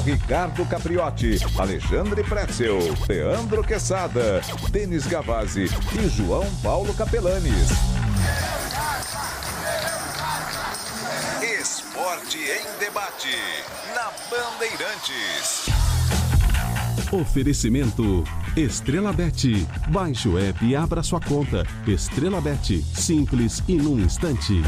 Ricardo Capriotti, Alexandre Pretzel, Leandro Quesada, Denis Gavazzi e João Paulo Capelanes. Esporte em debate, na Bandeirantes. Oferecimento Estrela Bet. Baixe o app e abra sua conta. Estrela Bet, simples e num instante.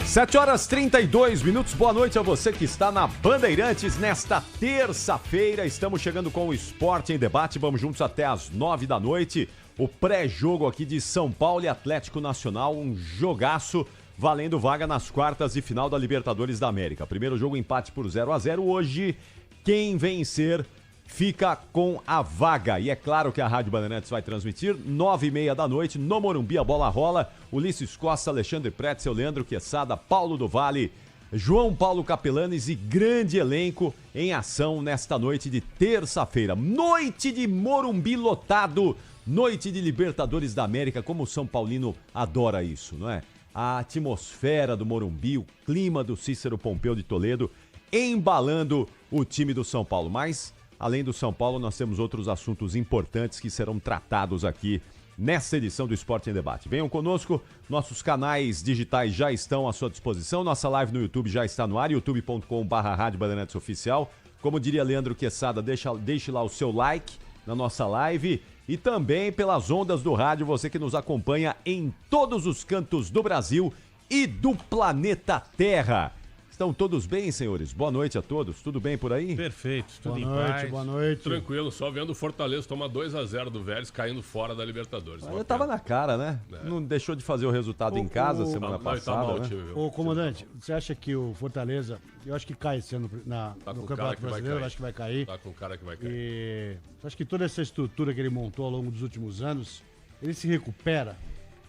Sete horas 32 minutos, boa noite a você que está na Bandeirantes nesta terça-feira. Estamos chegando com o Esporte em Debate, vamos juntos até às 9 da noite. O pré-jogo aqui de São Paulo e Atlético Nacional, um jogaço valendo vaga nas quartas de final da Libertadores da América. Primeiro jogo, empate por 0-0. Hoje, quem vencer fica com a vaga. E é claro que a Rádio Bandeirantes vai transmitir 9h30 da noite no Morumbi, a bola rola. Ulisses Costa, Alexandre Pretzel, Leandro Quesada, Paulo do Vale, João Paulo Capelanes e grande elenco em ação nesta noite de terça-feira. Noite de Morumbi lotado, noite de Libertadores da América, como o São Paulino adora isso, não é? A atmosfera do Morumbi, o clima do Cícero Pompeu de Toledo, embalando o time do São Paulo. Mas além do São Paulo, nós temos outros assuntos importantes que serão tratados aqui nessa edição do Esporte em Debate. Venham conosco, nossos canais digitais já estão à sua disposição, nossa live no YouTube já está no ar, youtube.com/Rádio Bandeirantes Oficial. Como diria Leandro Quesada, deixe lá o seu like na nossa live e também pelas ondas do rádio, você que nos acompanha em todos os cantos do Brasil e do planeta Terra. Estão todos bem, senhores? Boa noite a todos. Tudo bem por aí? Perfeito. Tudo boa em noite, paz. Boa noite. Tranquilo, só vendo o Fortaleza tomar 2-0 do Vélez, caindo fora da Libertadores. Eu tava na cara, né? Não deixou de fazer o resultado em casa semana passada, né? Ô, comandante, você acha que o Fortaleza, eu acho que cai esse ano no Campeonato Brasileiro, eu acho que vai cair. Tá com o cara que vai cair. E você acha que toda essa estrutura que ele montou ao longo dos últimos anos, ele se recupera?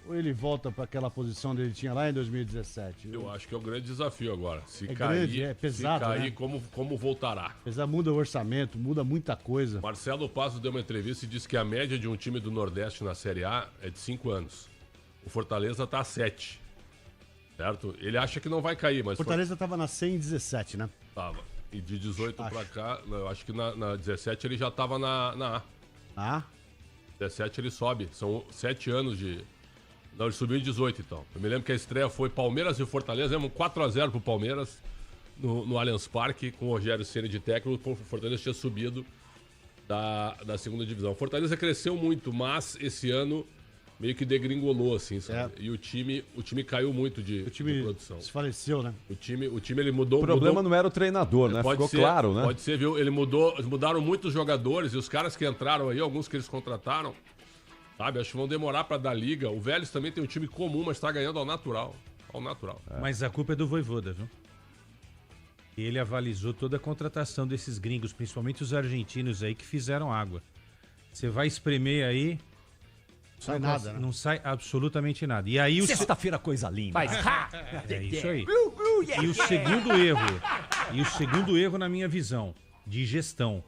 Ou ele volta para aquela posição que ele tinha lá em 2017? Eu acho que é o grande desafio agora. Se cair, grande, é pesado, se cair, né? como voltará? Apesar, muda o orçamento, muda muita coisa. Marcelo Passo deu uma entrevista e disse que a média de um time do Nordeste na Série A é de 5 anos. O Fortaleza tá a 7. Certo? Ele acha que não vai cair, mas... Fortaleza tava na 117, né? Tava. E de 18 para cá, eu acho que na 17 ele já tava na A. Ah? 17 ele sobe. São 7 anos de... Não, ele subiu em 18, então. Eu me lembro que a estreia foi Palmeiras e Fortaleza. Lembra 4-0 pro Palmeiras no Allianz Parque, com o Rogério Ceni de técnico. O Fortaleza tinha subido da segunda divisão. O Fortaleza cresceu muito, mas esse ano meio que degringolou, assim, sabe? E o time caiu muito de produção. Desfaleceu, né? O time ele mudou. O problema não era o treinador, né? Ficou claro, né? Pode ser, viu? Mudaram muitos jogadores e os caras que entraram aí, alguns que eles contrataram, sabe, acho que vão demorar pra dar liga. O Vélez também tem um time comum, mas tá ganhando ao natural. Mas a culpa é do Vojvoda, viu? Ele avalizou toda a contratação desses gringos, principalmente os argentinos aí que fizeram água. Você vai espremer aí... Não sai nada, né? Não sai absolutamente nada. E aí Sexta-feira, coisa linda. É isso aí. E o segundo erro na minha visão, de gestão.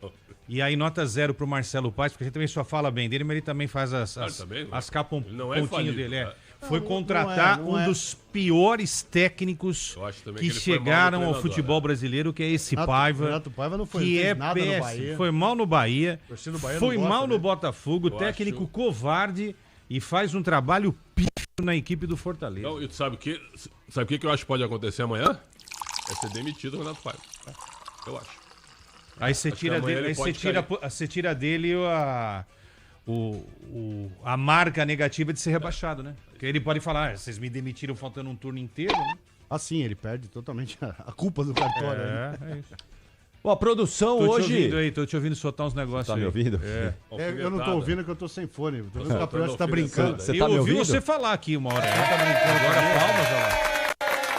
E aí nota 0 pro Marcelo Paes, porque a gente também só fala bem dele, mas ele também faz as capontinhos dele. Foi contratar um dos piores técnicos que chegaram ao futebol brasileiro, que é esse Paiva. Renato Paiva não foi, que é nada péssimo. no Bahia. Foi mal no Bahia. Foi mal no né? Botafogo, técnico covarde e faz um trabalho pífio na equipe do Fortaleza. Não, e tu sabe o que eu acho que pode acontecer amanhã? É ser demitido o Renato Paiva. Eu acho. Aí você tira dele a marca negativa de ser rebaixado, né? Porque ele pode falar, vocês me demitiram faltando um turno inteiro, né? Assim, ele perde totalmente a culpa do cartório. É isso. Bom, a produção Tô te ouvindo soltar uns negócios aí. Tá me ouvindo? Eu não tô ouvindo que eu tô sem fone. Tô vendo que o Capriotti tá brincando. Você tá me ouvindo? Eu ouvi você falar aqui uma hora. Tá brincando. Agora palmas, olha lá.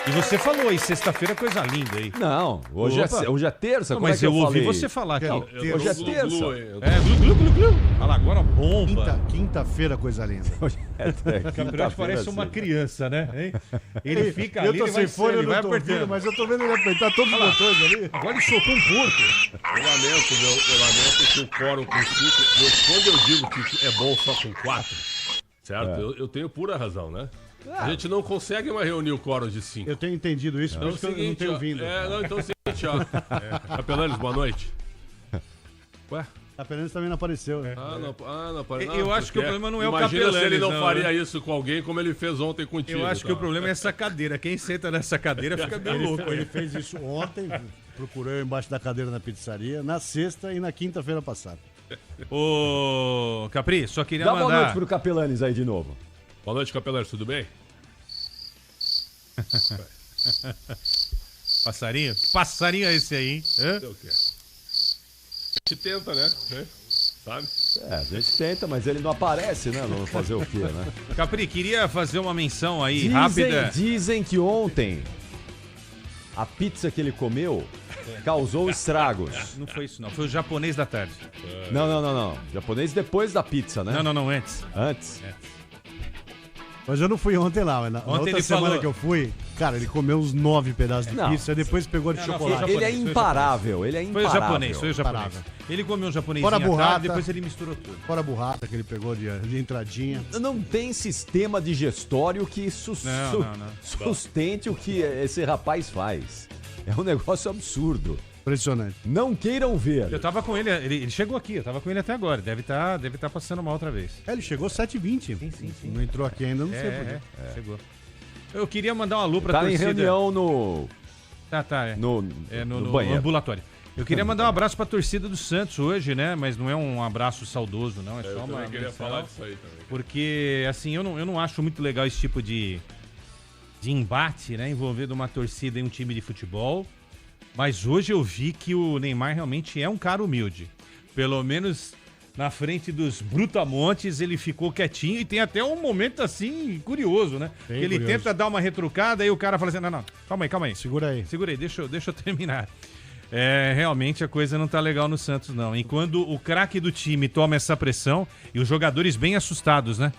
E você falou aí, sexta-feira, coisa linda aí. Não, hoje é terça, como mas é que eu ouvi falei? você falar aqui. Hoje é terça. Olha lá, agora bomba. Quinta-feira, coisa linda. Capirote parece uma criança, né? Hein? Ele fica ali, eu tô sem fone, eu não tô ouvindo, mas eu tô vendo ele apertar todos os botões ali. Agora ele soltou um porco. Eu lamento que o quórum com 5... Quando eu digo que é bom só com 4, certo? Eu tenho pura razão, né? A gente não consegue mais reunir o quórum de 5. Eu tenho entendido isso, por isso que eu não tenho vindo. Então é o seguinte, ó. Capelanes, boa noite. Ué? Capelanes também não apareceu. Não apareceu. Eu acho que o problema não é o Imagina Capelanes. se ele não faria né? isso com alguém como ele fez ontem contigo. Eu acho que o problema é essa cadeira. Quem senta nessa cadeira fica bem louco. Ele fez isso ontem, procurou eu embaixo da cadeira na pizzaria, na sexta e na quinta-feira passada. Ô, Capri, só queria Dá mandar... boa noite pro Capelanes aí de novo. Boa noite, Capelanes, tudo bem? Passarinho? Passarinho é esse aí, hein? Hã? O quê? A gente tenta, né? Sabe? A gente tenta, mas ele não aparece, né? Vamos fazer o quê, né? Capri, queria fazer uma menção aí rápida. Dizem que ontem a pizza que ele comeu causou estragos. Não foi isso, não. Foi o japonês da tarde. Não. Japonês depois da pizza, né? Não, antes. Antes. Mas eu não fui ontem lá, mas na outra ele semana falou... que eu fui, cara, ele comeu uns 9 pedaços de pizza e depois pegou de chocolate. Ele é imparável, ele é Foi o imparável. japonês. Ele comeu um japonesinho Fora a burrata. tarde, depois ele misturou tudo. Fora a burrata que ele pegou de entradinha. Não tem sistema digestório que sustente o que esse rapaz faz. É um negócio absurdo. Impressionante. Não queiram ver. Eu tava com ele chegou aqui, eu tava com ele até agora. Deve tá passando mal outra vez. Ele chegou 7h20. Sim. Não entrou aqui ainda, não sei por quê. Chegou. Eu queria mandar um alô pra Tá torcida. em reunião no banheiro. Ambulatório. Eu queria mandar um abraço pra torcida do Santos hoje, né? Mas não é um abraço saudoso, não. É só uma queria menção, falar disso aí também. porque, assim, eu não acho muito legal esse tipo de embate, né? Envolvendo uma torcida e um time de futebol. Mas hoje eu vi que o Neymar realmente é um cara humilde. Pelo menos na frente dos brutamontes ele ficou quietinho e tem até um momento assim curioso, né? Bem que ele curioso. tenta dar uma retrucada e o cara fala assim, não, calma aí. Segura aí. Deixa eu terminar. Realmente a coisa não tá legal no Santos, não. E quando o craque do time toma essa pressão e os jogadores bem assustados, né?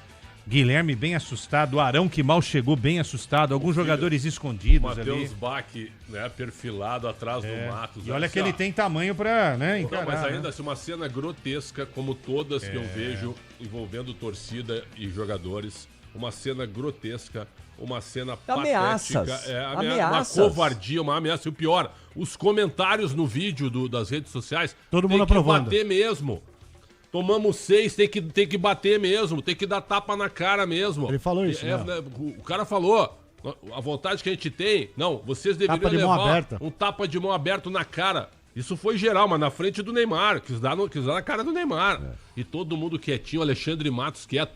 Guilherme bem assustado, Arão que mal chegou bem assustado, alguns jogadores escondidos ali. Matheus Bach, né, perfilado atrás do Matos. E olha que ele tem tamanho pra, né, encarar. Não, mas ainda né? assim, uma cena grotesca, como todas que eu vejo envolvendo torcida e jogadores. Uma cena grotesca, uma cena Ameaças. patética. Ameaças. Uma covardia, uma ameaça. E o pior, os comentários no vídeo das redes sociais. Todo mundo tem aprovando. que bater mesmo. Tomamos 6, tem que bater mesmo, tem que dar tapa na cara mesmo. Ele falou isso, né? O cara falou, a vontade que a gente tem, não, vocês deveriam Tapa de mão levar aberta. um tapa de mão aberto na cara. Isso foi geral, mas na frente do Neymar, quis dar na cara do Neymar. E todo mundo quietinho, Alexandre Matos quieto.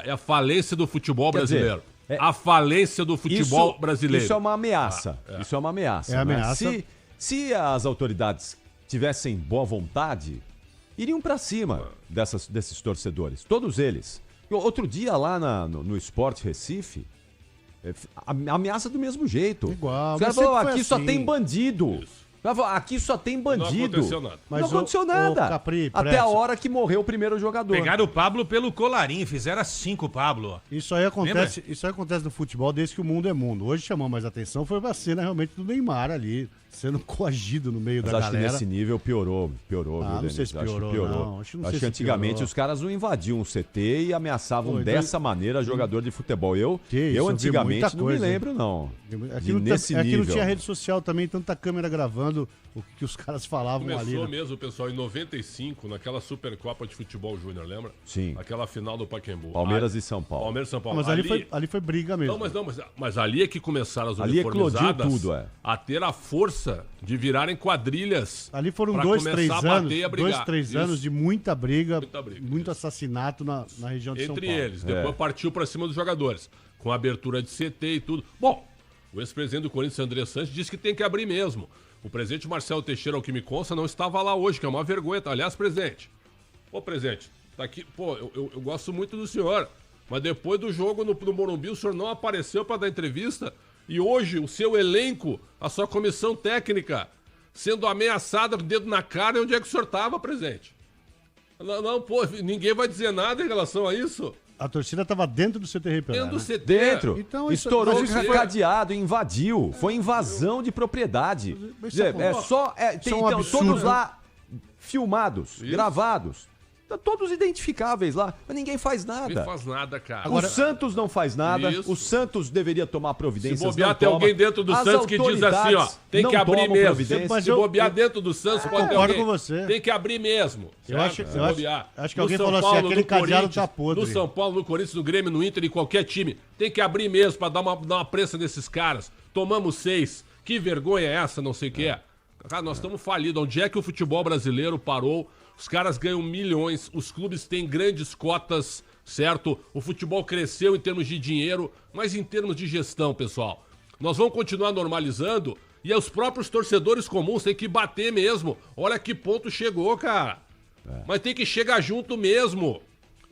É a falência do futebol brasileiro. A falência do futebol brasileiro. Isso é uma ameaça. Isso é uma ameaça. É ameaça. Né? Se as autoridades tivessem boa vontade, iriam pra cima desses torcedores. Todos eles. Outro dia lá no Sport Recife, ameaça do mesmo jeito. Igual. Os caras falaram, aqui só tem bandido. Aqui só tem bandido. Não aconteceu nada. Mas não aconteceu nada. Capri, até a hora que morreu o primeiro jogador. Pegaram o Pablo pelo colarinho, fizeram 5 Pablo. Isso aí acontece no futebol desde que o mundo é mundo. Hoje chamou mais atenção foi a cena realmente do Neymar ali, sendo coagido no meio Mas da acho galera. que nesse nível piorou, não viu, sei se Denis? piorou, não. Acho não sei que se antigamente piorou. os caras não invadiam o CT e ameaçavam Pô, então- dessa maneira jogador de futebol. Eu vi antigamente muita não coisa, me hein? lembro, não. Aqui não tinha rede social também, tanta câmera gravando o que os caras falavam ali. Começou Né? mesmo, pessoal, em 95, naquela Supercopa de Futebol Júnior, lembra? Sim. Aquela final do Pacaembu. Palmeiras e São Paulo. Palmeiras e São Paulo. Mas ali foi briga mesmo. Mas ali é que começaram as Ali uniformizadas eclodiu tudo, a ter a força de virarem quadrilhas. Ali foram pra 2, começar 3 a anos. bater e a brigar. 2, 3 Isso. anos de muita briga, Muita briga, muito isso. assassinato na região de São Entre Paulo. eles. Depois partiu pra cima dos jogadores. Com a abertura de CT e tudo. Bom, o ex-presidente do Corinthians, André Santos, disse que tem que abrir mesmo. O presidente Marcelo Teixeira, ao que me consta, não estava lá hoje, que é uma vergonha. Aliás, presidente. Ô, presidente, tá aqui. Pô, eu gosto muito do senhor. Mas depois do jogo no Morumbi, o senhor não apareceu para dar entrevista. E hoje, o seu elenco, a sua comissão técnica, sendo ameaçada, dedo na cara, onde é que o senhor estava, presidente? Não, pô, ninguém vai dizer nada em relação a isso. A torcida tava dentro do CT Pelé, Dentro do né? CT. Dentro. Então, isso- Estourou mas o isso cadeado, invadiu. Foi invasão de propriedade. Mas isso É só. Tem isso é um então, absurdo. todos lá filmados, Isso. gravados. Tá todos identificáveis lá, mas ninguém faz nada. Não faz nada, cara. O Santos não faz nada. Isso. O Santos deveria tomar providências. Se bobear, não tem toma. alguém dentro do As Santos que diz assim, ó, autoridades tem que não abrir tomam mesmo. providências. Mas Se eu- bobear dentro do Santos, pode ter concordo alguém. com você. Tem que abrir mesmo. Eu certo? acho- Se eu acho- bobear. acho que No alguém São falou assim, Paulo, aquele no cadeado Corinthians, tá podre. No São Paulo, no Corinthians, no Grêmio, no Inter, em qualquer time. Tem que abrir mesmo pra dar uma prensa nesses caras. Tomamos 6. Que vergonha é essa? Não sei o que é. Cara, nós estamos falidos. Onde é que o futebol brasileiro parou? Os caras ganham milhões, os clubes têm grandes cotas, certo? O futebol cresceu em termos de dinheiro, mas em termos de gestão, pessoal. Nós vamos continuar normalizando e os próprios torcedores comuns têm que bater mesmo. Olha que ponto chegou, cara. Mas tem que chegar junto mesmo.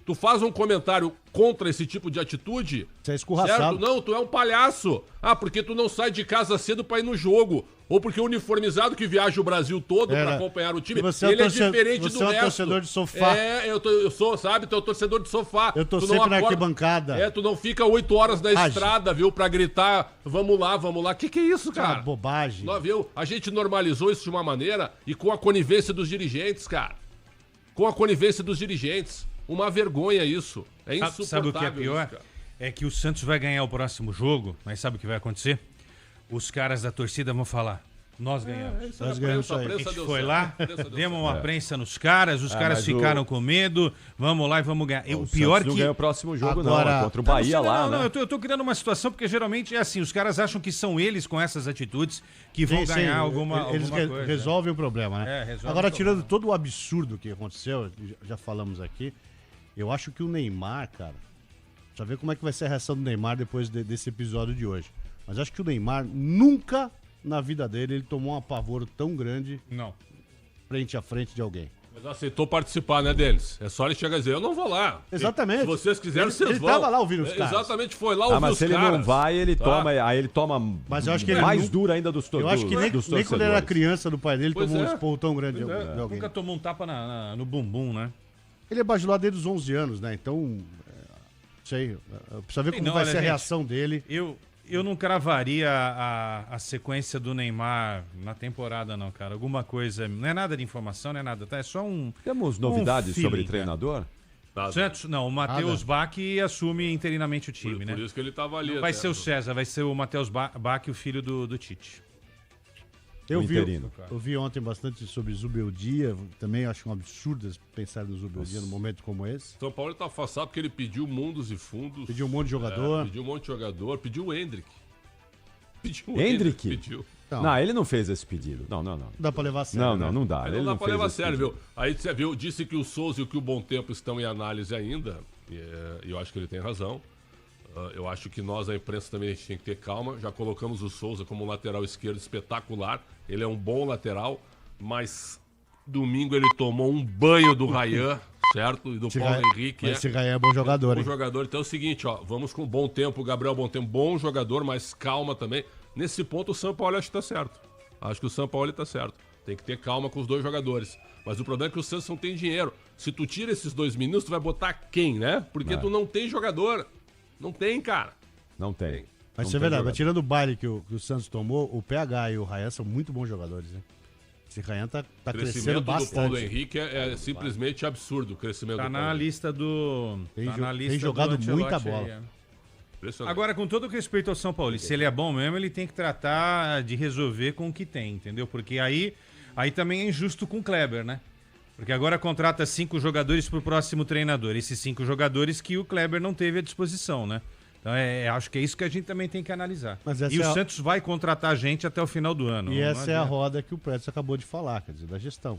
Tu faz um comentário contra esse tipo de atitude, Você é escorraçado. certo? Não, tu é um palhaço. Ah, porque tu não sai de casa cedo pra ir no jogo. Ou porque o uniformizado que viaja o Brasil todo pra Era. acompanhar o time, E você é ele é torcedor- diferente você do é um resto. torcedor de sofá. É, eu sou, sabe? Tu é um torcedor de sofá. Eu tô Tu não sempre na acorda- arquibancada. É, tu não fica 8 horas na Ah, estrada, viu? Pra gritar, vamos lá, vamos lá. Que é isso, Cara, cara? bobagem. Não, viu? A gente normalizou isso de uma maneira e com a conivência dos dirigentes, cara. Com a conivência dos dirigentes. Uma vergonha isso. É insuportável. Sabe o que é isso, pior? cara. É que o Santos vai ganhar o próximo jogo, mas sabe o que vai acontecer? Os caras da torcida vão falar: nós ganhamos. Nós ganhamos isso aí. A gente deu foi certo, lá, a prensa deu demos certo. uma prensa nos caras, os caras mas ficaram com medo, vamos lá e vamos ganhar. O pior Santos não que... ganha o próximo jogo, Agora- não. É contra o Não, Bahia não, lá, não, né? eu tô criando uma situação porque geralmente é assim, os caras acham que são eles com essas atitudes que vão Sim, ganhar sim, alguma eles coisa. resolvem o problema, né? É, resolve Agora, o tirando todo o absurdo que aconteceu, já falamos aqui, eu acho que o Neymar, cara, já vê como é que vai ser a reação do Neymar depois desse episódio de hoje. Mas acho que o Neymar nunca na vida dele ele tomou um apavoro tão grande Não. frente a frente de alguém. Mas aceitou participar, né, deles? É só ele chegar e dizer, eu não vou lá. Exatamente. Se vocês quiserem, vocês Ele vão. tava lá ouvindo os caras. Exatamente, foi lá ouvir Mas os se ele caras. não vai, ele Tá? toma, aí ele toma Mas eu acho que ele mais nunca- duro ainda dos Eu torcedores. acho que nem quando ele era criança do pai dele Pois tomou um é. esporro tão grande Pois é. de alguém. Nunca tomou um tapa no bumbum, né? Ele é bajulado desde os 11 anos, né? Então, sei, precisa ver como Não, vai olha, ser a gente, reação dele. Eu não cravaria a sequência do Neymar na temporada, não, cara. Alguma coisa. Não é nada de informação, não é nada, tá? É só um. Temos novidades feeling, sobre cara. treinador? Nada. Santos, não, o Matheus Bach assume interinamente o time, né? Por isso que ele tava ali. Vai até. ser o César, vai ser o Matheus Bach, o filho do Tite. Eu O vi, interino. eu vi ontem bastante sobre Zubeldia, também acho um absurdo pensar no Zubeldia num momento como esse. São Paulo tá afastado porque ele pediu mundos e fundos. Pediu um monte de jogador. Pediu um monte de jogador. Pediu o Hendrick. Pediu o Hendrick? Pediu. Então, Não, ele não fez esse pedido. Não. não dá pra levar a sério. né? Não dá. Aí Ele não dá pra fez levar a esse sério, pedido. viu? Aí você viu, disse que o Souza e que o Bom Tempo estão em análise ainda. E eu acho que ele tem razão. Eu acho que nós, a imprensa, também a gente tem que ter calma. Já colocamos o Souza como um lateral esquerdo espetacular. Ele é um bom lateral, mas domingo ele tomou um banho do Rayan, certo? E do Paulo Henrique. Mas esse Rayan é bom jogador, Bom hein? jogador. Então é o seguinte, ó, vamos com Bom Tempo, Gabriel Bom Tempo, bom jogador, mas calma também. Nesse ponto o São Paulo acho que tá certo. Acho que o São Paulo tá certo. Tem que ter calma com os dois jogadores. Mas o problema é que o Santos não tem dinheiro. Se tu tira esses 2 meninos, tu vai botar quem, né? Porque tu não tem jogador. Não tem, cara. Não tem. Mas Não isso é tem verdade, mas jogador. tirando o baile que o Santos tomou, o PH e o Rayan são muito bons jogadores, né? Esse Rayan tá O crescendo crescimento do Paulo bastante. Henrique é simplesmente absurdo. O crescimento Tá do na Paulo Henrique. lista do. Tem tá na jo- lista tem do jogado Ancelotti muita aí, bola. é. Impressionante. Agora, com todo respeito ao São Paulo, se ele é bom mesmo, ele tem que tratar de resolver com o que tem, entendeu? Porque aí também é injusto com o Kleber, né? Porque agora contrata 5 jogadores pro próximo treinador. Esses 5 jogadores que o Kleber não teve à disposição, né? Então, acho que é isso que a gente também tem que analisar. Mas essa E é o a- Santos vai contratar gente até o final do ano. E não essa é a adianta. roda que o Prédio acabou de falar, quer dizer, da gestão.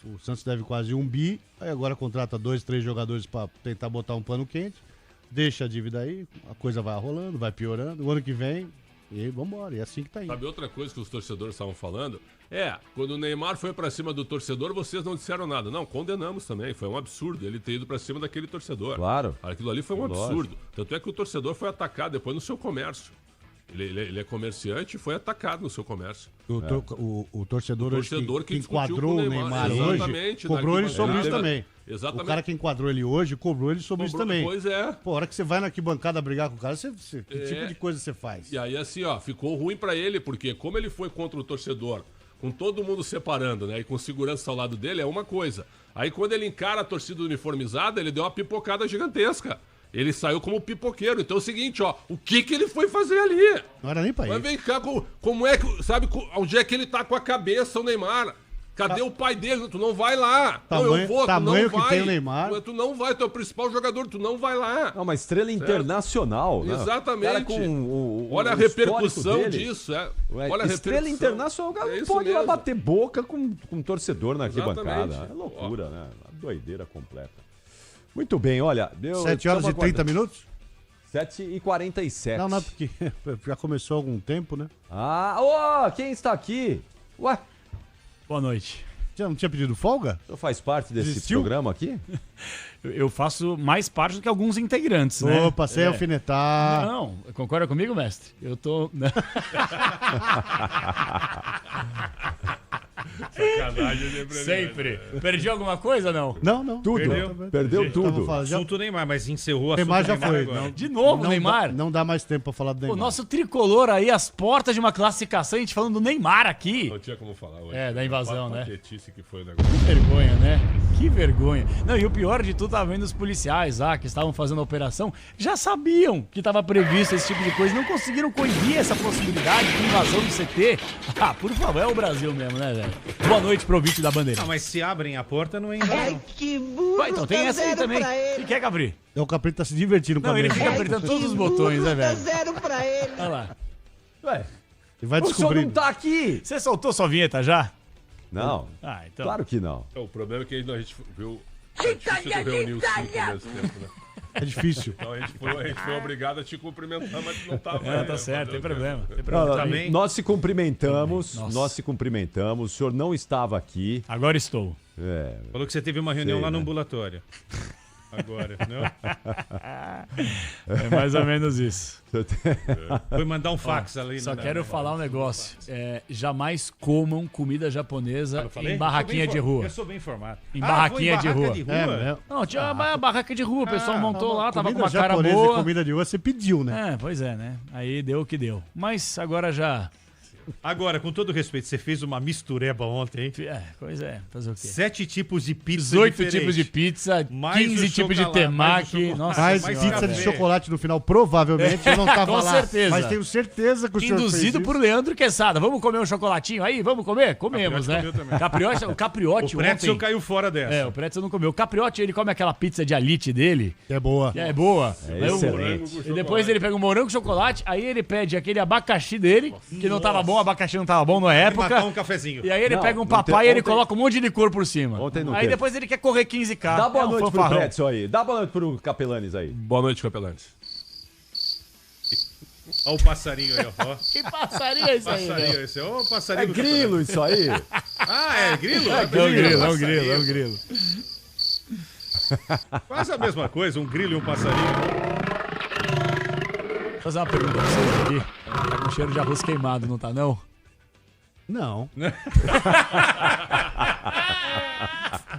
O Santos deve quase 1 bi, aí agora contrata 2, 3 jogadores para tentar botar um pano quente, deixa a dívida aí, a coisa vai rolando, vai piorando. O ano que vem, e vambora, e é assim que tá indo. Sabe outra coisa que os torcedores estavam falando? Quando o Neymar foi pra cima do torcedor, vocês não disseram nada. Não, condenamos também. Foi um absurdo ele ter ido pra cima daquele torcedor. Claro. Aquilo ali foi um Lógico. absurdo. Tanto é que o torcedor foi atacado depois no seu comércio. Ele é comerciante e foi atacado no seu comércio. O torcedor, torcedor que discutiu enquadrou com o o Neymar Neymar, hoje, exatamente, cobrou ele na sobre isso arquibancada. também. Exatamente. O cara que enquadrou ele hoje, cobrou ele sobre isso também. Pois é. Pô, a hora que você vai na arquibancada brigar com o cara, que tipo de coisa você faz? E aí, assim, ó, ficou ruim pra ele, porque como ele foi contra o torcedor, com todo mundo separando, né, e com segurança ao lado dele, é uma coisa. Aí quando ele encara a torcida uniformizada, ele deu uma pipocada gigantesca. Ele saiu como pipoqueiro. Então é o seguinte, ó, o que ele foi fazer ali? Não era nem pra Mas ir. vem cá, como é que, sabe, onde é que ele tá com a cabeça, o Neymar? Cadê o pai dele? Tu não vai lá. Não, eu vou, tu não tamanho que vai. tem o Neymar. Tu não vai, tu é o principal jogador, tu não vai lá. É uma estrela internacional, né? Exatamente. Cara com Olha a o histórico repercussão dele. disso, Ué, Olha a estrela repercussão. internacional, o cara É não isso pode ir lá mesmo. bater boca com um torcedor na arquibancada. Exatamente. É loucura, né? Uma doideira completa. Muito bem, olha. 7 horas e 30 minutos? 7h47. Não, porque já começou há algum tempo, né? Quem está aqui? Ué, Boa noite. Você não tinha pedido folga? você faz parte desse Desistiu? programa aqui? Eu faço mais parte do que alguns integrantes, né? Opa, sem alfinetar. Não, concorda comigo, mestre? Eu tô... Sacanagem, Sempre. Perdi alguma coisa ou não? Não. Tudo. Perdeu Tava tudo. falando, já, Assunto Neymar, mas encerrou o assunto Neymar já Neymar foi. agora. Não, De novo, Neymar? Não dá mais tempo pra falar do O Neymar. nosso tricolor aí, as portas de uma classificação, a gente falando do Neymar aqui. Não tinha como falar hoje. É, da invasão, né? Patetice que foi o negócio. Que vergonha, né? Que vergonha. Não, e o pior de tudo, tava vendo os policiais lá que estavam fazendo a operação, já sabiam que estava previsto esse tipo de coisa, não conseguiram coibir essa possibilidade de invasão do CT. Ah, por favor, é o Brasil mesmo, né, velho? Boa noite pro ouvinte da Bandeira. Não, mas se abrem a porta, não é invasão. Que burro, Vai, então tem essa aí também. O que é, Gabriel? O Caprito tá se divertindo com Não, a ele mesa. fica apertando todos os botões, né, Dá velho? 0 pra ele. Olha lá. Ué, Ele vai o senhor descobrir. não tá aqui. Você soltou sua vinheta já? Não, Ah, então. claro que não. O problema é que a gente viu... É difícil tu reunir os 5 ao mesmo tempo, né? É difícil. Então a gente foi obrigado a te cumprimentar, mas tu não tava. É, tá certo, tem problema. Tem problema. Também. Nós se cumprimentamos, Nossa. o senhor não estava aqui. Agora estou. É, Falou que você teve uma reunião Sei, lá no né? ambulatório. Agora, não? É mais ou menos isso. Foi mandar um fax ali. Só quero falar um negócio. Jamais comam comida japonesa em barraquinha de rua. Eu sou bem informado. Em Vou barraquinha de barraca rua. É. Não, tinha uma barraca de rua, o pessoal montou lá, tava com Comida uma cara japonesa e boa. comida de rua você pediu, né? É, pois é, né? Aí deu o que deu. Mas agora já... Agora, com todo respeito, você fez uma mistureba ontem, hein? pois é, fazer o quê? 7 tipos de pizza 18 diferentes. tipos de pizza, Mais 15 o tipos de chocolate, mais o temaki. chocolate. Nossa, Mas mais pizza café. de chocolate no final, provavelmente, eu não tava Com lá. certeza. Mas tenho certeza que o senhor fez induzido isso. por Leandro Quesada. Vamos comer um chocolatinho aí? Vamos comer? Comemos, Capriotti né? comeu também. O Capriotti O Pretzel ontem... caiu fora dessa. É, o Pretzel não comeu. O Capriotti, ele come aquela pizza de alite dele, É boa. que é boa. É Aí o- excelente. E depois ele pega o morango com chocolate, aí ele pede aquele abacaxi dele, que não tava bom, o abacaxi não tava bom na Matar época. um cafezinho. E aí ele Não, pega um não papai tem- e ele ontem- coloca um monte de licor por cima. Ontem não Aí teve. depois ele quer correr 15K. Dá boa É um noite pro fanfarrão. Pretzel aí. Dá boa noite pro Capelanes aí. Boa noite, Capelanes. Olha o passarinho aí, ó. Que passarinho é isso aí, Passarinho, velho? esse é o passarinho. É do grilo isso aí. Ah, é grilo? É um grilo, é um grilo, é um grilo. Quase a mesma coisa, um grilo e um passarinho. Vou fazer uma pergunta pra vocês aqui. Tá com cheiro de arroz queimado, não tá não? Não.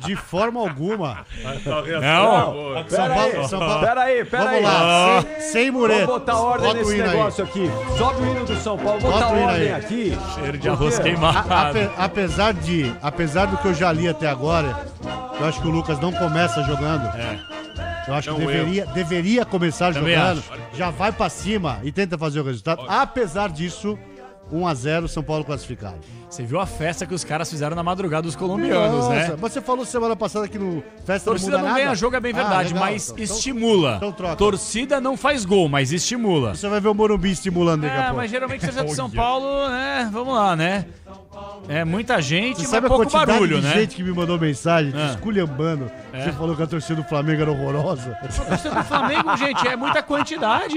De forma alguma. Não. Pera aí. Vamos lá, sem mureta. Vamos botar ordem Bota o nesse hino aí. negócio aqui. Sobe o hino do São Paulo, botar Bota o hino ordem aí. aqui. Cheiro de arroz Por quê? queimado. Apesar do que eu já li até agora, eu acho que o Lucas não começa jogando. Eu acho que deveria começar Também jogando. Já vai pra cima e tenta fazer o resultado. Apesar disso, 1-0 São Paulo classificado. Você viu a festa que os caras fizeram na madrugada dos colombianos, né? Mas você falou semana passada que no festa Torcida não não muda ganha nada. jogo, é bem verdade, legal. mas Então- estimula. então troca. Torcida não faz gol, mas estimula. Você vai ver o Morumbi estimulando daqui a pouco. Mas geralmente torcida de São Paulo, né? Vamos lá, né? É muita gente, Você mas sabe a pouco quantidade barulho, de né? gente que me mandou mensagem, te Ah. esculhambando. Você falou que a torcida do Flamengo era horrorosa. A torcida do Flamengo, gente, é muita quantidade.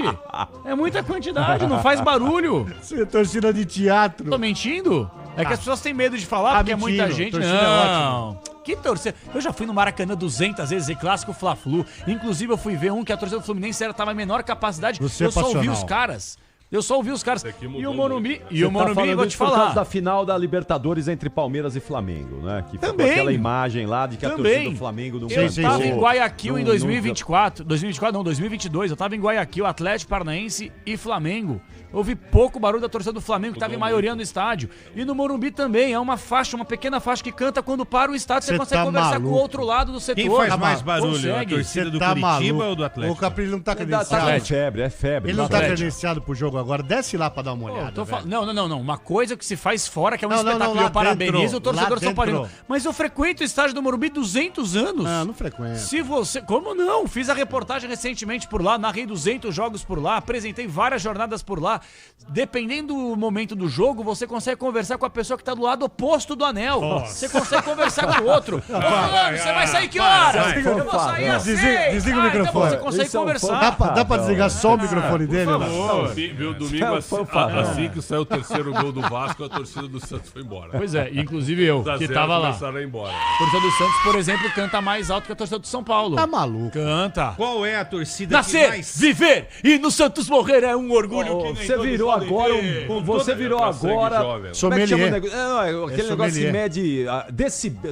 É muita quantidade, não faz barulho. Você é torcida de teatro. Tô mentindo? É que as pessoas têm medo de falar porque é muita mentindo. gente. Torcida é Não. Que torcida? Eu já fui no Maracanã 200 vezes e clássico Fla-Flu. Inclusive eu fui ver um que a torcida do Fluminense tava em menor capacidade. Você é eu só ouvi passional. os caras. Eu só ouvi os caras. aqui E mudou o Morumbi, muito, né? e o Morumbi, falando vou isso te por causa falar. da final da Libertadores entre Palmeiras e Flamengo, né? Que ficou Também. aquela imagem lá de que a Também. torcida do Flamengo não Eu sim, tava sim. em Guayaquil em Não- 2024. 2024 não, 2022. Eu tava em Guayaquil, Atlético Paranaense e Flamengo. Houve pouco barulho da torcida do Flamengo, que tava em maioria no estádio. E no Morumbi também, é uma faixa, uma pequena faixa que canta quando para o estádio, você Cê consegue tá conversar com o maluco. outro lado do setor. Quem faz Tá mais maluco. barulho? A Consegue. torcida do Tá Curitiba maluco. ou do Atlético? O Caprilho não tá Tá credenciado. com febre, é febre. Ele não tá Atlético. credenciado pro jogo agora. Desce lá pra dar uma Pô, olhada. tô velho. Não. Uma coisa que se faz fora, que é um Não, não, espetáculo. não, lá Eu parabenizo dentro, o torcedor lá São Paulino. dentro. Mas eu frequento o estádio do Morumbi 200 anos. Não frequenta. Se você. Como não? Fiz a reportagem recentemente por lá, narrei 200 jogos por lá, apresentei várias jornadas por lá. Dependendo do momento do jogo, você consegue conversar com a pessoa que tá do lado oposto do anel. Você consegue conversar com o outro. Ô, fulano, você vai sair que horas? Eu vou sair às Desliga- 6. desliga o Então microfone. você consegue Isso é um conversar. Dá pra desligar só o microfone dele? Né? Viu, domingo, assim que saiu o terceiro gol do Vasco, a torcida do Santos foi embora. Pois é, inclusive eu, 2 a que 0 tava lá. começaram a ir embora. A torcida do Santos, por exemplo, canta mais alto que a torcida do São Paulo. Tá maluco. Canta. Qual é a torcida que Nascer, mais... viver e no Santos morrer é um orgulho que nem Você todos virou podem agora ter. você virou pra sangue agora. jovem. Como é que chama o Sommelier. negócio? Aquele negócio que sommelier. mede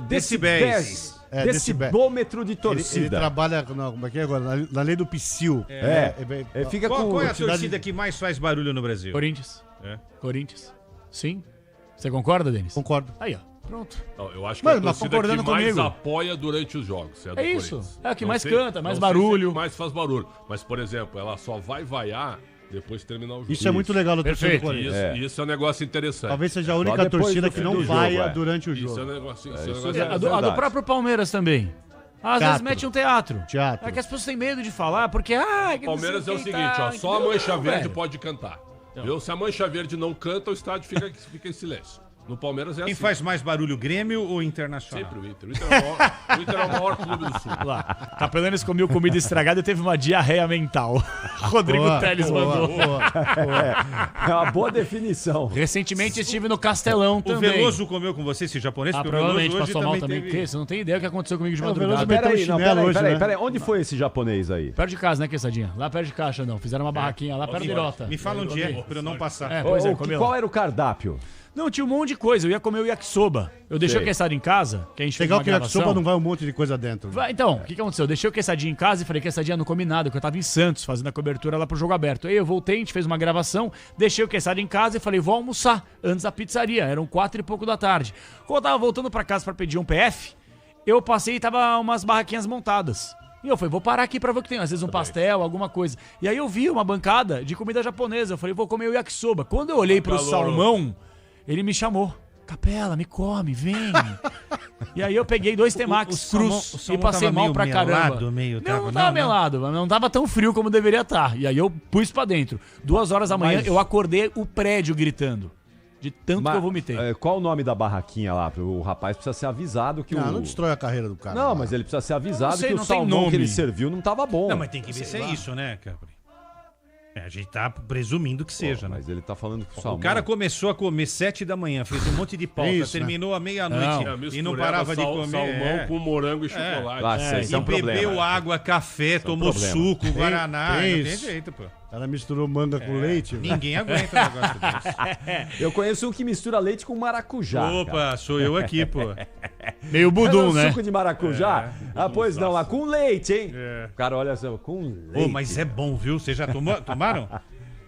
decibéis. É, Decibômetro de Ele torcida. trabalha, não, como é que é agora? Na lei do Psyu. Fica Qual com é a cidade- torcida que mais faz barulho no Brasil? Corinthians. É. Corinthians. Sim. Você concorda, Denis? Concordo. Aí, ó. Pronto. Não, eu acho que Mas a nós torcida que concordando mais comigo. apoia durante os jogos. É, a do É isso. Corinthians. É o que Não mais sei- canta, mais não sei se é barulho. que mais faz barulho. Mas, por exemplo, ela só vai vaiar depois de terminar o jogo. Isso é muito legal no torcida do Perfeito. Corinthians. Isso é um negócio interessante. Talvez seja a Só única depois torcida do que fim não do vaia jogo, é. durante o Isso é um jogo. negócio, isso isso é um é negócio A do verdade. próprio Palmeiras também. Às vezes Teatro. mete um teatro. Teatro. É que as pessoas têm medo de falar, porque. Que não Palmeiras é sei o quem seguinte, tá, ó, só a Mancha não, Verde velho. pode cantar. Viu? Se a Mancha Verde não canta, o estádio fica em silêncio. No Palmeiras é Quem assim. faz mais barulho, Grêmio ou Internacional? Sempre o Inter. O Inter é o maior clube do Sul. Lá. Capelanes comeu comida estragada e teve uma diarreia mental. Rodrigo Boa, Teles boa, mandou. boa. É uma boa definição. Recentemente estive no Castelão O também. Veloso comeu com você, esse japonês? Ah, Porque o Veloso provavelmente hoje passou mal também. teve- Porque você não tem ideia do que aconteceu comigo de Veloso madrugada. meteu Peraí, um chinelo hoje, né? peraí. Onde foi esse japonês aí? Perto de casa, né, Quessadinha? Lá perto de caixa, não. Fizeram uma barraquinha lá perto da Irota. Me fala onde é, pra eu não passar. É, pois é, Ô, comeu. qual era o cardápio? Não, tinha um monte de coisa. Eu ia comer o yakisoba. Eu deixei o quesadinho em casa, que a gente fez Legal uma que o yakisoba gravação. não vai um monte de coisa dentro. Então, o que aconteceu? Eu deixei o quesadinho em casa e falei, quesadinha não comi nada, porque eu tava em Santos, fazendo a cobertura lá pro Jogo Aberto. Aí eu voltei, a gente fez uma gravação, deixei o quesadinho em casa e falei, vou almoçar antes da pizzaria. Eram 4 e pouco da tarde. Quando eu tava voltando pra casa pra pedir um PF, eu passei e tava umas barraquinhas montadas. E eu falei, vou parar aqui pra ver o que tem. Às vezes um pastel, alguma coisa. E aí eu vi uma bancada de comida japonesa. Eu falei, vou comer o yakisoba. Quando eu olhei pro Calor. salmão, ele me chamou. Capela, me come, vem. E aí eu peguei 2 temakis crus o e salmão passei tava mal meio pra caramba. melado, meio- Não tava melado, mas não tava tão frio como deveria estar. E aí eu pus pra dentro. 2 horas da manhã Mas- eu acordei o prédio gritando. De tanto que eu vomitei. Qual o nome da barraquinha lá? O rapaz precisa ser avisado que Não, o... não destrói a carreira do cara. Não, mas ele precisa ser avisado sei, que não o tem salmão que nome. ele serviu não tava bom. Não, mas tem que ver se é isso, né, Capri? A gente tá presumindo que seja, né? Mas ele tá falando que o O salmão... cara começou a comer 7 da manhã, fez um monte de pauta, Isso, terminou à meia-noite Não. e não parava de comer. Salmão com morango e chocolate. Ah, É, isso é um E bebeu problema. água, café, tomou problema. suco, guaraná. tem Não tem isso. jeito, pô. O cara misturou manga com leite. velho. Ninguém aguenta um negócio desse. Eu conheço um que mistura leite com maracujá. cara. Opa, sou eu aqui, pô. Meio budum, né? Suco de maracujá? Pois não, mas com leite, hein? É. O cara olha assim, com leite. Pô, mas é bom, viu? Vocês já tomaram?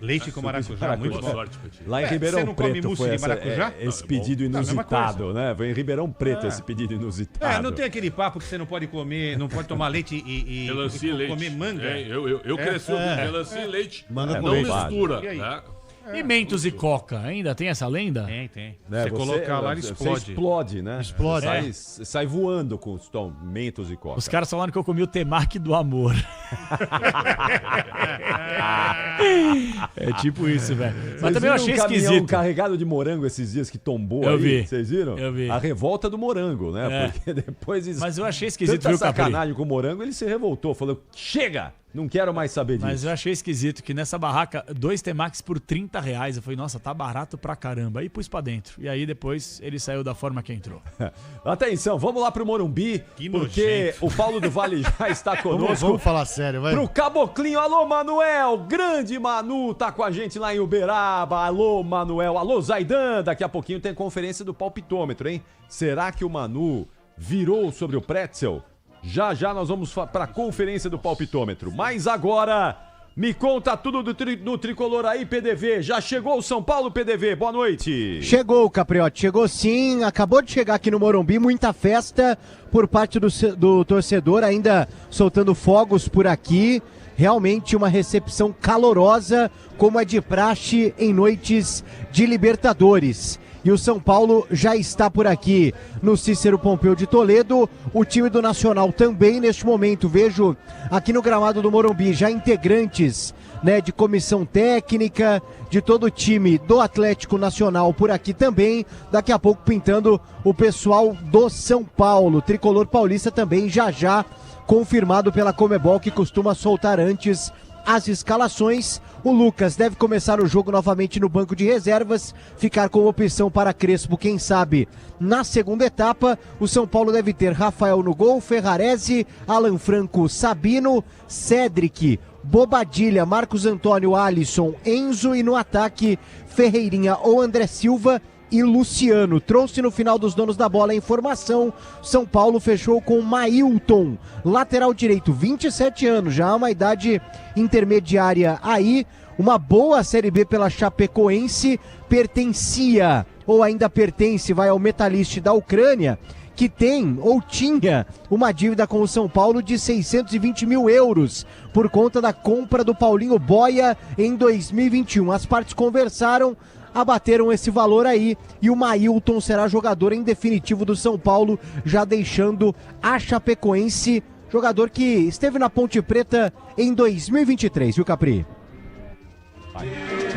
Leite com maracujá, muito Boa bom. sorte pra ti. Lá em Ué, Ribeirão você não come Preto mousse foi de essa, maracujá? esse Não, é pedido bom. Não, a mesma inusitado, né? Foi em Ribeirão Preto esse pedido inusitado. É, não tem aquele papo que você não pode comer, não pode tomar leite e Melancia e leite. comer manga. É, eu cresci ouvindo melancia e leite. Manga com não leite. mistura. E aí? Né? E Mentos e Coca, ainda tem essa lenda? Tem. Né, Você colocar lá, ele você explode. explode, né? Explode. Sai voando com os mentos e coca. Os caras falaram que eu comi o temaki do amor. É tipo isso, velho. Mas Vocês também eu viram achei um caminhão esquisito. carregado de morango esses dias que tombou Eu aí? vi. Vocês viram? Eu vi. A revolta do morango, né? É. Porque depois Mas eu achei esquisito, tanta viu, Capri? sacanagem com o morango, ele se revoltou. Falou, chega! Não quero mais saber disso. Mas eu achei esquisito que nessa barraca, 2 temakis por R$30. Eu falei, nossa, tá barato pra caramba. Aí pus pra dentro. E aí depois ele saiu da forma que entrou. Atenção, vamos lá pro Morumbi, porque o Paulo do Vale já está conosco. Vamos falar sério, vai. Pro Caboclinho, alô Manuel, grande Manu, tá com a gente lá em Uberaba, alô Manuel, alô Zaidan, daqui a pouquinho tem conferência do palpitômetro, hein? Será que o Manu virou sobre o Pretzel? Já já nós vamos pra conferência do palpitômetro, mas agora me conta tudo do tricolor aí, PDV, já chegou o São Paulo, PDV, boa noite. Chegou, Capriotti, chegou sim, acabou de chegar aqui no Morumbi, muita festa por parte do torcedor, ainda soltando fogos por aqui, realmente uma recepção calorosa, como é de praxe em noites de Libertadores. E o São Paulo já está por aqui no Cícero Pompeu de Toledo, o time do Nacional também neste momento, vejo aqui no gramado do Morumbi já integrantes, né, de comissão técnica, de todo o time do Atlético Nacional por aqui também, daqui a pouco pintando o pessoal do São Paulo, tricolor paulista também já confirmado pela Conmebol, que costuma soltar antes as escalações. O Lucas deve começar o jogo novamente no banco de reservas, ficar com opção para Crespo, quem sabe na segunda etapa. O São Paulo deve ter Rafael no gol, Ferrarese, Alan Franco, Sabino, Cédric, Bobadilha, Marcos Antônio, Alisson, Enzo e no ataque Ferreirinha ou André Silva e Luciano. Trouxe no final dos donos da bola a informação. São Paulo fechou com Mailton, lateral direito, 27 anos, já uma idade intermediária aí. Uma boa Série B pela Chapecoense, pertencia, ou ainda pertence, vai ao Metalist da Ucrânia, que tem, ou tinha, uma dívida com o São Paulo de 620 mil euros, por conta da compra do Paulinho Boia em 2021. As partes conversaram, abateram esse valor aí, e o Mailton será jogador em definitivo do São Paulo, já deixando a Chapecoense, jogador que esteve na Ponte Preta em 2023, viu, Capri?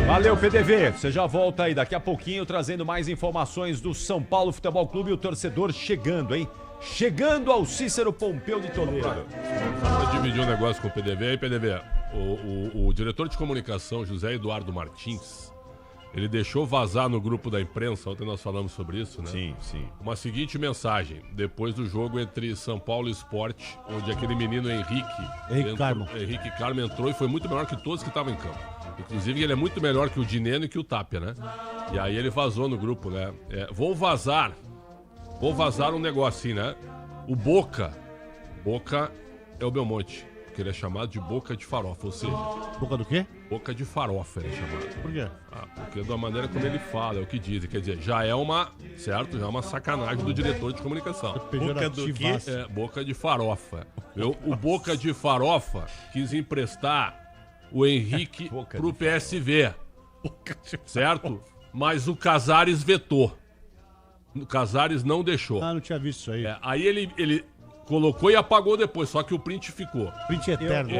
Valeu, PDV, você já volta aí daqui a pouquinho trazendo mais informações do São Paulo Futebol Clube, o torcedor chegando, hein? Chegando ao Cícero Pompeu de Toledo. Só pra dividir um negócio com o PDV aí, PDV, o diretor de comunicação, José Eduardo Martins, ele deixou vazar no grupo da imprensa, ontem nós falamos sobre isso, né? Sim, sim. Uma seguinte mensagem, depois do jogo entre São Paulo e Sport, onde aquele menino Henrique Carmo entrou e foi muito melhor que todos que estavam em campo. Inclusive ele é muito melhor que o Dineno e que o Tapia, né? E aí ele vazou no grupo, né? Vou vazar um negocinho, né? O Boca é o Belmonte, que ele é chamado de Boca de Farofa, ou seja... Boca do quê? Boca de Farofa ele é chamado. Por quê? Porque da maneira como ele fala, é o que dizem. Quer dizer, já é uma sacanagem do diretor de comunicação. Boca do quê? Boca de Farofa. O Boca de Farofa quis emprestar o Henrique pro PSV. Certo? Mas o Casares vetou. O Casares não deixou. Não tinha visto isso aí. Aí ele colocou e apagou depois, só que o print ficou. Print eterno.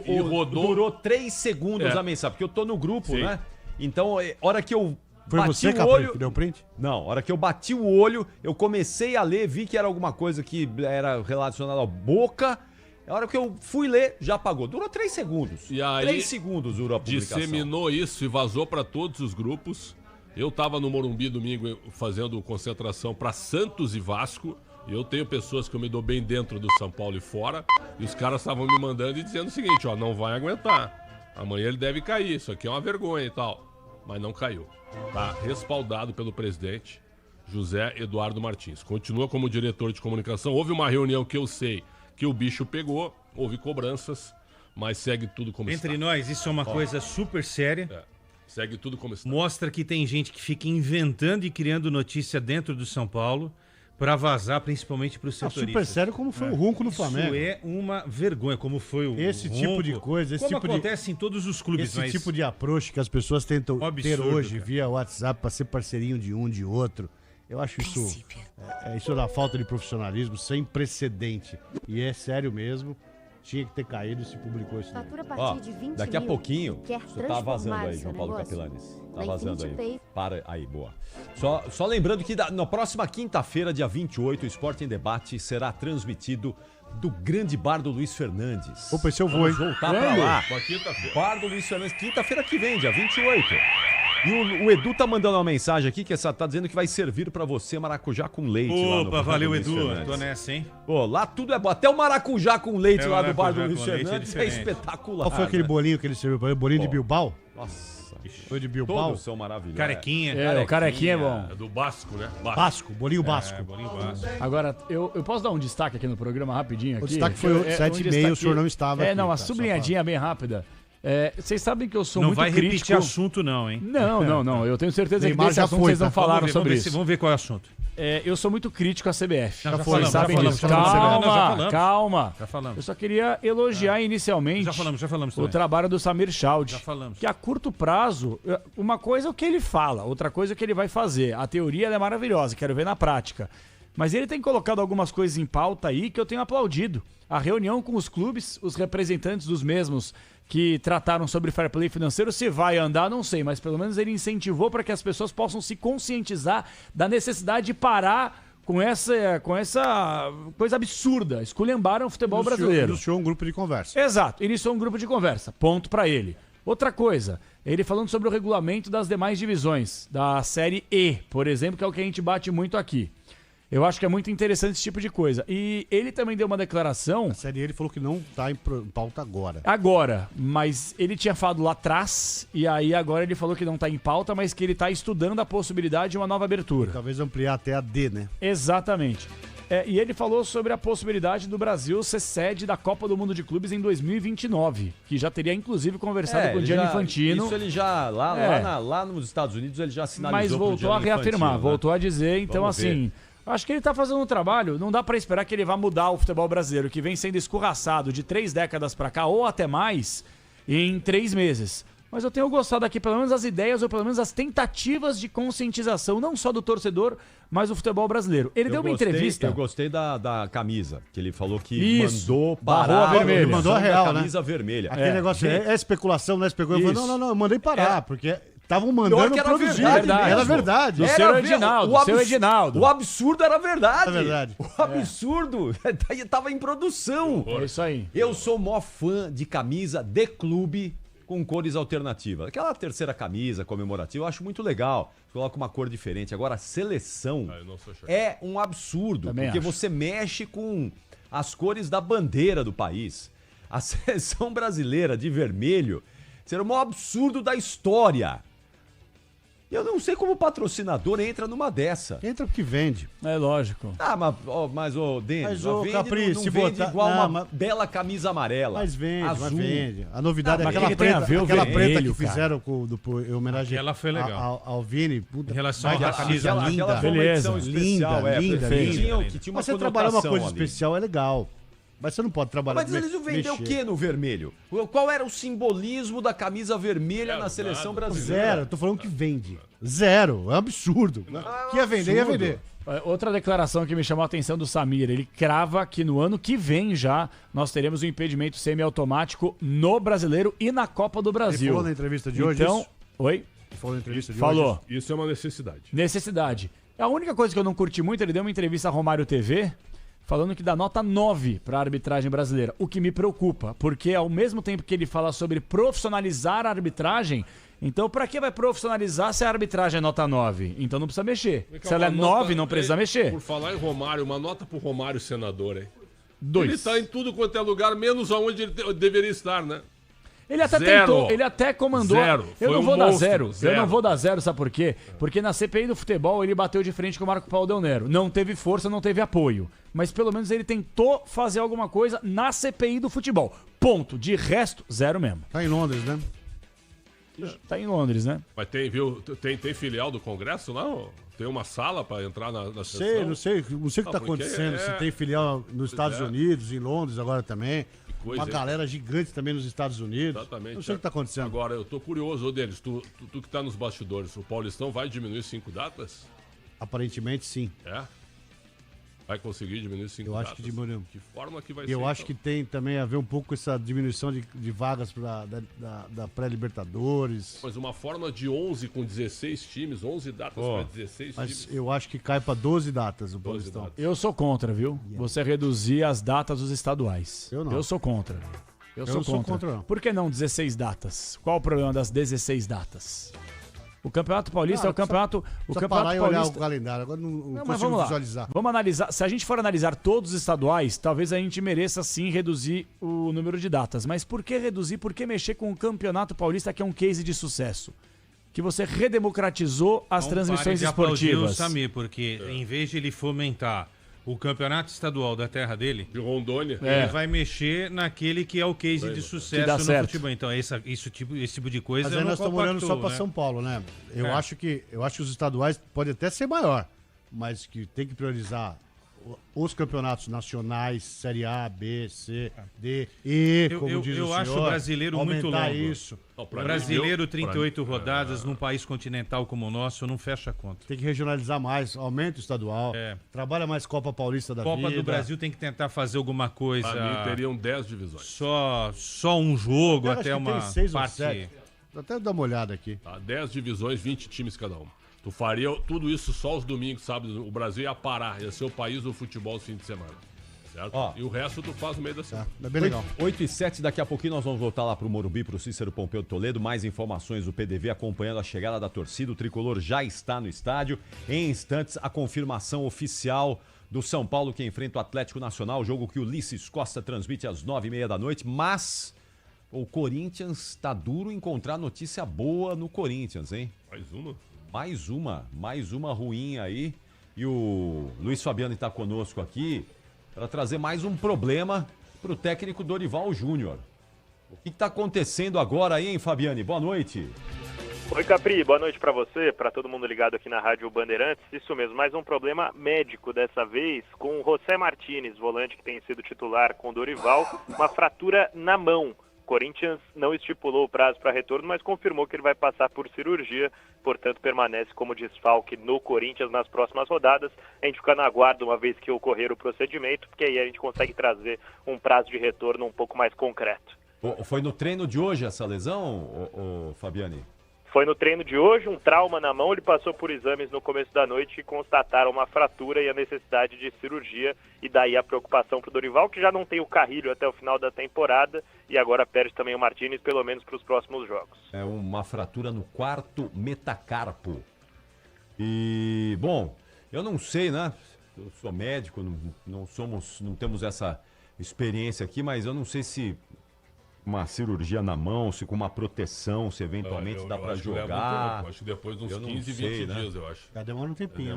E rodou. Durou 3 segundos a mensagem, porque eu tô no grupo, Sim. né? Então, hora que eu Foi bati você, o Capri, olho... que deu print? Não, hora que eu bati o olho, eu comecei a ler, vi que era alguma coisa que era relacionada ao Boca. A hora que eu fui ler, já apagou. Durou 3 segundos. E aí, 3 segundos durou a publicação. disseminou isso e vazou para todos os grupos. Eu tava no Morumbi domingo fazendo concentração para Santos e Vasco. E eu tenho pessoas que eu me dou bem dentro do São Paulo e fora. E os caras estavam me mandando e dizendo o seguinte, ó, não vai aguentar. Amanhã ele deve cair, isso aqui é uma vergonha e tal. Mas não caiu. Tá respaldado pelo presidente José Eduardo Martins. Continua como diretor de comunicação. Houve uma reunião que eu sei que o bicho pegou, houve cobranças, mas segue tudo como está. Entre nós, isso é uma coisa super séria. Segue tudo como está. Mostra que tem gente que fica inventando e criando notícia dentro do São Paulo para vazar, principalmente para os setoristas. Super sério como foi o Ronco no Flamengo. Isso é uma vergonha, como foi o Esse tipo de coisa, esse como tipo acontece em todos os clubes. Esse tipo de approach que as pessoas tentam ter hoje, cara, via WhatsApp, para ser parceirinho de um, de outro. Eu acho isso da falta de profissionalismo sem precedente. E é sério mesmo. tinha que ter caído se publicou isso daí. Fatura a Ó, partir de 20 daqui a mil. pouquinho, Quer você tá vazando aí, transformar João seu Paulo negócio? Capilanes. Tá Na vazando Infinity aí. Pay. Para aí, boa. Só lembrando que na próxima quinta-feira, dia 28, o Esporte em Debate será transmitido do Grande Bar do Luiz Fernandes. Opa, esse eu vou, hein? Vamos voltar pra lá. Uma quinta-feira. Bar do Luiz Fernandes, quinta-feira que vem, dia 28. E o Edu tá mandando uma mensagem aqui que tá dizendo que vai servir pra você maracujá com leite lá no Opa, Bar valeu, do Luiz Edu. Fernandes. Tô nessa, hein? Pô, lá tudo é bom. Até o maracujá com leite É, lá do Bar do maracujá Luiz com leite é Fernandes é diferente. espetacular. Qual foi aquele né? bolinho que ele serviu pra ele? Bolinho de Bilbao? Nossa. Foi de Bilbao? Todos são maravilhosos. Carequinha. É, o carequinha é bom. É do Basco, né? Basco, bolinho basco. Bolinho Vasco. Agora, eu posso dar um destaque aqui no programa rapidinho? Aqui? O destaque foi o 7h30, o senhor não estava aqui, não, uma tá? Só sublinhadinha bem rápida. Vocês sabem que eu sou Não muito vai crítico. repetir assunto, não, hein? Não. Eu tenho certeza que Neymar desse já assunto foi, vocês não tá? falaram sobre isso. Vamos ver qual é o assunto. Eu sou muito crítico à CBF. Não, já Vocês falamos, sabem já falamos, disso. já falamos. Calma, Não, já falamos. calma. Já falamos. Eu só queria elogiar inicialmente Já falamos o também. trabalho do Samir Chaud. Já falamos. Que a curto prazo, uma coisa é o que ele fala, outra coisa é o que ele vai fazer. A teoria ela é maravilhosa, quero ver na prática. Mas ele tem colocado algumas coisas em pauta aí que eu tenho aplaudido. A reunião com os clubes, os representantes dos mesmos que trataram sobre fair play financeiro, se vai andar, não sei, mas pelo menos ele incentivou para que as pessoas possam se conscientizar da necessidade de parar com essa coisa absurda. Esculhambaram o futebol brasileiro. Iniciou um grupo de conversa. Exato, iniciou um grupo de conversa. Ponto pra ele. Outra coisa, ele falando sobre o regulamento das demais divisões, da Série E, por exemplo, que é o que a gente bate muito aqui. Eu acho que é muito interessante esse tipo de coisa. E ele também deu uma declaração A série ele falou que não tá em pauta agora. agora, mas ele tinha falado lá atrás, e aí agora ele falou que não tá em pauta, mas que ele tá estudando a possibilidade de uma nova abertura. Talvez ampliar até a D, né? Exatamente. E ele falou sobre a possibilidade do Brasil ser sede da Copa do Mundo de Clubes em 2029, que já teria inclusive conversado com o ele Gianni já- Infantino. Isso ele já, lá nos Estados Unidos, ele já sinalizou Mas pro voltou a Gianni reafirmar, Infantino, né? voltou a dizer. Então, Vamos assim, acho que ele tá fazendo um trabalho. Não dá pra esperar que ele vá mudar o futebol brasileiro, que vem sendo escorraçado de 3 décadas pra cá, ou até mais, em 3 meses. Mas eu tenho gostado aqui, pelo menos, as ideias, ou pelo menos as tentativas de conscientização, não só do torcedor, mas do futebol brasileiro. Ele deu uma entrevista. Eu gostei da camisa, que ele falou que Isso, mandou barrou parar a vermelha. Ele mandou a real, da né? camisa vermelha. Aquele negócio é especulação, não é especulação. Eu falei, Isso. não, eu mandei parar, porque estavam Pior mandando que era produzir. verdade Era mesmo. verdade. Do seu Edinaldo, o seu Edinaldo. O absurdo era verdade. É verdade. O absurdo tava em produção. É isso aí. Eu sou o maior fã de camisa de clube com cores alternativas. Aquela terceira camisa comemorativa eu acho muito legal. Coloca uma cor diferente. Agora, a seleção eu não sou chocado. é um absurdo. Também porque acho. você mexe com as cores da bandeira do país. A seleção brasileira de vermelho será o maior absurdo da história. Eu não sei como o patrocinador entra numa dessa. Entra porque vende. É lógico. Ah, mas ô, Denis, Mas, ô, vende, Capri, não se vende botar- igual não, uma mas- bela camisa amarela. Mas vende, azul. mas vende. A novidade Ah, é mas aquela que tem a preta, ver o aquela vermelho, preta que cara? fizeram em homenagem Aquela foi legal. ao Vini. Puta, Em relação vai ao dar racismo. camisa linda. Aquela foi uma edição Beleza. especial, Linda, linda, perfeito. Que tinha uma Mas você trabalhar uma conotação coisa ali. especial é legal. Mas você não pode trabalhar... Mas eles venderam o mexer. que no vermelho? Qual era o simbolismo da camisa vermelha na Nada. seleção brasileira? Zero, eu tô falando que vende. Zero, é um absurdo. Que ia vender, ia absurdo. vender. Outra declaração que me chamou a atenção do Samir, ele crava que no ano que vem já nós teremos um impedimento semiautomático no Brasileiro e na Copa do Ele Brasil. falou na entrevista de hoje Então, isso? oi? Ele falou na entrevista de Falou. hoje Isso é uma necessidade. Necessidade. A única coisa que eu não curti muito, ele deu uma entrevista à Romário TV falando que dá nota 9 para a arbitragem brasileira, o que me preocupa, porque ao mesmo tempo que ele fala sobre profissionalizar a arbitragem, então pra que vai profissionalizar se a arbitragem é nota 9? Então não precisa mexer. Se ela é 9, não precisa mexer. Por falar em Romário, uma nota pro Romário senador, hein? 2. Ele tá em tudo quanto é lugar, menos aonde ele deveria estar, né? Ele até Zero. tentou, ele até comandou. Zero. Eu Foi não um vou dar monstro. zero. Eu Zero. não vou dar zero, sabe por quê? Porque na CPI do futebol ele bateu de frente com o Marco Paulo Del Nero. Não teve força, não teve apoio. Mas pelo menos ele tentou fazer alguma coisa na CPI do futebol. Ponto. De resto, zero mesmo. Tá em Londres, né? Tá em Londres, né? Mas tem, viu? Tem filial do Congresso lá? Ó? Tem uma sala pra entrar na Não sessão? sei o que tá porque acontecendo. é- Se tem filial nos Estados é. Unidos, em Londres agora também. coisa, Uma hein? galera gigante também nos Estados Unidos. Exatamente. Não sei o que tá acontecendo. Agora, eu tô curioso, ô Denis, tu que tá nos bastidores, o Paulistão vai diminuir 5 datas? Aparentemente, sim. É? Vai conseguir diminuir 5 Eu acho que diminuiu. Que forma que vai ser? Eu acho que tem também a ver um pouco com essa diminuição de vagas da pré-Libertadores. Mas uma forma de 11 com 16 times, 11 datas para 16 Mas times. eu acho que cai para 12 datas o 12 Paulistão. datas. Eu sou contra, viu? Você reduzir as datas dos estaduais. Eu não. Eu sou contra. Eu não sou contra, não. Por que não 16 datas? Qual o problema das 16 datas? O Campeonato Paulista é o campeonato. O Precisa Campeonato parar e olhar Paulista. o calendário. Agora não Não, mas consigo vamos lá. visualizar. Vamos analisar. Se a gente for analisar todos os estaduais, talvez a gente mereça sim reduzir o número de datas. Mas por que reduzir? Por que mexer com o Campeonato Paulista, que é um case de sucesso? Que você redemocratizou as Não transmissões pare de aplaudir o esportivas. Samir, porque em vez de ele fomentar o campeonato estadual da terra dele, De Rondônia. É. ele vai mexer naquele que é o case de Que sucesso dá no certo. futebol. Então, esse tipo de coisa Mas aí não nós estamos olhando só compactou, para né? São Paulo, né? Eu É. acho que os estaduais podem até ser maior, mas que tem que priorizar os campeonatos nacionais, Série A, B, C, D, E, como diz o eu senhor. acho o brasileiro muito aumentar longo. isso. Não, O pra mim, brasileiro, eu- 38 rodadas num país continental como o nosso, não fecha a conta. Tem que regionalizar mais, aumenta o estadual, É. trabalha mais Copa Paulista da Copa vida. do Brasil tem que tentar fazer alguma coisa. Pra mim, teriam 10 divisões. Só um jogo, Eu acho até que uma tem 6 ou parte. 7. Vou até dar uma olhada aqui. Tá? 10 divisões, 20 times cada uma. Tu faria tudo isso só os domingos, sábados. O Brasil ia parar, ia ser o país do futebol no fim de semana. Certo? Ó. E o resto tu faz no meio da semana. É bem legal. 8 e 7, daqui a pouquinho nós vamos voltar lá pro Morumbi, pro Cícero Pompeu Toledo. Mais informações do PDV acompanhando a chegada da torcida. O Tricolor já está no estádio. Em instantes, a confirmação oficial do São Paulo que enfrenta o Atlético Nacional. Jogo que o Ulisses Costa transmite às 9h30 da noite. Mas o Corinthians tá duro encontrar notícia boa no Corinthians, hein? Mais uma ruim aí. E o Luiz Fabiano está conosco aqui para trazer mais um problema para o técnico Dorival Júnior. O que está acontecendo agora aí, hein, Fabiane? Boa noite. Oi, Capri, boa noite para você, para todo mundo ligado aqui na Rádio Bandeirantes. Isso mesmo, mais um problema médico dessa vez com o José Martínez, volante que tem sido titular com o Dorival, uma fratura na mão. Corinthians não estipulou o prazo para retorno, mas confirmou que ele vai passar por cirurgia, portanto permanece como desfalque no Corinthians nas próximas rodadas. A gente fica na aguardo uma vez que ocorrer o procedimento, porque aí a gente consegue trazer um prazo de retorno um pouco mais concreto. Foi no treino de hoje essa lesão, Fabiane? Foi no treino de hoje, um trauma na mão, ele passou por exames no começo da noite que constataram uma fratura e a necessidade de cirurgia, e daí a preocupação para o Dorival, que já não tem o Carrilho até o final da temporada, e agora perde também o Martínez, pelo menos para os próximos jogos. É uma fratura no quarto metacarpo. E, bom, eu não sei, né? Eu sou médico, não temos essa experiência aqui, mas eu não sei se uma cirurgia na mão, se com uma proteção, se eventualmente dá para jogar. Acho que depois de uns Eu não 15, sei, 20 né? dias, eu acho. Já demora um tempinho.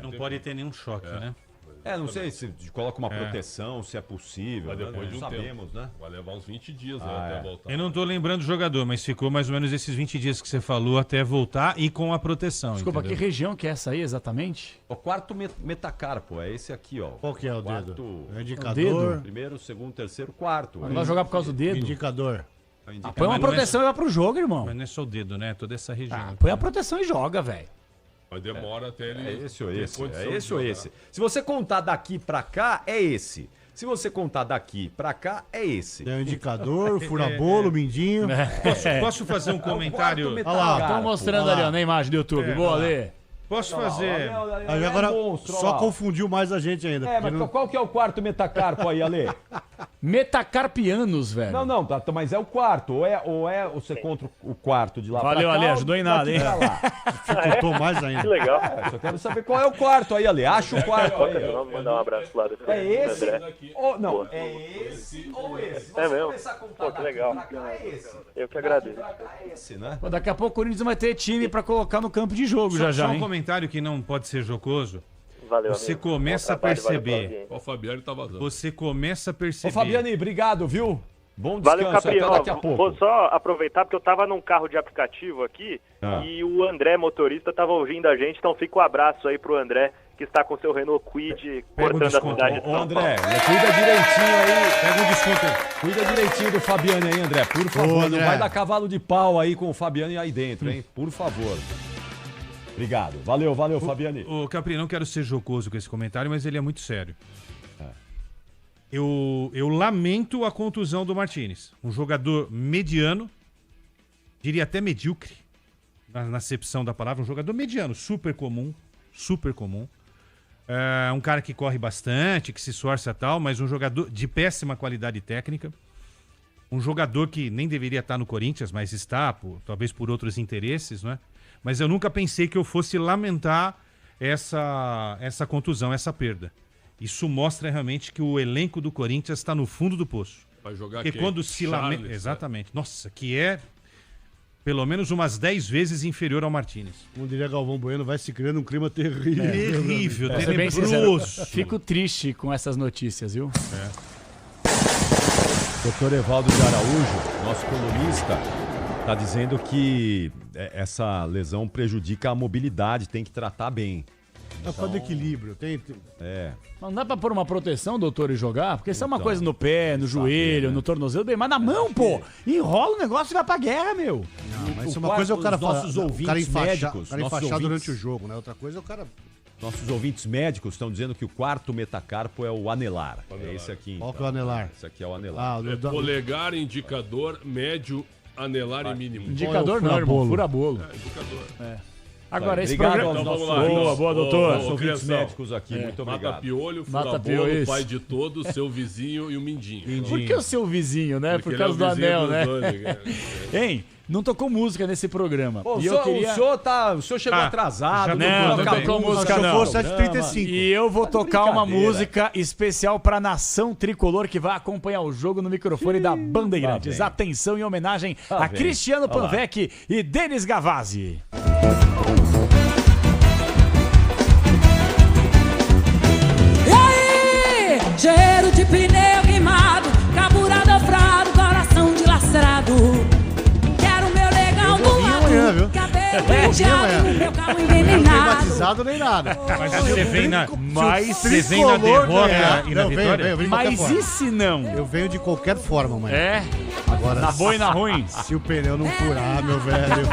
Não pode ter nenhum choque, né? Não sei se coloca uma proteção, se é possível. Mas depois de um sabemos, tempo. né? Vai levar uns 20 dias até voltar. Eu não tô lembrando do jogador, mas ficou mais ou menos esses 20 dias que você falou até voltar e com a proteção. Desculpa, entendeu? que região que é essa aí exatamente? O quarto metacarpo, é esse aqui, ó. Qual que é o Quarto- dedo? É o O indicador. dedo? Primeiro, segundo, terceiro, quarto. Não vai jogar por causa do dedo? Indicador. Põe uma mas não é- proteção e vai pro jogo, irmão. Mas não é só o dedo, né? Toda essa região. Põe a proteção e joga, velho. Mas demora até ele. É esse ou ter esse? condição É de esse ou jogar. esse? Se você contar daqui pra cá, é esse. Se você contar daqui pra cá, é esse. Tem o indicador, o furabolo, o mindinho. Posso fazer um comentário? Quarto Olha lá, metacarpo. Estão mostrando ali, ó, na imagem do YouTube. Boa, Lê. Posso fazer? Aí agora só confundiu mais a gente ainda. É, porque mas qual que é o quarto metacarpo aí, Ale? Metacarpianos, velho. Não, mas é o quarto. Ou é você contra o quarto de lá Valeu, pra cá? Ale, ou ajudou em daqui nada, hein? pra lá? Dificultou mais Que ainda. legal. Só quero saber qual é o quarto aí, Ale. Acha o quarto aí. ó. Vamos mandar um abraço lá do É esse? André. Ou, não, é esse ou esse. É mesmo? Começar a contar Pô, que daqui legal. pra cá, é esse. Eu que agradeço. Pra cá é esse, né? Pô, daqui a pouco o Corinthians vai ter time pra colocar no campo de jogo já Só um hein? comentário que não pode ser jocoso. Valeu, Você amigo. começa Bom trabalho, a perceber. valeu pela audiência. O Fabiano tá vazando. Você começa a perceber. Ô, Fabiane, obrigado, viu? Bom descanso, Valeu, Capri. até Ó, daqui a pouco. vou só aproveitar porque eu tava num carro de aplicativo aqui e o André, motorista, tava ouvindo a gente, então fica um abraço aí pro André, que está com seu Renault Kwid cortando a desconto. cidade de Ô, São André, cuida direitinho aí. Pega um desconto aí. Cuida direitinho do Fabiano aí, André. Por favor, André. não vai dar cavalo de pau aí com o Fabiano aí dentro, hein? Por favor. Obrigado. Valeu, Fabiane. Ô, Capri, não quero ser jocoso com esse comentário, mas ele é muito sério. Eu lamento a contusão do Martínez. Um jogador mediano, diria até medíocre, na acepção da palavra, um jogador mediano, super comum. Um cara que corre bastante, que se esforça e tal, mas um jogador de péssima qualidade técnica. Um jogador que nem deveria estar no Corinthians, mas está, talvez por outros interesses, não é? Mas eu nunca pensei que eu fosse lamentar essa contusão, essa perda. Isso mostra realmente que o elenco do Corinthians está no fundo do poço. Vai jogar Porque quando se lamenta... Exatamente. Nossa, que é pelo menos umas 10 vezes inferior ao Martínez. Como diria Galvão Bueno, vai se criando um clima terrível. Terrível, tenebroso. Fico triste com essas notícias, viu? Dr. Evaldo de Araújo, nosso colunista, está dizendo que essa lesão prejudica a mobilidade, tem que tratar bem. É falta de equilíbrio. Não dá pra pôr uma proteção, doutor, e jogar? Porque isso é uma coisa no pé, no joelho, no tornozelo, bem, mas na mão, pô! Enrola o negócio e vai pra guerra, meu! Não, mas uma coisa é o cara falar, o cara enfaixar durante o jogo, né? Outra coisa é o cara... Nossos ouvintes médicos estão dizendo que o quarto metacarpo é o anelar. É esse aqui. Qual que é o anelar? Esse aqui é o anelar. Polegar, indicador, médio, anelar e mínimo. Indicador não, irmão. Fura-bolo. Indicador. Agora, esse obrigado programa... aos nossos Boa, doutor. Nossos ouvintes médicos aqui, muito obrigado. Mata piolho, fura-bolo, pai de todos, seu vizinho e o mindinho. Por que o seu vizinho, né? Porque Por causa do anel, né? Hein? Não tocou música nesse programa. Pô, e o senhor chegou atrasado. Não tocou música, não. 7h35. E eu vou tocar uma música especial pra nação tricolor que vai acompanhar o jogo no microfone da Bandeirantes. Atenção em homenagem a Cristiano Panvec e Denis Gavazzi. E aí, cheiro de pneu queimado, carburador frado, coração dilacerado. Cabelo penteado, meu carro Não envenenado. batizado nem nada. Mas você vem na derrota e na vitória? Mas e se não? Eu venho de qualquer forma, mãe. Agora, na boa e na ruim. Se o pneu não furar, meu velho.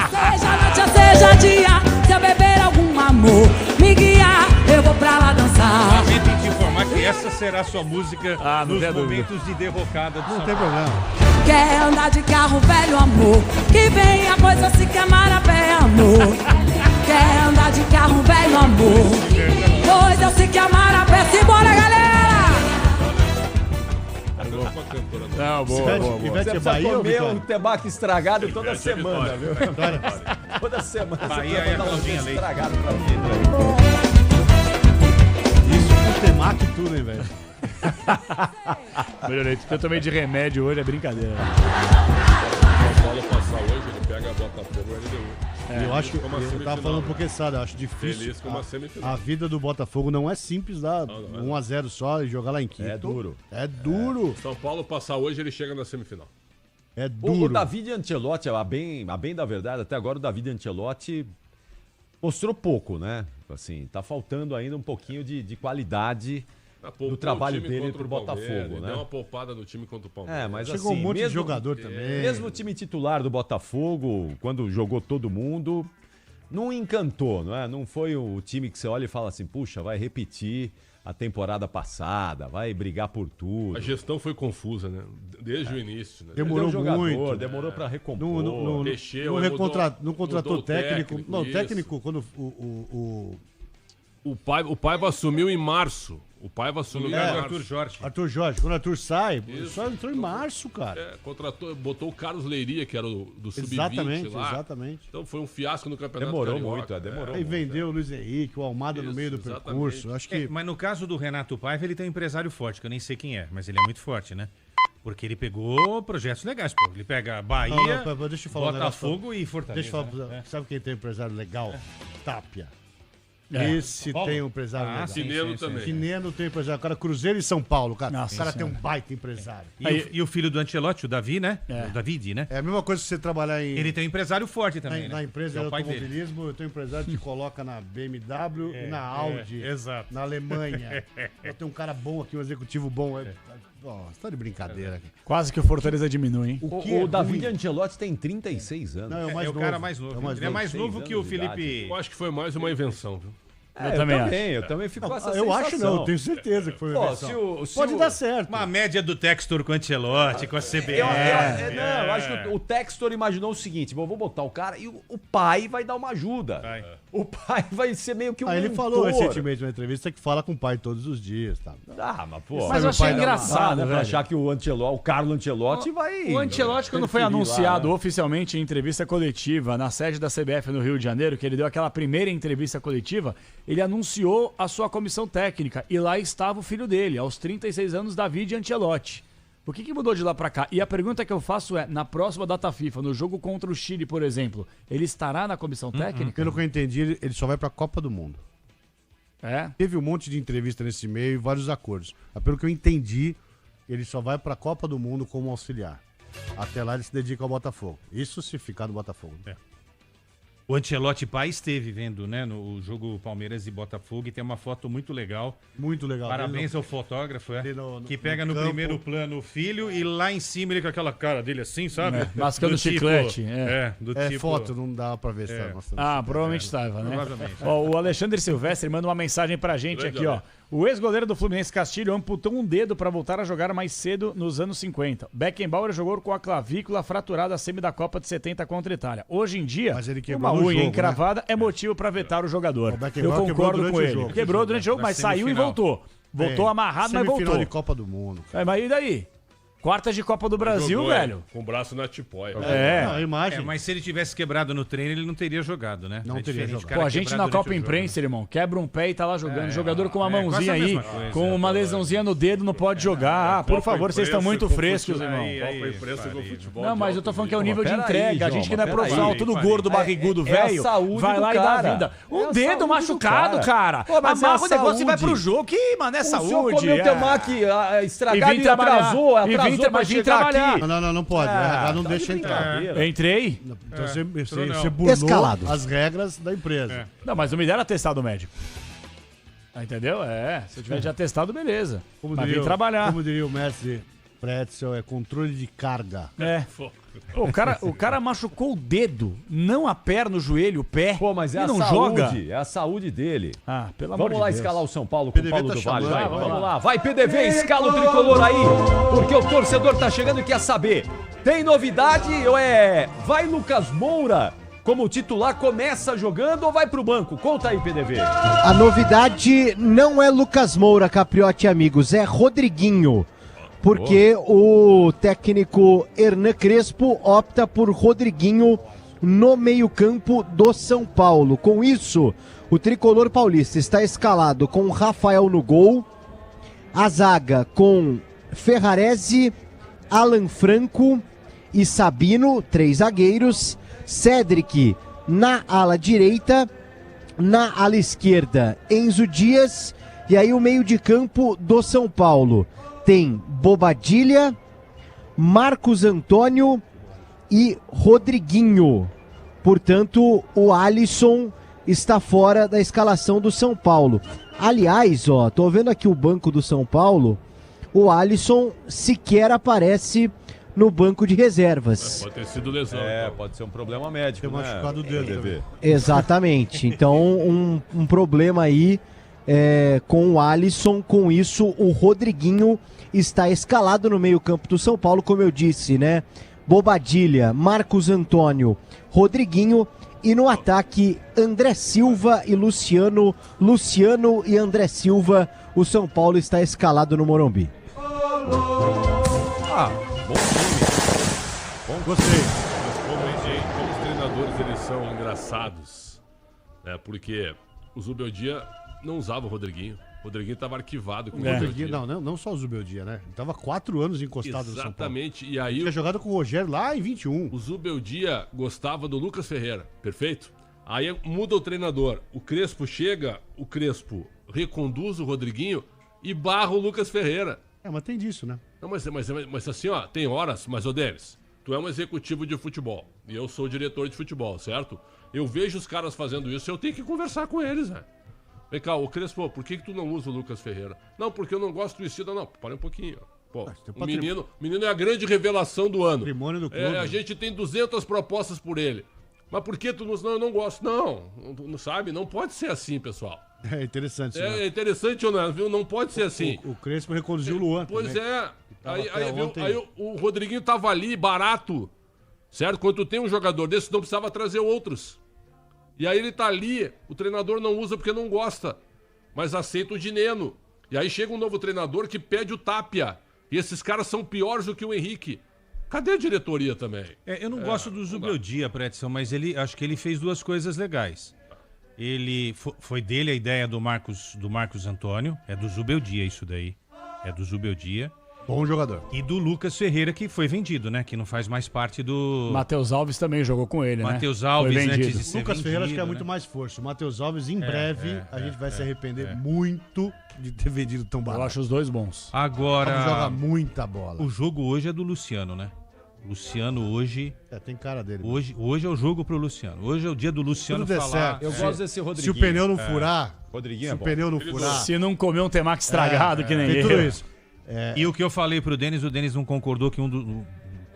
Seja noite, seja dia, se eu beber algum amor, me guiar, eu vou pra lá dançar. Lamento em te informar que essa será a sua música não nos momentos de derrocada do Não São tem Paulo. problema. Quer andar de carro, velho amor, que vem a coisa se queimar a pé, amor. Quer andar de carro, velho amor, pois eu se queimar a pé, simbora, galera! Não, boa. Ivete Você é precisa Bahia ou comer Vitória? um tebaco estragado toda Ivete é semana, viu? Vitória. Toda semana Bahia você é vai mandar um Claudinha Leite. estragado pra vida. Isso com temaki e tudo, hein, velho? Melhorei. Eu tomei de remédio hoje, é brincadeira. São Paulo passar hoje, ele pega a Botafogo e a LDU. Eu acho que Como a eu tava semifinal, falando né? porque, sabe, eu acho difícil. Feliz com uma semifinal. A vida do Botafogo não é simples, dar não é. 1-0 só e jogar lá em quinto. É duro. É duro. São Paulo passar hoje, ele chega na semifinal. É O duro. David Ancelotti, a bem da verdade, até agora o David Ancelotti mostrou pouco, né? Assim, tá faltando ainda um pouquinho de qualidade do trabalho dele pro Botafogo, né? Deu uma poupada no time contra o Palmeiras. Mas Chegou assim, um monte de mesmo- jogador também. Mesmo o time titular do Botafogo, quando jogou todo mundo, não encantou, não é? Não foi o time que você olha e fala assim, puxa, vai repetir a temporada passada, vai brigar por tudo. A gestão foi confusa, né? Desde o início, né? Demorou Perdeu jogador, muito. demorou pra recompor. Mexeu, Não mudou contratou o técnico. técnico, Não, isso. técnico, quando O Paiva assumiu em março. O Paiva assumiu em Lugar do março. Arthur Jorge. Arthur Jorge, quando o Arthur sai, Isso. só entrou em março, cara. Contratou, botou o Carlos Leiria, que era do Sub-20 Exatamente, lá. exatamente. Então foi um fiasco no Campeonato Demorou Carioca. muito, demorou. Aí vendeu o Luiz Henrique, o Almada no Isso, meio do exatamente. percurso. Acho que Mas no caso do Renato Paiva, ele tem um empresário forte, que eu nem sei quem é, mas ele é muito forte, né? Porque ele pegou projetos legais, pô. Ele pega Bahia, Não, deixa eu falar um Botafogo e Fortaleza. Deixa eu falar, né? sabe quem tem um empresário legal? Tapia. É. Esse Paulo? tem um empresário legal. sim, Cinelo sim, sim. também. Quineno tem um empresário. O cara Cruzeiro e São Paulo, cara. Nossa o cara tem Senhora. um baita empresário. E o filho do Ancelotti, o Davi, né? É. O David, né? É a mesma coisa que você trabalhar em, Ele tem um empresário forte também, né? na empresa Que é de o pai dele. automobilismo. Eu tenho um empresário que te coloca na BMW e na Audi. exato. Na Alemanha. Eu tenho um cara bom aqui, um executivo bom. Você tá de brincadeira. Quase que o Fortaleza diminui, hein? O David Ancelotti tem 36 anos. Não, é o mais É o novo. cara mais novo. Ele é mais novo que o Felipe. Eu acho que foi mais uma invenção, viu? Eu também fico com essa sensação. Eu acho não, eu tenho certeza que foi uma invenção. Pode dar certo. Uma média do Textor com o Ancelotti, com a CBF. Eu acho que o Textor imaginou o seguinte: vou botar o cara e o pai vai dar uma ajuda. O pai vai ser meio que um Ele falou mentor. recentemente na entrevista que fala com o pai todos os dias, tá? Mas pô. Mas eu achei engraçado, pra velho. achar que o Carlo Ancelotti vai... O Ancelotti, quando foi anunciado oficialmente em entrevista coletiva na sede da CBF no Rio de Janeiro, que ele deu aquela primeira entrevista coletiva, ele anunciou a sua comissão técnica. E lá estava o filho dele, aos 36 anos, David Ancelotti. O que mudou de lá pra cá? E a pergunta que eu faço é, na próxima data FIFA, no jogo contra o Chile, por exemplo, ele estará na comissão técnica? Pelo que eu entendi, ele só vai pra Copa do Mundo. Teve um monte de entrevista nesse meio e vários acordos. Mas pelo que eu entendi, ele só vai pra Copa do Mundo como auxiliar. Até lá ele se dedica ao Botafogo. Isso se ficar no Botafogo. O Ancelotti pai esteve vendo, né, no jogo Palmeiras e Botafogo e tem uma foto muito legal. Muito legal. Parabéns ao fotógrafo, que pega no campo. primeiro plano o filho e lá em cima ele com aquela cara dele assim, sabe? Mascando chiclete. Foto, não dá pra ver se tá mostrando. Provavelmente estava, né? Provavelmente. Ó, o Alexandre Silvestre manda uma mensagem pra gente aqui, ó. O ex-goleiro do Fluminense Castilho amputou um dedo para voltar a jogar mais cedo nos anos 50. Beckenbauer jogou com a clavícula fraturada a semi da Copa de 70 contra a Itália. Hoje em dia, Mas ele quebrou uma no unha jogo, encravada é motivo para vetar o jogador. O Beckenbauer Eu quebrou concordo durante com o ele. jogo. Quebrou durante o jogo, mas saiu e voltou. Voltou amarrado, mas voltou. Semifinal de Copa do Mundo. Mas e daí? Quartas de Copa do Brasil, Jogou, velho. Com o braço na tipóia. A imagem. Mas se ele tivesse quebrado no treino, ele não teria jogado, né? Não teria diferente, jogado. cara Pô, a gente quebrar na durante Copa o jogo, Imprensa, irmão, quebra um pé e tá lá jogando. Jogador com uma quase mãozinha a aí, mesma coisa, com uma lesãozinha no dedo, não pode jogar. Por favor, vocês estão muito frescos, irmão. Copa Imprensa com futebol. Não, mas eu tô falando que é o nível de peraí, entrega. A gente que não é João, profissional, peraí, tudo gordo, barrigudo, É a velho, saúde vai do lá e dá a cara. vida. É Um a dedo saúde machucado, do cara. Pô, mas é a Amarra o negócio e vai saúde. pro jogo. Que, mano, é O senhor saúde. comeu temaki estragado e atrasou pra vim chegar trabalhar. aqui. Não pode. O RH não deixa entrar. Entrei. Então você não. burlou Escalado. as regras da empresa. Não, mas não me deram atestado médico. Entendeu? Se eu tivesse atestado, beleza. Mas vim trabalhar. Como diria o mestre Pretzel, é controle de carga. Pô, o cara machucou o dedo, não a perna, o joelho, o pé. Pô, mas é e a não saúde, joga. é a saúde dele. Pelo amor Vamos de lá Deus. escalar o São Paulo com o PDV Paulo tá do Vale. chamando, Vai, vai vamos lá. Vai, PDV, escala o tricolor aí, porque o torcedor tá chegando e quer saber. Tem novidade ou vai Lucas Moura como titular, começa jogando ou vai pro banco? Conta aí, PDV. A novidade não é Lucas Moura, Capriotti amigos, é Rodriguinho. Porque o técnico Hernan Crespo opta por Rodriguinho no meio-campo do São Paulo. Com isso, o tricolor paulista está escalado com Rafael no gol, a zaga com Ferrarese, Alan Franco e Sabino, 3 zagueiros, Cédric na ala direita, na ala esquerda Enzo Dias, e aí o meio de campo do São Paulo tem Bobadilha, Marcos Antônio e Rodriguinho. Portanto, o Alisson está fora da escalação do São Paulo. Aliás, tô vendo aqui o banco do São Paulo, o Alisson sequer aparece no banco de reservas. Pode ter sido lesão. Pode ser um problema médico, Ter machucado o dedo também. Exatamente. Então, um problema aí com o Alisson. Com isso, o Rodriguinho está escalado no meio-campo do São Paulo, como eu disse, né? Bobadilha, Marcos Antônio, Rodriguinho, e no ataque André Silva e Luciano e André Silva. O São Paulo está escalado no Morumbi. Bom time. Gostei. Mas como os treinadores eles são engraçados, né? Porque o Zubeldia não usava o Rodriguinho. O Rodriguinho estava arquivado com o Rodriguinho, não só o Zubeldia, né? Ele tava 4 anos encostado no São Paulo. Exatamente. E aí Tinha jogado com o Rogério lá em 21. o Zubeldia gostava do Lucas Ferreira, perfeito? Aí muda o treinador. O Crespo chega, o Crespo reconduz o Rodriguinho e barra o Lucas Ferreira. Mas tem disso, né? Não, mas assim, ó, tem horas, mas ô Denis, tu é um executivo de futebol e eu sou diretor de futebol, certo? Eu vejo os caras fazendo isso e eu tenho que conversar com eles, velho. Vem cá, o Crespo, por que tu não usa o Lucas Ferreira? Não, porque eu não gosto do estilo. Não, para um pouquinho, ó. Pô, tem o menino é a grande revelação do ano. Patrimônio do clube. A gente tem 200 propostas por ele. Mas por que tu não... Eu não gosto. Não sabe? Não pode ser assim, pessoal. É interessante. É interessante ou não, viu? Não pode ser assim. O Crespo reconduziu o Luan Pois também. é. Ontem. Aí o Rodriguinho tava ali, barato. Certo? Quando tu tem um jogador desse, tu não precisava trazer outros. E aí ele tá ali, o treinador não usa porque não gosta. Mas aceita o Dineno. E aí chega um novo treinador que pede o Tapia. E esses caras são piores do que o Henrique. Cadê a diretoria também? Eu não gosto do Zubeldia, Predson, mas acho que ele fez duas coisas legais. Foi dele a ideia do Marcos Antônio, é do Zubeldia isso daí. É do Zubeldia. Bom jogador. E do Lucas Ferreira, que foi vendido, né? Que não faz mais parte do... Matheus Alves também jogou com ele, Matheus né? Alves, Foi vendido. antes de ser Lucas Ferreira acho que é vendido, muito né? mais força. O Matheus Alves, em breve, a gente vai se arrepender muito de ter vendido tão barato. Eu acho os dois bons. Agora, Ele joga muita bola. o jogo hoje é do Luciano, né? Luciano hoje... tem cara dele. Hoje é o jogo pro Luciano. Hoje é o dia do Luciano Tudo der falar... certo. Eu gosto desse Se Rodriguinho. o pneu não furar, Rodriguinho se é o bom. pneu não furar, Se não comer um temaki estragado que nem tem eu. tudo isso. E o que eu falei pro Denis, o Denis não concordou que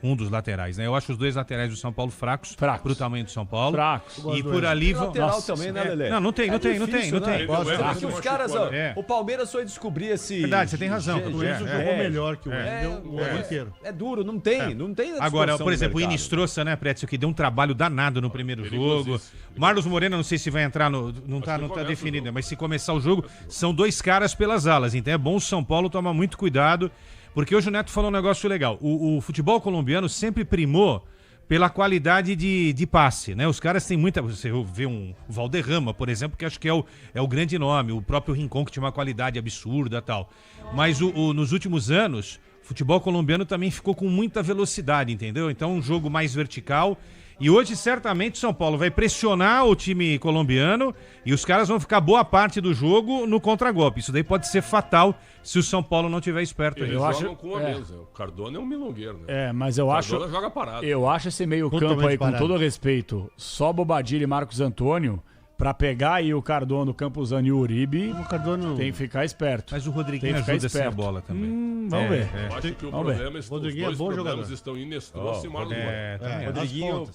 um dos laterais, né? Eu acho os dois laterais do São Paulo fracos. Pro tamanho do São Paulo. Fracos. E por ali vão... Lateral Nossa, também, né, Lelê? Não tem. Né? Gosto. Os caras, ó, É. o Palmeiras foi descobrir esse... Verdade, você tem razão. O Enzo jogou melhor que o Wendel o ano inteiro. É duro, não tem a Agora, distorção por do exemplo, o mercado. Inistrosa, né, Pretzel, que deu um trabalho danado no primeiro jogo. Marlos Moreno, não sei se vai entrar no... Não tá definido, mas se começar o jogo, são dois caras pelas alas. Então é bom o São Paulo tomar muito cuidado, porque hoje o Neto falou um negócio legal. O futebol colombiano sempre primou pela qualidade de passe, né? Os caras têm muita... Você vê um Valderrama, por exemplo, que acho que é o grande nome. O próprio Rincon, que tinha uma qualidade absurda e tal. Mas nos últimos anos, o futebol colombiano também ficou com muita velocidade, entendeu? Então, um jogo mais vertical. E hoje, certamente, o São Paulo vai pressionar o time colombiano e os caras vão ficar boa parte do jogo no contragolpe. Isso daí pode ser fatal se o São Paulo não tiver esperto. Eles Eu jogam acho- com a mesa. O Cardona é um milongueiro, né? Mas eu O acho... Cardona joga parado. Eu acho esse meio campo Totalmente aí, com parado. todo respeito, só Bobadilha e Marcos Antônio, pra pegar aí o Cardona, o Campuzano e o Uribe, O Cardona tem que ficar esperto. Mas o Tem Rodriguinho que ficar ajuda sem a esperto. bola também. Vamos ver. Eu acho que o Vamos ver. problema é que os Rodriguinho é dois bom problemas jogador. estão em Inestrosa e Marlos também. Rodriguinho,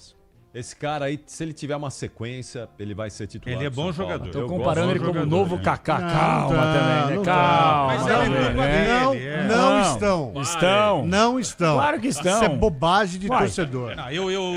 esse cara aí, se ele tiver uma sequência, ele vai ser titular. Ele é do bom São Paulo. jogador. Tô Eu comparando gosto ele do como o jogador, novo né? Kaká. Não, Calma não, também, né? não Calma. Mas Vamos ele ver, culpa né? dele. Não estão. Estão. Não estão. Claro que estão. Isso é bobagem de Vai. torcedor.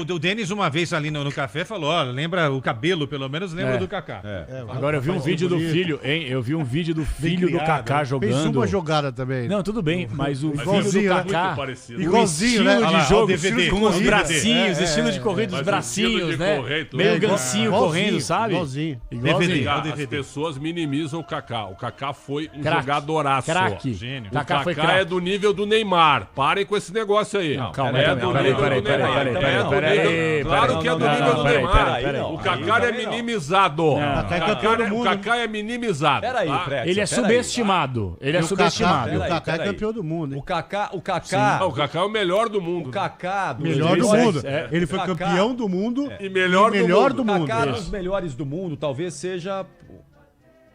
O Denis uma vez ali no café falou, ó, lembra o cabelo, pelo menos lembra É. do Kaká. Agora eu vi um vídeo do filho, hein? Eu vi um vídeo do filho do criado, Kaká né? jogando. Fez uma jogada também. Não, tudo bem, mas o filho do igualzinho, né? Kaká, Muito parecido. o Igualzinho, estilo né? de Olha lá, jogo, o DVD, com os corrida. bracinhos, estilo de corrida dos Mas o estilo bracinhos, de né? correr, tudo. Meio É, gancinho igualzinho, correndo, sabe? igualzinho. DVD. As pessoas minimizam o Kaká. O Kaká foi um Craque. jogadoraço. Craque. Gênio. O Kaká foi Kaká é craque. do nível do Neymar. Parem com esse negócio aí. Não, calma, é peraí, do peraí, nível peraí, do peraí, Neymar. peraí, É peraí, do peraí, nível- Claro peraí, que é do não, nível não, do peraí, Neymar. peraí, peraí. O Kaká é minimizado. Kaká é campeão do mundo. O Kaká é minimizado. Peraí, tá? Pretzel, Ele é peraí. subestimado. Ele é E o Kaká- subestimado. E o Peraí, Kaká é peraí. campeão do mundo, hein? O Kaká, Não, o Kaká é o melhor do mundo. o Kaká dos Melhor do 2006, mundo. é. Ele foi Kaká- campeão do mundo E melhor do mundo. do mundo. Kaká dos melhores do mundo, talvez seja,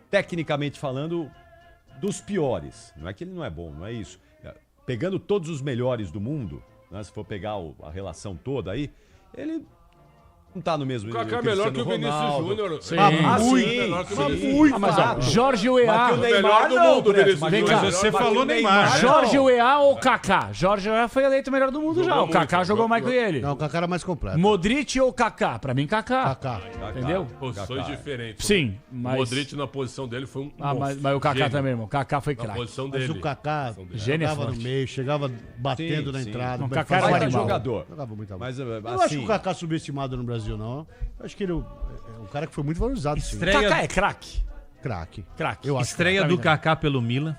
tecnicamente falando, dos piores. Não é que ele não é bom, não é isso. Pegando todos os melhores do mundo, né, se for pegar a relação toda aí, ele não tá no mesmo O Kaká é nível melhor que o Cristiano Vinícius Ronaldo. Júnior. Sim. muito, melhor que o sim. Vinícius muito. Mas ó, Fato. Jorge Mas Weah. que o Neymar melhor do não, mundo, Pretzel, Vinícius mas Vem que cá. o Mas você melhor- falou mas que o Neymar. Jorge não. Weah ou Kaká? Jorge Weah foi eleito o melhor do mundo já. Jogou O Kaká muito, jogou jogou- mais que ele. Não, o Kaká era mais completo. Modric ou Kaká? Pra mim, Kaká. Kaká. Entendeu? Posições diferentes. Sim, O mas... Modric na posição dele foi um mas o Kaká gênio. também, irmão. Kaká foi Na craque. posição Mas dele. o Kaká Gênio é jogava no forte. meio, chegava batendo Sim, na sim. entrada. Não, o fazia Kaká era um Baita animal. jogador. Jogava muita bola. Mas, Eu assim, acho que o Kaká subestimado no Brasil, não. Eu acho que ele é um cara que foi muito valorizado, sim. Estreia, Kaká é craque. Craque. Craque. Eu acho estreia Pra do mim Kaká pelo Milan.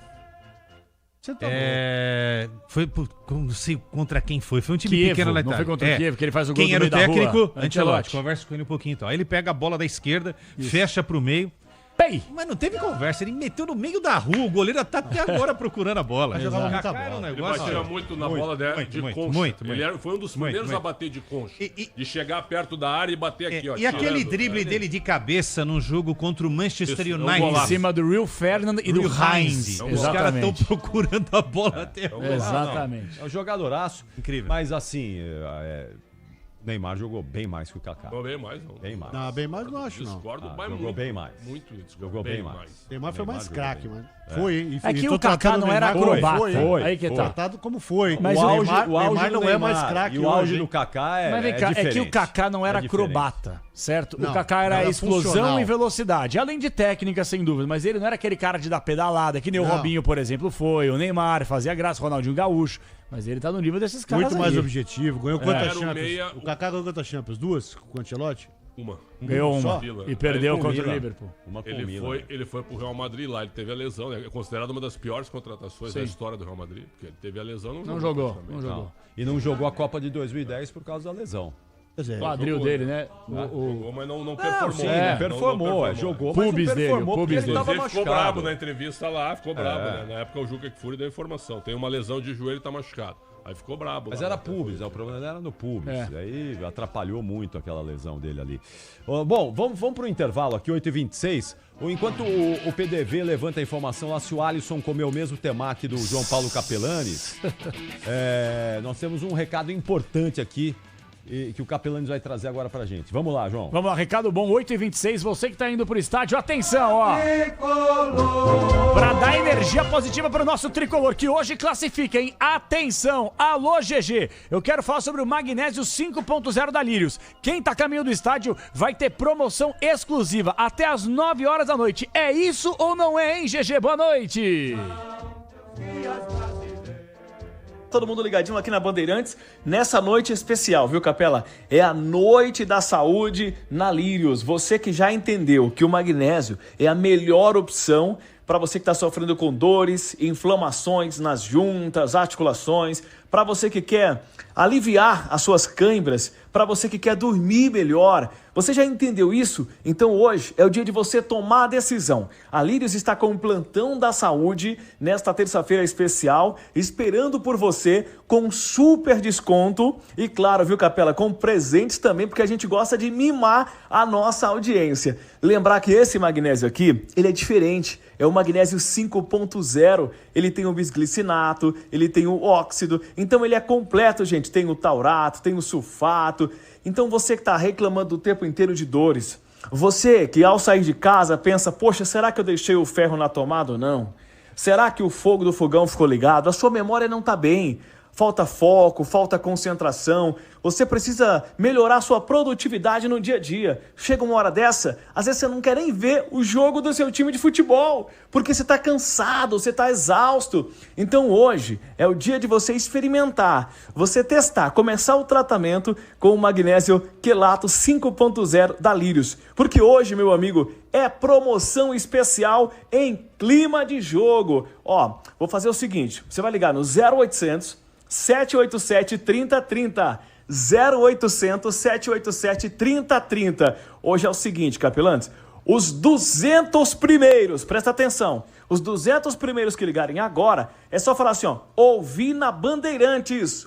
Você tá Foi não sei contra quem foi. Foi um time Kiev, pequeno lá não na foi Itália. contra o Kiev, que ele faz o gol Quem do era o meio da rua? técnico? Ancelotti. Ancelotti. Conversa com ele um pouquinho então. Aí ele pega a bola da esquerda, fecha pro meio. Pei! Mas não teve conversa, ele meteu no meio da rua, o goleiro tá até agora procurando a bola. jogava muita Kaká era um bola. Ele negócio... batia muito na bola de concha. Ele foi um dos primeiros a bater de concha. De chegar perto da área e bater aqui, ó. E aquele drible dele de cabeça num jogo contra o Manchester United. Em cima do Rio Ferdinand e do Heinz. Os caras estão procurando a bola até agora. Exatamente. É um jogadoraço. Incrível. Mas assim, Neymar jogou bem mais que o Kaká. Não, bem mais, não. Bem mais. Não, bem mais não acho, não. Discordo, mas jogou muito, bem mais. Muito, Jogou bem mais. Neymar foi mais jogou craque, bem. mano. Foi, hein? É que tô o Kaká tratando não era Neymar como acrobata. foi. Aí que tá. Tratado como foi. Mas o auge, Neymar do não é mais Neymar craque e o auge hoje, do hein? Kaká Mas vem cá, diferente. é que o Kaká não era É diferente. acrobata, certo? Não, o Kaká era era explosão funcional. e velocidade, além de técnica, sem dúvida. Mas ele não era aquele cara de dar pedalada, que nem o Não. Robinho, por exemplo, foi. O Neymar fazia graça, o Ronaldinho Gaúcho. Mas ele tá no nível desses caras Muito mais aí. objetivo. Ganhou quantas Era o Champions? meia- O Kaká ganhou quantas Champions? 2 com o Ancelotti? Uma. Ganhou uma Vila. e perdeu Aí, contra o Milan. Liverpool. Uma com o Ele Milan. foi pro Real Madrid lá, ele teve a lesão, né? É considerado uma das piores contratações Sim. da história do Real Madrid, porque ele teve a lesão, Não jogou, praticamente. não jogou. Não. E não jogou a Copa de 2010 por causa da lesão. Quer dizer, O quadril jogou, dele, né? Jogou, mas não Não, performou. sim, né? não performou. Jogou, mas Pubis não dele, performou o porque pubis ele tava Inclusive, ficou machucado. brabo na entrevista lá, ficou brabo, né? Na época o Juca Kfouri deu informação, tem uma lesão de joelho e tá machucado. Aí ficou brabo. Mas lá, era né? pubis, o problema era no pubis. É. Aí atrapalhou muito aquela lesão dele ali. Bom, vamos pro intervalo aqui, 8h26. Enquanto o PDV levanta a informação lá se o Alisson comeu o mesmo temaki do João Paulo Capelanes, nós temos um recado importante aqui que o Capelanes vai trazer agora pra gente. Vamos lá, João. Vamos lá, recado bom, 8h26, você que tá indo pro estádio, atenção, ó. Pra dar energia positiva pro nosso tricolor, que hoje classifica, hein? Atenção, alô GG, eu quero falar sobre o Magnésio 5.0 da Lírios. Quem tá a caminho do estádio vai ter promoção exclusiva até às 9 horas da noite. É isso ou não é, hein, GG? Boa noite! Todo mundo ligadinho aqui na Bandeirantes, nessa noite especial, viu, Capela? É a noite da saúde na Lírios. Você que já entendeu que o magnésio é a melhor opção para você que está sofrendo com dores, inflamações nas juntas, articulações, para você que quer aliviar as suas câimbras, para você que quer dormir melhor. Você já entendeu isso? Então hoje é o dia de você tomar a decisão. A Lírios está com um plantão da saúde nesta terça-feira especial, esperando por você com super desconto e claro, viu, Capela, com presentes também, porque a gente gosta de mimar a nossa audiência. Lembrar que esse magnésio aqui, ele é diferente. É o magnésio 5.0, ele tem o bisglicinato, ele tem o óxido, então ele é completo, gente. Tem o taurato, tem o sulfato. Então você que está reclamando o tempo inteiro de dores, você que ao sair de casa pensa, poxa, será que eu deixei o ferro na tomada ou não? Será que o fogo do fogão ficou ligado? A sua memória não está bem. Falta foco, falta concentração, você precisa melhorar sua produtividade no dia a dia. Chega uma hora dessa, às vezes você não quer nem ver o jogo do seu time de futebol, porque você está cansado, você está exausto. Então hoje é o dia de você experimentar, você testar, começar o tratamento com o magnésio quelato 5.0 da Lírios. Porque hoje, meu amigo, é promoção especial em clima de jogo. Ó, vou fazer o seguinte, você vai ligar no 0800 787 3030. 0800 787 3030. Hoje é o seguinte, Capelantes, os 200 primeiros, presta atenção, os 200 primeiros que ligarem agora, é só falar assim, ó, ouvi na Bandeirantes,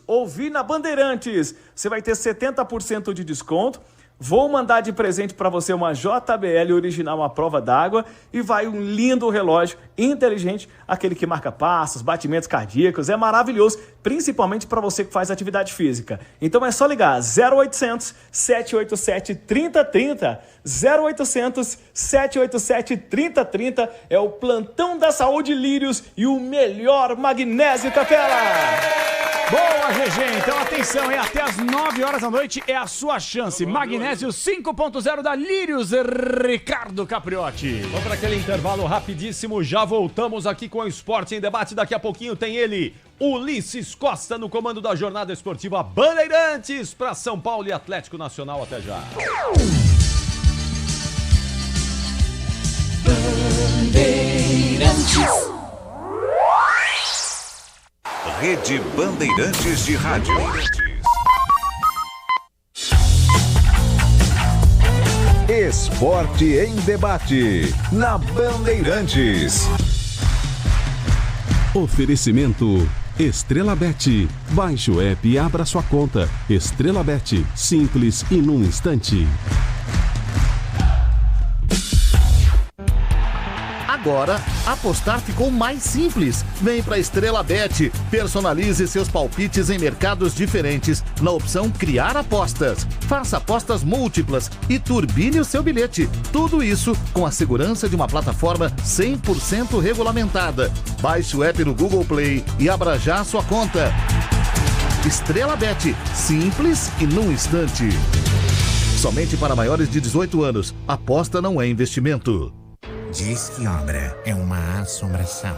você vai ter 70% de desconto. Vou mandar de presente para você uma JBL original, uma prova d'água, e vai um lindo relógio inteligente, aquele que marca passos, batimentos cardíacos, é maravilhoso, principalmente para você que faz atividade física. Então é só ligar 0800 787 3030, 0800 787 3030, é o plantão da saúde Lírios e o melhor magnésio, Capela! Boa, GG. Então, atenção, hein? Até às 9 horas da noite é a sua chance. Magnésio 5.0 da Lírios, Ricardo Capriotti. Vamos para aquele intervalo rapidíssimo. Já voltamos aqui com o Esporte em Debate. Daqui a pouquinho tem ele, Ulisses Costa, no comando da jornada esportiva Bandeirantes para São Paulo e Atlético Nacional. Até já. Bandeirantes. Rede Bandeirantes de Rádio. Esporte em Debate, na Bandeirantes. Oferecimento Estrela Bet. Baixe o app e abra sua conta. Estrela Bet, simples e num instante. Agora, apostar ficou mais simples. Vem pra Estrela Bet. Personalize seus palpites em mercados diferentes na opção Criar Apostas. Faça apostas múltiplas e turbine o seu bilhete. Tudo isso com a segurança de uma plataforma 100% regulamentada. Baixe o app no Google Play e abra já a sua conta. Estrela Bet. Simples e num instante. Somente para maiores de 18 anos. Aposta não é investimento. Diz que obra é uma assombração.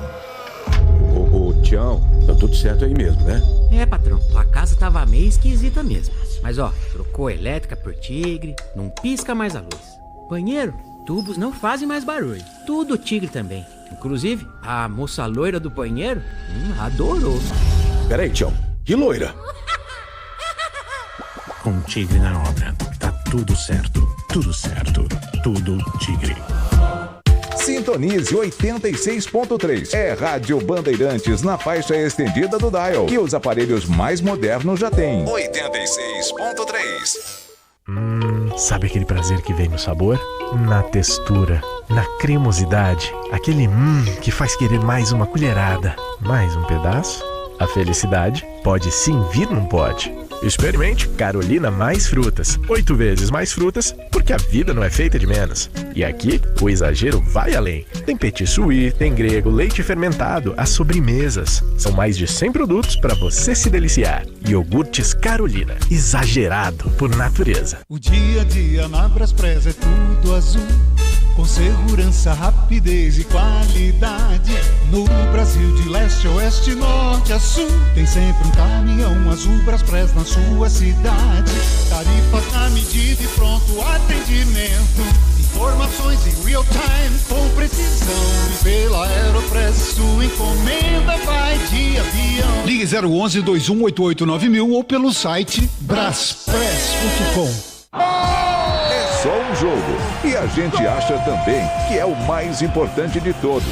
Ô, Tião, tá tudo certo aí mesmo, né? É, patrão, tua casa tava meio esquisita mesmo. Mas ó, trocou a elétrica por Tigre, não pisca mais a luz. Banheiro, tubos não fazem mais barulho. Tudo Tigre também. Inclusive, a moça loira do banheiro adorou. Peraí, Tião, que loira? Com Tigre na obra, tá tudo certo. Tudo certo. Tudo Tigre. Sintonize 86.3. É Rádio Bandeirantes na faixa estendida do dial. E os aparelhos mais modernos já têm. 86.3. Sabe aquele prazer que vem no sabor? Na textura, na cremosidade. Aquele que faz querer mais uma colherada. Mais um pedaço? A felicidade pode sim vir num pote. Experimente Carolina Mais Frutas. 8 vezes mais frutas, porque a vida não é feita de menos. E aqui, o exagero vai além. Tem petit suí, tem grego, leite fermentado, as sobremesas. São mais de 100 produtos para você se deliciar. Iogurtes Carolina. Exagerado por natureza. O dia a dia na Braspress é tudo azul. Com segurança, rapidez e qualidade. No Brasil de leste a oeste, norte a sul, tem sempre um caminhão azul Braspress na sua cidade. Tarifas na medida e pronto atendimento. Informações em real time com precisão. E pela Aeropress sua encomenda vai de avião. Ligue 011-2188-9000 ou pelo site braspress.com. Só um jogo. E a gente acha também que é o mais importante de todos.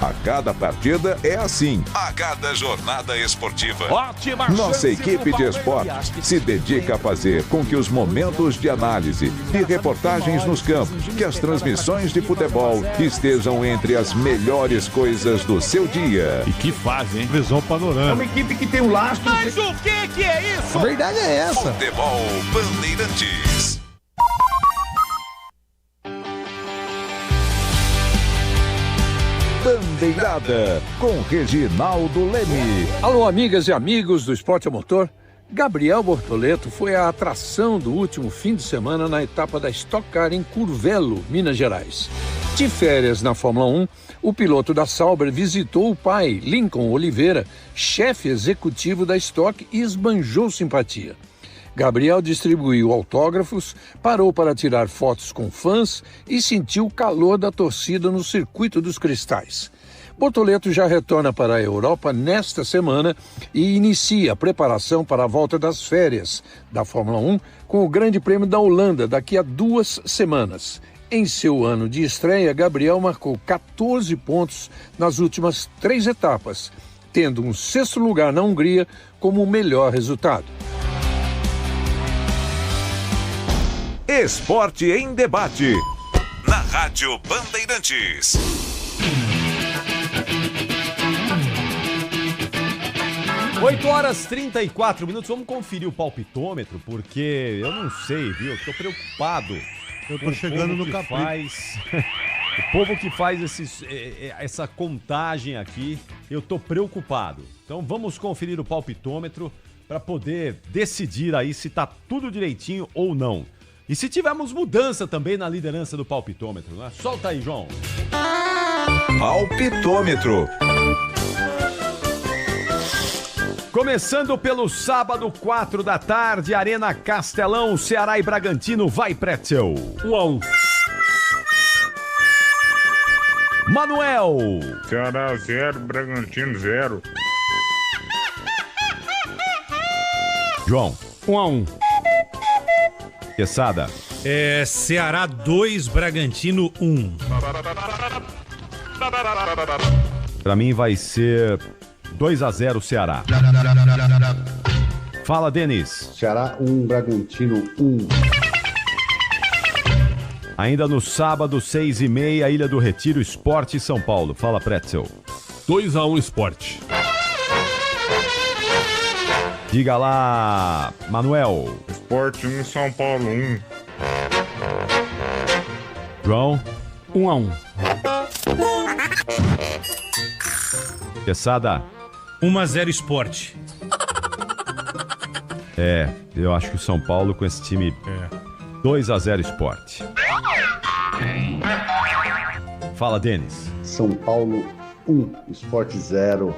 A cada partida é assim. A cada jornada esportiva. Ótima. Nossa equipe de esportes se dedica a fazer com que os momentos de análise e reportagens nos campos, que as transmissões de futebol estejam entre as melhores coisas do seu dia. E que fazem, hein? Visão panorâmica. É uma equipe que tem um lastro. Mas o que é isso? A verdade é essa. Futebol Bandeirantes. Bandeirada, com Reginaldo Leme. Alô, amigas e amigos do Esporte a Motor. Gabriel Bortoleto foi a atração do último fim de semana na etapa da Stock Car em Curvelo, Minas Gerais. De férias na Fórmula 1, o piloto da Sauber visitou o pai, Lincoln Oliveira, chefe executivo da Stock, e esbanjou simpatia. Gabriel distribuiu autógrafos, parou para tirar fotos com fãs e sentiu o calor da torcida no Circuito dos Cristais. Bortoleto já retorna para a Europa nesta semana e inicia a preparação para a volta das férias da Fórmula 1 com o Grande Prêmio da Holanda daqui a 2 semanas. Em seu ano de estreia, Gabriel marcou 14 pontos nas últimas 3 etapas, tendo um 6º lugar na Hungria como o melhor resultado. Esporte em Debate, na Rádio Bandeirantes. Oito horas 34 minutos. Vamos conferir o palpitômetro, porque eu não sei, viu? Eu tô preocupado. Eu tô chegando no capítulo. O povo que faz essa contagem aqui, eu tô preocupado. Então vamos conferir o palpitômetro para poder decidir aí se tá tudo direitinho ou não. E se tivermos mudança também na liderança do palpitômetro, né? Solta aí, João. Palpitômetro. Começando pelo sábado, 4 da tarde, Arena Castelão, Ceará e Bragantino, vai Pretzel. 1-1. Manuel. Ceará 0, Bragantino 0. João. 1-1. Quesada. Ceará 2, Bragantino 1. Pra mim vai ser 2-0 Ceará. Fala, Denis. Ceará 1, Bragantino 1. Ainda no sábado, 6h30, Ilha do Retiro, Sport e São Paulo. Fala, Pretzel. 2-1 Sport. Diga lá, Manuel. Sport 1, São Paulo 1. João. 1-1. Quesada. 1-0 Sport. Eu acho que o São Paulo com esse time 2-0 Sport. Fala, Denis. São Paulo 1, Sport 0.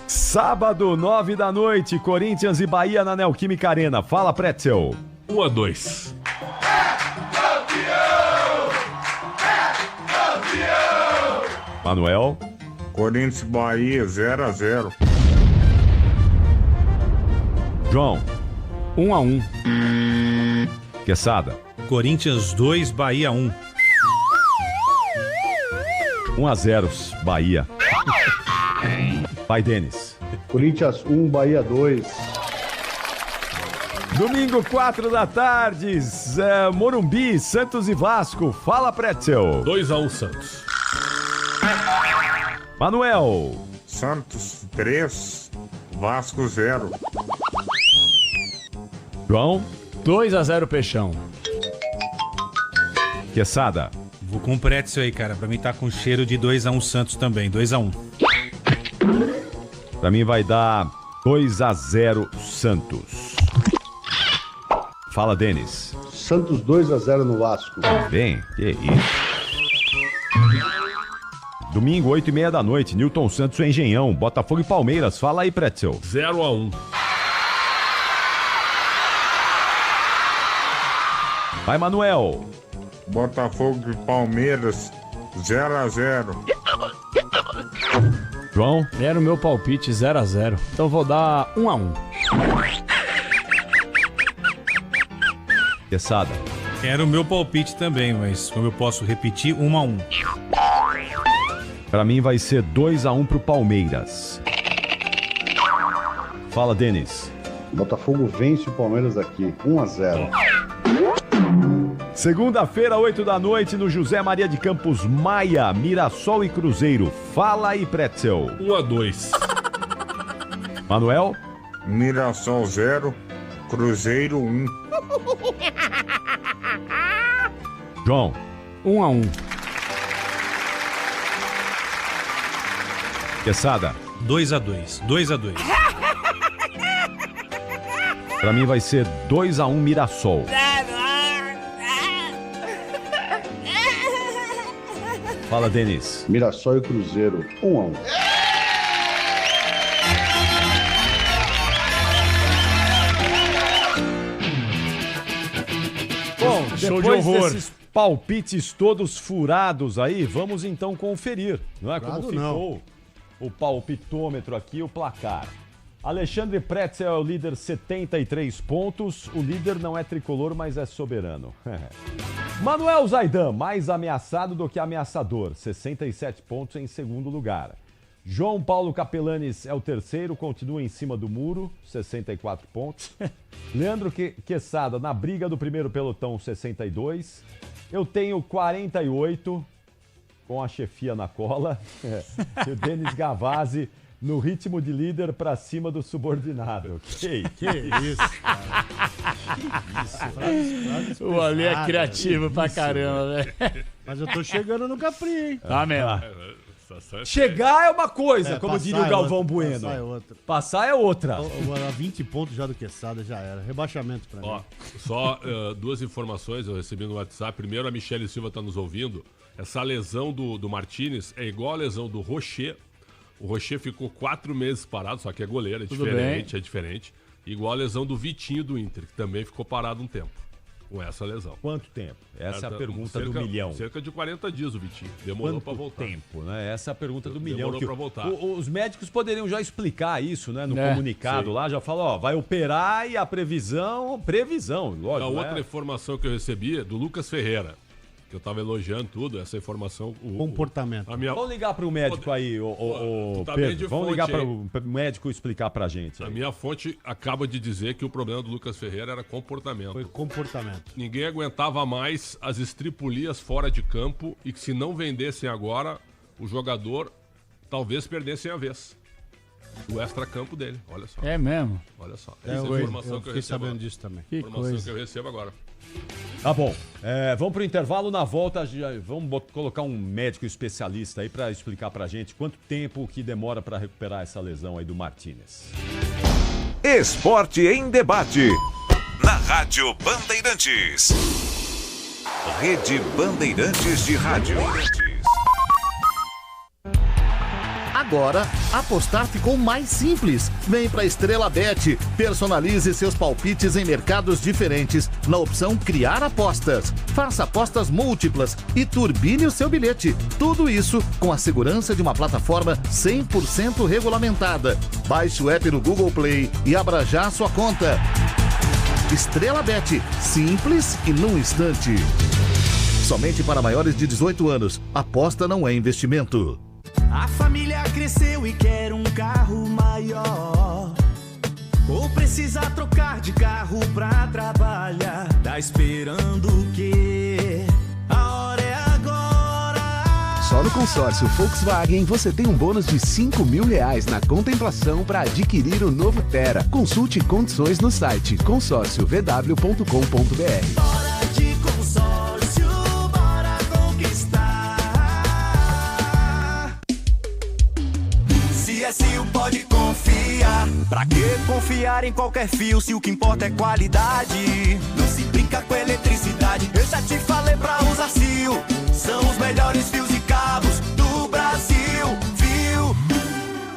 Sábado, 9 da noite, Corinthians e Bahia na Neoquímica Arena. Fala, Pretzel. 1-2. Manuel. Corinthians e Bahia 0-0. João. 1-1. Quesada. Corinthians 2, Bahia 1. 1-0 Bahia. Vai, Denis. Corinthians 1, Bahia 2. Domingo, 4 da tarde, Morumbi, Santos e Vasco. Fala, Pretzel. 2-1 Santos. Manuel. Santos 3, Vasco 0. João. 2-0 Peixão. Quesada. Vou com o Pretzel aí, cara. Pra mim tá com cheiro de 2-1 Santos também. 2-1. Pra mim vai dar 2-0 Santos. Fala, Denis. Santos 2-0 no Vasco. Bem, que isso. Domingo, 8h30 da noite, Newton Santos e Engenhão, Botafogo e Palmeiras. Fala aí, Pretzel. 0-1. Vai, Manuel. Botafogo e Palmeiras 0-0. João. Era o meu palpite 0-0. Então vou dar 1-1. Quesada. Era o meu palpite também, mas como eu posso repetir, 1-1. Pra mim vai ser 2-1 pro Palmeiras. Fala, Denis. Botafogo vence o Palmeiras aqui, 1-0. Segunda-feira, 8 da noite, no José Maria de Campos Maia, Mirassol e Cruzeiro. Fala aí, Pretzel. 1-2. Manuel. Mirassol 0, Cruzeiro 1. João. 1-1. Quesada. 2-2. 2-2. Pra mim vai ser 2-1 Mirassol. Fala, Denis. Mirassol e Cruzeiro, 1-1. Bom, Show de depois horror. desses palpites todos furados aí, vamos então conferir, não é? Como Furado ficou o palpitômetro aqui, o placar. Alexandre Pretzel é o líder, 73 pontos. O líder não é tricolor, mas é soberano. Manuel Zaidan, mais ameaçado do que ameaçador, 67 pontos em segundo lugar. João Paulo Capelanes é o terceiro, continua em cima do muro, 64 pontos. Leandro Quesada na briga do primeiro pelotão, 62. Eu tenho 48, com a chefia na cola. E o Denis Gavazzi no ritmo de líder pra cima do subordinado. Que isso, cara. Que isso. O Ale é criativo pra caramba, velho. Mas eu tô chegando no Capri, hein? Tá mesmo. Chegar é uma coisa, como passar diria o Galvão outra, Bueno. Passar é outra. Passar é outra. Agora 20 pontos já do Quesada, já era. Rebaixamento pra mim. Só duas informações eu recebi no WhatsApp. Primeiro, a Michele Silva tá nos ouvindo. Essa lesão do Martinez é igual a lesão do Rocher. O Rocher ficou 4 meses parado, só que é goleiro, é Tudo diferente, é diferente. Igual a lesão do Vitinho do Inter, que também ficou parado um tempo. Com essa lesão. Quanto tempo? Essa é a pergunta do milhão. Cerca de 40 dias o Vitinho. Demorou para voltar. Quanto tempo, né? Essa é a pergunta do milhão. Demorou para voltar. Os médicos poderiam já explicar isso, né? No comunicado lá, já falou, vai operar e a previsão, lógico. A outra informação que eu recebi é do Lucas Ferreira, que eu estava elogiando tudo, essa informação. Comportamento. Vamos ligar para o médico aí, Pedro. Vamos ligar para o médico explicar para a gente. A minha fonte acaba de dizer que o problema do Lucas Ferreira era comportamento. Foi comportamento. Ninguém aguentava mais as estripulias fora de campo e que se não vendessem agora, o jogador talvez perdesse a vez. O extracampo dele, olha só. É mesmo? Olha só. Essa é a informação que eu recebo. Sabendo disso também. Que informação coisa. que eu recebo agora. Tá bom. Vamos pro intervalo, na volta vamos colocar um médico especialista aí para explicar pra gente quanto tempo que demora para recuperar essa lesão aí do Martínez. Esporte em debate. Na Rádio Bandeirantes. Rede Bandeirantes de Rádio. Agora, apostar ficou mais simples. Vem pra Estrela Bet. Personalize seus palpites em mercados diferentes na opção Criar Apostas. Faça apostas múltiplas e turbine o seu bilhete. Tudo isso com a segurança de uma plataforma 100% regulamentada. Baixe o app no Google Play e abra já a sua conta. Estrela Bet. Simples e num instante. Somente para maiores de 18 anos. Aposta não é investimento. A família cresceu e quer um carro maior. Ou precisa trocar de carro pra trabalhar. Tá esperando o quê? A hora é agora. Só no consórcio Volkswagen você tem um bônus de R$5.000 na contemplação para adquirir o novo Tera. Consulte condições no site consórciovw.com.br. Hora de consórcio, bora conquistar. CSU pode confiar. Pra que confiar em qualquer fio se o que importa é qualidade? Não se brinca com eletricidade. Eu já te falei pra usar CIO. São os melhores fios e cabos do Brasil, viu?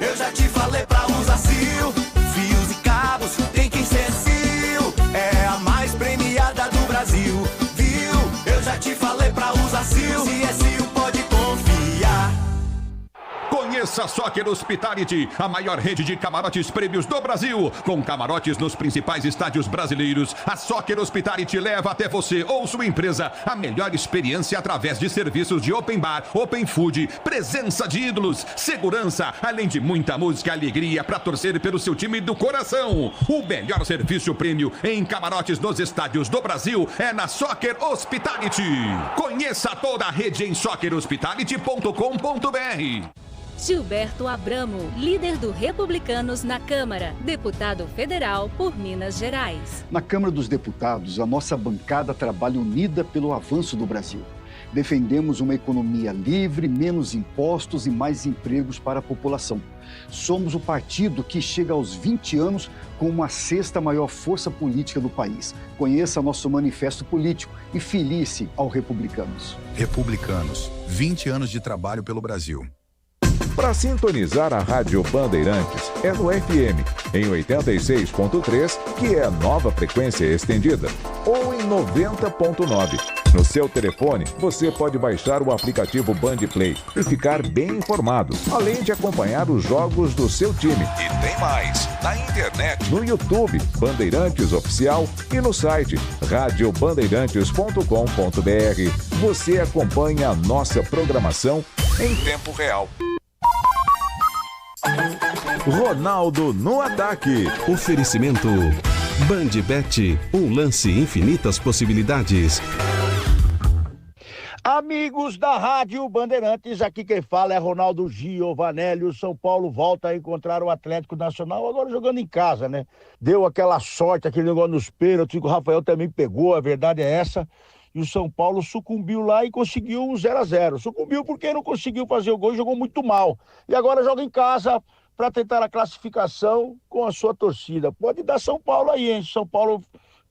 Eu já te falei pra usar CIO. Fios e cabos tem que ser CIO. É a mais premiada do Brasil, viu? Eu já te falei pra usar CIO. CSU pode confiar. Conheça a Soccer Hospitality, a maior rede de camarotes prêmios do Brasil. Com camarotes nos principais estádios brasileiros, a Soccer Hospitality leva até você ou sua empresa a melhor experiência através de serviços de open bar, open food, presença de ídolos, segurança, além de muita música e alegria para torcer pelo seu time do coração. O melhor serviço prêmio em camarotes nos estádios do Brasil é na Soccer Hospitality. Conheça toda a rede em soccerhospitality.com.br. Gilberto Abramo, líder do Republicanos na Câmara, deputado federal por Minas Gerais. Na Câmara dos Deputados, a nossa bancada trabalha unida pelo avanço do Brasil. Defendemos uma economia livre, menos impostos e mais empregos para a população. Somos o partido que chega aos 20 anos com uma sexta maior força política do país. Conheça nosso manifesto político e filie-se ao Republicanos. Republicanos, 20 anos de trabalho pelo Brasil. Para sintonizar a Rádio Bandeirantes, é no FM, em 86.3, que é a nova frequência estendida, ou em 90.9. No seu telefone, você pode baixar o aplicativo Bandplay e ficar bem informado, além de acompanhar os jogos do seu time. E tem mais, na internet, no YouTube, Bandeirantes Oficial, e no site radiobandeirantes.com.br. Você acompanha a nossa programação em tempo real. Ronaldo no ataque. Oferecimento Bandbet, um lance infinitas possibilidades. Amigos da Rádio Bandeirantes, aqui quem fala é Ronaldo Giovanelli. O São Paulo volta a encontrar o Atlético Nacional, agora jogando em casa, né? Deu aquela sorte, aquele negócio nos pênaltis, que o Rafael também pegou, a verdade é essa. E o São Paulo sucumbiu lá e conseguiu um 0-0. Sucumbiu porque não conseguiu fazer o gol e jogou muito mal. E agora joga em casa para tentar a classificação com a sua torcida. Pode dar São Paulo aí, hein? São Paulo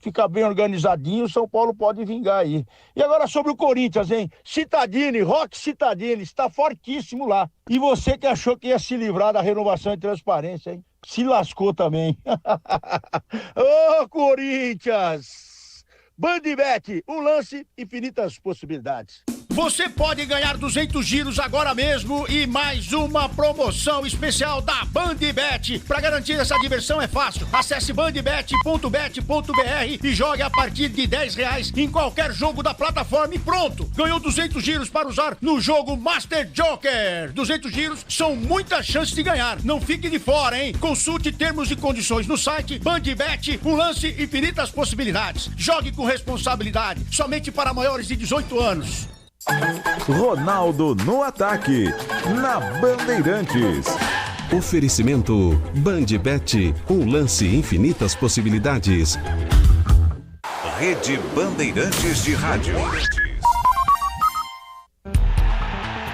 fica bem organizadinho, São Paulo pode vingar aí. E agora sobre o Corinthians, hein? Cittadini, Roque Cittadini, está fortíssimo lá. E você que achou que ia se livrar da renovação e transparência, hein? Se lascou também. Ô, Corinthians! Bandbet, um lance, infinitas possibilidades. Você pode ganhar 200 giros agora mesmo e mais uma promoção especial da Bandbet. Para garantir essa diversão é fácil. Acesse bandbet.bet.br e jogue a partir de R$10 em qualquer jogo da plataforma e pronto. Ganhou 200 giros para usar no jogo Master Joker. 200 giros são muitas chances de ganhar. Não fique de fora, hein? Consulte termos e condições no site Bandbet, um lance, infinitas possibilidades. Jogue com responsabilidade, somente para maiores de 18 anos. Ronaldo no ataque, na Bandeirantes. Oferecimento Bandbet, um lance, infinitas possibilidades. Rede Bandeirantes de Rádio.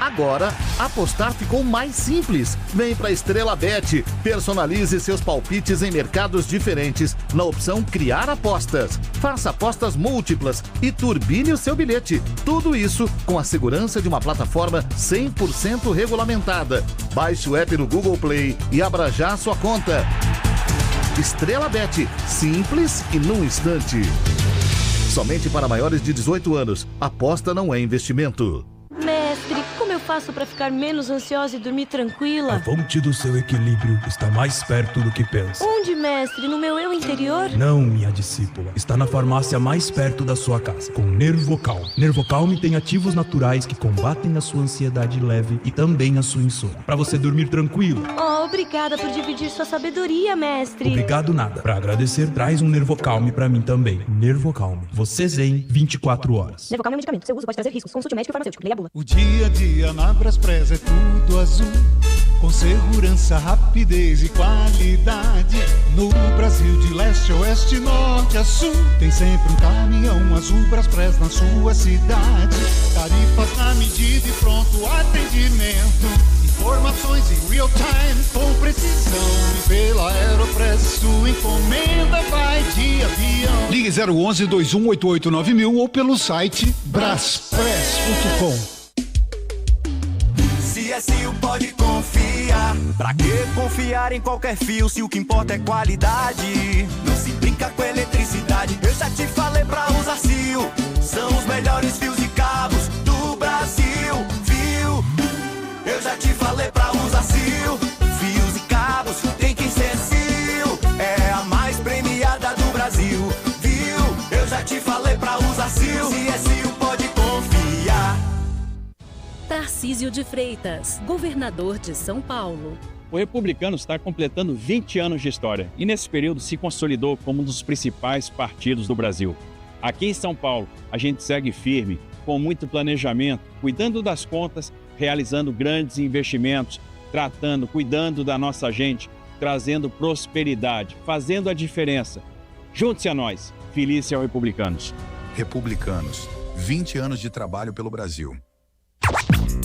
Agora, apostar ficou mais simples. Vem pra Estrela Bet. Personalize seus palpites em mercados diferentes na opção Criar Apostas. Faça apostas múltiplas e turbine o seu bilhete. Tudo isso com a segurança de uma plataforma 100% regulamentada. Baixe o app no Google Play e abra já a sua conta. Estrela Bet. Simples e num instante. Somente para maiores de 18 anos. Aposta não é investimento. Mestre, como eu faço para ficar menos ansiosa e dormir tranquila? A fonte do seu equilíbrio está mais perto do que pensa. Onde, mestre? No meu eu interior? Não, minha discípula. Está na farmácia mais perto da sua casa, com Nervocal. Nervocal tem ativos naturais que combatem a sua ansiedade leve e também a sua insônia, para você dormir tranquilo. Oh, obrigada por dividir sua sabedoria, mestre. Obrigado nada. Para agradecer, traz um Nervocalme para mim também. Nervocalme. Você zen 24 horas. Nervocalme é um medicamento. Seu uso pode trazer riscos. Consulte o médico e farmacêutico. Leia a bula. O dia a dia na Braspress é tudo azul, com segurança, rapidez e qualidade. No Brasil de leste a oeste, norte a sul, tem sempre um caminhão azul Braspress na sua cidade. Tarifas na medida e pronto atendimento. Informações em real time com precisão. E pela Aeropress sua encomenda vai de avião. Ligue 011 2188 9000 ou pelo site braspress.com. CSU pode confiar. Pra que confiar em qualquer fio se o que importa é qualidade? Não se brinca com eletricidade. Eu já te falei pra usar CIO. São os melhores fios e cabos do Brasil. Viu? Eu já te falei pra usar CIO. Fios e cabos tem que ser CIO. É a mais premiada do Brasil. Viu? Eu já te falei pra usar CIO. CSU pode confiar. Tarcísio de Freitas, governador de São Paulo. O Republicano está completando 20 anos de história e nesse período se consolidou como um dos principais partidos do Brasil. Aqui em São Paulo, a gente segue firme, com muito planejamento, cuidando das contas, realizando grandes investimentos, cuidando da nossa gente, trazendo prosperidade, fazendo a diferença. Junte-se a nós. Feliz ao Republicanos. Republicanos, 20 anos de trabalho pelo Brasil.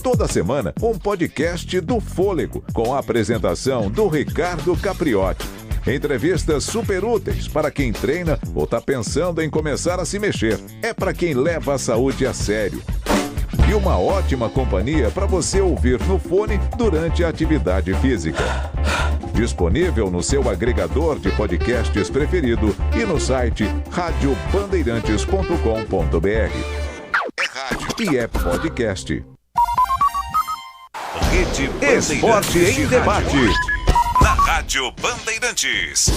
Toda semana, um podcast do Fôlego, com a apresentação do Ricardo Capriotti. Entrevistas super úteis para quem treina ou está pensando em começar a se mexer. É para quem leva a saúde a sério. E uma ótima companhia para você ouvir no fone durante a atividade física. Disponível no seu agregador de podcasts preferido e no site radiobandeirantes.com.br. É rádio e é podcast. Rede Esporte em Debate. Na Rádio Bandeirantes.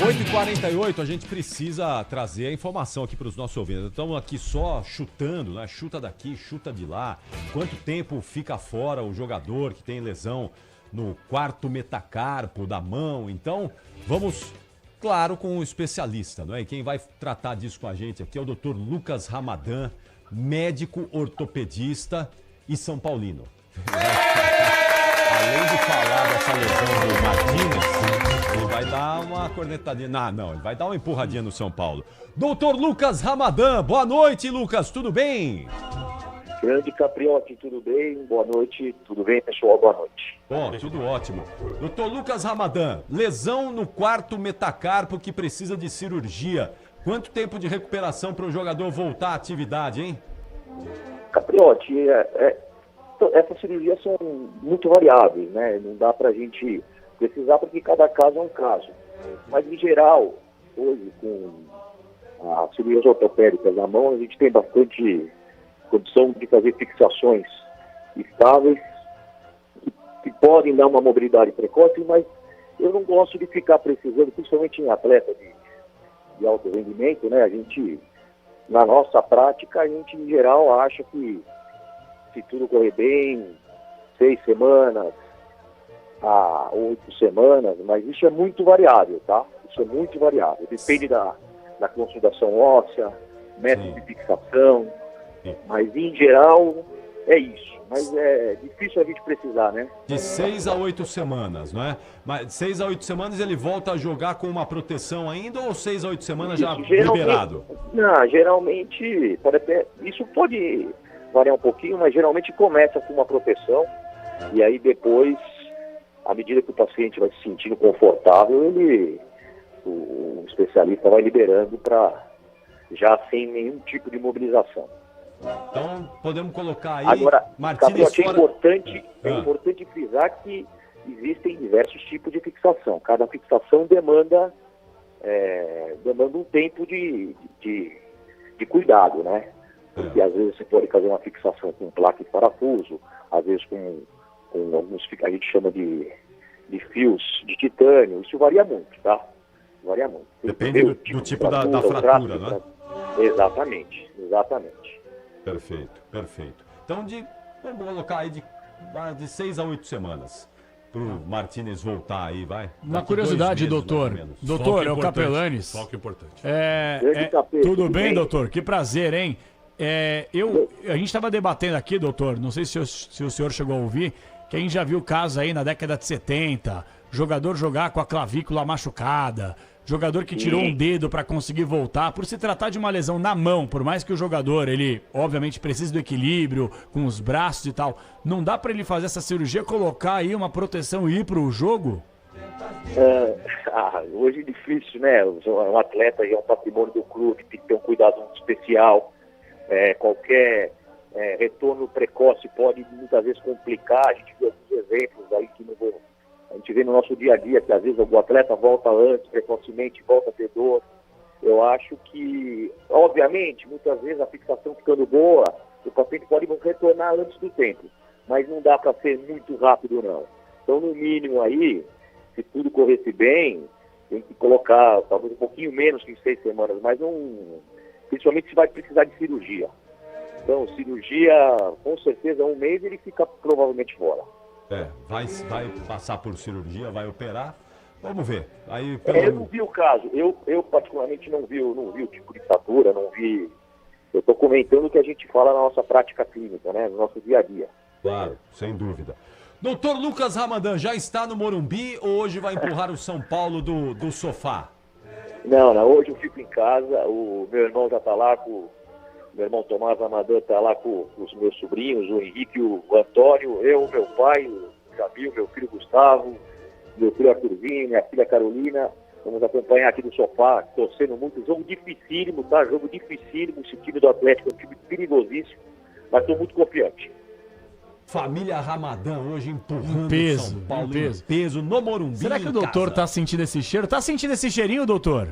8h48, a gente precisa trazer a informação aqui para os nossos ouvintes. Estamos aqui só chutando, né? Chuta daqui, chuta de lá. Quanto tempo fica fora o jogador que tem lesão no quarto metacarpo da mão? Então, vamos, claro, com um especialista, não é? E quem vai tratar disso com a gente aqui é o Dr. Lucas Ramadan, médico ortopedista e São Paulino. Além de falar dessa lesão do Martínez, ele vai dar uma cornetadinha. Não, ele vai dar uma empurradinha no São Paulo. Doutor Lucas Ramadan, boa noite, Lucas, tudo bem? Grande Capriotti, tudo bem? Boa noite, tudo bem, pessoal? Boa noite. Bom, tudo ótimo. Doutor Lucas Ramadan, lesão no quarto metacarpo que precisa de cirurgia. Quanto tempo de recuperação para o jogador voltar à atividade, hein? Capriotti, essas cirurgias são muito variáveis, né? Não dá pra gente precisar porque cada caso é um caso. Mas, em geral, hoje, com as cirurgias ortopédicas na mão, a gente tem bastante condição de fazer fixações estáveis que podem dar uma mobilidade precoce, mas eu não gosto de ficar precisando, principalmente em atleta de alto rendimento, né? A gente, na nossa prática, a gente, em geral, acha que se tudo correr bem, 6 semanas a 8 semanas, mas isso é muito variável, tá? Isso é muito variável. Depende da consolidação óssea, método de fixação, mas em geral é isso. Mas é difícil a gente precisar, né? De 6 a 8 semanas, não é? Mas de 6 a 8 semanas ele volta a jogar com uma proteção ainda ou 6 a 8 semanas já liberado? Não, geralmente pode até. Isso pode variar um pouquinho, mas geralmente começa com uma proteção e aí depois, à medida que o paciente vai se sentindo confortável, o especialista vai liberando para já sem nenhum tipo de mobilização. Então, podemos colocar aí... Agora, Martínez fora... é importante frisar que existem diversos tipos de fixação. Cada fixação demanda um tempo de cuidado, né? Porque às vezes você pode fazer uma fixação com placa e parafuso, às vezes com alguns, a gente chama de fios de titânio. Isso varia muito, tá? Varia muito. Depende do tipo da fratura, né? Exatamente. Perfeito. Então, vamos colocar aí de 6 a 8 semanas pro Martínez voltar aí, vai? Na curiosidade, doutor, é o Capelanes. Foco importante. Tudo bem, doutor? Que prazer, hein? A gente estava debatendo aqui, doutor, não sei se o senhor chegou a ouvir, que a gente já viu casos aí na década de 70, jogador jogar com a clavícula machucada, jogador que tirou um dedo para conseguir voltar, por se tratar de uma lesão na mão, por mais que o jogador, ele obviamente precise do equilíbrio, com os braços e tal, não dá para ele fazer essa cirurgia, colocar aí uma proteção e ir pro jogo? Hoje é difícil, né? Um atleta é um patrimônio do clube, tem que ter um cuidado muito especial. Qualquer retorno precoce pode muitas vezes complicar. A gente vê alguns exemplos aí que a gente vê no nosso dia a dia, que às vezes o atleta volta antes, precocemente, volta a ter dor. Eu acho que, obviamente, muitas vezes a fixação ficando boa, o paciente pode retornar antes do tempo, mas não dá para ser muito rápido, não. Então, no mínimo aí, se tudo corresse bem, tem que colocar talvez um pouquinho menos que 6 semanas, mas principalmente se vai precisar de cirurgia. Então, cirurgia, com certeza, 1 mês ele fica provavelmente fora. Vai passar por cirurgia, vai operar. Vamos ver. Aí, eu não vi o caso. Eu particularmente não vi o tipo de fratura, não vi. Eu estou comentando o que a gente fala na nossa prática clínica, né? No nosso dia a dia. Claro, sem dúvida. Doutor Lucas Ramadan, já está no Morumbi ou hoje vai empurrar o São Paulo do sofá? Não, hoje eu fico em casa. O meu irmão já está lá meu irmão Tomás Ramadan está lá com os meus sobrinhos, o Henrique, o Antônio, eu, meu pai, o Jamil, meu filho Gustavo, meu filho Arthurzinho, minha filha Carolina. Vamos acompanhar aqui do sofá, torcendo muito. Jogo dificílimo, tá? Jogo dificílimo. Esse time do Atlético é um time perigosíssimo, mas estou muito confiante. Família Ramadan hoje empurrando peso, São Paulo, peso no Morumbi. Será que o doutor tá sentindo esse cheiro? Tá sentindo esse cheirinho, doutor?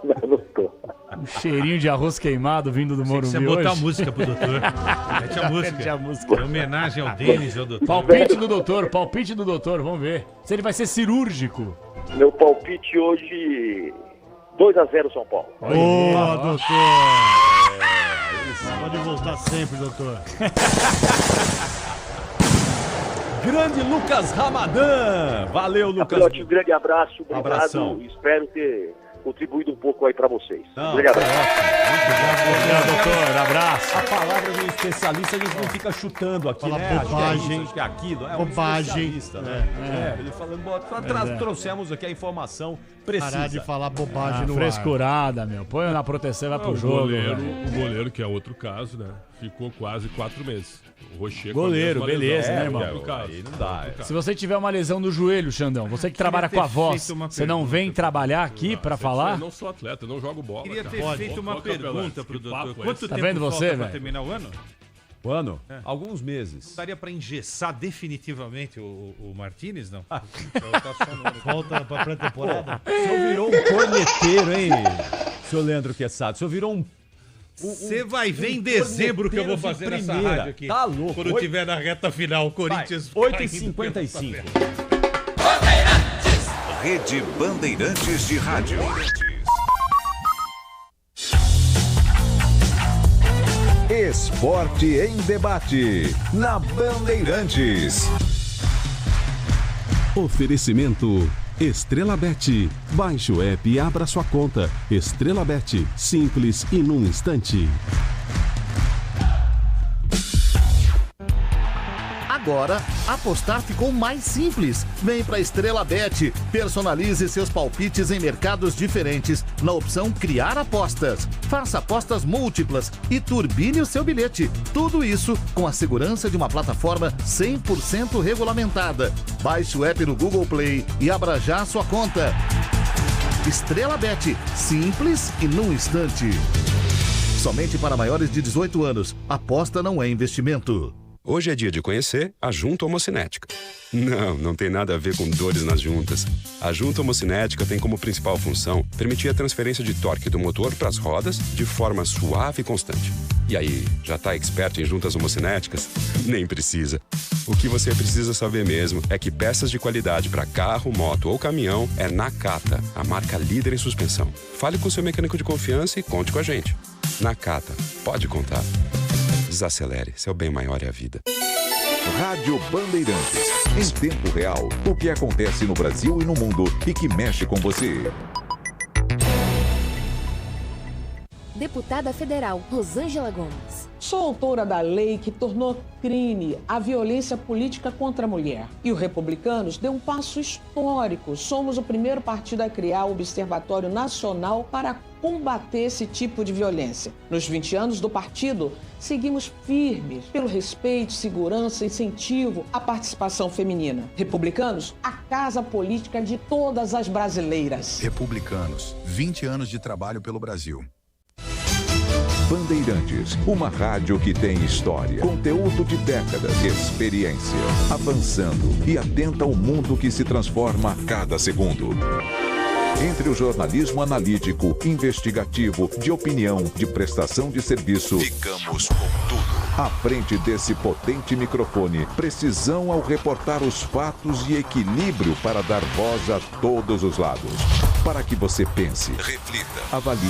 Não tô. Um cheirinho de arroz queimado vindo do Morumbi hoje. Você botar a música pro doutor. Mete a música. Em homenagem ao Denis, ao doutor. Palpite do doutor, vamos ver. Se ele vai ser cirúrgico. Meu palpite hoje, 2-0 São Paulo. Boa, doutor. Pode voltar sempre, doutor. Grande Lucas Ramadan. Valeu, Lucas. Um grande abraço, obrigado. Abração. Espero ter contribuído um pouco aí para vocês. Grande abraço. Obrigado, doutor. Abraço. A palavra do especialista a gente não fica chutando aqui, fala né? Bobagem. Acho que é aquilo. Bobagem. Um especialista, né? Ele falando, trouxemos aqui a informação precisa. Parar de falar bobagem no frescurada, ar. Meu. Põe na proteção e vai pro jogo. O goleiro, que é outro caso, né? Ficou quase 4 meses. O Rocher goleiro, beleza, né, irmão? Aí não dá. Se você tiver uma lesão no joelho, Xandão, você que trabalha com a voz, você não vem trabalhar aqui pra falar? Eu não sou atleta, eu não jogo bola. Queria ter feito uma pergunta pro doutor. Quanto tá tempo vendo você, falta pra terminar o ano? O ano? Alguns meses. Daria pra engessar definitivamente o Martínez, não? Volta pra pré-temporada. O senhor virou um corneteiro, hein, senhor Leandro Queçado? O senhor virou um... Você vai ver em dezembro que eu vou fazer nessa rádio aqui. Tá louco. Quando tiver na reta final, o Corinthians... 8h55. Rede Bandeirantes de Rádio. Esporte em debate, na Bandeirantes. Oferecimento Estrela Bet. Baixe o app e abra sua conta. Estrela Bet, simples e num instante. Agora, apostar ficou mais simples. Vem para Estrela Bet. Personalize seus palpites em mercados diferentes na opção Criar Apostas. Faça apostas múltiplas e turbine o seu bilhete. Tudo isso com a segurança de uma plataforma 100% regulamentada. Baixe o app no Google Play e abra já a sua conta. Estrela Bet. Simples e num instante. Somente para maiores de 18 anos. Aposta não é investimento. Hoje é dia de conhecer a Junta Homocinética. Não tem nada a ver com dores nas juntas. A Junta Homocinética tem como principal função permitir a transferência de torque do motor para as rodas de forma suave e constante. E aí, já tá expert em juntas homocinéticas? Nem precisa. O que você precisa saber mesmo é que peças de qualidade para carro, moto ou caminhão é Nakata, a marca líder em suspensão. Fale com seu mecânico de confiança e conte com a gente. Nakata, pode contar. Desacelere, seu bem maior é a vida. Rádio Bandeirantes. Em tempo real, o que acontece no Brasil e no mundo e que mexe com você. Deputada Federal Rosângela Gomes. Sou autora da lei que tornou crime a violência política contra a mulher. E o Republicanos deu um passo histórico. Somos o primeiro partido a criar o Observatório Nacional para combater esse tipo de violência. Nos 20 anos do partido, seguimos firmes pelo respeito, segurança e incentivo à participação feminina. Republicanos, a casa política de todas as brasileiras. Republicanos, 20 anos de trabalho pelo Brasil. Bandeirantes, uma rádio que tem história, conteúdo de décadas, experiência, avançando e atenta ao mundo que se transforma a cada segundo. Entre o jornalismo analítico, investigativo, de opinião, de prestação de serviço, ficamos com tudo. À frente desse potente microfone, precisão ao reportar os fatos e equilíbrio para dar voz a todos os lados. Para que você pense, reflita, avalie,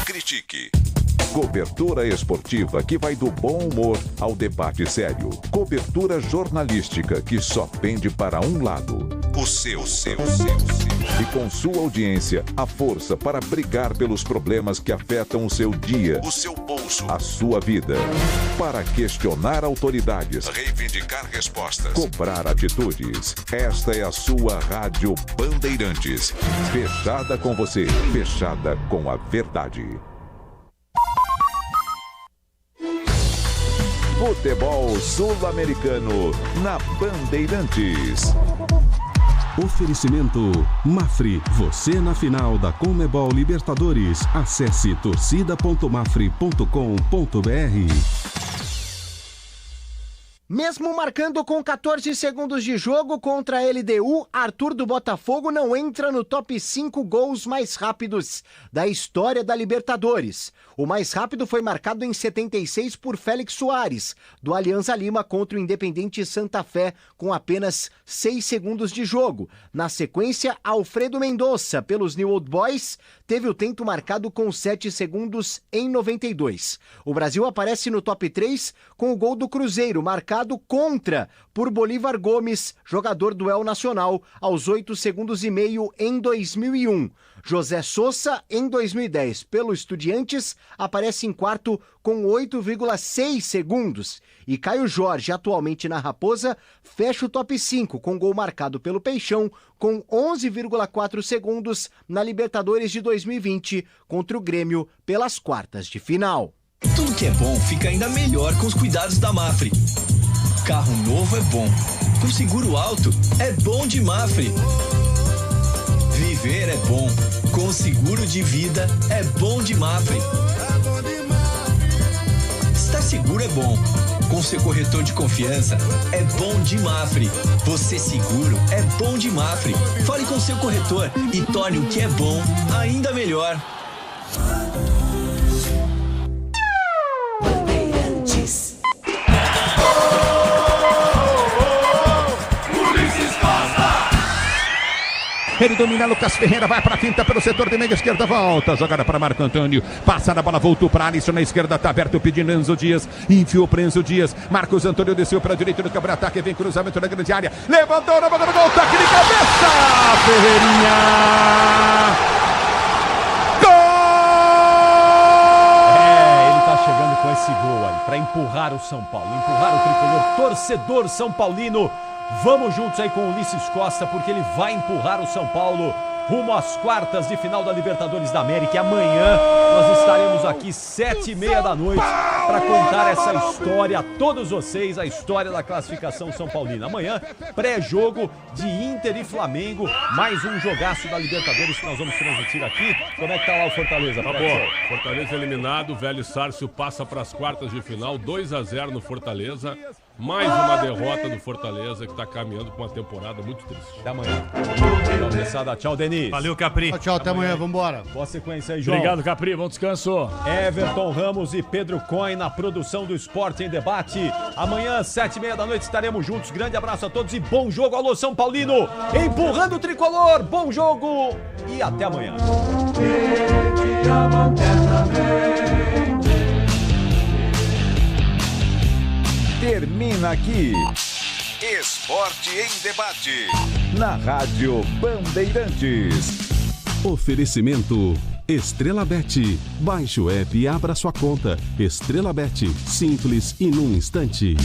critique. Cobertura esportiva que vai do bom humor ao debate sério. Cobertura jornalística que só pende para um lado. O seu. E com sua audiência, a força para brigar pelos problemas que afetam o seu dia, o seu bolso, a sua vida. Para questionar autoridades, reivindicar respostas, cobrar atitudes. Esta é a sua Rádio Bandeirantes. Fechada com você, fechada com a verdade. Futebol sul-americano na Bandeirantes. Oferecimento Mafre, você na final da Conmebol Libertadores. Acesse torcida.mafre.com.br. Mesmo marcando com 14 segundos de jogo contra a LDU, Arthur do Botafogo não entra no top 5 gols mais rápidos da história da Libertadores. O mais rápido foi marcado em 76 por Félix Soares, do Alianza Lima contra o Independente Santa Fé, com apenas 6 segundos de jogo. Na sequência, Alfredo Mendonça, pelos New Old Boys, teve o tento marcado com 7 segundos em 92. O Brasil aparece no top 3 com o gol do Cruzeiro, marcado contra por Bolívar Gomes, jogador do El Nacional, aos 8 segundos e meio em 2001. José Sosa, em 2010, pelo Estudiantes, aparece em quarto com 8,6 segundos. E Caio Jorge, atualmente na Raposa, fecha o top 5 com gol marcado pelo Peixão com 11,4 segundos na Libertadores de 2020 contra o Grêmio pelas quartas de final. Tudo que é bom fica ainda melhor com os cuidados da Mafre. Carro novo é bom. Com seguro alto é bom de Mafre. Viver é bom. Com seguro de vida é bom de Mafre. Estar seguro é bom. com seu corretor de confiança é bom de Mafre. Você seguro é bom de Mafre. Fale com seu corretor e torne o que é bom ainda melhor. Ele domina, Lucas Ferreira, vai para a finta pelo setor de meia esquerda, volta, jogada para Marco Antônio, passa na bola, voltou para Alisson na esquerda, tá aberto pedindo Enzo Dias, enfiou para Enzo Dias, Marcos Antônio desceu para a direita do contra-ataque, vem cruzamento na grande área, levantou na bola do gol, toque de cabeça, Ferreirinha! Chegando com esse gol aí, para empurrar o São Paulo, empurrar o tricolor, torcedor São Paulino. Vamos juntos aí com o Ulisses Costa, porque ele vai empurrar o São Paulo rumo às quartas de final da Libertadores da América. E amanhã nós estaremos aqui 7h30 da noite para contar essa história a todos vocês, a história da classificação São Paulina. Amanhã, pré-jogo de Inter e Flamengo, mais um jogaço da Libertadores que nós vamos transmitir aqui. Como é que tá lá o Fortaleza? Tá bom, Fortaleza eliminado, o Velho Sárcio passa para as quartas de final, 2-0 no Fortaleza. Mais uma derrota do Fortaleza, que está caminhando com uma temporada muito triste. Até amanhã. Tchau, moçada. Tchau, Denis. Valeu, Capri. Tchau, até amanhã. Vambora. Boa sequência aí, João. Obrigado, Capri. Bom descanso. Everton Ramos e Pedro Coin na produção do Esporte em Debate. Amanhã, 7h30 da noite, estaremos juntos. Grande abraço a todos e bom jogo. Alô, São Paulino. Empurrando o tricolor. Bom jogo e até amanhã. Termina aqui Esporte em Debate na Rádio Bandeirantes. Oferecimento Estrela Bet. Baixe o app e abra sua conta. Estrela Bet, simples e num instante.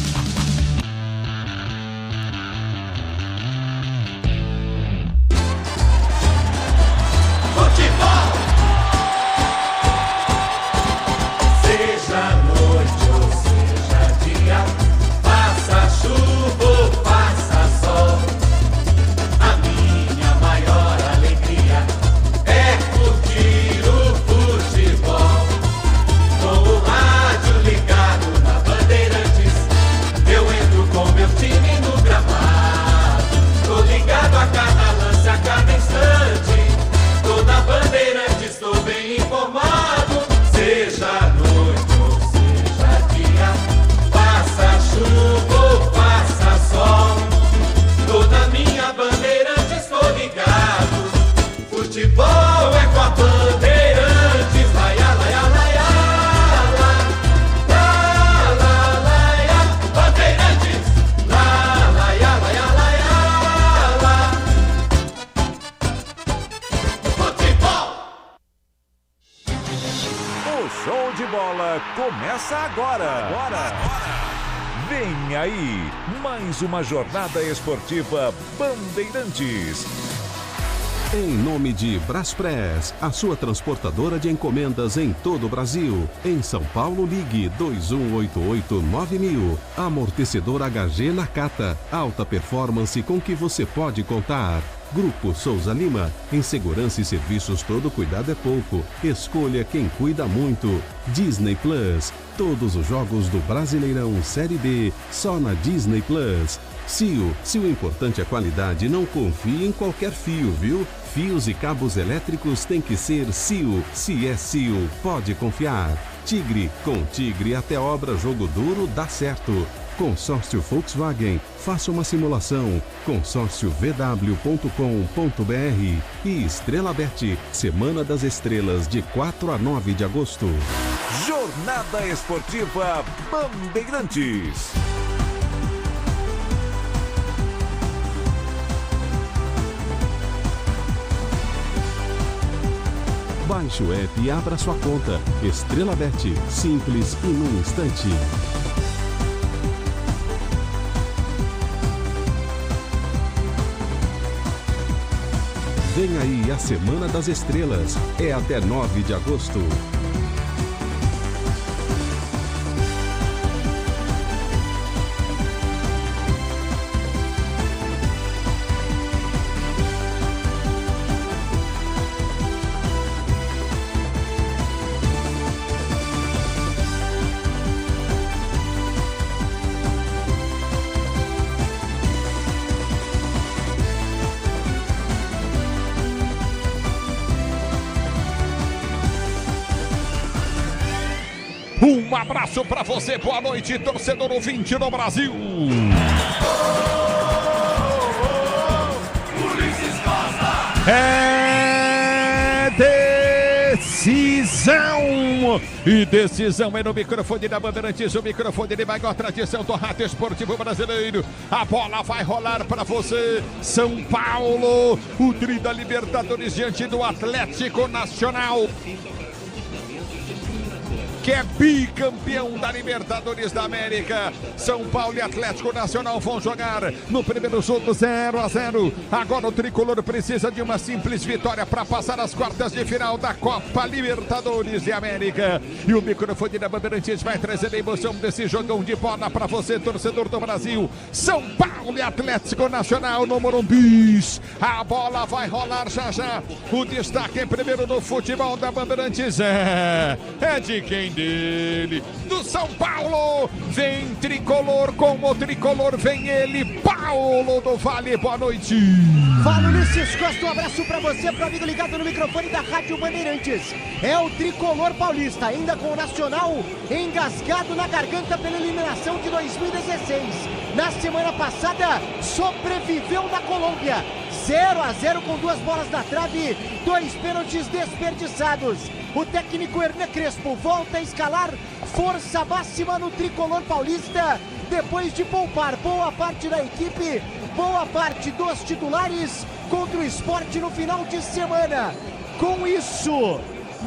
Vem aí, mais uma jornada esportiva Bandeirantes. Em nome de Braspress, a sua transportadora de encomendas em todo o Brasil. Em São Paulo, ligue 2188-9000. Amortecedor HG Nakata, alta performance com que você pode contar. Grupo Souza Lima, em segurança e serviços todo cuidado é pouco. Escolha quem cuida muito. Disney Plus, todos os jogos do Brasileirão Série B, só na Disney Plus. CIO, se o importante é a qualidade, não confie em qualquer fio, viu? Fios e cabos elétricos tem que ser CIO. Se é CIO, pode confiar. Tigre, com Tigre até obra jogo duro dá certo. Consórcio Volkswagen, faça uma simulação. consórciovw.com.br. E Estrela Bet, Semana das Estrelas, de 4 a 9 de agosto. Jornada Esportiva Bandeirantes. Baixe o app e abra sua conta. Estrela Bet, simples e num instante. Vem aí a Semana das Estrelas. É até 9 de agosto. Um abraço pra você, boa noite, torcedor ouvinte no Brasil. É decisão! E decisão é no microfone da Bandeirantes, o microfone de maior tradição do rádio esportivo brasileiro. A bola vai rolar para você, São Paulo, o tri da Libertadores diante do Atlético Nacional, que é bicampeão da Libertadores da América. São Paulo e Atlético Nacional vão jogar no primeiro jogo 0-0. Agora o tricolor precisa de uma simples vitória para passar as quartas de final da Copa Libertadores de América. E o microfone da Bandeirantes vai trazer a emoção desse jogão de bola para você, torcedor do Brasil. São Paulo e Atlético Nacional no Morumbi. A bola vai rolar já já. O destaque primeiro no futebol da Bandeirantes é de quem? Dele, do São Paulo, vem tricolor, com o tricolor vem ele, Paulo do Vale, boa noite. Fala, Ulisses Costa, um abraço pra você, pro amigo ligado no microfone da Rádio Bandeirantes. É o tricolor paulista, ainda com o Nacional engasgado na garganta pela eliminação de 2016. Na semana passada, sobreviveu na Colômbia, 0-0 com 2 bolas na trave, 2 pênaltis desperdiçados. O técnico Hernan Crespo volta a escalar força máxima no tricolor paulista, depois de poupar boa parte da equipe, boa parte dos titulares contra o Sport no final de semana. Com isso,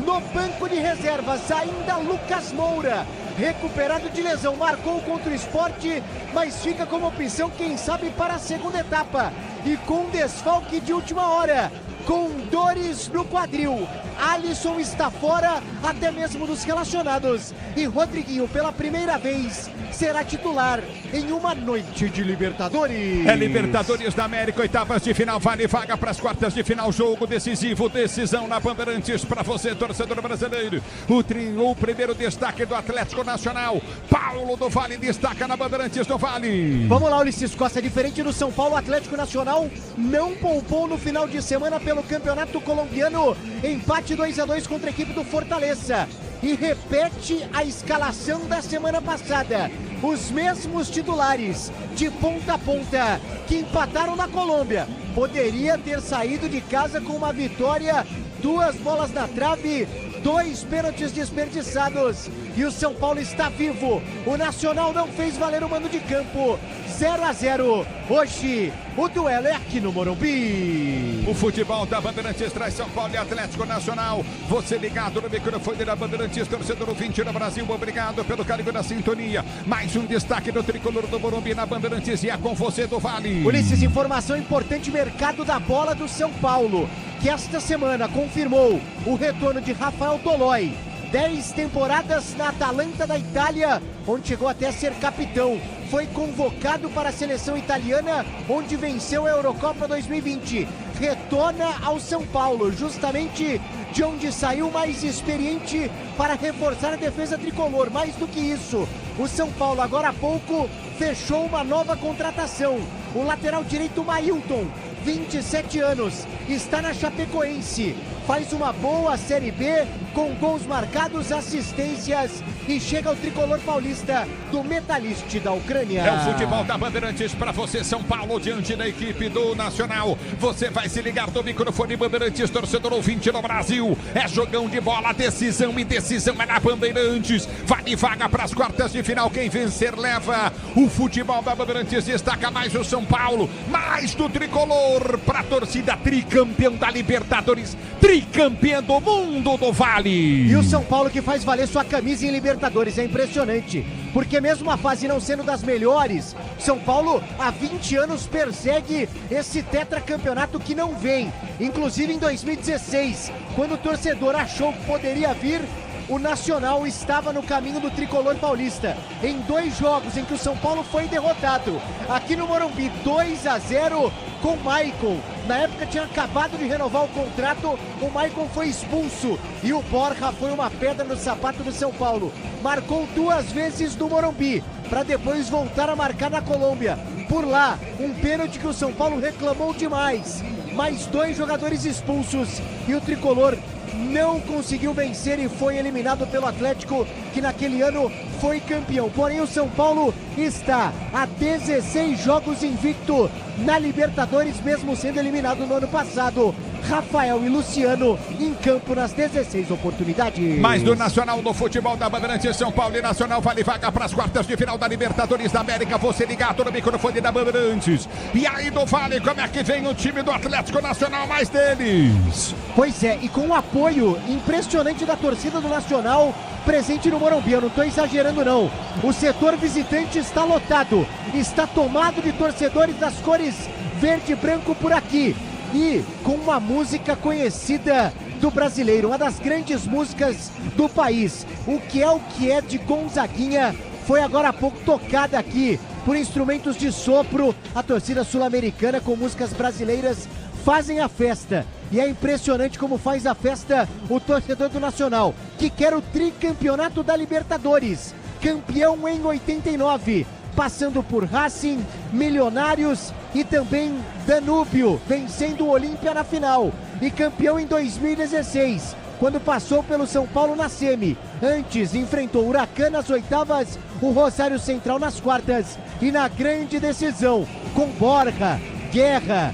no banco de reservas, ainda Lucas Moura, recuperado de lesão, marcou contra o Sport, mas fica como opção, quem sabe, para a segunda etapa. E com desfalque de última hora, com dores no quadril, Alisson está fora, até mesmo dos relacionados. E Rodriguinho, pela primeira vez, será titular em uma noite de Libertadores. É Libertadores da América, oitavas de final, vale vaga para as quartas de final, jogo decisivo, decisão na Bandeirantes para você, torcedor brasileiro. O primeiro destaque do Atlético Nacional, Paulo do Vale destaca na Bandeirantes do Vale. Vamos lá, Ulisses Costa, diferente do São Paulo, o Atlético Nacional não poupou no final de semana pelo Campeonato Colombiano, empate 2-2 contra a equipe do Fortaleza. E repete a escalação da semana passada. Os mesmos titulares de ponta a ponta que empataram na Colômbia. Poderia ter saído de casa com uma vitória, 2 bolas na trave, 2 pênaltis desperdiçados. E o São Paulo está vivo. O Nacional não fez valer o mando de campo. 0-0. Hoje, o duelo é aqui no Morumbi. O futebol da Bandeirantes traz São Paulo e Atlético Nacional. Você ligado no microfone da Bandeirantes, torcedor ouvinte no Brasil, obrigado pelo carinho da sintonia. Mais um destaque do tricolor do Morumbi na Bandeirantes e é com você do Vale. Ulisses, informação importante, mercado da bola do São Paulo, que esta semana confirmou o retorno de Rafael Tolói. 10 temporadas na Atalanta da Itália, onde chegou até a ser capitão. Foi convocado para a seleção italiana, onde venceu a Eurocopa 2020. Retorna ao São Paulo, justamente de onde saiu mais experiente para reforçar a defesa tricolor. Mais do que isso, o São Paulo agora há pouco fechou uma nova contratação. O lateral direito Mailton, 27 anos, está na Chapecoense. Faz uma boa Série B, com gols marcados, assistências, e chega ao tricolor paulista do Metalist da Ucrânia. É o futebol da Bandeirantes para você, São Paulo, diante da equipe do Nacional. Você vai se ligar no microfone Bandeirantes, torcedor ouvinte no Brasil. É jogão de bola, decisão e decisão é na Bandeirantes. Vale vaga para as quartas de final, quem vencer leva. O futebol da Bandeirantes destaca mais o São Paulo, mais do tricolor para a torcida, tricampeão da Libertadores, tricampeão do mundo do Vale. E o São Paulo que faz valer sua camisa em Libertadores, é impressionante, porque mesmo a fase não sendo das melhores, São Paulo há 20 anos persegue esse tetracampeonato que não vem. Inclusive em 2016, quando o torcedor achou que poderia vir, o Nacional estava no caminho do tricolor paulista. Em 2 jogos em que o São Paulo foi derrotado, aqui no Morumbi, 2-0 com o Maicon. Na época tinha acabado de renovar o contrato, o Maicon foi expulso e o Borja foi uma pedra no sapato do São Paulo. Marcou 2 vezes no Morumbi, para depois voltar a marcar na Colômbia. Por lá, um pênalti que o São Paulo reclamou demais. Mais 2 jogadores expulsos e o tricolor não conseguiu vencer e foi eliminado pelo Atlético, que que naquele ano foi campeão. Porém, o São Paulo está a 16 jogos invicto na Libertadores, mesmo sendo eliminado no ano passado. Rafael e Luciano em campo nas 16 oportunidades. Mais do Nacional no futebol da Bandeirantes, São Paulo e Nacional vale vaga para as quartas de final da Libertadores da América. Você ligado no microfone da Bandeirantes. E aí do Vale, como é que vem o time do Atlético Nacional, mais deles? Pois é, e com o apoio impressionante da torcida do Nacional presente no Morumbi, eu não estou exagerando não. O setor visitante está lotado, está tomado de torcedores das cores verde e branco por aqui. E com uma música conhecida do brasileiro, uma das grandes músicas do país. O que é de Gonzaguinha foi agora há pouco tocada aqui por instrumentos de sopro. A torcida sul-americana com músicas brasileiras fazem a festa. E é impressionante como faz a festa o torcedor do Nacional, que quer o tricampeonato da Libertadores. Campeão em 89. Passando por Racing, Milionários e também Danúbio, vencendo o Olímpia na final. E campeão em 2016, quando passou pelo São Paulo na semi. Antes enfrentou o Huracan nas oitavas, o Rosário Central nas quartas. E na grande decisão, com Borja, Guerra,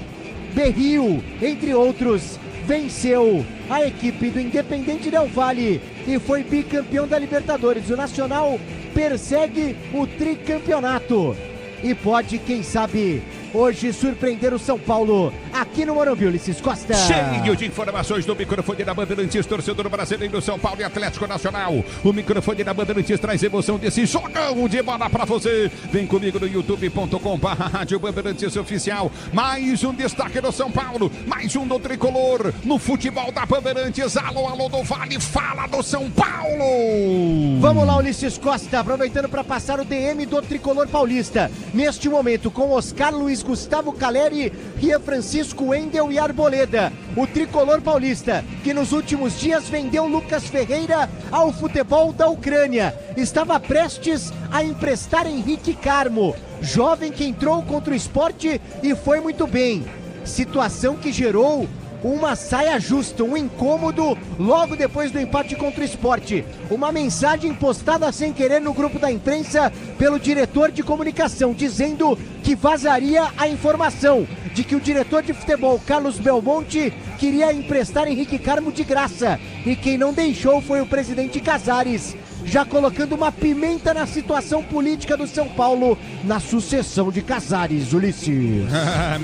Berril, entre outros, venceu a equipe do Independente Del Valle e foi bicampeão da Libertadores. O Nacional persegue o tricampeonato e pode, quem sabe, hoje surpreender o São Paulo aqui no Morumbi. Ulisses Costa. Cheio de informações do microfone da Bandeirantes, torcedor brasileiro, São Paulo e Atlético Nacional. O microfone da Bandeirantes traz emoção desse jogão de bola pra você. Vem comigo no youtube.com/Rádio Bandeirantes Oficial. Mais um destaque do São Paulo, mais um do Tricolor no futebol da Bandeirantes. Alô, alô do Vale, fala do São Paulo. Vamos lá, Ulisses Costa, aproveitando para passar o DM do Tricolor Paulista. Neste momento, com Oscar Luiz, Gustavo Caleri, Rian Francisco, Wendel e Arboleda. O Tricolor Paulista, que nos últimos dias vendeu Lucas Ferreira ao futebol da Ucrânia, estava prestes a emprestar Henrique Carmo, jovem que entrou contra o Sport e foi muito bem. Situação que gerou uma saia justa, um incômodo logo depois do empate contra o Sport. Uma mensagem postada sem querer no grupo da imprensa pelo diretor de comunicação, dizendo que vazaria a informação de que o diretor de futebol, Carlos Belmonte, queria emprestar Henrique Carmo de graça. E quem não deixou foi o presidente Casares, já colocando uma pimenta na situação política do São Paulo na sucessão de Casares, Ulisses.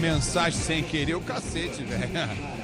Mensagem sem querer o cacete, velho.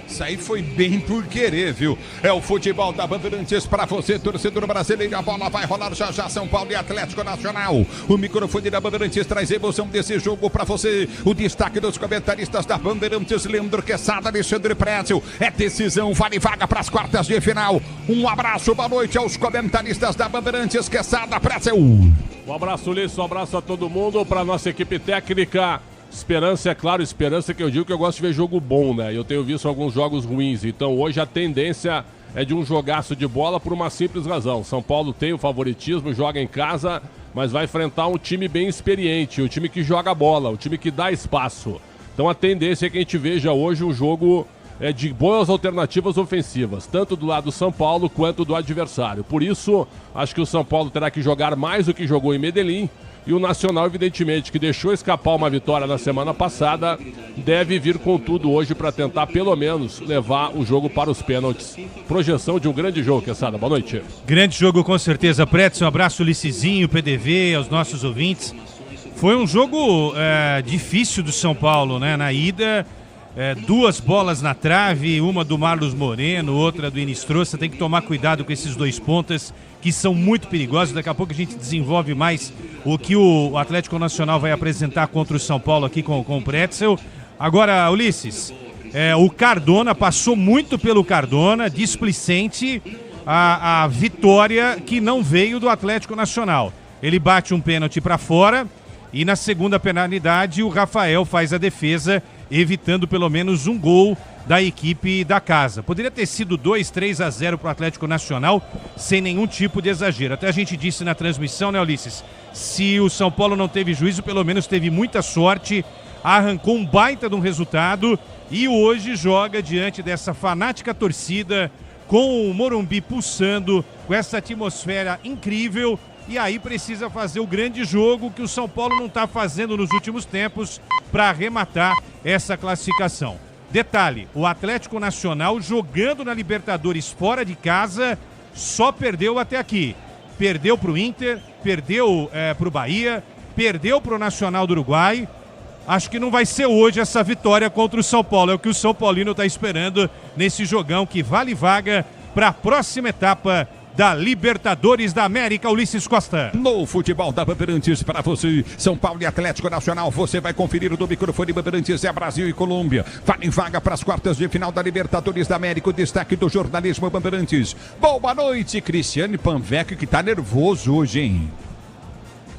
Isso aí foi bem por querer, viu? É o futebol da Bandeirantes pra você, torcedor brasileiro. A bola vai rolar já já, São Paulo e Atlético Nacional. O microfone da Bandeirantes traz emoção desse jogo pra você. O destaque dos comentaristas da Bandeirantes, Leandro Quesada, Alexandre Prézio. É decisão, vale vaga pras quartas de final. Um abraço, boa noite aos comentaristas da Bandeirantes, Quesada, Prézio. Um abraço, Ulisses, um abraço a todo mundo, pra nossa equipe técnica. Esperança, é claro, esperança que eu digo que eu gosto de ver jogo bom, né? Eu tenho visto alguns jogos ruins, então hoje a tendência é de um jogaço de bola por uma simples razão. São Paulo tem o favoritismo, joga em casa, mas vai enfrentar um time bem experiente, um time que joga bola, um time que dá espaço. Então a tendência é que a gente veja hoje um jogo de boas alternativas ofensivas, tanto do lado do São Paulo quanto do adversário. Por isso, acho que o São Paulo terá que jogar mais do que jogou em Medellín. E o Nacional, evidentemente, que deixou escapar uma vitória na semana passada, deve vir com tudo hoje para tentar, pelo menos, levar o jogo para os pênaltis. Projeção de um grande jogo, Quesada. Boa noite. Grande jogo, com certeza, Prédio. Um abraço, Ulissezinho, PDV, aos nossos ouvintes. Foi um jogo difícil do São Paulo, né? Na ida, duas bolas na trave, uma do Marlos Moreno, outra do Inistrosa. Tem que tomar cuidado com esses dois pontas, que são muito perigosos. Daqui a pouco a gente desenvolve mais o que o Atlético Nacional vai apresentar contra o São Paulo aqui com o Pretzel. Agora, Ulisses, o Cardona, passou muito pelo Cardona, displicente a vitória que não veio do Atlético Nacional. Ele bate um pênalti para fora e na segunda penalidade o Rafael faz a defesa, evitando pelo menos um gol da equipe da casa. Poderia ter sido 2-3-0 para o Atlético Nacional, sem nenhum tipo de exagero. Até a gente disse na transmissão, né, Ulisses? Se o São Paulo não teve juízo, pelo menos teve muita sorte, arrancou um baita de um resultado e hoje joga diante dessa fanática torcida com o Morumbi pulsando, com essa atmosfera incrível. E aí precisa fazer o grande jogo que o São Paulo não está fazendo nos últimos tempos para arrematar essa classificação. Detalhe, o Atlético Nacional jogando na Libertadores fora de casa só perdeu até aqui. Perdeu para o Inter, perdeu para o Bahia, perdeu para o Nacional do Uruguai. Acho que não vai ser hoje essa vitória contra o São Paulo. É o que o São Paulino está esperando nesse jogão que vale vaga para a próxima etapa da Libertadores da América. Ulisses Costa. No futebol da Bandeirantes para você, São Paulo e Atlético Nacional, você vai conferir do microfone Bandeirantes, é Brasil e Colômbia. Vale vaga para as quartas de final da Libertadores da América, o destaque do jornalismo Bandeirantes. Boa noite, Cristiane Panvec, que tá nervoso hoje, hein?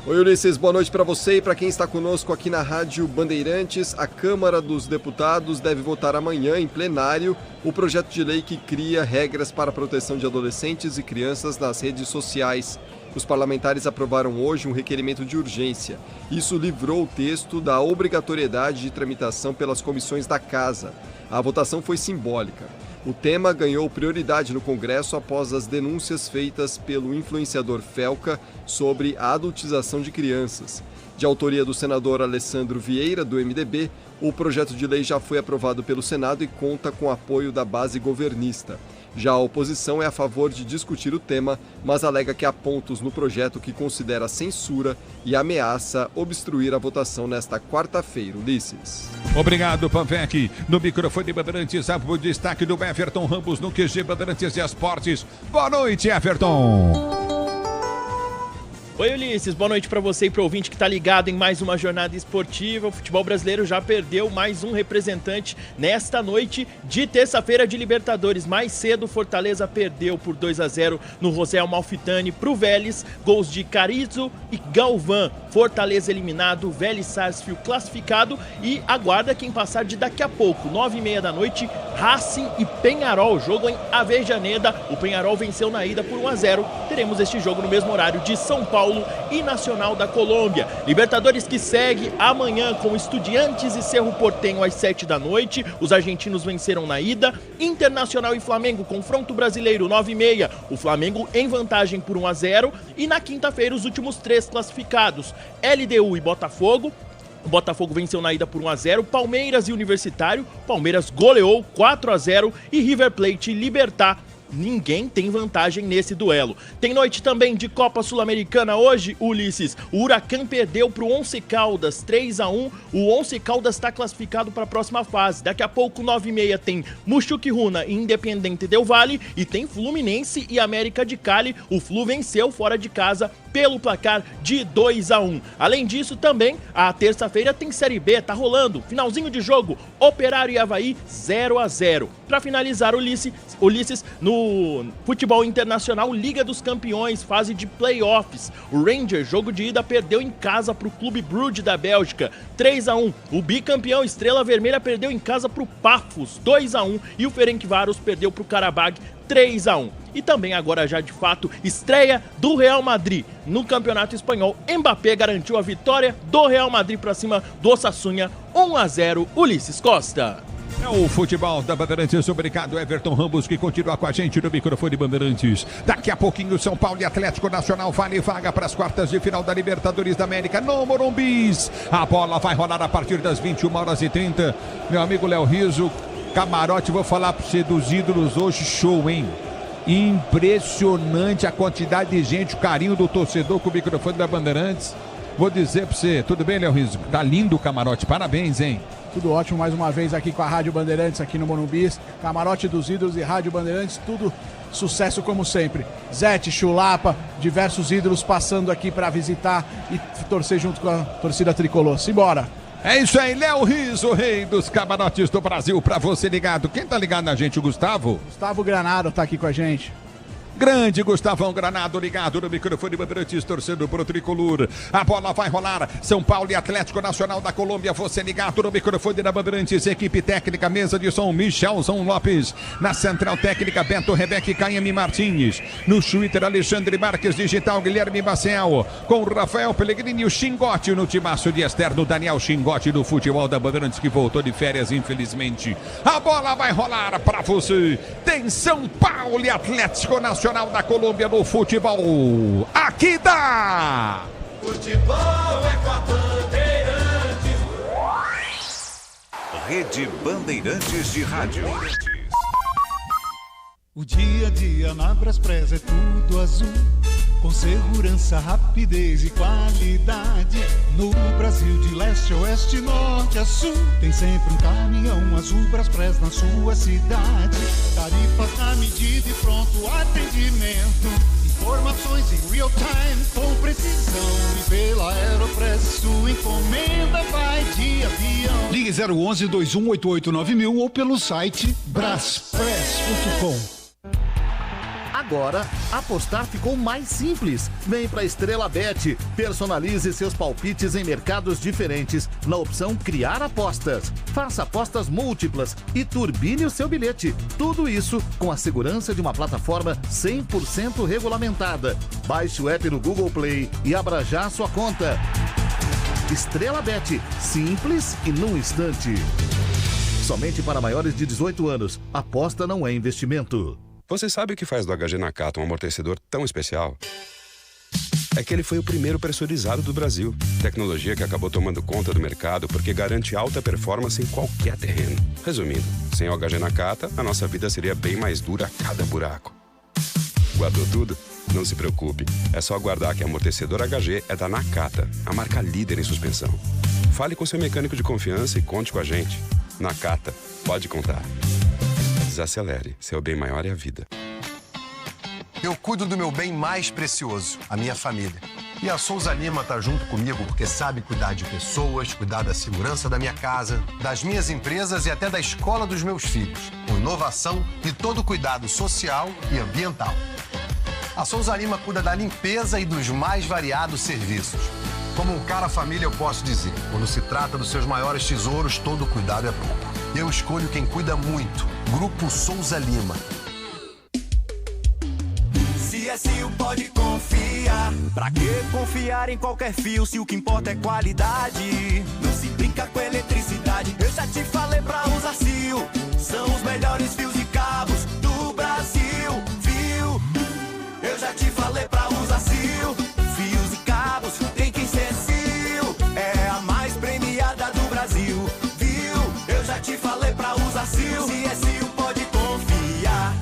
Oi, Ulisses, boa noite para você e para quem está conosco aqui na Rádio Bandeirantes. A Câmara dos Deputados deve votar amanhã em plenário o projeto de lei que cria regras para a proteção de adolescentes e crianças nas redes sociais. Os parlamentares aprovaram hoje um requerimento de urgência. Isso livrou o texto da obrigatoriedade de tramitação pelas comissões da Casa. A votação foi simbólica. O tema ganhou prioridade no Congresso após as denúncias feitas pelo influenciador Felca sobre a adultização de crianças. De autoria do senador Alessandro Vieira, do MDB, o projeto de lei já foi aprovado pelo Senado e conta com apoio da base governista. Já a oposição é a favor de discutir o tema, mas alega que há pontos no projeto que considera censura e ameaça obstruir a votação nesta quarta-feira. Ulisses. Obrigado, Panvec. No microfone Bandeirantes, o destaque do Everton Ramos no QG Bandeirantes e Esportes. Boa noite, Everton. Oi, Ulisses, boa noite para você e para o ouvinte que está ligado em mais uma jornada esportiva. O futebol brasileiro já perdeu mais um representante nesta noite de terça-feira de Libertadores. Mais cedo, Fortaleza perdeu por 2-0 no José Amalfitani para o Vélez. Gols de Carrizo e Galvão. Fortaleza eliminado, Vélez Sarsfield classificado e aguarda quem passar de daqui a pouco, 9h30 da noite, Racing e Peñarol. Jogo em Avejaneda. O Peñarol venceu na ida por 1-0. Teremos este jogo no mesmo horário de São Paulo e Nacional da Colômbia. Libertadores que segue amanhã com Estudiantes e Cerro Porteño às 7 da noite. Os argentinos venceram na ida. Internacional e Flamengo, confronto brasileiro, 9h30. O Flamengo em vantagem por 1-0. E na quinta-feira os últimos 3 classificados, LDU e Botafogo. O Botafogo venceu na ida por 1-0, Palmeiras e Universitário. Palmeiras goleou 4-0 e River Plate e Libertad. Ninguém tem vantagem nesse duelo. Tem noite também de Copa Sul-Americana hoje, Ulisses. O Huracan perdeu para o Once Caldas, 3-1. O Once Caldas está classificado para a próxima fase. Daqui a pouco, 9h30, tem Muxuque Runa e Independiente Del Valle. E tem Fluminense e América de Cali. O Flu venceu fora de casa pelo placar de 2-1. Além disso, também, a terça-feira tem Série B, tá rolando. Finalzinho de jogo, Operário e Avaí, 0-0. Para finalizar, Ulisses, no futebol internacional, Liga dos Campeões, fase de playoffs. O Rangers, jogo de ida, perdeu em casa para o Clube Brugge da Bélgica, 3-1. O bicampeão Estrela Vermelha perdeu em casa para o Pafos, 2-1. E o Ferencváros perdeu para o Karabag, 3-1. E também agora já de fato, estreia do Real Madrid no Campeonato Espanhol. Mbappé garantiu a vitória do Real Madrid para cima do Osasuna, 1-0. Ulisses Costa. É o futebol da Bandeirantes. Obrigado, Everton Ramos, que continua com a gente no microfone Bandeirantes. Daqui a pouquinho, São Paulo e Atlético Nacional vale vaga para as quartas de final da Libertadores da América no Morumbi. A bola vai rolar a partir das 21h30. Meu amigo Léo Rizzo, camarote, vou falar para você dos ídolos hoje, show, hein? Impressionante a quantidade de gente, o carinho do torcedor com o microfone da Bandeirantes. Vou dizer para você, tudo bem, Léo Rizzo? Tá lindo o camarote, parabéns, hein? Tudo ótimo, mais uma vez aqui com a Rádio Bandeirantes, aqui no Morumbi. Camarote dos ídolos e Rádio Bandeirantes, tudo sucesso como sempre. Zete, Chulapa, diversos ídolos passando aqui para visitar e torcer junto com a torcida tricolor. Simbora! É isso aí, Léo Rizzo, rei dos camarotes do Brasil, pra você ligado. Quem tá ligado na gente, o Gustavo? Gustavo Granado tá aqui com a gente. Grande Gustavão Granado ligado no microfone Bandeirantes, torcendo pro tricolor. A bola vai rolar. São Paulo e Atlético Nacional da Colômbia. Você ligado no microfone da Bandeirantes. Equipe técnica, mesa de som, Michelson Lopes. Na central técnica, Beto Rebeque, Caime Martins. No Twitter, Alexandre Marques, digital, Guilherme Maciel. Com Rafael Pellegrini, o Xingote no timaço de externo, Daniel Xingote do futebol da Bandeirantes, que voltou de férias, infelizmente. A bola vai rolar pra você. Tem São Paulo e Atlético Nacional da Colômbia no futebol. Aqui dá! Futebol é com a Bandeirantes. Rede Bandeirantes de Rádio. O dia a dia na Braspress é tudo azul, com segurança, rapidez e qualidade. No Brasil de leste a oeste, norte a sul, tem sempre um caminhão azul Braspress na sua cidade. Tarifas na medida e pronto atendimento. Informações em real time com precisão. E pela Aeropress sua encomenda vai de avião. Ligue 011-2188-9000 ou pelo site braspress.com. Agora, apostar ficou mais simples. Vem pra Estrela Bet. Personalize seus palpites em mercados diferentes na opção Criar Apostas. Faça apostas múltiplas e turbine o seu bilhete. Tudo isso com a segurança de uma plataforma 100% regulamentada. Baixe o app no Google Play e abra já a sua conta. Estrela Bet. Simples e num instante. Somente para maiores de 18 anos. Aposta não é investimento. Você sabe o que faz do HG Nakata um amortecedor tão especial? É que ele foi o primeiro pressurizado do Brasil. Tecnologia que acabou tomando conta do mercado porque garante alta performance em qualquer terreno. Resumindo, sem o HG Nakata, a nossa vida seria bem mais dura a cada buraco. Guardou tudo? Não se preocupe. É só guardar que amortecedor HG é da Nakata, a marca líder em suspensão. Fale com seu mecânico de confiança e conte com a gente. Nakata, pode contar. Desacelere, seu bem maior é a vida. Eu cuido do meu bem mais precioso, a minha família. E a Souza Lima tá junto comigo porque sabe cuidar de pessoas, cuidar da segurança da minha casa, das minhas empresas e até da escola dos meus filhos, com inovação e todo cuidado social e ambiental. A Souza Lima cuida da limpeza e dos mais variados serviços. Como um cara família, eu posso dizer, quando se trata dos seus maiores tesouros, todo cuidado é pouco. Eu escolho quem cuida muito. Grupo Souza Lima. CSU pode confiar. Pra que confiar em qualquer fio se o que importa é qualidade? Não se brinca com eletricidade. Eu já te falei pra usar CIO. São os melhores fios e cabos do Brasil. Viu? Eu já te falei pra usar CIO. Fios e cabos tem que ser CIO. É a mais premiada do Brasil. Viu? Eu já te falei pra usar CIO. CSU pode confiar.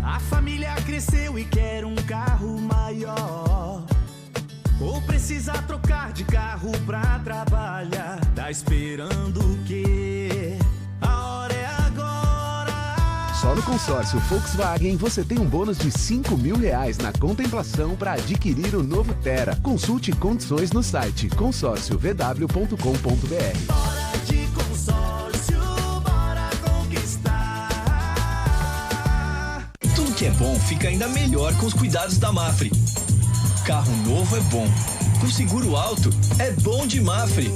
A família cresceu e quer um carro maior. Ou precisa trocar de carro pra trabalhar. Tá esperando o quê? A hora é agora. Só no consórcio Volkswagen você tem um bônus de R$5.000 na contemplação para adquirir o novo Tera. Consulte condições no site consórciovw.com.br. Bora de consórcio, bora conquistar. Tudo que é bom fica ainda melhor com os cuidados da Mafre. Carro novo é bom. Com seguro alto é bom de Mafre.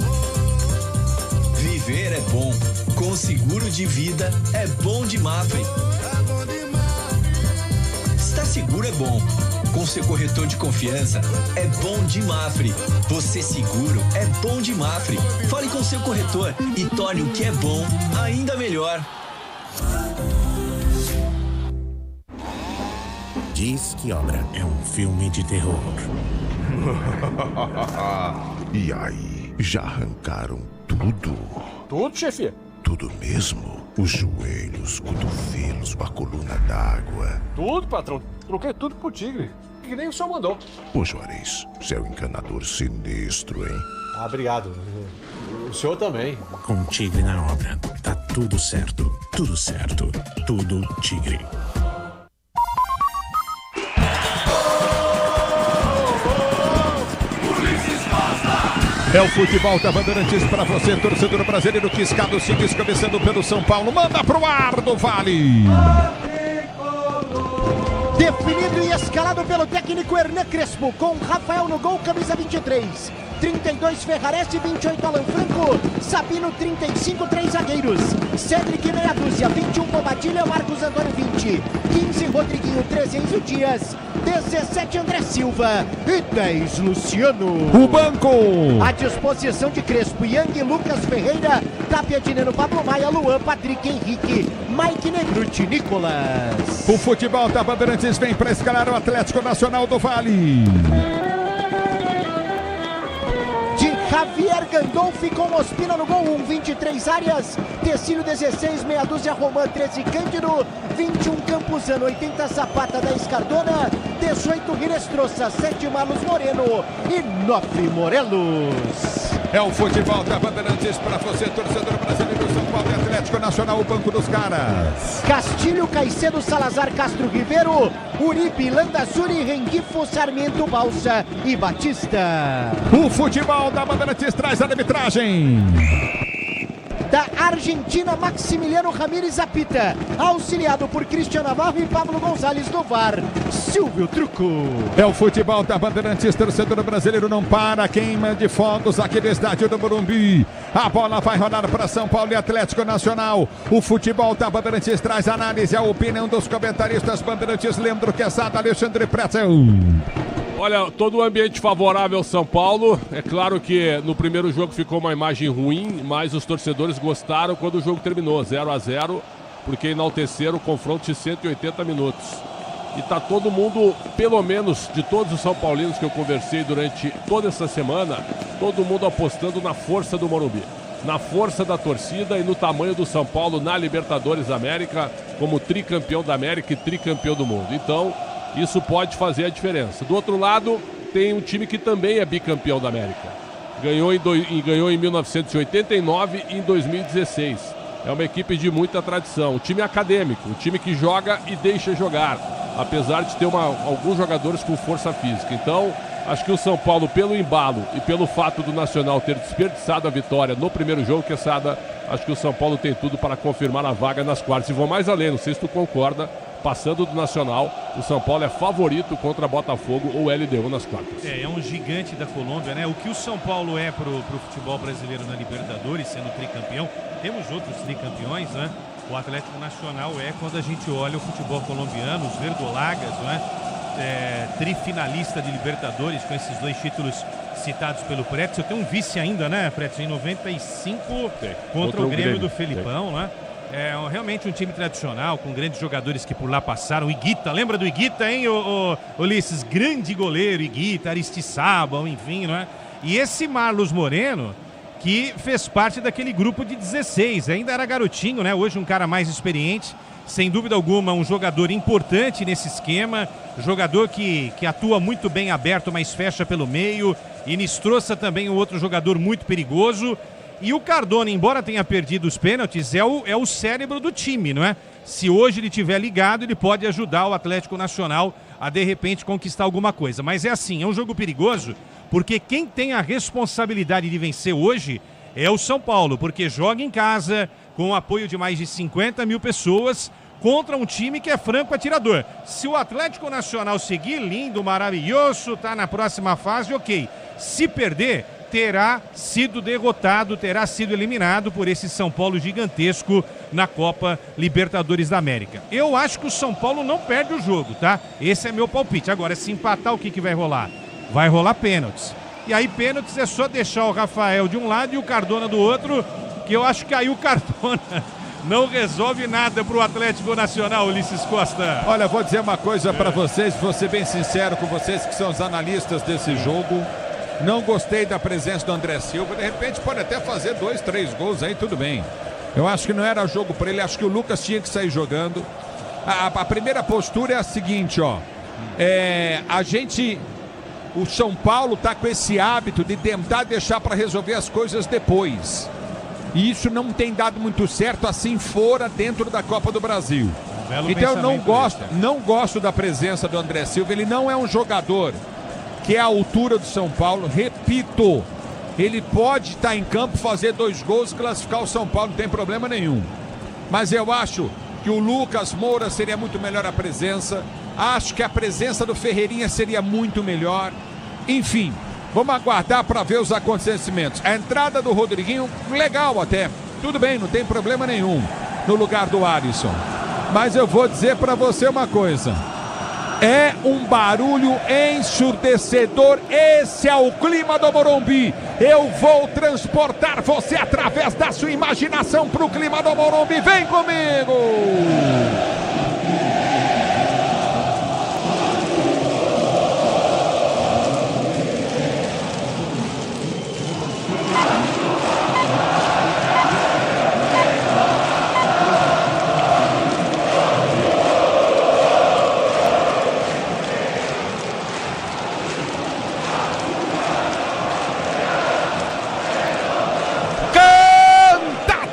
Viver é bom. Com seguro de vida é bom de Mafre. Estar seguro é bom. Com seu corretor de confiança é bom de Mafre. Você seguro é bom de Mafre. Fale com seu corretor e torne o que é bom ainda melhor. Diz que Obra é um filme de terror. E aí, já arrancaram tudo? Tudo, chefe? Tudo mesmo? Os joelhos, cotovelos, a coluna d'água. Tudo, patrão. Troquei tudo pro Tigre. Que nem o senhor mandou. Ô, Juarez, você é um encanador sinistro, hein? Ah, obrigado. O senhor também. Com Tigre na obra. Tá tudo certo. Tudo certo. Tudo Tigre. É o futebol da Bandeirantes para você, torcedor brasileiro, que escada os seguintes, começando pelo São Paulo. Manda pro ar do Vale. Definido e escalado pelo técnico Hernan Crespo, com Rafael no gol, camisa 23. 32 Ferrarese, 28 Alan Franco, Sabino 35, 3 zagueiros, Cedric meia dúzia, 21 Bobadilha, Marcos Antônio 20, 15 Rodriguinho, 13 Enzo Dias, 17 André Silva e 10 Luciano. O banco! À disposição de Crespo, Yang, Lucas Ferreira, Tapia Dineno, Pablo Maia, Luan, Patrick, Henrique, Mike Negruti, Nicolas. O futebol da Bandeirantes vem para escalar o Atlético Nacional do Vale. Javier Gandolfi com Ospina no gol, 23 áreas, Tecílio 16, meia dúzia Roman, 13 Cândido, 21 Campuzano, 80 Zapata, 10 Cardona, 18 Rinestroça, 7 Marlos Moreno e 9 Morelos. É o futebol da Bandeirantes para você, torcedor brasileiro, São Paulo e Atlético Nacional, o banco dos caras. Castilho, Caicedo, Salazar, Castro Ribeiro, Uribe, Landazuri, Rengifo, Sarmiento, Balsa e Batista. O futebol da Bandeirantes traz a arbitragem. Da Argentina, Maximiliano Ramírez apita, auxiliado por Cristian Navarro e Pablo Gonzalez do VAR, Silvio Truco. É o futebol da Bandeirantes, torcedor brasileiro não para, queima de fogos aqui no estádio do Morumbi. A bola vai rolar para São Paulo e Atlético Nacional. O futebol da Bandeirantes traz análise, a opinião dos comentaristas Bandeirantes, Leandro Quesada, Alexandre Pretzel. Olha, todo o ambiente favorável ao São Paulo. É claro que no primeiro jogo ficou uma imagem ruim, mas os torcedores gostaram quando o jogo terminou 0-0, porque enalteceram o confronto de 180 minutos. E tá todo mundo, pelo menos de todos os São Paulinos que eu conversei durante toda essa semana, todo mundo apostando na força do Morumbi, na força da torcida e no tamanho do São Paulo na Libertadores da América, como tricampeão da América e tricampeão do mundo. Então, isso pode fazer a diferença. Do outro lado, tem um time que também é bicampeão da América. Ganhou em 1989 e em 2016. É uma equipe de muita tradição. Um time acadêmico, um time que joga e deixa jogar, apesar de ter alguns jogadores com força física. Então, acho que o São Paulo, pelo embalo e pelo fato do Nacional ter desperdiçado a vitória no primeiro jogo, Quesada, acho que o São Paulo tem tudo para confirmar a vaga nas quartas. E vou mais além, não sei se tu concorda, passando do Nacional, o São Paulo é favorito contra Botafogo ou LDU nas quartas. É um gigante da Colômbia, né? O que o São Paulo é pro futebol brasileiro na Libertadores, sendo tricampeão, temos outros tricampeões, né? O Atlético Nacional é, quando a gente olha o futebol colombiano, os verdolagas, né? Trifinalista de Libertadores, com esses 2 títulos citados pelo Pretzel. Tem um vice ainda, né, Pretzel? Em 95, contra o Grêmio do Felipão, né? É realmente um time tradicional, com grandes jogadores que por lá passaram. Higuita, lembra do Higuita, hein, Ulisses? Grande goleiro, Higuita, Aristizábal, enfim, não é? E esse Marlos Moreno, que fez parte daquele grupo de 16, ainda era garotinho, né? Hoje um cara mais experiente, sem dúvida alguma um jogador importante nesse esquema, jogador que atua muito bem aberto, mas fecha pelo meio. E Inestrosa também um outro jogador muito perigoso. E o Cardona, embora tenha perdido os pênaltis, é o cérebro do time, não é? Se hoje ele estiver ligado, ele pode ajudar o Atlético Nacional a, de repente, conquistar alguma coisa. Mas é assim, é um jogo perigoso, porque quem tem a responsabilidade de vencer hoje é o São Paulo, porque joga em casa, com o apoio de mais de 50 mil pessoas, contra um time que é franco atirador. Se o Atlético Nacional seguir lindo, maravilhoso, tá na próxima fase, ok. Se perder, terá sido derrotado, terá sido eliminado por esse São Paulo gigantesco na Copa Libertadores da América. Eu acho que o São Paulo não perde o jogo, tá? Esse é meu palpite. Agora, se empatar, o que vai rolar? Vai rolar pênaltis. E aí, pênaltis é só deixar o Rafael de um lado e o Cardona do outro, que eu acho que aí o Cardona não resolve nada pro Atlético Nacional, Ulisses Costa. Olha, vou dizer uma coisa para vocês, vou ser bem sincero com vocês que são os analistas desse jogo. Não gostei da presença do André Silva. De repente pode até fazer 2, 3 gols aí, tudo bem. Eu acho que não era jogo para ele. Acho que o Lucas tinha que sair jogando. A primeira postura é a seguinte, ó. O São Paulo tá com esse hábito de tentar deixar para resolver as coisas depois. E isso não tem dado muito certo, assim fora dentro da Copa do Brasil. Então eu não gosto da presença do André Silva. Ele não é um jogador que é a altura do São Paulo. Repito, ele pode estar em campo, fazer 2 gols, classificar o São Paulo, não tem problema nenhum. Mas eu acho que o Lucas Moura seria muito melhor a presença. Acho que a presença do Ferreirinha seria muito melhor. Enfim, vamos aguardar para ver os acontecimentos. A entrada do Rodriguinho, legal até. Tudo bem, não tem problema nenhum no lugar do Alisson. Mas eu vou dizer para você uma coisa. É um barulho ensurdecedor. Esse é o clima do Morumbi. Eu vou transportar você através da sua imaginação para o clima do Morumbi. Vem comigo!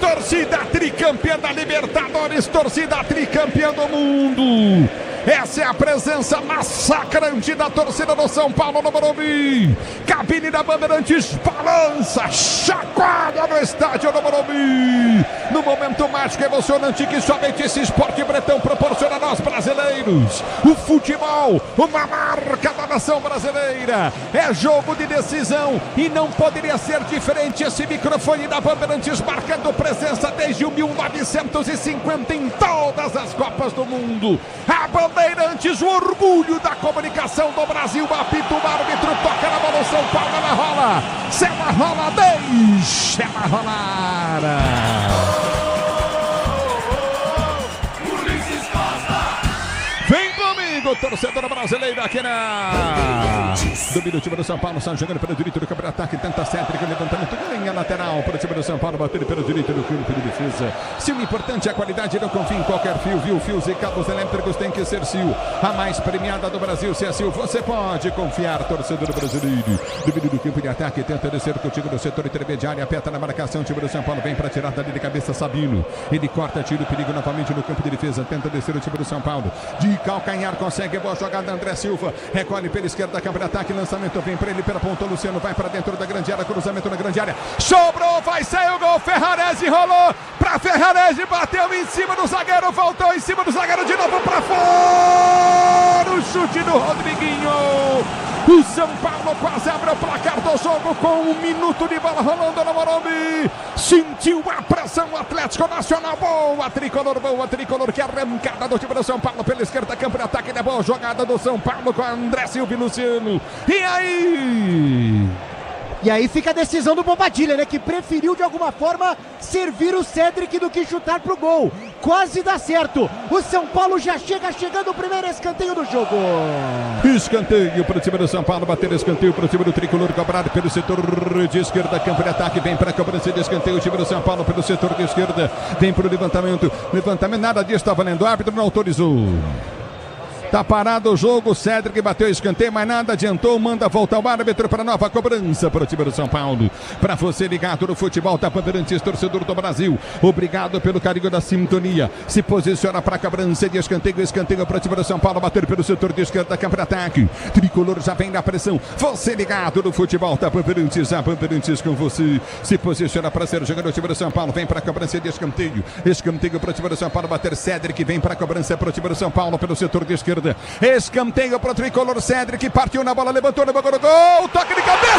Torcida tricampeã da Libertadores, torcida tricampeã do mundo. Essa é a presença massacrante da torcida do São Paulo no Morumbi. Cabine da Bandeirantes balança, chacoalha no estádio do Morumbi. No momento mágico, emocionante que somente esse esporte bretão proporciona a nós brasileiros. O futebol, uma marca da nação brasileira. É jogo de decisão e não poderia ser diferente. Esse microfone da Bandeirantes marcando presença desde o 1950 em todas as Copas do Mundo. A Bandeirantes, o orgulho da comunicação do Brasil. Apita o árbitro, toca na bola, São Paulo, ela rola. Se ela rola, deixa ela rolar. Vem comigo, torcedor brasileiro aqui na... Domina o time do São Paulo, está jogando pelo direito do campo de ataque, tenta Cédric, levantamento, linha lateral para o time do São Paulo, batendo pelo direito do campo de defesa. Se o importante é a qualidade, não confie em qualquer fio, viu? Fios e cabos elétricos tem que ser Sil, a mais premiada do Brasil. Se é Sil, você pode confiar, torcedor brasileiro. Domina do campo de ataque, tenta descer contigo do setor intermediário, aperta na marcação, o time do São Paulo vem para tirar dali de cabeça Sabino. Ele corta, tira o perigo novamente no campo de defesa, tenta descer o time do São Paulo. De calcanhar, consegue, boa jogada, André Silva, recolhe pela esquerda, campo de ataque, lançamento vem para ele pela ponta, Luciano vai para dentro da grande área, cruzamento na grande área, sobrou, vai sair o gol, Ferrarese rolou para Ferrarese, bateu em cima do zagueiro, voltou em cima do zagueiro de novo para fora, o chute do Rodriguinho. O São Paulo quase abre o placar do jogo com 1 minuto de bola rolando no Morumbi. Sentiu a pressão, Atlético Nacional. Boa tricolor, que arrancada do time do São Paulo pela esquerda, campo de ataque, da boa jogada do São Paulo com André Silva e Luciano. E aí? E aí fica a decisão do Bobadilha, né? Que preferiu de alguma forma servir o Cédric do que chutar pro gol. Quase dá certo. O São Paulo já chegando o primeiro escanteio do jogo. Escanteio para o time do São Paulo, bater escanteio para o time do tricolor, cobrado pelo setor de esquerda, campo de ataque, vem para a cobrança de escanteio, o time do São Paulo pelo setor de esquerda, vem para o levantamento, nada disso está valendo, o árbitro não autorizou. Tá parado o jogo, Cédric bateu escanteio, mas nada adiantou, manda voltar o árbitro para nova cobrança para o time do São Paulo. Para você ligado no futebol, tá Bandeirantes, torcedor do Brasil, obrigado pelo carinho da sintonia. Se posiciona para a cobrança de escanteio para o time do São Paulo, bater pelo setor de esquerda, campo de ataque. Tricolor já vem na pressão. Você ligado no futebol, tá Bandeirantes, a Bandeirantes com você. Se posiciona para ser jogador do time do São Paulo, vem para a cobrança de escanteio para o time do São Paulo, bater Cédric, vem para a cobrança para o time do São Paulo pelo setor de esquerda. Escanteio para o tricolor, Cédric partiu na bola, levantou no bagulho, gol, toque de cabeça!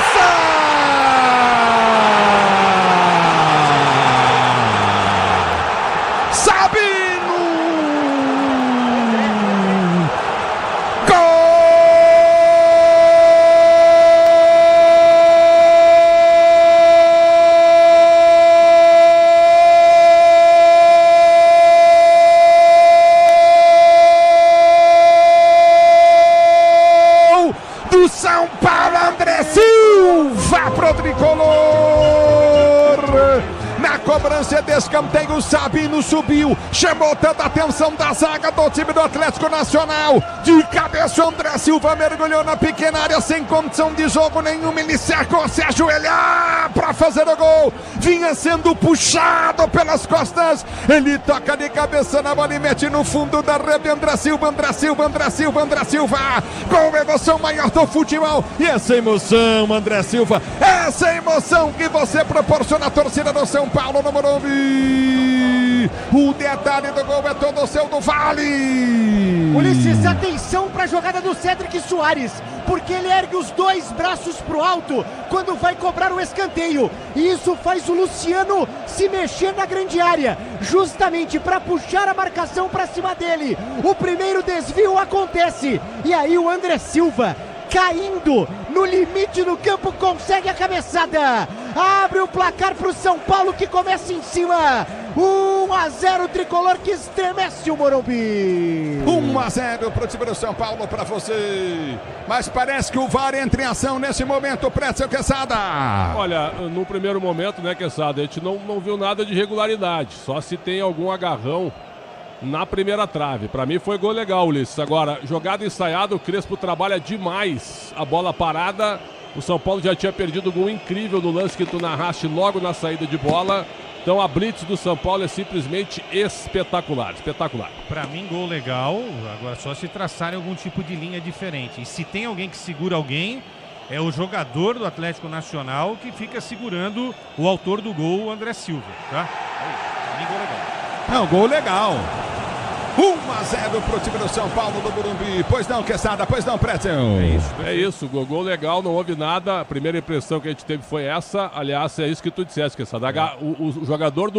Sabino! Gol! São Paulo, André Silva pro tricolor. Na cobrança de escanteio, Sabino subiu, chamou tanta atenção da zaga do time do Atlético Nacional. De cabeça, André Silva mergulhou na pequena área sem condição de jogo nenhuma. Ele cercou, se ajoelhar para fazer o gol. Vinha sendo puxado pelas costas. Ele toca de cabeça na bola e mete no fundo da rede. André Silva. Com emoção maior do futebol. E essa emoção, André Silva, essa emoção que você proporciona à torcida do São Paulo no Morumbi. O detalhe do gol é todo seu do Vale. Ulisses, atenção para a jogada do Cédric Soares, porque ele ergue os 2 braços pro alto quando vai cobrar o escanteio. E isso faz o Luciano se mexer na grande área, justamente para puxar a marcação para cima dele. O primeiro desvio acontece e aí o André Silva, caindo no limite do campo, consegue a cabeçada. Abre o placar para o São Paulo, que começa em cima. 1-0 tricolor, que estremece o Morumbi. 1-0 para o time do São Paulo, para você. Mas parece que o VAR entra em ação nesse momento, Pretzel Quesada. Olha, no primeiro momento, né, Quesada, a gente não viu nada de irregularidade. Só se tem algum agarrão na primeira trave. Para mim foi gol legal, Ulisses. Agora, jogada ensaiada, o Crespo trabalha demais a bola parada. O São Paulo já tinha perdido um gol incrível no lance que tu narraste logo na saída de bola. Então a blitz do São Paulo é simplesmente espetacular, espetacular. Para mim, gol legal. Agora só se traçarem algum tipo de linha diferente. E se tem alguém que segura alguém, é o jogador do Atlético Nacional que fica segurando o autor do gol, o André Silva, tá? Para mim, gol legal. Não, gol legal. 1-0 pro time do São Paulo do Morumbi. Pois não, Quesada, pois não, Pretzel. É isso, gol legal, não houve nada. A primeira impressão que a gente teve foi essa. Aliás, é isso que tu disseste, Quesada. O jogador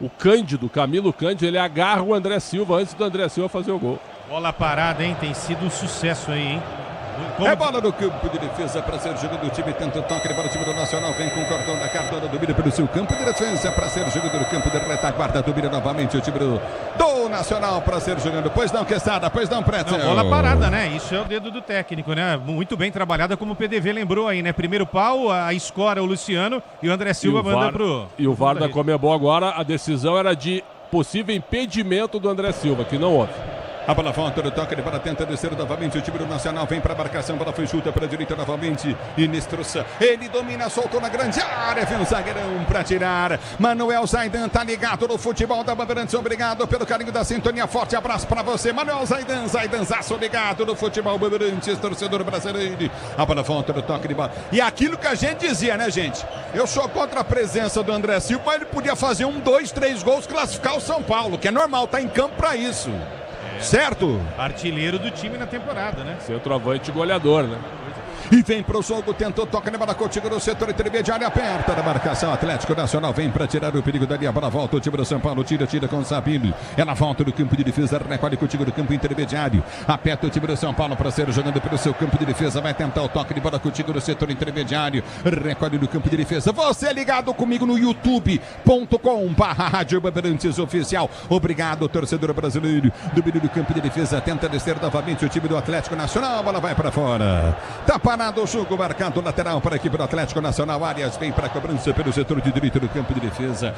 o Cândido, Camilo Cândido, ele agarra o André Silva antes do André Silva fazer o gol. Bola parada, hein? Tem sido um sucesso aí, hein? É bola no campo de defesa para ser jogado do time, tenta o toque de bola, o time do Nacional vem com o cordão da cartona, domina pelo seu campo de defesa para ser jogado no campo de retaguarda, domina novamente o time do Nacional para ser jogando. Pois não, Quesada, pois não, Pretzel. Bola parada, né? Isso é o dedo do técnico, né? Muito bem trabalhada, como o PDV lembrou aí, né? Primeiro pau, a escora o Luciano e o André Silva manda pro... E o VAR da Conmebol agora, a decisão era de possível impedimento do André Silva, que não houve. A bola volta do toque de bola, tenta descer novamente. O time do Nacional vem para a marcação. Bola foi chuta para a direita novamente. Inestrosa. Ele domina, soltou na grande área. Vem o zagueirão para tirar. Manuel Zaidan tá ligado no futebol da Bandeirantes. Obrigado pelo carinho da sintonia. Forte abraço para você, Manuel Zaidan. Zaidanzaço ligado no futebol Bandeirantes, torcedor brasileiro. A bola volta do toque de bola. E aquilo que a gente dizia, né, gente? Eu sou contra a presença do André Silva, mas ele podia fazer 1, 2, 3 gols, classificar o São Paulo, que é normal, tá em campo para isso. Certo? Artilheiro do time na temporada, né? Centroavante goleador, né? E vem pro jogo, tentou, toca na bola contigo no setor intermediário, aperta da marcação. Atlético Nacional vem para tirar o perigo dali. A bola volta, o time do São Paulo tira com o Sabino. Ela volta do campo de defesa, recolhe contigo no campo intermediário. Aperta o time do São Paulo para ser jogando pelo seu campo de defesa. Vai tentar o toque de bola contigo no setor intermediário. Recolhe no campo de defesa. Você ligado comigo no youtube.com/Rádio Bandeirantes Oficial. Obrigado, torcedor brasileiro. Domínio do campo de defesa, tenta descer novamente o time do Atlético Nacional. A bola vai para fora. Tá parado o jogo, marcado lateral para a equipe do Atlético Nacional. Arias vem para a cobrança pelo setor de direito do campo de defesa.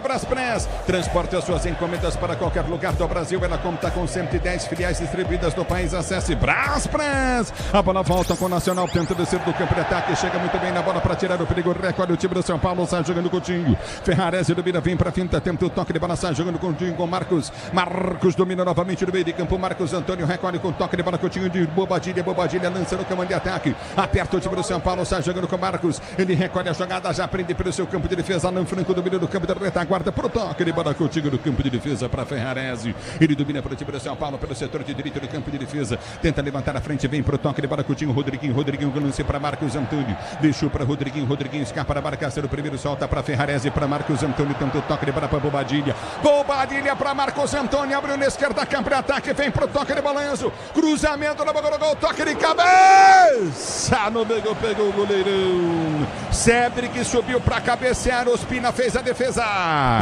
Braspress, transporte as suas encomendas para qualquer lugar do Brasil. Ela conta com 110 filiais distribuídas no país. Acesse Braspress. A bola volta com o Nacional, tenta descer do campo de ataque. Chega muito bem na bola para tirar o perigo. Recolhe o time do São Paulo, sai jogando com o Tinho. Ferrarese domina, vem para a finta, tenta o toque de bola, sai jogando com o Tinho, com Marcos. Marcos domina novamente no meio de campo. Marcos Antônio recolhe com o toque de bola com o Tinho de Bobadilha. Bobadilha lança no comando de ataque. Aperta o time do São Paulo, sai jogando com o Marcos. Ele recolhe a jogada, já prende pelo seu campo de defesa. Alan Franco domina do campo da retaguarda pro toque de bola contigo no campo de defesa para Ferrarese. Ele domina para o time do São Paulo pelo setor de direito do campo de defesa. Tenta levantar a frente, vem pro toque de bola contigo. Rodriguinho lance para Marcos Antônio. Deixou para Rodriguinho escapa para marcação. O primeiro solta para Ferrarese, para Marcos Antônio. Tenta o toque de bola para Bobadilha. Bobadilha para Marcos Antônio. Abriu na esquerda, campo de ataque. Vem pro toque de balanço. Cruzamento na bola do gol. Toque de cabeça. No meio pegou o goleirão. Cédric subiu para cabecear. Ospina fez a defesa.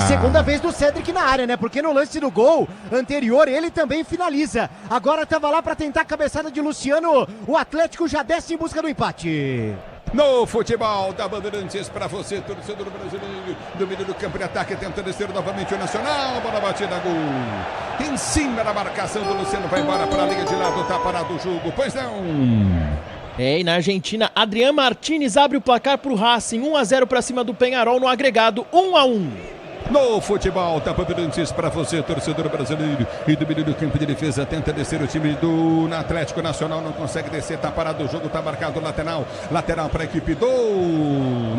Segunda vez do Cédric na área, né? Porque no lance do gol anterior ele também finaliza. Agora estava lá para tentar a cabeçada de Luciano. O Atlético já desce em busca do empate. No futebol da Bandeirantes para você, torcedor brasileiro. Domínio do campo de ataque, tenta descer novamente o Nacional. Bola batida, gol. Em cima da marcação do Luciano, vai embora para a linha de lado. Tá parado o jogo, pois não. E na Argentina, Adrián Martínez abre o placar para o Racing. 1-0 para cima do Peñarol no agregado, 1-1. no futebol da Bandeirantes para você, torcedor brasileiro. E domínio do campo de defesa, tenta descer o time do Atlético Nacional, não consegue descer, tá parado o jogo, tá marcado lateral para a equipe do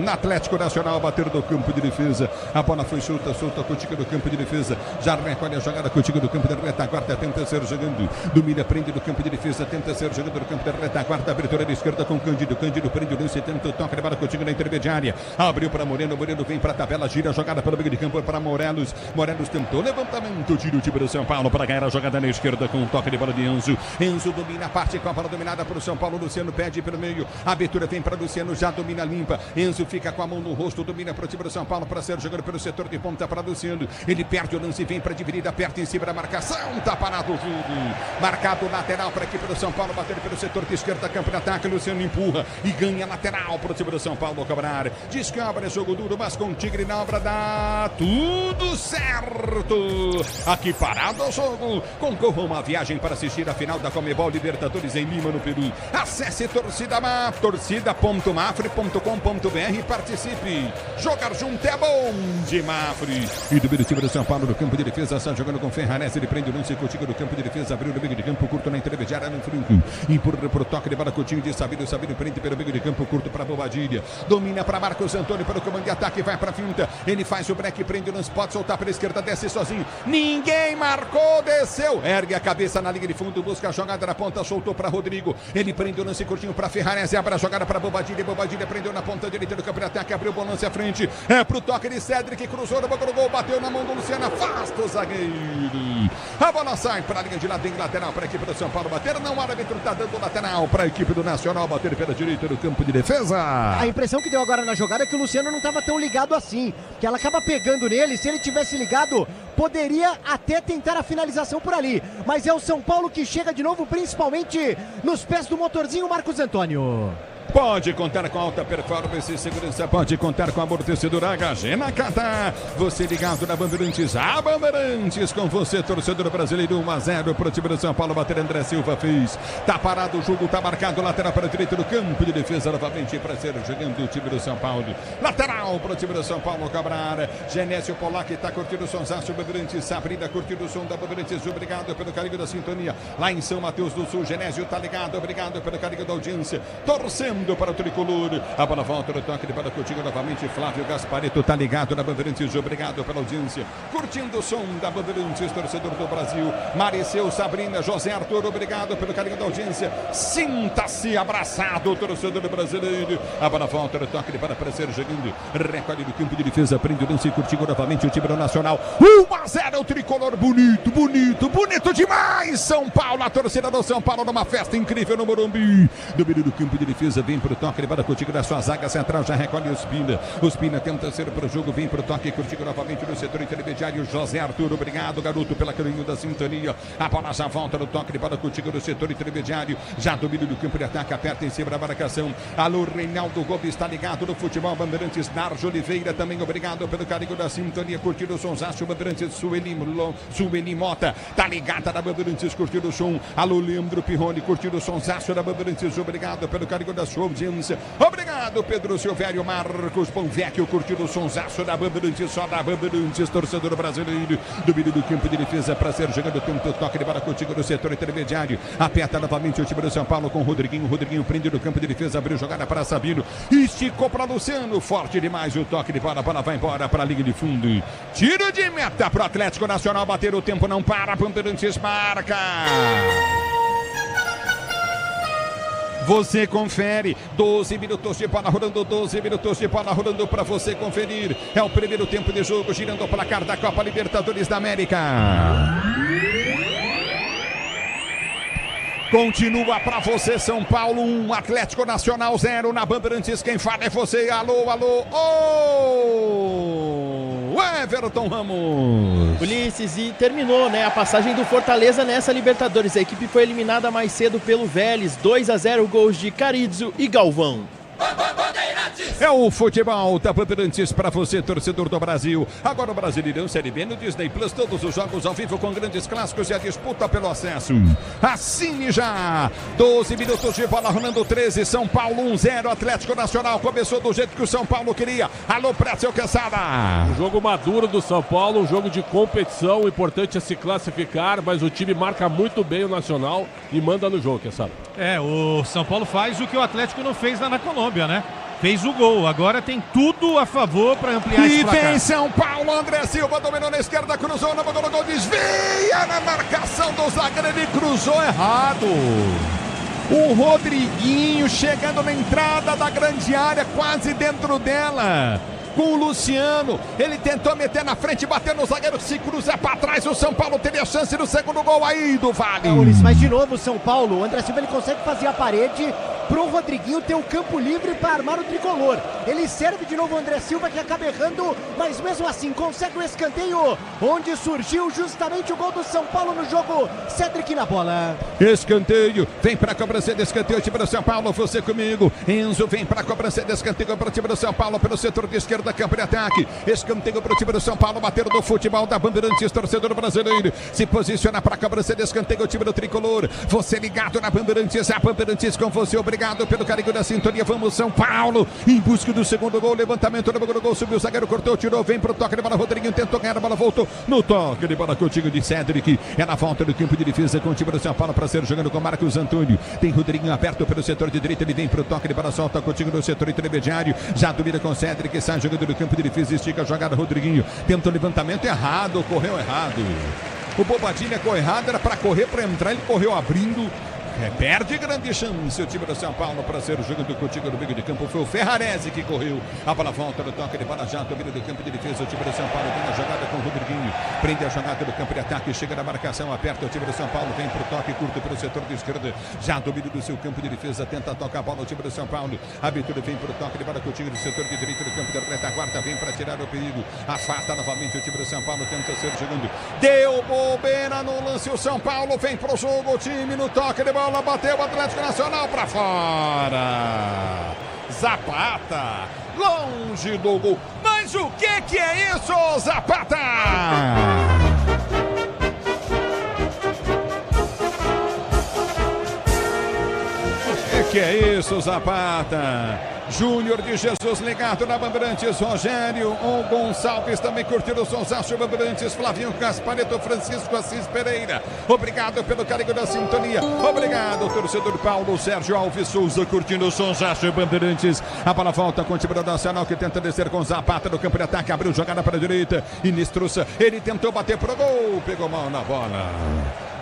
Atlético Nacional, bater do campo de defesa, a bola foi solta contigo do campo de defesa, já recolhe a jogada contigo do campo de retaguarda, tenta ser jogando, domina, prende do campo de defesa, tenta ser jogando do campo de retaguarda, abertura da esquerda com Cândido prende o lance, tenta o toque, levada contigo na intermediária, abriu para Moreno vem para a tabela, gira a jogada pelo meio de campo para Morelos tentou levantamento, tira o time do São Paulo para ganhar a jogada na esquerda com o toque de bola de Enzo domina a parte com a bola dominada para o São Paulo, Luciano pede pelo meio, a abertura vem para Luciano, já domina limpa, Enzo fica com a mão no rosto, domina para o time do São Paulo para ser jogando pelo setor de ponta para Luciano, ele perde o lance, vem para dividir, aperta em cima da marcação, tá parado o jogo, marcado lateral para a equipe do São Paulo, bater pelo setor de esquerda, campo de ataque, Luciano empurra e ganha lateral para o time do São Paulo cobrar, descobra jogo duro, mas com o Tigre na obra dá tudo certo, aqui parado o jogo, concorra uma viagem para assistir a final da Conmebol Libertadores em Lima, no Peru, acesse torcida.mafre.com.br e participe, jogar junto é bom de Mafre, e do time do São Paulo no campo de defesa, está jogando com Ferrares, ele prende o lance contigo no campo de defesa, abriu no meio de campo, curto na intermediária, no franco, empurra pro toque de bola, Coutinho de Sabino prende pelo meio de campo, curto para Bobadilha, domina para Marcos Antônio pelo comando de ataque, vai para a finta, ele faz o break, prende o lance, pode soltar pela esquerda, desce sozinho, ninguém marcou, desceu, ergue a cabeça na linha de fundo, busca a jogada na ponta, soltou para Rodrigo, ele prende o lance curtinho para Ferrares, abre a jogada para Bobadilha prendeu na ponta direita do campo de ataque, abriu o lance à frente, pro toque de Cedric, cruzou no boca do gol, bateu na mão do Luciano, afasta o zagueiro, a bola sai para a linha de lado, em lateral para a equipe do São Paulo bater, não, o árbitro está dando lateral para a equipe do Nacional bater pela direita do campo de defesa. A impressão que deu agora na jogada é que o Luciano não estava tão ligado assim, que ela acaba pegando nele, se ele tivesse ligado, poderia até tentar a finalização por ali, mas é o São Paulo que chega de novo, principalmente nos pés do motorzinho Marcos Antônio. Pode contar com alta performance e segurança, pode contar com amortecedor HG Nakata. Você ligado na Bandeirantes, a Bandeirantes com você, torcedor brasileiro, 1-0 pro time do São Paulo, bater André Silva fez. Tá parado o jogo, tá marcado, lateral para a direita do campo de defesa, novamente para ser jogando o time do São Paulo. Lateral pro time do São Paulo cobrar. Genésio Polak tá curtindo o sonsaço, Bandeirantes, Sabrina curtindo o som da Bandeirantes, obrigado pelo carinho da sintonia. Lá em São Mateus do Sul, Genésio tá ligado, obrigado pelo carinho da audiência. Torcendo para o tricolor, a bola volta no toque de bola contigo novamente, Flávio Gaspareto tá ligado na Bandeirantes, obrigado pela audiência, curtindo o som da Bandeirantes, torcedor do Brasil, Mariceu, Sabrina, José Arthur, obrigado pelo carinho da audiência, sinta-se abraçado, torcedor brasileiro, a bola volta no toque de bola para ser jogando, recolhe do campo de defesa, prende o lance, curtindo novamente o time do Nacional, 1-0 o tricolor, bonito demais, São Paulo, a torcida do São Paulo numa festa incrível no Morumbi, domínio do campo de defesa, vem pro toque, levada contigo da sua zaga central, já recolhe Ospina tenta ser pro jogo, vem pro toque, contigo novamente no setor intermediário, José Arthur, obrigado garoto pela carinho da sintonia, a bola já volta no toque, levada contigo no setor intermediário, já domínio do campo de ataque, aperta em cima da marcação, alô Reinaldo Gomes está ligado no futebol, Bandeirantes, Narjo Oliveira também, obrigado pelo carinho da sintonia, curtindo o sonsaço, Bandeirantes, Sueli Mota, tá ligada na Bandeirantes, curtindo o som, alô Leandro Pirroni, curtindo o sonsaço da Bandeirantes, obrigado pelo carinho da sua audiência, obrigado Pedro Silvério, Marcos Bonvecchio, curtindo o sonsaço da Bandeirantes, só da Bandeirantes, torcedor brasileiro, domínio do campo de defesa para ser jogando, tenta o toque de bola contigo no setor intermediário, aperta novamente o time do São Paulo com Rodriguinho prende no campo de defesa, abriu jogada para Sabino, esticou para Luciano, forte demais o toque de bola, a bola vai embora para a linha de fundo, tiro de meta para o Atlético Nacional, bater o tempo não para, Bandeirantes marca. Você confere, 12 minutos de bola rolando, 12 minutos de bola rolando para você conferir. É o primeiro tempo de jogo, girando o placar da Copa Libertadores da América. Continua para você, São Paulo 1, Atlético Nacional 0, na Bandeirantes, quem fala é você, alô, Everton Ramos. Ulisses, e terminou, né, a passagem do Fortaleza nessa Libertadores, a equipe foi eliminada mais cedo pelo Vélez, 2-0, gols de Caridzo e Galvão. Bandeirantes. É o futebol da Bandeirantes para você, torcedor do Brasil. Agora o Brasileirão Série B no Disney Plus, todos os jogos ao vivo com grandes clássicos e a disputa pelo acesso. Assine já! 12 minutos de bola rolando, 13, São Paulo 1-0, Atlético Nacional começou do jeito que o São Paulo queria. Alô, Précio Quesada! Um jogo maduro do São Paulo, um jogo de competição, o importante é se classificar, mas o time marca muito bem o Nacional e manda no jogo, Quesada. O São Paulo faz o que o Atlético não fez lá na Colômbia, né? Fez o gol, agora tem tudo a favor para ampliar esse placar. E vem São Paulo, André Silva dominou na esquerda, cruzou, não botou no gol, desvia na marcação do zagueiro, ele cruzou errado. O Rodriguinho chegando na entrada da grande área, quase dentro dela. Com o Luciano, ele tentou meter na frente, bateu no zagueiro, se cruza para trás, o São Paulo teria chance do segundo gol aí do Vale. Mas de novo o São Paulo, o André Silva ele consegue fazer a parede pro Rodriguinho ter o campo livre para armar o tricolor. Ele serve de novo o André Silva que acaba errando, mas mesmo assim consegue o escanteio, onde surgiu justamente o gol do São Paulo no jogo. Cédric na bola. Escanteio, vem para a cobrança de escanteio, time do São Paulo, você comigo. Enzo vem para a cobrança de escanteio para o time do São Paulo, pelo setor de esquerda, campo de ataque. Escanteio para o time do São Paulo, bateram do futebol da Bandeirantes, torcedor brasileiro. Se posiciona para a cobrança de escanteio, o time do tricolor. Você ligado na Bandeirantes, a Bandeirantes com você, obrigado pelo carinho da sintonia. Vamos, São Paulo, em busca do segundo gol. Levantamento do gol, subiu o zagueiro, cortou, tirou, vem pro toque de bola. Rodriguinho tentou ganhar a bola, voltou no toque de bola contigo de Cédric. É na volta do campo de defesa com o time do São Paulo para ser jogando com Marcos Antônio. Tem Rodriguinho aberto pelo setor de direita, ele vem pro toque de bola, solta contigo no setor intermediário. Já domina com Cédric, sai jogando no campo de defesa, estica a jogada. Rodriguinho tenta o levantamento errado, correu errado. O Bobadilha correu errado, era para correr, para entrar, ele correu abrindo. Perde grande chance o time do São Paulo para ser jogando contigo no meio de campo. Foi o Ferrarese que correu. A bola volta no toque de bola já, domínio do campo de defesa. O time do São Paulo tem a jogada com o Rodriguinho. Prende a jogada do campo de ataque. Chega na marcação, aperta o time do São Paulo. Vem para o toque curto pelo setor de esquerda. Já domínio do seu campo de defesa. Tenta tocar a bola o time do São Paulo. A abertura vem para o toque de bola contigo do setor de direita do campo da retaguarda. Vem para tirar o perigo. Afasta novamente o time do São Paulo. Tenta ser jogando. Deu bobeira no lance. O São Paulo vem para o jogo. O time no toque de bola. Bateu o Atlético Nacional para fora. Zapata, longe do gol. Mas o que é isso, Zapata? Que é isso, Zapata? Júnior de Jesus ligado na Bandeirantes, Rogério, o Gonçalves também curtindo o sonsaço Bandeirantes, Flavinho Gaspareto, Francisco Assis Pereira. Obrigado pelo carinho da sintonia. Obrigado, torcedor Paulo Sérgio Alves Souza curtindo o sonsaço Bandeirantes. A bola volta com o time do Nacional que tenta descer com Zapata no campo de ataque, abriu jogada para a direita. Inistruça, ele tentou bater pro gol, pegou mal na bola.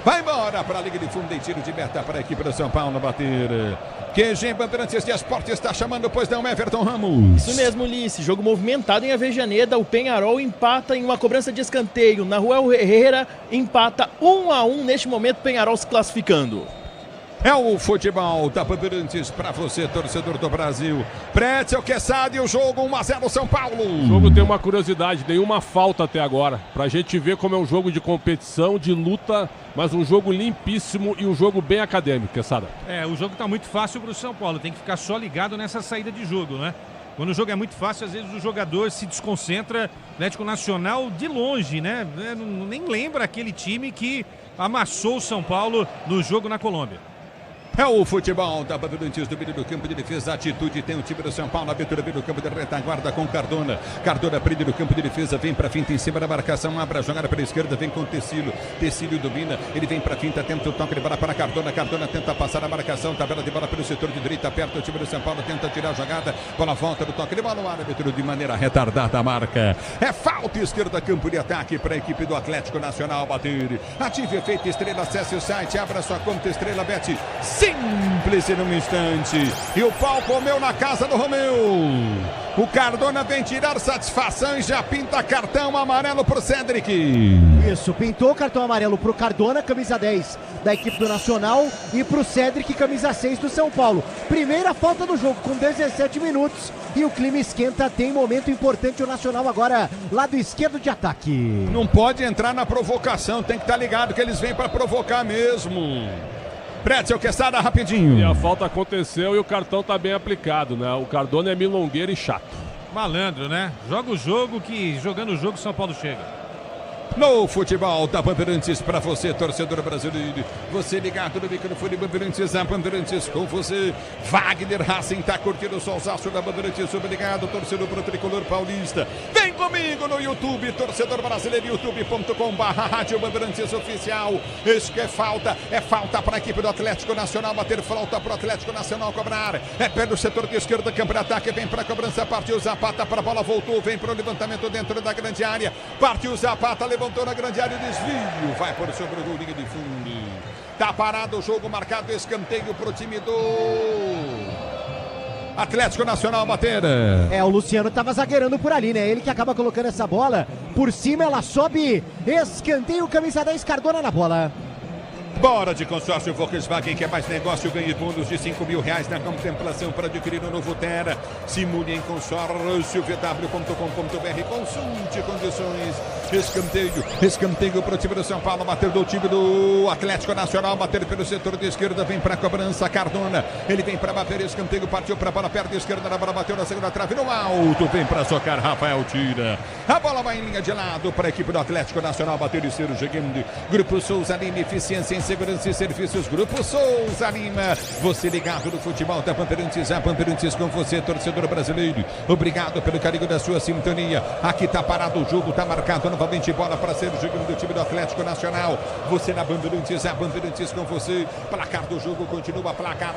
Vai embora para a Liga de Fundo em tiro de meta para a equipe do São Paulo bater. QG Bandeirantes de Esporte está chamando, pois não, Everton Ramos. Isso mesmo, Ulisses. Jogo movimentado em Avejaneda. O Penharol empata em uma cobrança de escanteio. Na Rua Herrera empata 1-1. Neste momento, Penharol se classificando. É o futebol da Bandeirantes para você, torcedor do Brasil. Prédio Quesada e o jogo 1-0 São Paulo. O jogo tem uma curiosidade, nenhuma falta até agora. Pra gente ver como é um jogo de competição, de luta, mas um jogo limpíssimo e um jogo bem acadêmico, Quesada. O jogo tá muito fácil pro São Paulo, tem que ficar só ligado nessa saída de jogo, né? Quando o jogo é muito fácil, às vezes o jogador se desconcentra. Atlético Nacional de longe, né? Nem lembra aquele time que amassou o São Paulo no jogo na Colômbia. É o futebol da Bandeirantes, domínio do campo de defesa, atitude, tem o time do São Paulo, abertura vem no campo de retaguarda com Cardona. Cardona prende no campo de defesa, vem pra finta em cima da marcação, abre a jogada pela esquerda, vem com o Tecílio. Tecílio domina, ele vem pra finta, tenta o toque de bola para Cardona. Cardona tenta passar a marcação, tabela de bola pelo setor de direita, aperta o time do São Paulo, tenta tirar a jogada, bola volta do toque de bola, o árbitro de maneira retardada marca. É falta esquerda, campo de ataque para a equipe do Atlético Nacional bater. Ative efeito Estrela, acesse o site, abra sua conta Estrela Bet. Simples num instante. E o pau comeu na casa do Romeu. O Cardona vem tirar satisfação e já pinta cartão amarelo pro Cédric. Isso, pintou cartão amarelo pro Cardona, camisa 10 da equipe do Nacional, e pro Cédric, camisa 6 do São Paulo. Primeira falta do jogo com 17 minutos e o clima esquenta, tem momento importante o Nacional agora, lado esquerdo de ataque. Não pode entrar na provocação, tem que estar ligado que eles vêm para provocar mesmo. Pretzel Quesada, rapidinho. E a falta aconteceu e o cartão tá bem aplicado, né? O Cardona é milongueiro e chato. Malandro, né? Joga o jogo que jogando o jogo São Paulo chega. No futebol da Bandeirantes para você, torcedor brasileiro. Você ligado no microfone Bandeirantes, a Bandeirantes com você. Wagner Racing tá curtindo o solzaço da Bandeirantes. Obrigado, torcedor pro tricolor paulista. Vem comigo no YouTube, torcedor brasileiro, youtube.com/Rádio Bandeirantes Oficial. Isso que é falta para a equipe do Atlético Nacional bater, falta pro Atlético Nacional cobrar. É pelo setor de esquerda, campo de ataque, vem pra cobrança, partiu Zapata para a bola, voltou, vem pro levantamento dentro da grande área. Partiu Zapata, levantou na grande área, o desvio, vai por sobre o linha de fundo. Tá parado o jogo, marcado escanteio pro time do Atlético Nacional bater. O Luciano tava zagueirando por ali, né? Ele que acaba colocando essa bola por cima, ela sobe, escanteio, camisa 10, Cardona na bola. Bora de consórcio Volkswagen, que é mais negócio, ganhe bônus de R$5.000 na contemplação para adquirir o novo Tera. Simule em consórcio vw.com.br, consulte condições. Escanteio para o time do São Paulo, bater do time do Atlético Nacional, bater pelo setor de esquerda, vem para a cobrança, Cardona, ele vem para bater, escanteio, partiu para a bola, perto de esquerda, na bola bateu na segunda trave, no alto, vem para socar, Rafael tira. A bola vai em linha de lado para a equipe do Atlético Nacional, bater e ser o gigante. Grupo Souza Lima, eficiência em segurança e serviços, Grupo Souza Lima. Você ligado no futebol da Bandeirantes, a Bandeirantes com você, torcedor brasileiro. Obrigado pelo carinho da sua sintonia. Aqui tá parado o jogo, tá marcado novamente, bola para ser o jogo do time do Atlético Nacional. Você na Bandeirantes, a Bandeirantes com você. Placar do jogo continua, placar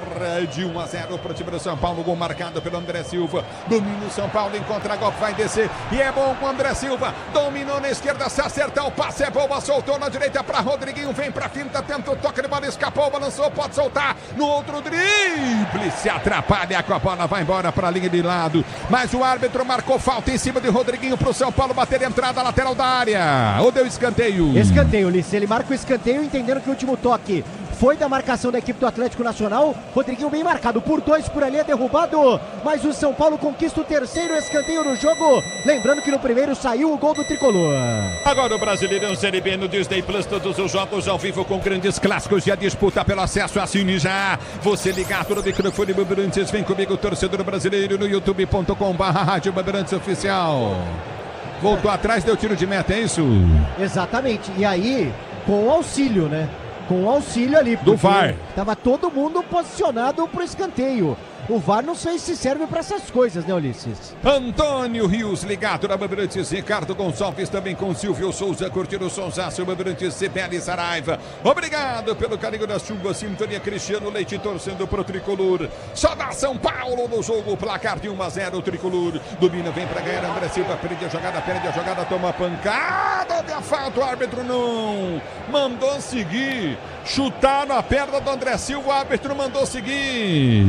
de 1-0 para o time do São Paulo, gol marcado pelo André Silva. Domina o São Paulo, encontra golpe, vai descer e é bom com o André Silva. Dominou na esquerda, se acertar o passe é boa, soltou na direita para Rodriguinho, vem para finta, tenta o toque de bola, escapou, balançou, pode soltar no outro drible, se atrapalha com a bola, vai embora para a linha de lado, mas o árbitro marcou falta em cima de Rodriguinho para o São Paulo bater, entrada lateral da área, ou deu escanteio? Escanteio, Ulisses, ele marca o escanteio, entendendo que o último toque foi da marcação da equipe do Atlético Nacional. Rodriguinho bem marcado por 2 por ali, é derrubado, mas o São Paulo conquista o terceiro escanteio no jogo, lembrando que no primeiro saiu o gol do Tricolor. Agora o Brasileirão Série B no Disney Plus, todos os jogos ao vivo com grandes clássicos e a disputa pelo acesso, assine já. Você ligado no microfone Bandeirantes, vem comigo, torcedor brasileiro, no youtube.com/Rádio Bandeirantes Oficial. Voltou atrás, deu tiro de meta, é isso? Exatamente, e aí com o auxílio, né? Com o auxílio ali do VAR. Tava todo mundo posicionado pro escanteio. O VAR não sei se serve para essas coisas, né, Ulisses? Antônio Rios ligado na Bandeirantes, Ricardo Gonçalves também com Silvio Souza, curtindo o sonsaço, Bandeirantes, Cibele Saraiva. Obrigado pelo carinho da chuva, sintonia Cristiano Leite torcendo pro Tricolor. Só dá São Paulo no jogo, placar de 1-0, o Tricolor. Domina, vem pra ganhar, André Silva, perde a jogada, toma pancada, houve a falta, o árbitro não mandou seguir. Chutaram a perna do André Silva, o árbitro mandou seguir.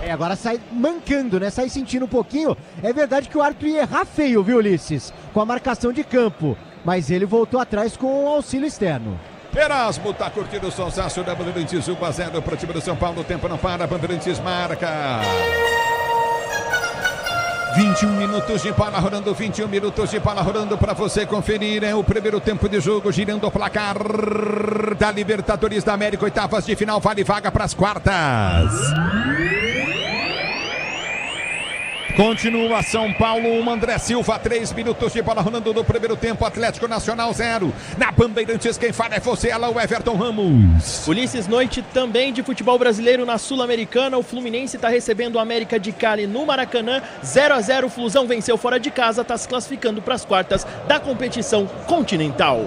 Agora sai mancando, né? Sai sentindo um pouquinho. É verdade que o árbitro ia errar feio, viu, Ulisses? Com a marcação de campo. Mas ele voltou atrás com o auxílio externo. Erasmo tá curtindo o sonsaço da Bandeirantes, 1-0 para o time do São Paulo. O tempo não para, Bandeirantes marca. 21 minutos de bola rolando, 21 minutos de bola rolando para você conferir. É o primeiro tempo de jogo, girando o placar da Libertadores da América, oitavas de final, vale vaga para as quartas. Continua São Paulo, 1, André Silva, 3 minutos de bola rolando no primeiro tempo, Atlético Nacional 0. Na Bandeirantes, quem fala é você, ela, o Everton Ramos. Ulisses, noite também de futebol brasileiro na Sul-Americana. O Fluminense está recebendo o América de Cali no Maracanã. 0-0, o Flusão venceu fora de casa, está se classificando para as quartas da competição continental.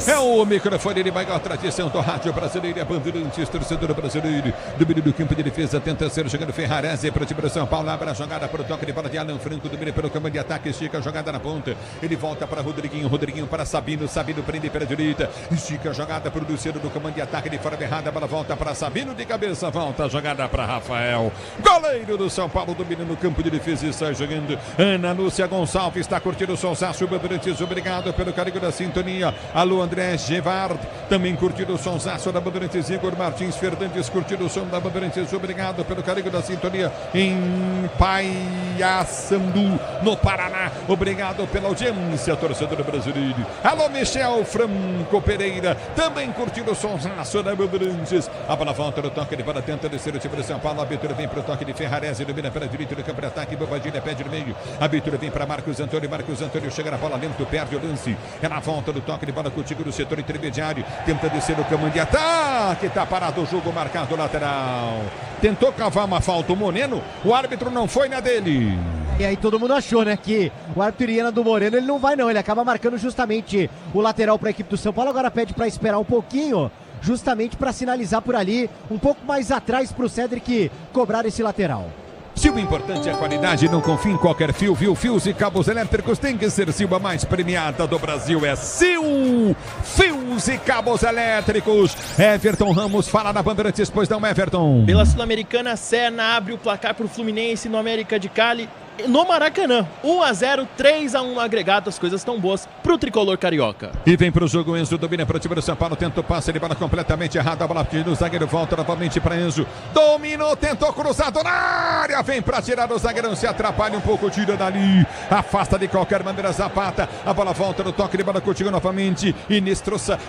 É o microfone de maior tradição do rádio brasileiro, é Bandeirantes, torcedor brasileiro, domínio do campo de defesa, tenta ser jogando Ferrarese para o time do São Paulo, abre a jogada para o toque de bola de Alan Franco, domina pelo campo de ataque, estica a jogada na ponta, ele volta para Rodriguinho para Sabino prende pela direita, estica a jogada para o Luciano do comando de ataque de fora de errada, a bola volta para Sabino de cabeça, volta a jogada para Rafael, goleiro do São Paulo, domina no campo de defesa e sai jogando, Ana Lúcia Gonçalves está curtindo o sonsaço, Bandeirantes, obrigado pelo carinho da sintonia, alô André Gevard, também curtindo o sonsaço da Bandeirantes. Igor Martins Fernandes curtindo o som da Bandeirantes. Obrigado pelo carinho da sintonia em Paiaçandu, no Paraná. Obrigado pela audiência, torcedor brasileiro. Alô, Michel Franco Pereira, também curtindo o sonsaço da Bandeirantes. A bola volta no toque de bola, tenta descer o time de São Paulo. A abertura vem para o toque de Ferrarese, domina pela direita do campo de ataque. Bobadilha pede no meio. A abertura vem para Marcos Antônio. Marcos Antônio chega na bola lento, perde o lance. É na volta do toque de bola contigo no setor intermediário. Tenta descer o comando de ataque. Está parado o jogo, marcado lateral. Tentou cavar uma falta o Moreno. O árbitro não foi na dele. E aí todo mundo achou, né, que o árbitro iria na do Moreno. Ele não vai não, ele acaba marcando justamente o lateral para a equipe do São Paulo. Agora pede para esperar um pouquinho, justamente para sinalizar por ali, um pouco mais atrás para o Cedric cobrar esse lateral. Se o importante é a qualidade, não confie em qualquer fio, viu? Fios e cabos elétricos tem que ser Sil, a mais premiada do Brasil é Sil. Fios e cabos elétricos. Everton Ramos fala na Bandeirantes, pois não, Everton. Pela Sul-Americana, Serna abre o placar para o Fluminense no América de Cali. No Maracanã, 1-0, 3-1 no agregado, as coisas estão boas pro tricolor carioca. E vem pro jogo, Enzo domina para o time do São Paulo, tenta o passe, ele bola completamente errado, a bola pedindo o zagueiro, volta novamente para Enzo, dominou, tentou cruzado na área, vem para tirar o zagueirão, se atrapalha um pouco, tira dali, afasta de qualquer maneira Zapata, a bola volta no toque de bola contigo novamente, Inestrosa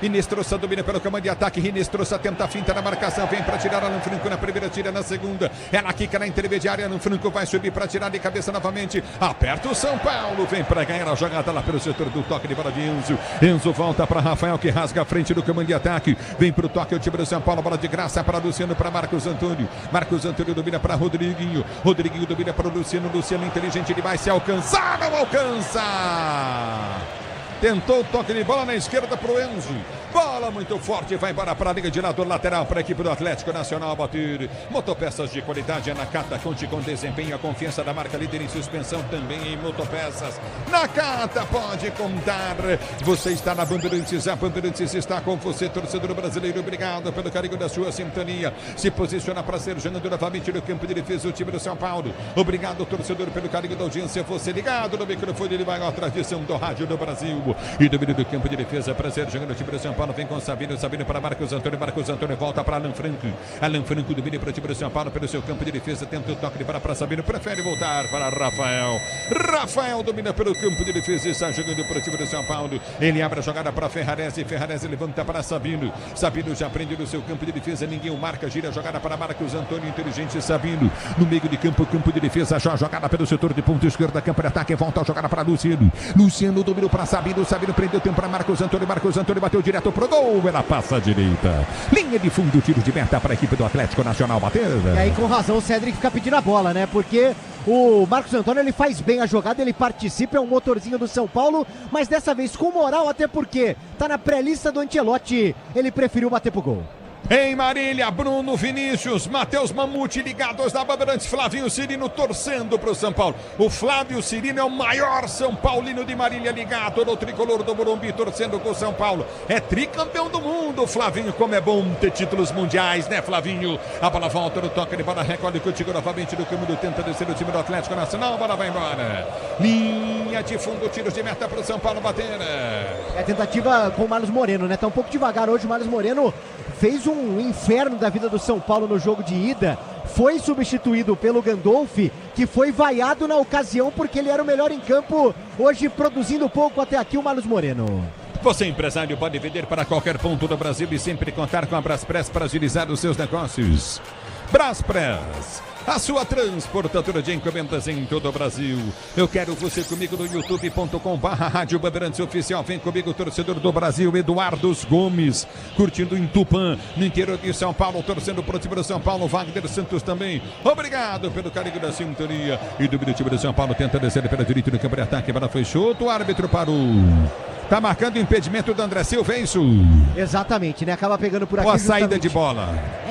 domina pelo comando de ataque, Inestrosa tenta a finta na marcação, vem para tirar Alan Franco na primeira, tira na segunda, ela quica na intermediária, Alan Franco vai subir para tirar de cabeça novamente, aperta o São Paulo, vem para ganhar a jogada lá pelo setor do toque de bola de Enzo. Enzo volta para Rafael, que rasga a frente do comando de ataque, vem para o toque, o time do São Paulo, bola de graça para Luciano, para Marcos Antônio. Marcos Antônio domina para Rodriguinho. Rodriguinho domina para o Luciano. Luciano inteligente, ele vai se alcançar, não alcança! Tentou o toque de bola na esquerda para o Enzo. Bola muito forte, vai embora para a liga de lado lateral para a equipe do Atlético Nacional bater. Motopeças de qualidade é Nakata, conte com desempenho, a confiança da marca líder em suspensão também em motopeças. Nakata pode contar. Você está na Bandeirantes, a Bandeirantes está com você, torcedor brasileiro. Obrigado pelo carinho da sua sintonia. Se posiciona para ser jogador novamente no campo de defesa o time do São Paulo. Obrigado, torcedor, pelo carinho da audiência. Você ligado no microfone, ele vai à tradição do rádio do Brasil. E domínio do campo de defesa para ser jogando o time do São Paulo. Vem com Sabino para Marcos Antônio. Marcos Antônio volta para Alan Franco. Alan Franco domina para o time do São Paulo pelo seu campo de defesa. Tenta o toque de bola para Sabino. Prefere voltar para Rafael. Rafael domina pelo campo de defesa e está jogando para o time do São Paulo. Ele abre a jogada para Ferrarese. Ferrarese levanta para Sabino. Sabino já prende no seu campo de defesa. Ninguém o marca. Gira a jogada para Marcos Antônio. Inteligente Sabino. No meio de campo, campo de defesa. Já jogada pelo setor de ponta esquerda. Campo de ataque. Volta a jogada para Luciano. Luciano dominou para Sabino. Sabino prendeu tempo para Marcos Antônio. Marcos Antônio bateu direto pro gol. Ela passa à direita. Linha de fundo, tiro de meta para a equipe do Atlético Nacional bater. E aí, com razão, o Cedric fica pedindo a bola, né? Porque o Marcos Antônio, ele faz bem a jogada, ele participa, é um motorzinho do São Paulo, mas dessa vez com moral, até porque tá na pré-lista do Ancelotti. Ele preferiu bater pro gol. Em Marília, Bruno Vinícius, Matheus Mamute ligados na Bandeirantes, Flavinho Cirino torcendo para o São Paulo. O Flávio Cirino é o maior São Paulino de Marília ligado no tricolor do Morumbi torcendo com o São Paulo. É tricampeão do mundo, Flavinho, como é bom ter títulos mundiais, né, Flavinho? A bola volta no toque de bola, recolhe contigo novamente do câmbio, tenta descer o time do Atlético Nacional, a bola vai embora. Linha de fundo, tiros de meta para o São Paulo bater. É tentativa com o Marlos Moreno, né? Tá um pouco devagar hoje, o Marlos Moreno fez um inferno da vida do São Paulo no jogo de ida, foi substituído pelo Gandolfi, que foi vaiado na ocasião porque ele era o melhor em campo, hoje produzindo pouco até aqui o Marlos Moreno. Você, empresário, pode vender para qualquer ponto do Brasil e sempre contar com a Braspress para agilizar os seus negócios. Braspress, a sua transportadora de encomendas em todo o Brasil. Eu quero você comigo no youtube.com/Rádio Bandeirantes Oficial. Vem comigo, torcedor do Brasil, Eduardo Gomes, curtindo em Tupã, no interior de São Paulo, torcendo para o time do São Paulo. Wagner Santos também. Obrigado pelo carinho da sintonia. E do time do São Paulo tenta descer pela direita no campo de ataque. A bola foi chuta, o árbitro parou. Tá marcando o impedimento do André Silva, é isso? Exatamente, né? Acaba pegando por aqui. Ou a saída de bola.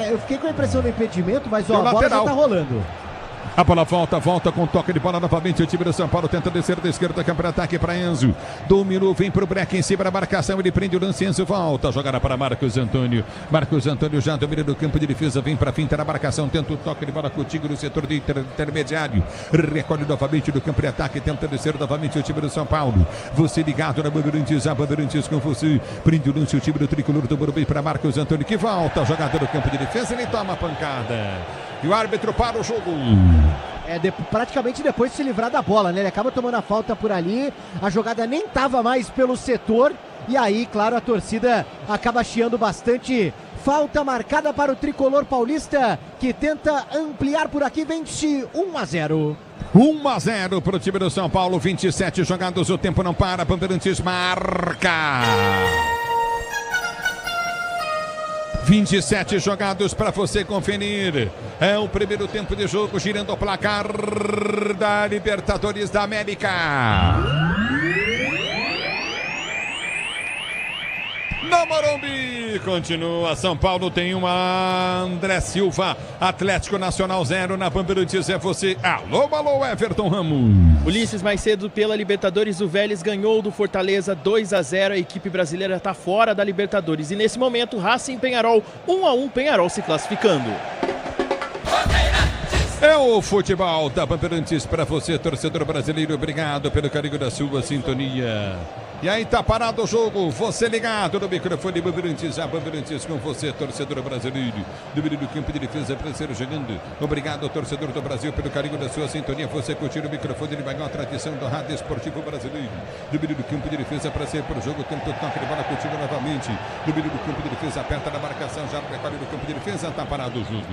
Eu fiquei com a impressão do impedimento, mas ó, a bola já tá rolando. A bola volta com toque de bola novamente. O time do São Paulo tenta descer da esquerda, campo de ataque para Enzo. Dominou, vem pro break em cima da marcação. Ele prende o lance, Enzo volta. Jogada para Marcos Antônio. Marcos Antônio já domina do campo de defesa. Vem para finta na marcação. Tenta o toque de bola contigo no setor de intermediário. Recolhe novamente do campo de ataque. Tenta descer novamente o time do São Paulo. Você ligado na Bandeirantes, a Bandeirantes com você. Prende o lance o time do tricolor do Morumbi para Marcos Antônio, que volta. Jogada do campo de defesa. Ele toma a pancada. E o árbitro para o jogo. Praticamente depois de se livrar da bola, né? Ele acaba tomando a falta por ali. A jogada nem estava mais pelo setor. E aí, claro, a torcida acaba chiando bastante. Falta marcada para o tricolor paulista, que tenta ampliar por aqui, vence 1-0. 1-0 para o time do São Paulo, 27 jogados, o tempo não para. Bandeirantes marca. 27 jogados para você conferir. É o primeiro tempo de jogo, girando o placar da Libertadores da América. No Morumbi, continua. São Paulo tem uma. André Silva, Atlético Nacional 0 na Bandeirantes. É você. Alô, Everton Ramos. Ulisses, mais cedo pela Libertadores, o Vélez ganhou do Fortaleza 2-0. A equipe brasileira está fora da Libertadores. E nesse momento, Racing e Peñarol 1-1, Peñarol se classificando. É o futebol da Bandeirantes para você, torcedor brasileiro. Obrigado pelo carinho da sua sintonia. E aí tá parado o jogo, você ligado no microfone Bandeirantes, a Bandeirantes com você, torcedor brasileiro. Domínio do campo de defesa, Pranceiro jogando. Obrigado, torcedor do Brasil, pelo carinho da sua sintonia. Você curtir o microfone de maior tradição do rádio esportivo brasileiro. Domínio do campo de defesa, para ser pro jogo, tenta o toque de bola contigo novamente. Domínio do campo de defesa, aperta na marcação, já prepara no campo de defesa, tá parado o jogo.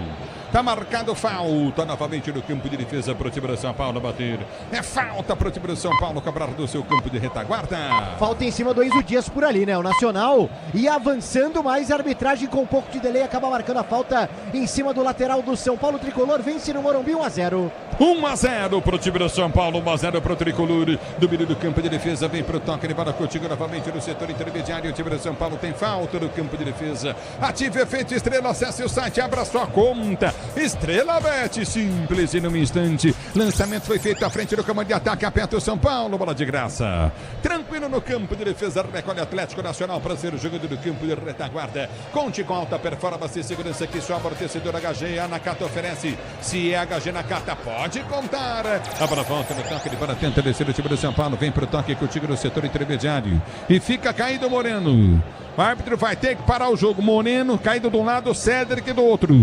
Tá marcado falta novamente no campo de defesa pro time do São Paulo bater. É falta pro time do São Paulo cobrar do seu campo de retaguarda. Falta em cima do Enzo Dias por ali, né? O Nacional ia avançando, mas a arbitragem com um pouco de delay acaba marcando a falta em cima do lateral do São Paulo. Tricolor vence no Morumbi 1-0. 1-0 pro time do São Paulo, 1-0 pro Tricolor. Domínio do campo de defesa, vem pro toque de bola contigo novamente no setor intermediário. O time do São Paulo tem falta no campo de defesa. Ative efeito Estrela, acesse o site, abra sua conta. Estrela Bet, simples e num instante. Lançamento foi feito à frente do comando de ataque, aperta o São Paulo, bola de graça. Tranquilo no campo de defesa, recolhe Atlético Nacional para ser jogando no campo de retaguarda. Conte com alta performance e segurança que só amortecedor HG a Nakata oferece. Se é HG Nakata, pode contar. A bola volta no toque de bola, tenta descer o time do São Paulo, vem pro toque contigo no setor intermediário. E fica caído o Moreno. O árbitro vai ter que parar o jogo. Moreno caído de um lado, Cédric do outro.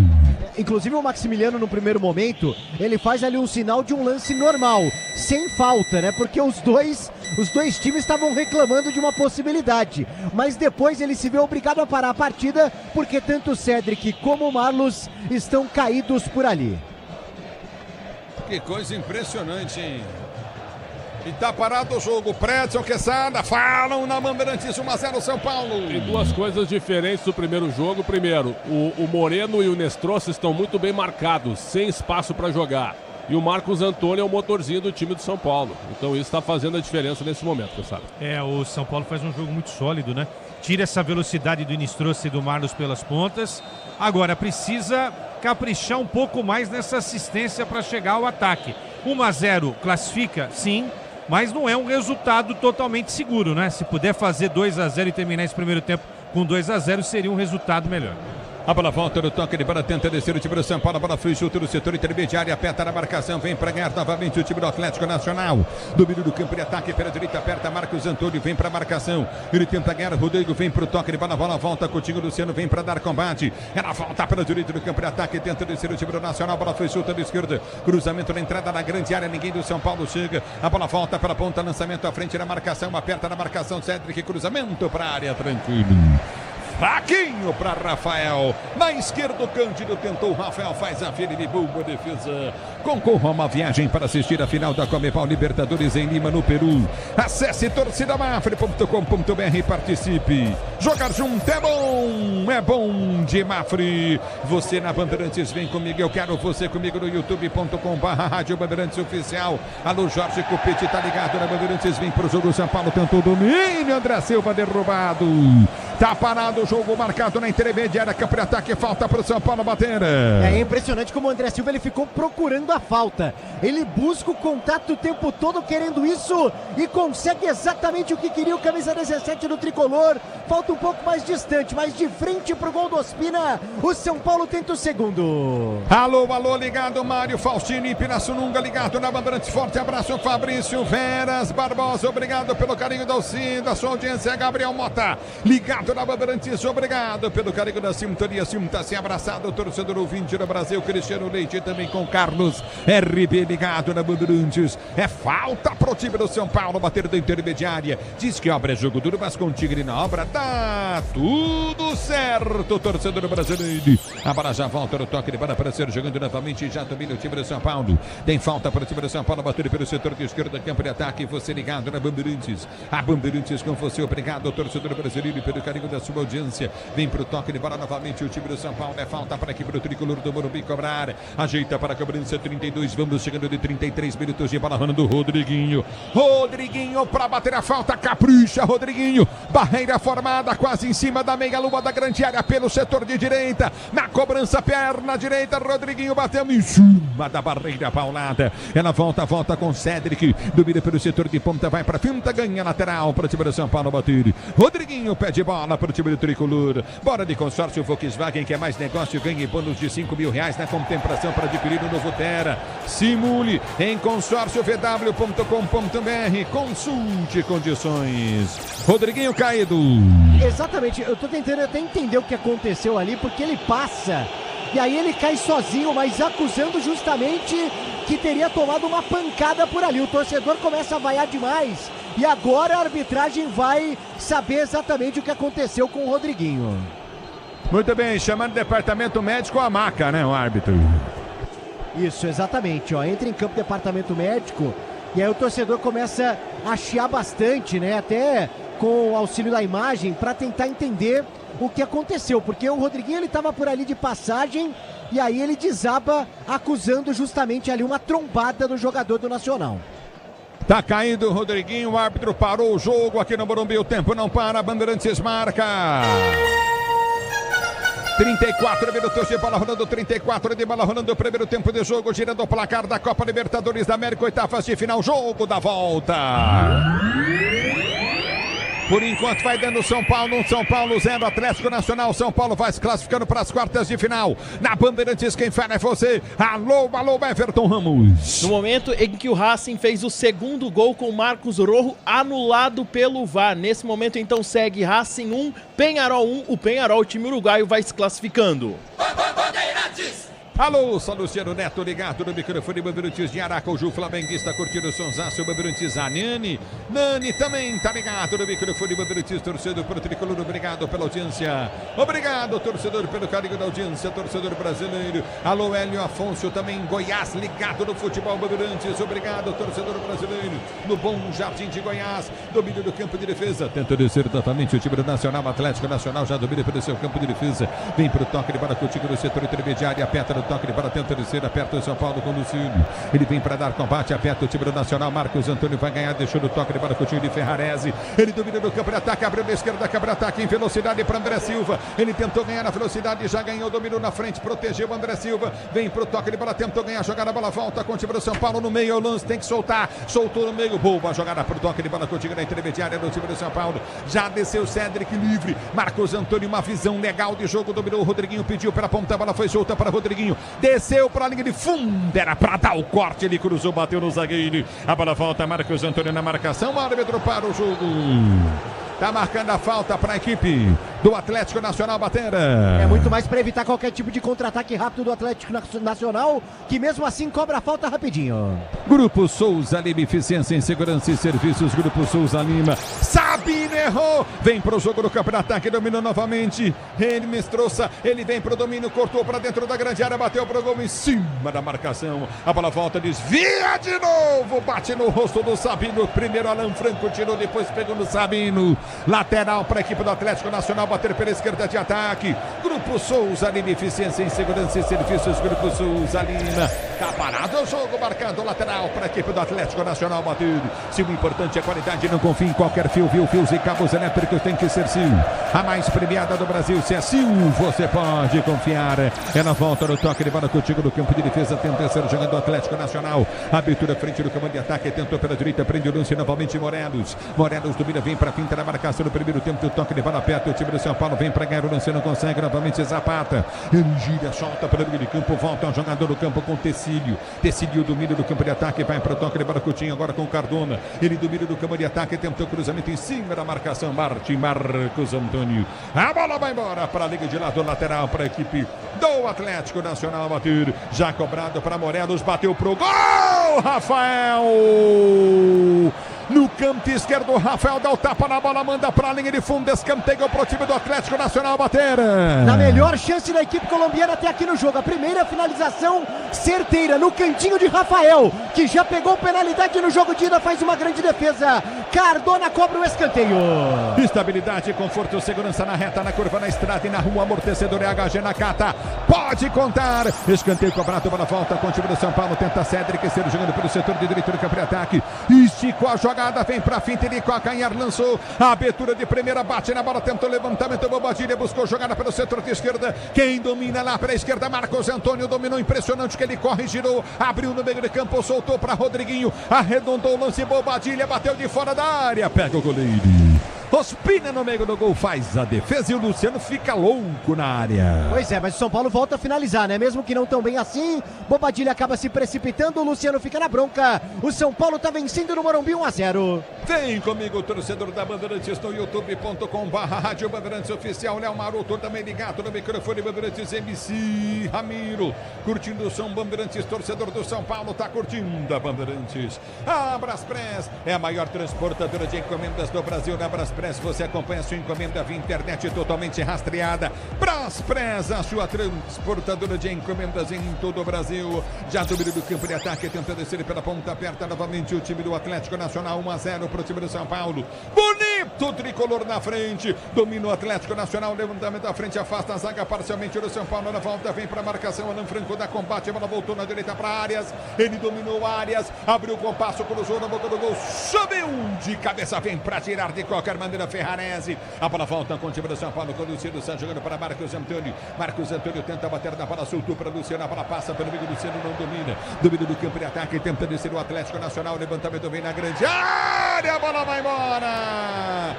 Inclusive o Maximiliano no primeiro momento, ele faz ali um sinal de um lance normal, sem falta, né? Porque os dois times estavam reclamando de uma possibilidade, mas depois ele se vê obrigado a parar a partida, porque tanto o Cédric como o Marlos estão caídos por ali. Que coisa impressionante, hein? E tá parado o jogo. Predson, Quesada, falam na Bandeirantes 1-0 São Paulo. Tem duas coisas diferentes do primeiro jogo. Primeiro, o Moreno e o Nestroça estão muito bem marcados, sem espaço para jogar. E o Marcos Antônio é o motorzinho do time do São Paulo. Então isso está fazendo a diferença nesse momento, Quesada. O São Paulo faz um jogo muito sólido, né? Tira essa velocidade do Nestroça e do Marlos pelas pontas. Agora precisa caprichar um pouco mais nessa assistência para chegar ao ataque. 1-0 classifica, sim. Mas não é um resultado totalmente seguro, né? Se puder fazer 2-0 e terminar esse primeiro tempo com 2-0, seria um resultado melhor. A bola volta no toque de bola, tenta descer o time do São Paulo. A bola foi chuta no setor intermediário, aperta na marcação, vem para ganhar novamente o time do Atlético Nacional. Domínio do campo de ataque pela direita, aperta Marcos Antônio, vem para a marcação. Ele tenta ganhar, Rodrigo vem para o toque de bola, volta contigo, Luciano vem para dar combate. Ela volta pela direita do campo de ataque, tenta descer o time do Nacional. A bola foi chuta da esquerda, cruzamento na entrada na grande área, ninguém do São Paulo chega. A bola volta pela ponta, lançamento à frente da marcação, aperta na marcação, Cédric, cruzamento para a área, tranquilo. Fraquinho para Rafael. Na esquerda o Cândido tentou. Rafael faz a fila de boa defesa. Concorra a uma viagem para assistir a final da Conmebol Libertadores em Lima, no Peru. Acesse torcidamafre.com.br e participe. Jogar junto é bom de Mafre. Você na Bandeirantes vem comigo, eu quero você comigo no youtube.com/Rádio Bandeirantes Oficial. Alô, Jorge Cupete, tá ligado na Bandeirantes, vem pro jogo. São Paulo tentou domínio, André Silva derrubado. Tá parado o jogo marcado na intermediária. Campo de ataque, falta para o São Paulo bater. É impressionante como o André Silva ele ficou procurando a falta. Ele busca o contato o tempo todo querendo isso e consegue exatamente o que queria o camisa 17 do tricolor. Falta um pouco mais distante, mas de frente pro gol do Ospina, o São Paulo tenta o segundo. Alô, ligado Mário Faustini, Pirassununga ligado na Bandeirantes. Forte abraço, Fabrício Veras Barbosa, obrigado pelo carinho da sua audiência. Gabriel Mota, ligado na Bandeirantes, obrigado pelo carinho da sintonia. Sinta se abraçado, torcedor ouvinte do Brasil. Cristiano Leite também com Carlos RB ligado na Bandeirantes. É falta pro time do São Paulo bater da intermediária. Diz que obra é jogo duro, mas com o Tigre na obra dá tudo certo, torcedor brasileiro. A bola já volta no toque de bola para ser jogando novamente. Já domina o time do São Paulo. Tem falta para o time do São Paulo bater pelo setor de esquerda, campo de ataque. Você ligado na Bandeirantes. A Bandeirantes com você, obrigado, torcedor brasileiro, pelo carinho da sua audiência. Vem pro toque de bola novamente o time do São Paulo. É falta para a equipe do tricolor do Morumbi cobrar. Ajeita para a cobrança 32. Vamos chegando de 33 minutos de bola rolando. Rodriguinho para bater a falta. Capricha, Rodriguinho. Barreira formada quase em cima da meia-lua da grande área pelo setor de direita. Na cobrança, perna direita. Rodriguinho bateu em cima da barreira paulada. Ela volta com Cédric. Domina pelo setor de ponta. Vai para finta, ganha lateral para o time do São Paulo bater. Rodriguinho pede bola para o time do tricolor. Bora de consórcio Volkswagen, que é mais negócio. Ganhe bônus de R$5.000 na contemplação para adquirir o novo Tera. Simule em consórciovw.com.br. Consulte condições. Rodriguinho caído. Exatamente, eu tô tentando até entender o que aconteceu ali, porque ele passa e aí ele cai sozinho, mas acusando justamente que teria tomado uma pancada por ali. O torcedor começa a vaiar demais e agora a arbitragem vai saber exatamente o que aconteceu com o Rodriguinho. Muito bem, chamando o departamento médico, a maca, né, o árbitro. Isso, exatamente, ó, entra em campo o departamento médico e aí o torcedor começa a chiar bastante, né, até com o auxílio da imagem, para tentar entender o que aconteceu, porque o Rodriguinho ele estava por ali de passagem e aí ele desaba acusando justamente ali uma trombada do jogador do Nacional. Tá caindo o Rodriguinho, o árbitro parou o jogo aqui no Morumbi, o tempo não para, Bandeirantes marca. 34 minutos de bola rolando, 34 de bola rolando, o primeiro tempo de jogo, girando o placar da Copa Libertadores da América, oitavas de final, jogo da volta. Por enquanto vai dando São Paulo 0, Atlético Nacional. São Paulo vai se classificando para as quartas de final. Na Bandeirantes quem fala é você. Alô, Everton Ramos. No momento em que o Racing fez o segundo gol com o Marcos Rojo anulado pelo VAR. Nesse momento então segue Racing 1, Peñarol 1. O Peñarol, o time uruguaio, vai se classificando. Bandeirantes! Alô, sou Luciano Neto, ligado no microfone Bandeirantes de Aracaju, flamenguista, curtindo o sonsaço, Bandeirantes, a Nani também tá ligado no microfone Bandeirantes, torcedor pro tricolor, obrigado pela audiência, obrigado, torcedor, pelo carinho da audiência, torcedor brasileiro. Alô, Hélio Afonso, também em Goiás, ligado no futebol Bandeirantes, obrigado, torcedor brasileiro, no Bom Jardim de Goiás, domínio do campo de defesa, tenta descer exatamente o time do Nacional, Atlético Nacional já domina pelo seu campo de defesa, vem pro toque de bola contigo no setor intermediário, aperta no toque de bola, tenta descer, aperta o São Paulo com o Lucílio. Ele vem para dar combate, aperta o time do Nacional. Marcos Antônio vai ganhar, deixou no toque de bola com o time de Ferrarese. Ele domina no campo de ataque, abriu na esquerda, campo de ataque em velocidade para André Silva. Ele tentou ganhar na velocidade, já ganhou, dominou na frente, protegeu o André Silva. Vem pro toque de bola, tentou ganhar, jogada, a bola volta com o time do São Paulo no meio. O lance tem que soltar, soltou no meio. Boa jogada pro toque de bola contigo na intermediária do time do São Paulo. Já desceu Cédric livre. Marcos Antônio, uma visão legal de jogo, dominou o Rodriguinho, pediu pela ponta, a bola foi solta para Rodriguinho. Desceu para a linha de fundo, era para dar o corte, ele cruzou, bateu no zagueiro. A bola volta, Marcos Antônio na marcação, o árbitro para o jogo. Tá marcando a falta para a equipe do Atlético Nacional bater. É muito mais para evitar qualquer tipo de contra-ataque rápido do Atlético Nacional, que mesmo assim cobra a falta rapidinho. Grupo Souza Lima, eficiência em segurança e serviços. Grupo Souza Lima. Sabino errou. Vem pro jogo do campo de ataque, dominou novamente. Ele Mestroça, ele vem pro domínio, cortou para dentro da grande área, bateu pro gol em cima da marcação. A bola volta, desvia de novo, bate no rosto do Sabino. Primeiro Alan Franco tirou, depois pegou no Sabino. Lateral para a equipe do Atlético Nacional bater pela esquerda de ataque. Grupo Souza Lima, eficiência em segurança e serviços. Grupo Souza Lima. Tá parado o jogo, marcando lateral para a equipe do Atlético Nacional bater. Se o importante é a qualidade, não confie em qualquer fio, viu? Fios e cabos elétricos tem que ser sim. a mais premiada do Brasil. Se assim você pode confiar. Ela volta no toque de bola contigo no campo de defesa. Tenta ser jogando o Atlético Nacional. Abertura frente do comando de ataque. Tentou pela direita, prende o lance novamente Morelos. Morelos domina, vem para finta na marcação no primeiro tempo. O toque de bola perto. O time do São Paulo vem para ganhar o lance, não consegue. Novamente Zapata. Ele gira, solta para o meio de campo. Volta o jogador no campo com Tecílio. Tecílio domina do campo de ataque. Vai para o toque de bola Coutinho agora com Cardona. Ele domina do campo de ataque. Tentou cruzamento em cima da marcação. Marcos Antônio. A bola vai embora para a liga de lado lateral para a equipe do Atlético Nacional bater. Já cobrado para Morelos. Bateu pro gol. Rafael. No canto esquerdo, Rafael dá o tapa na bola, manda para a linha de fundo, escanteio para o time do Atlético Nacional bater. Na melhor chance da equipe colombiana até aqui no jogo, a primeira finalização certeira no cantinho de Rafael, que já pegou penalidade no jogo de ida, faz uma grande defesa. Cardona cobra o escanteio. Estabilidade, conforto, segurança na reta, na curva, na estrada e na rua, amortecedor é HG Nakata. Pode contar. Escanteio cobrado para a volta com o time do São Paulo, tenta Cédric, ser jogando pelo setor de direito do campo de ataque. Esticou a jogada, vem pra finta de calcanhar, lançou a abertura de primeira, bate na bola, tentou levantamento, Bobadilha buscou jogada pelo setor de esquerda, quem domina lá pela esquerda, Marcos Antônio, dominou, impressionante que ele corre, girou, abriu no meio de campo, soltou para Rodriguinho, arredondou o lance, Bobadilha, bateu de fora da área, pega o goleiro. Ospina no meio do gol, faz a defesa e o Luciano fica louco na área. Pois é, mas o São Paulo volta a finalizar, né? Mesmo que não tão bem assim, Bobadilha acaba se precipitando, o Luciano fica na bronca. O São Paulo tá vencendo no Morumbi 1-0. Vem comigo, torcedor da Bandeirantes, no youtube.com/Rádio Bandeirantes Oficial. Léo Maroto também ligado no microfone Bandeirantes MC Ramiro. Curtindo o som Bandeirantes, torcedor do São Paulo, tá curtindo a Bandeirantes. A Braspress é a maior transportadora de encomendas do Brasil. Na Braspress você acompanha sua encomenda via internet totalmente rastreada. Braspress, a sua transportadora de encomendas em todo o Brasil. Já domínio do campo de ataque, tenta descer pela ponta aperta novamente o time do Atlético Nacional, 1-0 para o time do São Paulo. Bonito tricolor na frente, domina o Atlético Nacional, levantamento à frente, afasta a zaga parcialmente do São Paulo, na volta vem para a marcação, Alan Franco dá combate, a bola voltou na direita para Arias, ele dominou Arias, abriu o compasso, cruzou na boca do gol, subiu de cabeça, vem para tirar de qualquer maneira Ferrarese, a bola volta com o time do São Paulo, com o Luciano Santos jogando para Marcos Antônio tenta bater na bola, soltou para Luciano, a bola passa pelo meio, Luciano não domina do campo de ataque, tenta descer o Atlético Nacional, levantamento vem na grande área, a bola vai embora,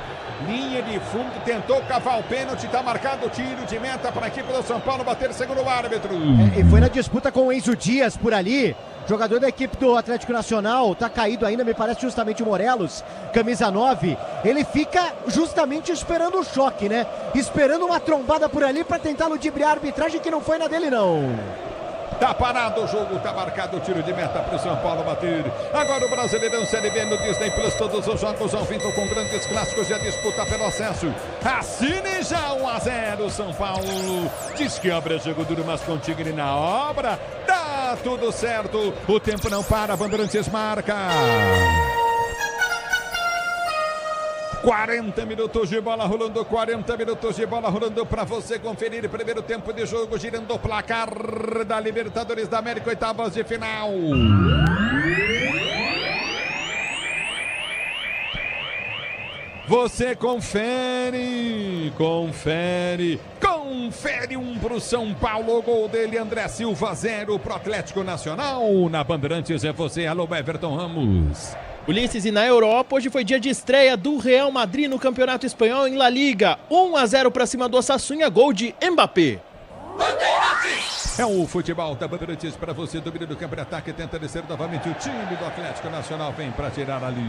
linha de fundo, tentou cavar o pênalti, tá marcado o tiro de meta para a equipe do São Paulo bater segundo o árbitro. E foi na disputa com o Enzo Dias por ali, jogador da equipe do Atlético Nacional, tá caído ainda, me parece justamente o Morelos, camisa 9, ele fica justamente esperando o choque, né? Esperando uma trombada por ali para tentar ludibriar a arbitragem, que não foi na dele não. Tá parado o jogo, tá marcado o tiro de meta para o São Paulo bater. Agora o Brasileirão Série B no Disney Plus, todos os jogos ao vivo com grandes clássicos e a disputa pelo acesso. Assine já 1-0 São Paulo. Diz que obra jogo duro, mas com Tigre na obra. Dá tudo certo. O tempo não para, Bandeirantes marca. 40 minutos de bola rolando, 40 minutos de bola rolando para você conferir. Primeiro tempo de jogo, girando o placar da Libertadores da América, oitavas de final. Você confere um pro São Paulo, gol dele, André Silva, 0 pro Atlético Nacional. Na Bandeirantes é você, alô Everton Ramos. Ulisses, e na Europa, hoje foi dia de estreia do Real Madrid no Campeonato Espanhol em La Liga. 1-0 para cima do Osasuna, gol de Mbappé. É o futebol da Bandeirantes para você, domínio do campo de ataque, tenta descer novamente o time do Atlético Nacional, vem para tirar ali.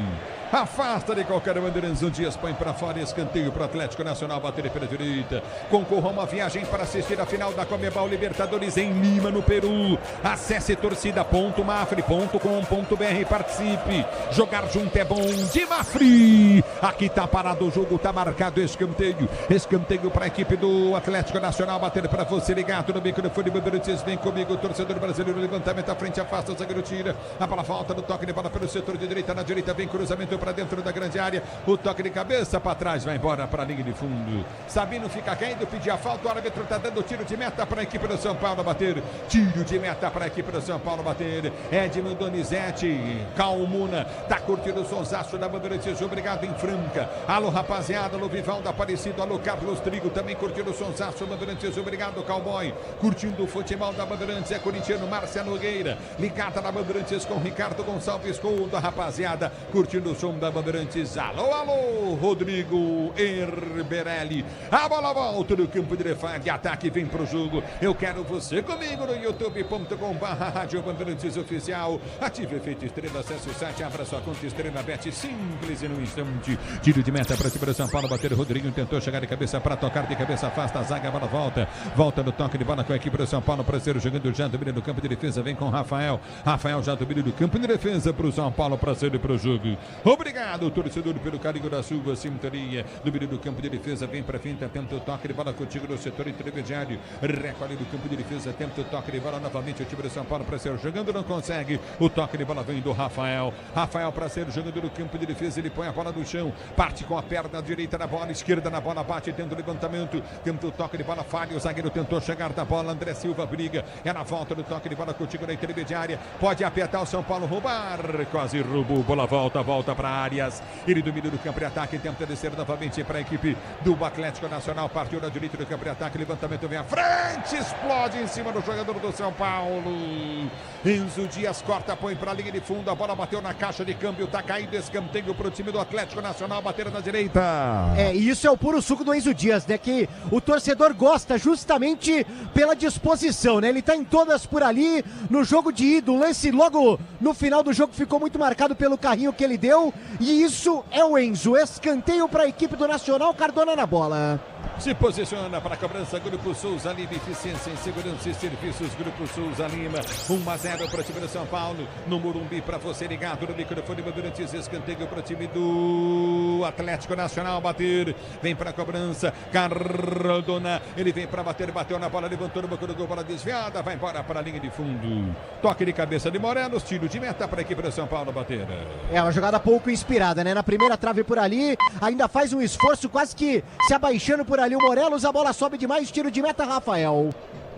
Afasta de qualquer maneira, um Dias põe para fora, escanteio para o Atlético Nacional, bater pela direita. Concorra uma viagem para assistir a final da Conmebol Libertadores em Lima, no Peru. Acesse torcida.mafre.com.br, participe. Jogar junto é bom de Mafre. Aqui tá parado o jogo, tá marcado escanteio. Escanteio para a equipe do Atlético Nacional, bater para você ligado no microfone. Bandeirantes, vem comigo, o torcedor brasileiro, levantamento à frente, afasta, o zagueiro tira, a bola falta no toque de bola pelo setor de direita, na direita vem cruzamento para dentro da grande área, o toque de cabeça para trás, vai embora para a linha de fundo. Sabino fica caindo, pedir a falta, o árbitro está dando tiro de meta para a equipe do São Paulo bater, tiro de meta para a equipe do São Paulo bater, Edmund Donizete, Calmuna, tá curtindo o sonsaço da Bandeirantes, obrigado em Franca, alô rapaziada, alô Vivaldo Aparecido, alô Carlos Trigo, também curtindo o sonsaço, Bandeirantes, obrigado Cowboy, curtindo o futebol da Bandeirantes, é corintiano, Márcia Nogueira, ligada na Bandeirantes com Ricardo Gonçalves Couto, a rapaziada, curtindo o som da Bandeirantes, alô, alô, Rodrigo Herberelli, a bola volta no campo de defesa, ataque vem pro jogo, eu quero você comigo no youtube.com/Rádio Bandeirantes Oficial, ative o efeito estrela, acesse o site, abra sua conta Estrela Bet, simples e no instante, tiro de meta para o São Paulo, bater o Rodrigo, tentou chegar de cabeça para tocar de cabeça, afasta a zaga, a bola volta no toque de bola com a equipe do São Paulo, Prazeiro jogando já domina no campo de defesa, vem com Rafael já domina do campo de defesa para o São Paulo, Prazeiro para o jogo, obrigado torcedor pelo carinho da sua sintonia, domina do campo de defesa, vem para finta, tenta o toque de bola contigo no setor intermediário, recolhe do campo de defesa, tenta o toque de bola novamente, o time do São Paulo, Prazeiro jogando, não consegue, o toque de bola vem do Rafael Prazeiro jogando no campo de defesa, ele põe a bola no chão, parte com a perna direita na bola, esquerda na bola, bate dentro do levantamento, tenta o toque de bola, falha, o zagueiro tentou chegar da bola, André Silva briga, é na volta do toque de bola contigo na intermediária, pode apertar o São Paulo, roubar, quase roubou, bola volta para Arias, ele domina do campo de ataque, tenta descer novamente para a equipe do Atlético Nacional, partiu na direita do campo de ataque, levantamento vem à frente, explode em cima do jogador do São Paulo, Enzo Dias corta, põe para a linha de fundo, a bola bateu na caixa de câmbio, tá caindo escanteio para o time do Atlético Nacional, bater na direita. E isso é o puro suco do Enzo Dias, né, que o torcedor gosta justamente pela disposição, né, ele tá em todas por ali, no jogo de ida, o lance logo no final do jogo ficou muito marcado pelo carrinho que ele deu, e isso é o Enzo, escanteio para a equipe do Nacional, Cardona na bola. Se posiciona para a cobrança, Grupo Souza Lima, eficiência em segurança e serviços, Grupo Souza Lima, 1-0 para o time do São Paulo, no Morumbi, para você ligado no microfone Bandeirantes, escanteio para o time do Atlético Nacional, bater, vem para a cobrança, Cardona, ele vem para bater, bateu na bola, levantou no banco do gol, bola desviada, vai embora para a linha de fundo, toque de cabeça de Morelos, tiro de meta para a equipe do São Paulo bater. É uma jogada pouco inspirada, né, na primeira trave por ali, ainda faz um esforço quase que se abaixando por ali o Morelos, a bola sobe demais, tiro de meta, Rafael.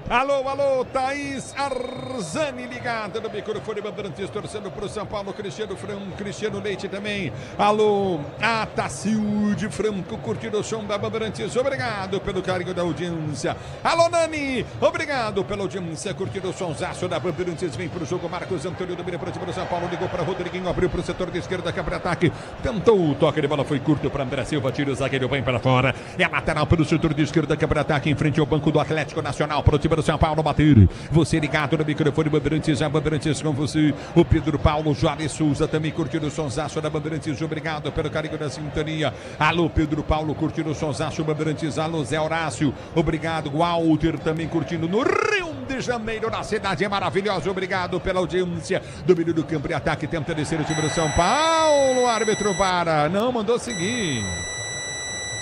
Alô, Thaís Arzani ligada no microfone Bandeirantes, torcendo para o São Paulo, Cristiano Franco, Cristiano Leite também. Alô, Atacil de Franco, curtindo o som da Bandeirantes, obrigado pelo carinho da audiência. Alô, Nani, obrigado pela audiência, curtindo o sonsaço da Bandeirantes, vem para o jogo, Marcos Antônio domina para o time do São Paulo, ligou para Rodriguinho, abriu para o setor de esquerda, câmara de ataque, tentou o toque de bola, foi curto para André Silva, tira o zagueiro bem para fora, é lateral para o setor de esquerda, câmara de ataque, em frente ao banco do Atlético Nacional, para o time do São Paulo bater, você ligado no microfone Bandeirantes, a Bandeirantes com você, o Pedro Paulo, Joales Souza também curtindo o sonsaço da Bandeirantes, obrigado pelo carinho da sintonia, alô Pedro Paulo curtindo o sonsaço Bandeirantes, alô Zé Horácio, obrigado, Walter também curtindo no Rio de Janeiro, na cidade maravilhosa, obrigado pela audiência, domínio do campo de ataque, tenta descer o time do São Paulo, o árbitro para, não, mandou seguir,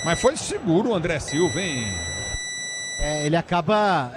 mas foi seguro o André Silva, hein? Ele acaba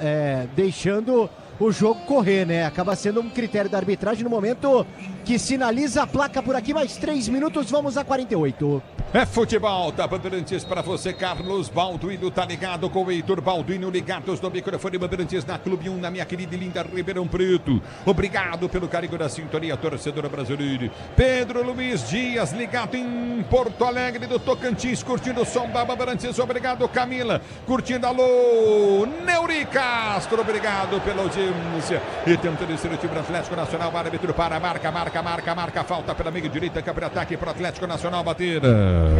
deixando o jogo correr, né? Acaba sendo um critério da arbitragem no momento que sinaliza a placa por aqui, mais 3 minutos, vamos a 48. É futebol da Bandeirantes para você, Carlos Balduino, tá ligado com o Heitor Balduino, ligados no microfone Bandeirantes na Clube 1, na minha querida e linda Ribeirão Preto. Obrigado pelo carinho da sintonia, torcedora brasileira. Pedro Luiz Dias, ligado em Porto Alegre do Tocantins, curtindo o som da Bandeirantes. Obrigado, Camila, curtindo, alô, Neuri Castro, obrigado pela audiência. E tentando ser o time do Atlético Nacional, árbitro para, marca, falta pela meia direita, campo de ataque para o Atlético Nacional bater.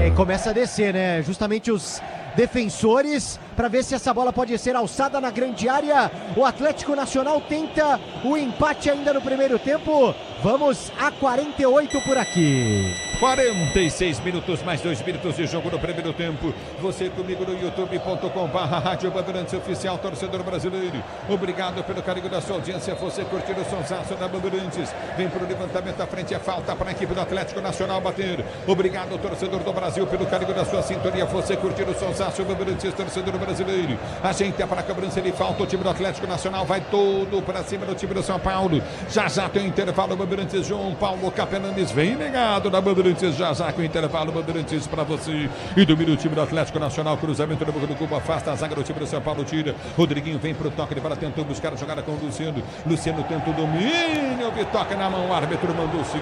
E começa a descer, né? Justamente os defensores para ver se essa bola pode ser alçada na grande área. O Atlético Nacional tenta o empate ainda no primeiro tempo. Vamos a 48 por aqui. 46 minutos, mais 2 minutos de jogo no primeiro tempo. Você comigo no youtube.com/Rádio Bandeirantes Oficial, torcedor brasileiro. Obrigado pelo carinho da sua audiência. Você curtindo o sonsaço da Bandeirantes. Vem para o levantamento à frente, é falta para a equipe do Atlético Nacional bater. Obrigado, torcedor do Brasil, pelo carinho da sua sintonia. Você curtindo o sonsaço Bandeirantes, torcedor brasileiro. brasileiro. A gente é para a cobrança de falta. O time do Atlético Nacional vai todo para cima do time do São Paulo. Já tem intervalo. Bandeirantes João Paulo Capelanes vem ligado na Bandeirantes. Já com intervalo. Bandeirantes para você. E domina o time do Atlético Nacional. Cruzamento no boca do Cuba. Afasta a zaga do time do São Paulo. Tira. Rodriguinho vem para o toque. Ele para tentar buscar a jogada com o Luciano. Luciano tenta o domínio. Que toca na mão. O árbitro mandou seguir.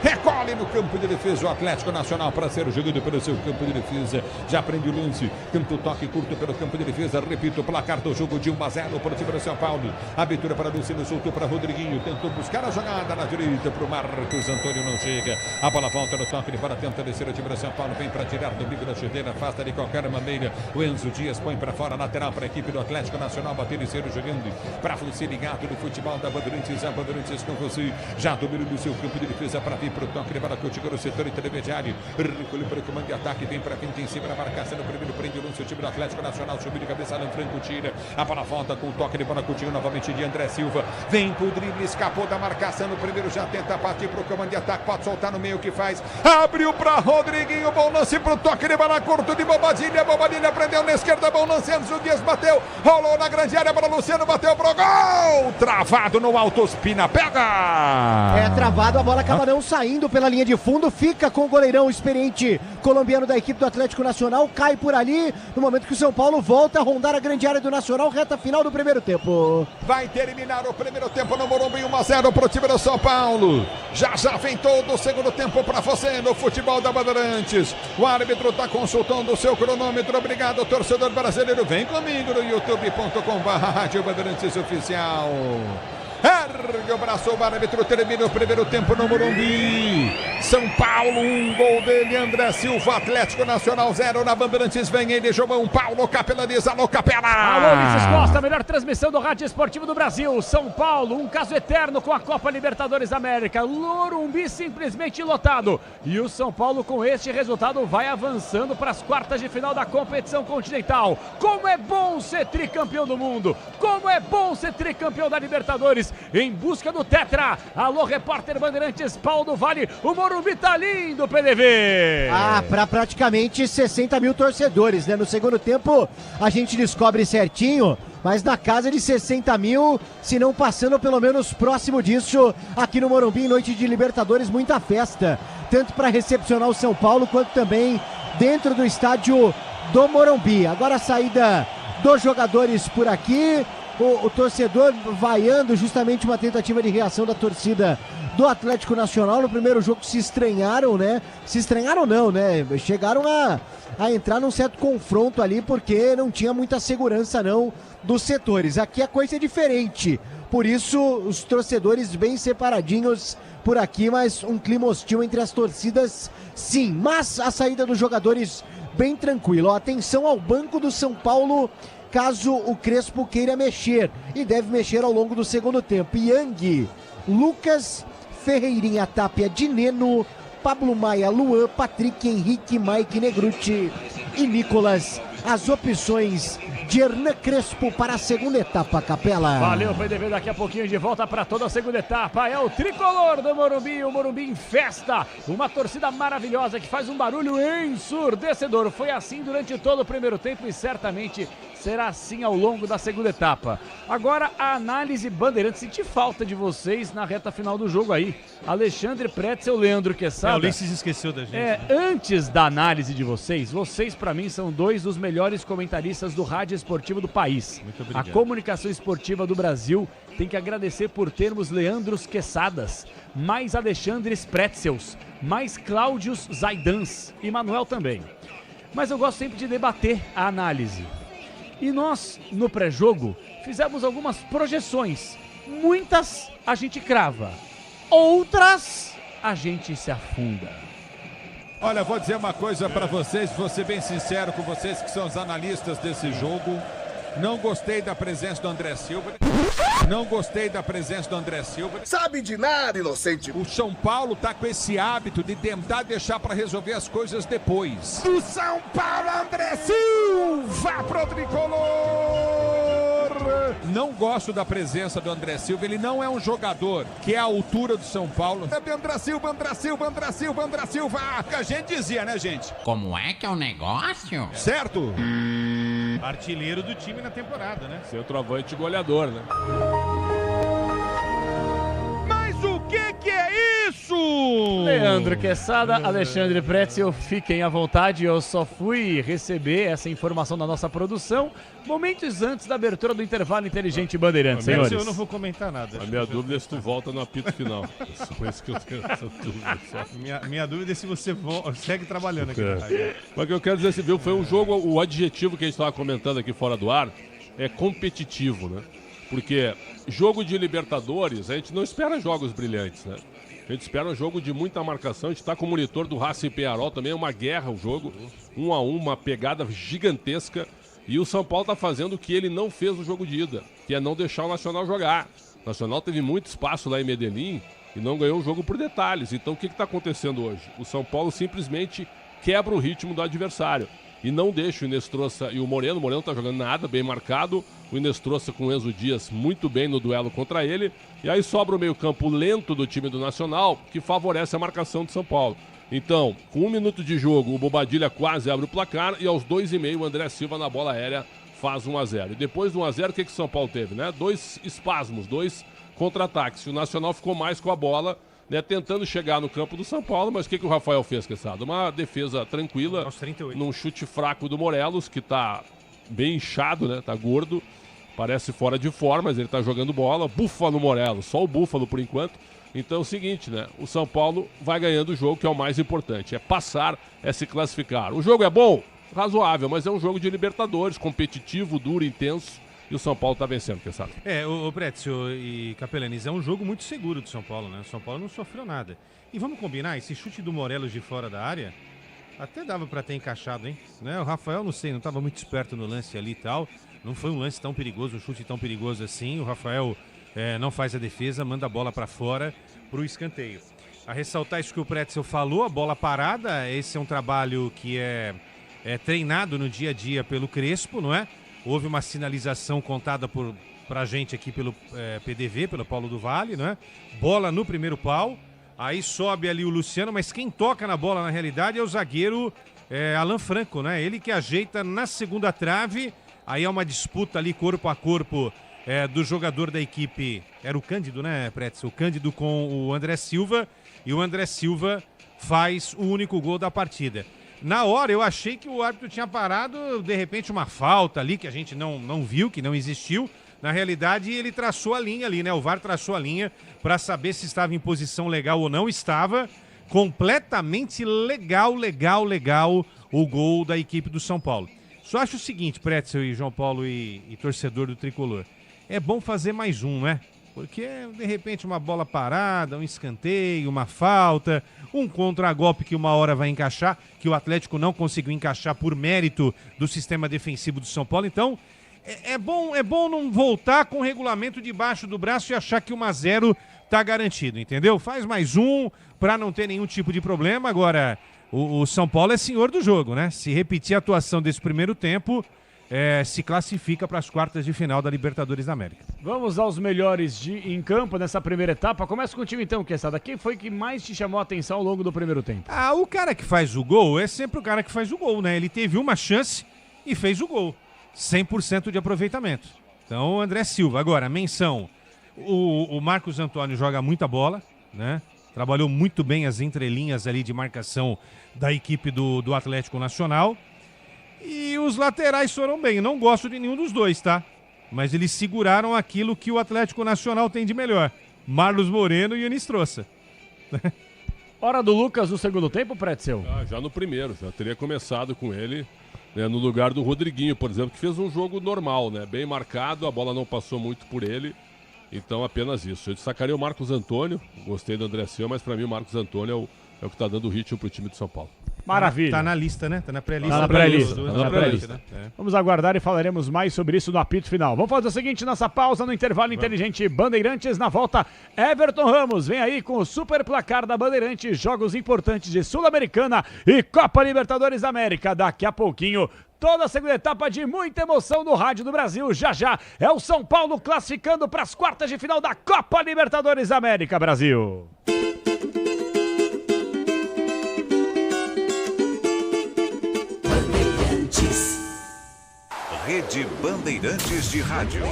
Recolhe no campo de defesa o Atlético Nacional para ser jogado pelo seu campo de defesa. Já prende o lance. Canto toque curto pelo campo de defesa. Repito, o placar do jogo de 1-0 para o time do São Paulo. Abertura para Luciano, soltou para Rodriguinho. Tentou buscar a jogada na direita para o Marcos Antônio. Não chega. A bola volta no toque. Ele para tentar descer o time do São Paulo. Vem para tirar do bico da chuteira. Afasta de qualquer maneira. O Enzo Dias põe para fora. Lateral para a equipe do Atlético Nacional. Bater e ser jogando para você ligado no futebol da Bandeirantes. A Bandeirantes com você. Já domina do seu campo de defesa para vir para o toque, para que chegou no setor intermediário. Recolhe para o comando de ataque, vem para frente em cima da marcação no primeiro, prende o lance, o time do Atlético Nacional subiu de cabeça, Alan Franco tira a bola, volta com o toque de bola, Coutinho novamente de André Silva, vem pro drible, escapou da marcação no primeiro, já tenta partir para o comando de ataque, pode soltar no meio, que faz, abriu para Rodriguinho, bom lance pro toque de bola curto de Bobadilha prendeu na esquerda, bom lance, Enzo Dias bateu, rolou na grande área para Luciano, bateu pro gol, travado no alto, Ospina pega! É travado, a bola acaba não saindo pela linha de fundo, fica com o goleirão experiente colombiano da equipe do Atlético Nacional, cai por ali, no momento que o São Paulo volta a rondar a grande área do Nacional, reta final do primeiro tempo. Vai terminar o primeiro tempo no Morumbi, 1-0 pro time do São Paulo. Já vem todo o segundo tempo para você no futebol da Bandeirantes. O árbitro está consultando o seu cronômetro. Obrigado, torcedor brasileiro. Vem comigo no youtube.com/Rádio Bandeirantes Oficial. Ergue o braço, o árbitro termina o primeiro tempo no Morumbi. São Paulo, 1 gol dele, André Silva, Atlético Nacional 0 na Bandeirantes. Vem ele, João Paulo Capela diz, alô Capela. Alô, Ulisses Costa, a melhor transmissão do Rádio Esportivo do Brasil. São Paulo, um caso eterno com a Copa Libertadores da América. Morumbi simplesmente lotado. E o São Paulo com este resultado vai avançando para as quartas de final da competição continental. Como é bom ser tricampeão do mundo. Como é bom ser tricampeão da Libertadores. Em busca do Tetra. Alô, repórter Bandeirantes, Paulo do Vale. O Morumbi tá lindo, PDV. Para praticamente 60 mil torcedores, né? No segundo tempo a gente descobre certinho, mas na casa de 60 mil, se não passando pelo menos próximo disso, aqui no Morumbi, noite de Libertadores, muita festa. Tanto para recepcionar o São Paulo, quanto também dentro do estádio do Morumbi. Agora a saída dos jogadores por aqui. O torcedor vaiando justamente uma tentativa de reação da torcida do Atlético Nacional. No primeiro jogo se estranharam, né? Se estranharam não, né? Chegaram a entrar num certo confronto ali, porque não tinha muita segurança não dos setores. Aqui a coisa é diferente. Por isso os torcedores bem separadinhos por aqui, mas um clima hostil entre as torcidas, sim. Mas a saída dos jogadores bem tranquilo. Atenção ao banco do São Paulo, caso o Crespo queira mexer, e deve mexer ao longo do segundo tempo. Yang, Lucas, Ferreirinha, Tapia, Dineno, Pablo Maia, Luan, Patrick, Henrique, Mike, Negruti e Nicolas. As opções de Hernan Crespo para a segunda etapa, Capela. Valeu, PDV, daqui a pouquinho de volta para toda a segunda etapa. É o tricolor do Morumbi, o Morumbi em festa. Uma torcida maravilhosa que faz um barulho ensurdecedor. Foi assim durante todo o primeiro tempo e certamente será assim ao longo da segunda etapa. Agora a análise Bandeirantes. Senti falta de vocês na reta final do jogo aí. Alexandre Pretzel, Leandro Quesada. O Ulisses esqueceu da gente. Antes da análise de vocês para mim são dois dos melhores comentaristas do rádio esportivo do país. Muito obrigado. A comunicação esportiva do Brasil tem que agradecer por termos Leandros Quesadas, mais Alexandres Pretzels, mais Cláudios Zaidans e Manuel também. Mas eu gosto sempre de debater a análise. E nós, no pré-jogo, fizemos algumas projeções. Muitas a gente crava, outras a gente se afunda. Olha, vou dizer uma coisa para vocês, vou ser bem sincero com vocês que são os analistas desse jogo. Não gostei da presença do André Silva. Sabe de nada, inocente. O São Paulo tá com esse hábito de tentar deixar para resolver as coisas depois. O São Paulo, André Silva pro tricolor. Não gosto da presença do André Silva. Ele não é um jogador que é a altura do São Paulo. É André Silva. Que a gente dizia, né, gente? Como é que é o negócio? Certo? Artilheiro do time na temporada, né? Centroavante goleador, né? Mas o que é isso? Leandro Quesada, Alexandre Pretzel, fiquem à vontade. Eu só fui receber essa informação da nossa produção momentos antes da abertura do intervalo inteligente Bandeirantes, senhores. Eu não vou comentar nada. A minha dúvida é se tu volta no apito final. Só isso que eu tenho essa dúvida. Minha dúvida é se você segue trabalhando aqui. Mas o que eu quero dizer, viu, foi um jogo, o adjetivo que a gente estava comentando aqui fora do ar é competitivo, né? Porque jogo de Libertadores, a gente não espera jogos brilhantes, né? A gente espera um jogo de muita marcação. A gente está com o monitor do Racing Peñarol, também é uma guerra o jogo. 1-1, uma pegada gigantesca. E o São Paulo está fazendo o que ele não fez no jogo de ida, que é não deixar o Nacional jogar. O Nacional teve muito espaço lá em Medellín e não ganhou o jogo por detalhes. Então o que está acontecendo hoje? O São Paulo simplesmente quebra o ritmo do adversário e não deixa o Inestrosa e o Moreno. O Moreno não está jogando nada, bem marcado. O Inestrosa com o Enzo Dias muito bem no duelo contra ele. E aí sobra o meio-campo lento do time do Nacional, que favorece a marcação do São Paulo. Então, com 1 minuto de jogo, o Bobadilha quase abre o placar e aos 2,5 o André Silva na bola aérea faz 1-0. E depois do 1-0, o que o São Paulo teve, né? 2 espasmos, 2 contra-ataques. O Nacional ficou mais com a bola, né, tentando chegar no campo do São Paulo, mas o que o Rafael fez, Quesada? Uma defesa tranquila, num chute fraco do Morelos, que tá bem inchado, né? Tá gordo, parece fora de forma, mas ele tá jogando bola. Búfalo Morelos, só o Búfalo por enquanto. Então é o seguinte, né? O São Paulo vai ganhando o jogo, que é o mais importante. É passar, é se classificar. O jogo é bom? Razoável, mas é um jogo de Libertadores, competitivo, duro, intenso. E o São Paulo tá vencendo, quem sabe? O Pretzel e Capelanes, é um jogo muito seguro do São Paulo, né? O São Paulo não sofreu nada. E vamos combinar, esse chute do Morelos de fora da área, até dava pra ter encaixado, hein? Né? O Rafael, não sei, não tava muito esperto no lance ali e tal. Não foi um lance tão perigoso, um chute tão perigoso assim. O Rafael não faz a defesa, manda a bola pra fora pro escanteio. A ressaltar isso que o Pretzel falou, a bola parada, esse é um trabalho que é treinado no dia a dia pelo Crespo, não é? Houve uma sinalização contada pra gente aqui pelo PDV, pelo Paulo do Vale, não é? Bola no primeiro pau, aí sobe ali o Luciano, mas quem toca na bola na realidade é o zagueiro Alan Franco, né? Ele que ajeita na segunda trave, aí é uma disputa ali corpo a corpo do jogador da equipe, era o Cândido, né, Pretzel? O Cândido com o André Silva, e o André Silva faz o único gol da partida. Na hora eu achei que o árbitro tinha parado, de repente, uma falta ali que a gente não viu, que não existiu. Na realidade, ele traçou a linha ali, né? O VAR traçou a linha para saber se estava em posição legal ou não. Estava completamente legal o gol da equipe do São Paulo. Só acho o seguinte, Pretzel e João Paulo e torcedor do Tricolor. É bom fazer mais um, né? Porque, de repente, uma bola parada, um escanteio, uma falta, um contra-golpe que uma hora vai encaixar, que o Atlético não conseguiu encaixar por mérito do sistema defensivo do São Paulo. Então, é bom não voltar com o regulamento debaixo do braço e achar que 1-0 tá garantido, entendeu? Faz mais um para não ter nenhum tipo de problema. Agora, o São Paulo é senhor do jogo, né? Se repetir a atuação desse primeiro tempo, se classifica para as quartas de final da Libertadores da América. Vamos aos melhores em campo nessa primeira etapa. Começa contigo então, Quesada. Quem foi que mais te chamou a atenção ao longo do primeiro tempo? O cara que faz o gol é sempre o cara que faz o gol, né? Ele teve uma chance e fez o gol. 100% de aproveitamento. Então, o André Silva. Agora, menção. O Marcos Antônio joga muita bola, né? Trabalhou muito bem as entrelinhas ali de marcação da equipe do Atlético Nacional. E os laterais foram bem. Eu não gosto de nenhum dos dois, tá? Mas eles seguraram aquilo que o Atlético Nacional tem de melhor. Marlos Moreno e Inestrosa. Hora do Lucas no segundo tempo, Pretzel? Já no primeiro. Já teria começado com ele, né, no lugar do Rodriguinho, por exemplo, que fez um jogo normal, né? Bem marcado, a bola não passou muito por ele. Então, apenas isso. Eu destacaria o Marcos Antônio. Gostei do André Silva, mas para mim o Marcos Antônio é o que está dando ritmo pro time de São Paulo. Maravilha. Tá na lista, né? Tá na pré-lista. Tá na pré-lista. Vamos aguardar e falaremos mais sobre isso no apito final. Vamos fazer o seguinte, nossa pausa no intervalo inteligente Bandeirantes. Na volta, Everton Ramos vem aí com o super placar da Bandeirantes, jogos importantes de Sul-Americana e Copa Libertadores da América. Daqui a pouquinho, toda a segunda etapa de muita emoção no Rádio do Brasil. Já é o São Paulo classificando para as quartas de final da Copa Libertadores da América, Brasil. Rede Bandeirantes de Rádio.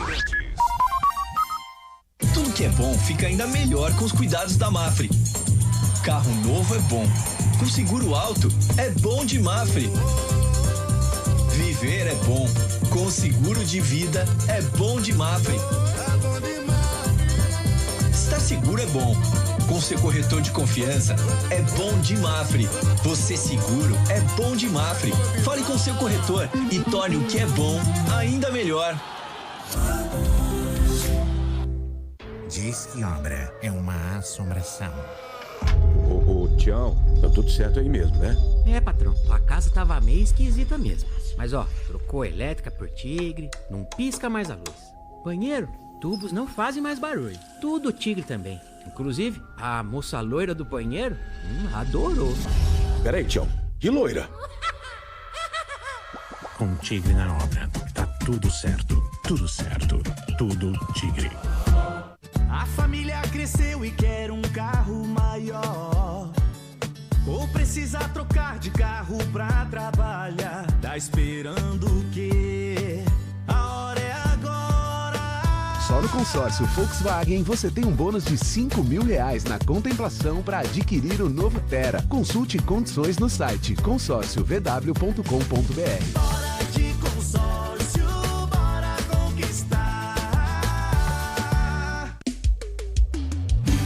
Tudo que é bom fica ainda melhor com os cuidados da Mafre. Carro novo é bom. Com seguro alto é bom de Mafre. Viver é bom. Com seguro de vida é bom de Mafre. Estar seguro é bom. Com seu corretor de confiança é bom de Mafre. Você seguro é bom de Mafre. Fale com seu corretor e torne o que é bom ainda melhor. Diz que obra é uma assombração. Ô, Tião, tá tudo certo aí mesmo, né? É, patrão, tua casa tava meio esquisita mesmo. Mas ó, trocou a elétrica por Tigre, não pisca mais a luz. Banheiro, tubos não fazem mais barulho. Tudo Tigre também. Inclusive, a moça loira do banheiro adorou. Peraí, Tião, que loira? Com Tigre na obra, tá tudo certo, tudo certo, tudo Tigre. A família cresceu e quer um carro maior. Ou precisa trocar de carro pra trabalhar. Tá esperando o quê? A hora é agora. Só no consórcio Volkswagen você tem um bônus de R$5.000 na contemplação para adquirir o novo Tera. Consulte condições no site consórciovw.com.br. Bora de consórcio, bora conquistar.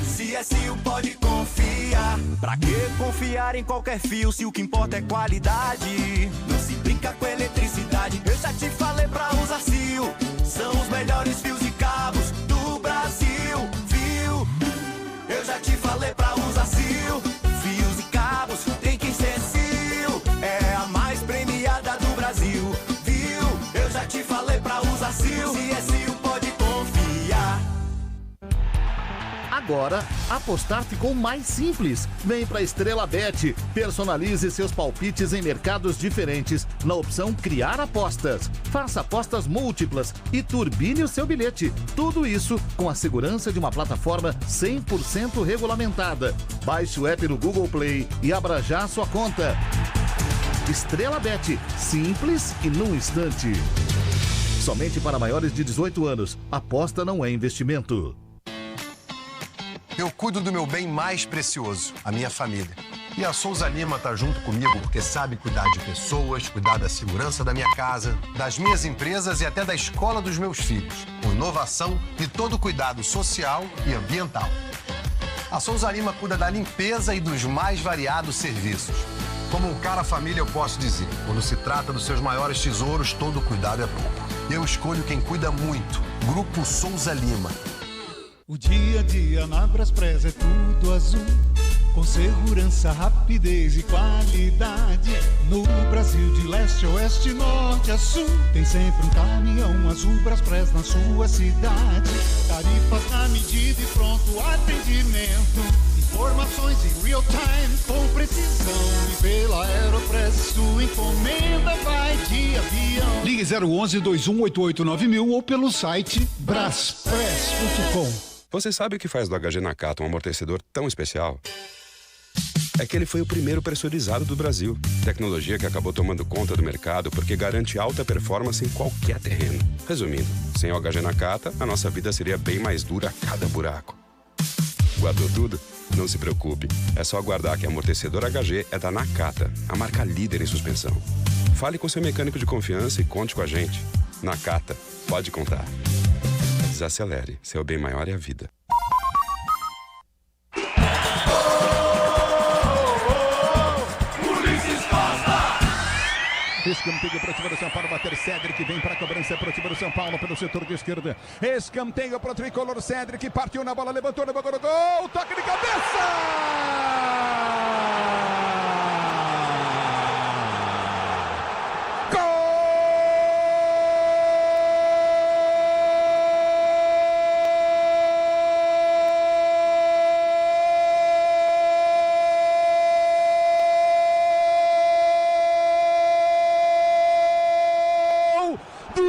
CSU pode confiar. Pra que confiar em qualquer fio se o que importa é qualidade? Não se brinca com eletricidade. Eu já te falei pra usar Sil. São os melhores fios e cabos do Brasil, viu? Eu já te falei pra usar Sil. Fios e cabos tem que ser Sil. É a mais premiada do Brasil, viu? Eu já te falei pra usar Sil. Se é Sil, pode confiar. Agora, apostar ficou mais simples. Vem pra Estrela Bet. Personalize seus palpites em mercados diferentes na opção Criar Apostas. Faça apostas múltiplas e turbine o seu bilhete. Tudo isso com a segurança de uma plataforma 100% regulamentada. Baixe o app no Google Play e abra já sua conta. Estrela Bet. Simples e num instante. Somente para maiores de 18 anos. Aposta não é investimento. Eu cuido do meu bem mais precioso, a minha família. E a Souza Lima tá junto comigo porque sabe cuidar de pessoas, cuidar da segurança da minha casa, das minhas empresas e até da escola dos meus filhos, com inovação e todo cuidado social e ambiental. A Souza Lima cuida da limpeza e dos mais variados serviços. Como um cara família, eu posso dizer, quando se trata dos seus maiores tesouros, todo cuidado é pouco. Eu escolho quem cuida muito, Grupo Souza Lima. O dia a dia na Braspress é tudo azul, com segurança, rapidez e qualidade. No Brasil de leste a oeste, norte a sul, tem sempre um caminhão azul Braspress na sua cidade. Tarifas na medida e pronto atendimento. Informações em real time com precisão. E pela Aeropress sua encomenda vai de avião. Ligue 011-2188-9000 ou pelo site braspress.com. Você sabe o que faz do HG Nakata um amortecedor tão especial? É que ele foi o primeiro pressurizado do Brasil. Tecnologia que acabou tomando conta do mercado porque garante alta performance em qualquer terreno. Resumindo, sem o HG Nakata, a nossa vida seria bem mais dura a cada buraco. Guardou tudo? Não se preocupe. É só aguardar que amortecedor HG é da Nakata, a marca líder em suspensão. Fale com seu mecânico de confiança e conte com a gente. Nakata, pode contar. Desacelere, seu bem maior é a vida. Escanteio para o time do São Paulo, bater Cédric, vem para a cobrança para o time do São Paulo, pelo setor de esquerda. Escanteio para o tricolor, Cédric, partiu na bola, levantou, levou no gol, toque de cabeça!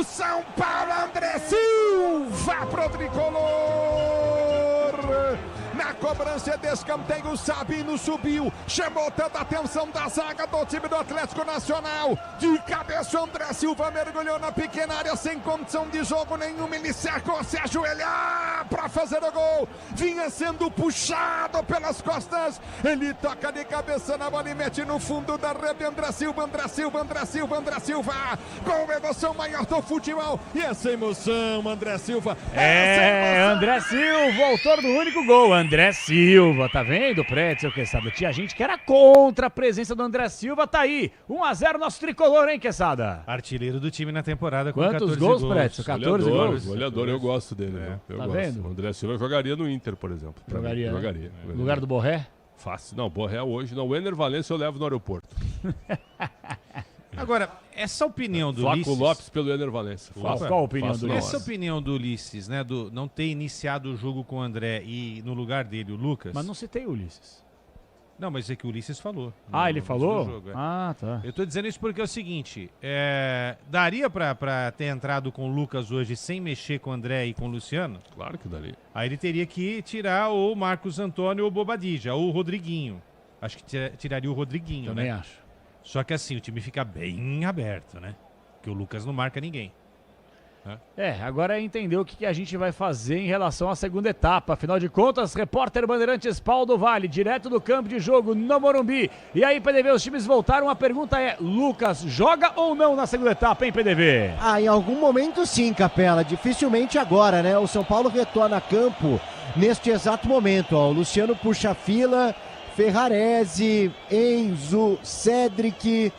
São Paulo, André Silva pro tricolor, na cobrança de escanteio, o Sabino subiu, chamou tanta atenção da zaga do time do Atlético Nacional. De cabeça, o André Silva mergulhou na pequena área sem condição de jogo nenhuma. Ele cercou, se ajoelhar para fazer o gol. Vinha sendo puxado pelas costas. Ele toca de cabeça na bola e mete no fundo da rede. André Silva, André Silva, André Silva, André Silva. Com emoção maior do futebol. E essa emoção, André Silva. André Silva, autor do único gol. André Silva, tá vendo, Pretzel? Quesada? Tinha gente que era contra a presença do André Silva, tá aí. 1-0 nosso tricolor, hein, Quesada? Artilheiro do time na temporada com Quantos 14 gols, Pretzel? 14 gols? Goleador, eu gosto dele. Né? Eu tá gosto. vendo? O André Silva jogaria no Inter, por exemplo. Jogaria. Jogaria. No lugar do Borré? Fácil. Não, Borré hoje. Não, o Ener Valencia eu levo no aeroporto. Agora, essa opinião do Flaco Ulisses... Lopes pelo Ener Valencia. Qual a opinião do Ulisses? Essa opinião do Ulisses, né, do não ter iniciado o jogo com o André e no lugar dele o Lucas... Mas não citei o Ulisses. Não, mas é que o Ulisses falou. Ele falou? Jogo, Ah, tá. Eu tô dizendo isso porque é o seguinte, daria pra ter entrado com o Lucas hoje sem mexer com o André e com o Luciano? Claro que daria. Aí ele teria que tirar o Marcos Antônio ou o Bobadilla, ou o Rodriguinho. Acho que tiraria o Rodriguinho, Também né? acho. Só que assim, o time fica bem aberto, né? Porque o Lucas não marca ninguém. Agora é entender o que a gente vai fazer em relação à segunda etapa. Afinal de contas, repórter Bandeirantes Paulo do Vale, direto do campo de jogo no Morumbi. E aí, PDV, os times voltaram. A pergunta é, Lucas joga ou não na segunda etapa, hein, PDV? Em algum momento sim, Capela. Dificilmente agora, né? O São Paulo retorna a campo neste exato momento. O Luciano puxa a fila, Ferrarese, Enzo, Cédric...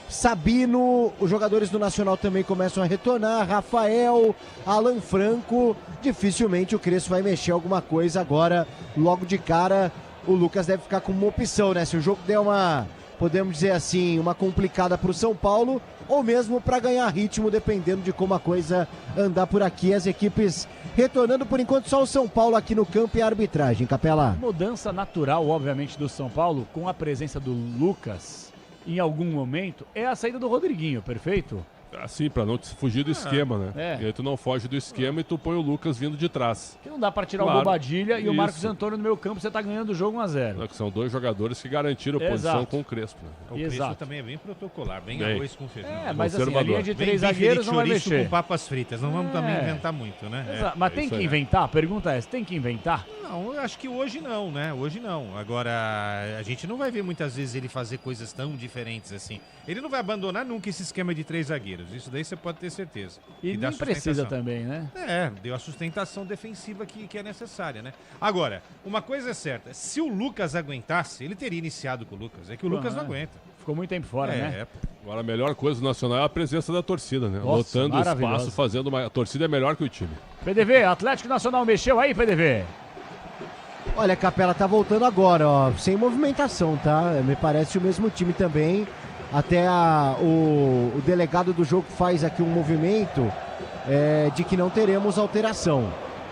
Sabino, os jogadores do Nacional também começam a retornar, Rafael, Alan Franco, dificilmente o Crespo vai mexer alguma coisa agora, logo de cara, o Lucas deve ficar com uma opção, né? Se o jogo der uma, podemos dizer assim, uma complicada para o São Paulo, ou mesmo para ganhar ritmo, dependendo de como a coisa andar por aqui, as equipes retornando por enquanto só o São Paulo aqui no campo e a arbitragem, Capela. Mudança natural, obviamente, do São Paulo, com a presença do Lucas, em algum momento, é a saída do Rodriguinho, perfeito? Assim, pra não fugir do esquema, né? E aí tu não foge do esquema e tu põe o Lucas vindo de trás. Que não dá pra tirar o Bobadilla e o Marcos Antônio no meio campo, você tá ganhando o jogo 1-0. São dois jogadores que garantiram a posição com o Crespo. Né? O Crespo também é bem protocolar, bem arroz com feijão. Mas assim, a linha de 3 zagueiros não vai mexer. Com papas fritas, não vamos também inventar muito, né? Mas tem que inventar? A pergunta é essa, tem que inventar? Não, eu acho que hoje não, né? Hoje não. Agora, a gente não vai ver muitas vezes ele fazer coisas tão diferentes assim. Ele não vai abandonar nunca esse esquema de 3 zagueiros. Isso daí você pode ter certeza. E nem precisa também, né? Deu a sustentação defensiva que é necessária, né? Agora, uma coisa é certa. Se o Lucas aguentasse, ele teria iniciado com o Lucas. É que o Lucas não aguenta. Ficou muito tempo fora, né? Agora, a melhor coisa do Nacional é a presença da torcida, né? Nossa, lotando o espaço, fazendo uma... A torcida é melhor que o time. PDV, Atlético Nacional mexeu aí, PDV? Olha, a Capela tá voltando agora, ó, sem movimentação, tá? Me parece o mesmo time também. Até o delegado do jogo faz aqui um movimento de que não teremos alteração.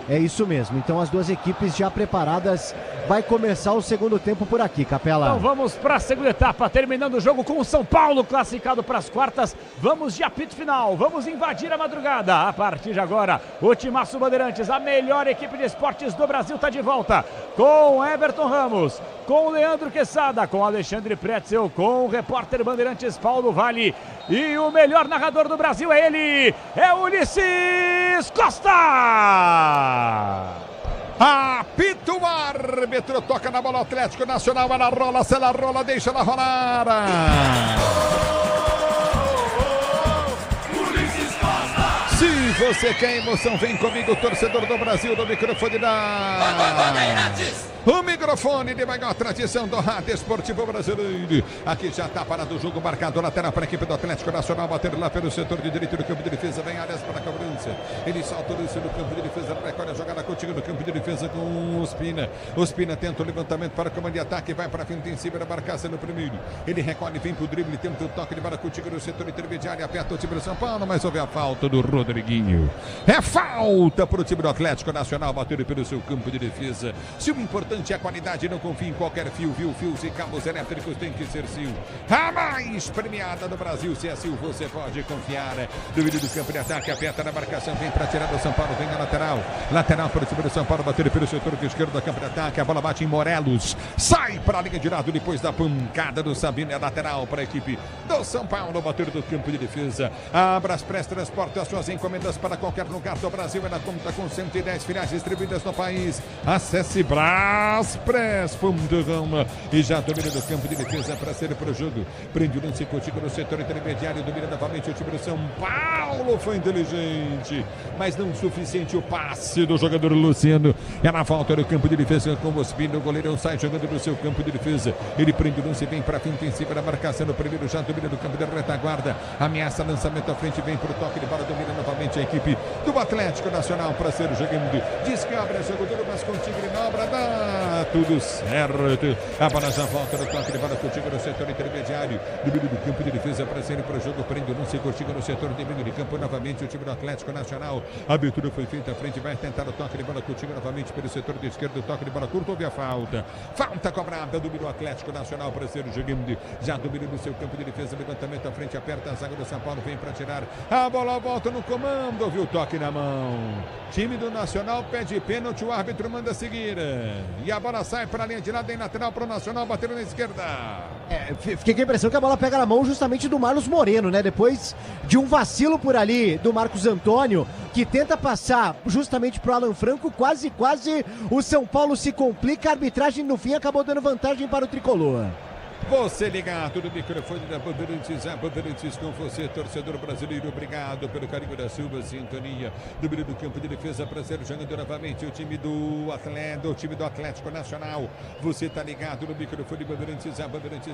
É isso mesmo. Então as duas equipes já preparadas. Vai começar o segundo tempo por aqui, Capela. Então vamos para a segunda etapa, terminando o jogo com o São Paulo classificado para as quartas. Vamos de apito final, vamos invadir a madrugada. A partir de agora, o Timaço Bandeirantes, a melhor equipe de esportes do Brasil, está de volta. Com Everton Ramos, com Leandro Quesada, com Alexandre Pretzel, com o repórter Bandeirantes Paulo Vale. E o melhor narrador do Brasil é ele, é Ulisses Costa! Apita o árbitro, toca na bola, Atlético Nacional, ela rola, se ela rola, deixa ela rolar. Se você quer emoção, vem comigo, torcedor do Brasil, do microfone o microfone de maior tradição do rádio esportivo brasileiro. Aqui já está parado o jogo, marcado lateral para a equipe do Atlético Nacional, bater lá pelo setor de direito do campo de defesa, vem Arias para a cobrança. Ele salta o no campo de defesa, recolhe a jogada contigo no campo de defesa com o Ospina. Ospina tenta o levantamento para o comando de ataque, vai para a frente em cima da marcação no primeiro. Ele recolhe, vem para o drible, tenta o toque de bola contigo no setor intermediário, aperta o time do São Paulo, mas houve a falta do Rodriguinho. É falta para o time do Atlético Nacional, batendo pelo seu campo de defesa. Se o importante importante é a qualidade, não confie em qualquer fio, viu? Fios e cabos elétricos tem que ser Sil. A mais premiada do Brasil, se é Sil, você pode confiar. Do meio do campo de ataque, aperta na marcação, vem para tirar do São Paulo, vem na lateral. Lateral para o time do São Paulo, bater pelo setor esquerdo do campo de ataque, a bola bate em Morelos, sai para a linha de lado depois da pancada do Sabino, é lateral para a equipe do São Paulo, bater do campo de defesa. A Braspress transporta as suas encomendas para qualquer lugar do Brasil, ela conta com 110 filiais distribuídas no país. Acesse braspress.com e já domina do campo de defesa para ser para o jogo. Prende o lance contigo no setor intermediário, domina novamente o time do São Paulo, foi inteligente, mas não o suficiente o passe do jogador Luciano. É na falta do campo de defesa com o Ospino, o goleirão sai jogando no seu campo de defesa. Ele prende o lance, vem para a finta em cima da marcação no primeiro, já domina do campo da retaguarda, ameaça lançamento à frente, vem para o toque de bola, domina novamente a equipe do Atlético Nacional para ser jogando. Descabra, jogo duro, mas contigo ele dobra, dá tudo certo. A bola já volta no toque de bola contigo no setor intermediário, domina do campo de defesa para ser para o jogo, prende o lance contigo no setor de meio de campo, novamente o time do Atlético Nacional. A abertura foi feita à frente, vai tentar o toque de bola contigo novamente pelo setor de esquerda, o toque de bola curto, houve a falta. Falta cobrada, domina o Atlético Nacional para ser jogando. Já domina no seu campo de defesa, levantamento à frente, aperta a zaga do São Paulo, vem para tirar. A bola volta no comando, viu o toque na mão. Time do Nacional pede pênalti, o árbitro manda seguir. E a bola sai para a linha de lado, em lateral para o Nacional, batendo na esquerda. Fiquei com a impressão que a bola pega na mão justamente do Marlos Moreno, né? Depois de um vacilo por ali do Marcos Antônio, que tenta passar justamente pro Alan Franco, quase o São Paulo se complica, a arbitragem no fim acabou dando vantagem para o Tricolor. Você ligado no microfone da Bandeirantes com você, torcedor brasileiro, obrigado pelo carinho da sua sintonia. Domínio do campo de defesa para ser jogando novamente o time do Atlético Nacional. Você tá ligado no microfone Bandeirantes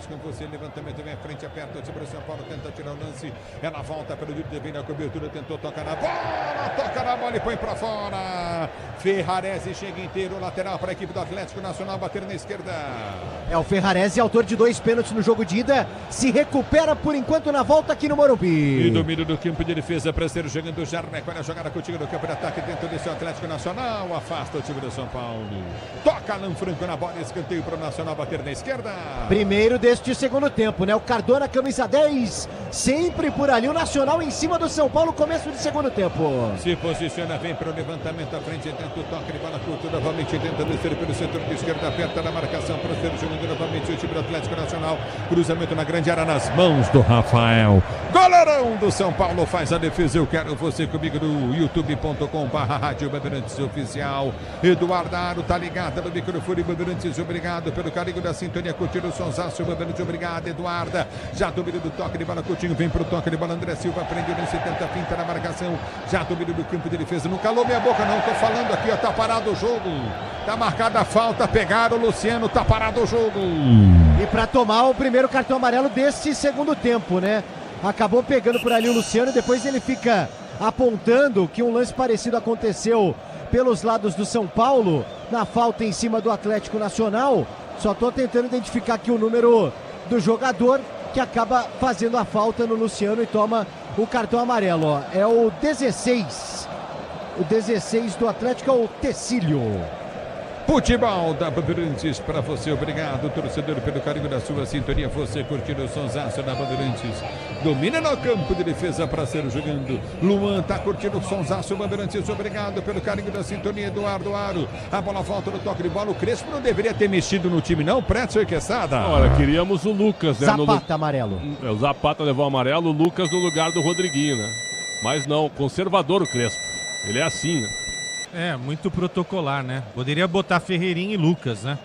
com você, levantamento vem à frente, aperta o time do São Paulo, tenta tirar o lance, ela volta para o Líder, vem na cobertura, tentou tocar na bola, toca na bola e põe para fora. Ferrarese chega inteiro, lateral para a equipe do Atlético Nacional, bater na esquerda. O Ferrarese, autor de 2 pênaltis no jogo de ida, se recupera por enquanto na volta aqui no Morumbi. E domínio do campo de defesa para ser jogando o Jarneco, olha a jogada contigo no campo de ataque dentro desse Atlético Nacional, afasta o time do São Paulo. Toca Alan Franco na bola, escanteio para o Nacional bater na esquerda. Primeiro deste segundo tempo, né? O Cardona, camisa 10, sempre por ali, o Nacional em cima do São Paulo, começo de segundo tempo. Se posiciona, vem para o levantamento à frente, tenta o toque de bola curto, novamente tenta descer pelo setor de esquerda, aperta na marcação para ser jogando novamente o time do Atlético Nacional, cruzamento na grande área nas mãos do Rafael. Goleirão do São Paulo faz a defesa, eu quero você comigo no youtube.com/Rádio Bandeirantes Oficial. Eduardo Aro tá ligado no microfone Bandeirantes, obrigado pelo carinho da sintonia, curtindo o sonsaço, Bandeirantes, obrigado Eduarda. Já domina do toque de bola, Coutinho vem pro toque de bola, André Silva prende o lance, tenta finta na marcação, já domina do campo de defesa, não calou minha boca não, tô falando aqui, ó, tá parado o jogo, tá marcada a falta, pegaram o Luciano, tá parado o jogo. E para tomar o primeiro cartão amarelo deste segundo tempo, né? Acabou pegando por ali o Luciano, depois ele fica apontando que um lance parecido aconteceu pelos lados do São Paulo, na falta em cima do Atlético Nacional. Só tô tentando identificar aqui o número do jogador que acaba fazendo a falta no Luciano e toma o cartão amarelo, ó. É o 16. O 16 do Atlético é o Tecílio. Futebol da Bandeirantes para você, obrigado torcedor pelo carinho da sua sintonia, você curtindo o sonsaço da Bandeirantes, domina no campo de defesa para ser jogando, Luan tá curtindo o sonsaço Bandeirantes, obrigado pelo carinho da sintonia, Eduardo Aro, a bola volta no toque de bola, o Crespo não deveria ter mexido no time não, Pretzel e Quesada? Olha, queríamos o Lucas, né? Zapata amarelo. O Zapata levou amarelo, o Lucas no lugar do Rodriguinho, né? Mas não, conservador o Crespo, ele é assim, né? Muito protocolar, né? Poderia botar Ferreirinha e Lucas, né?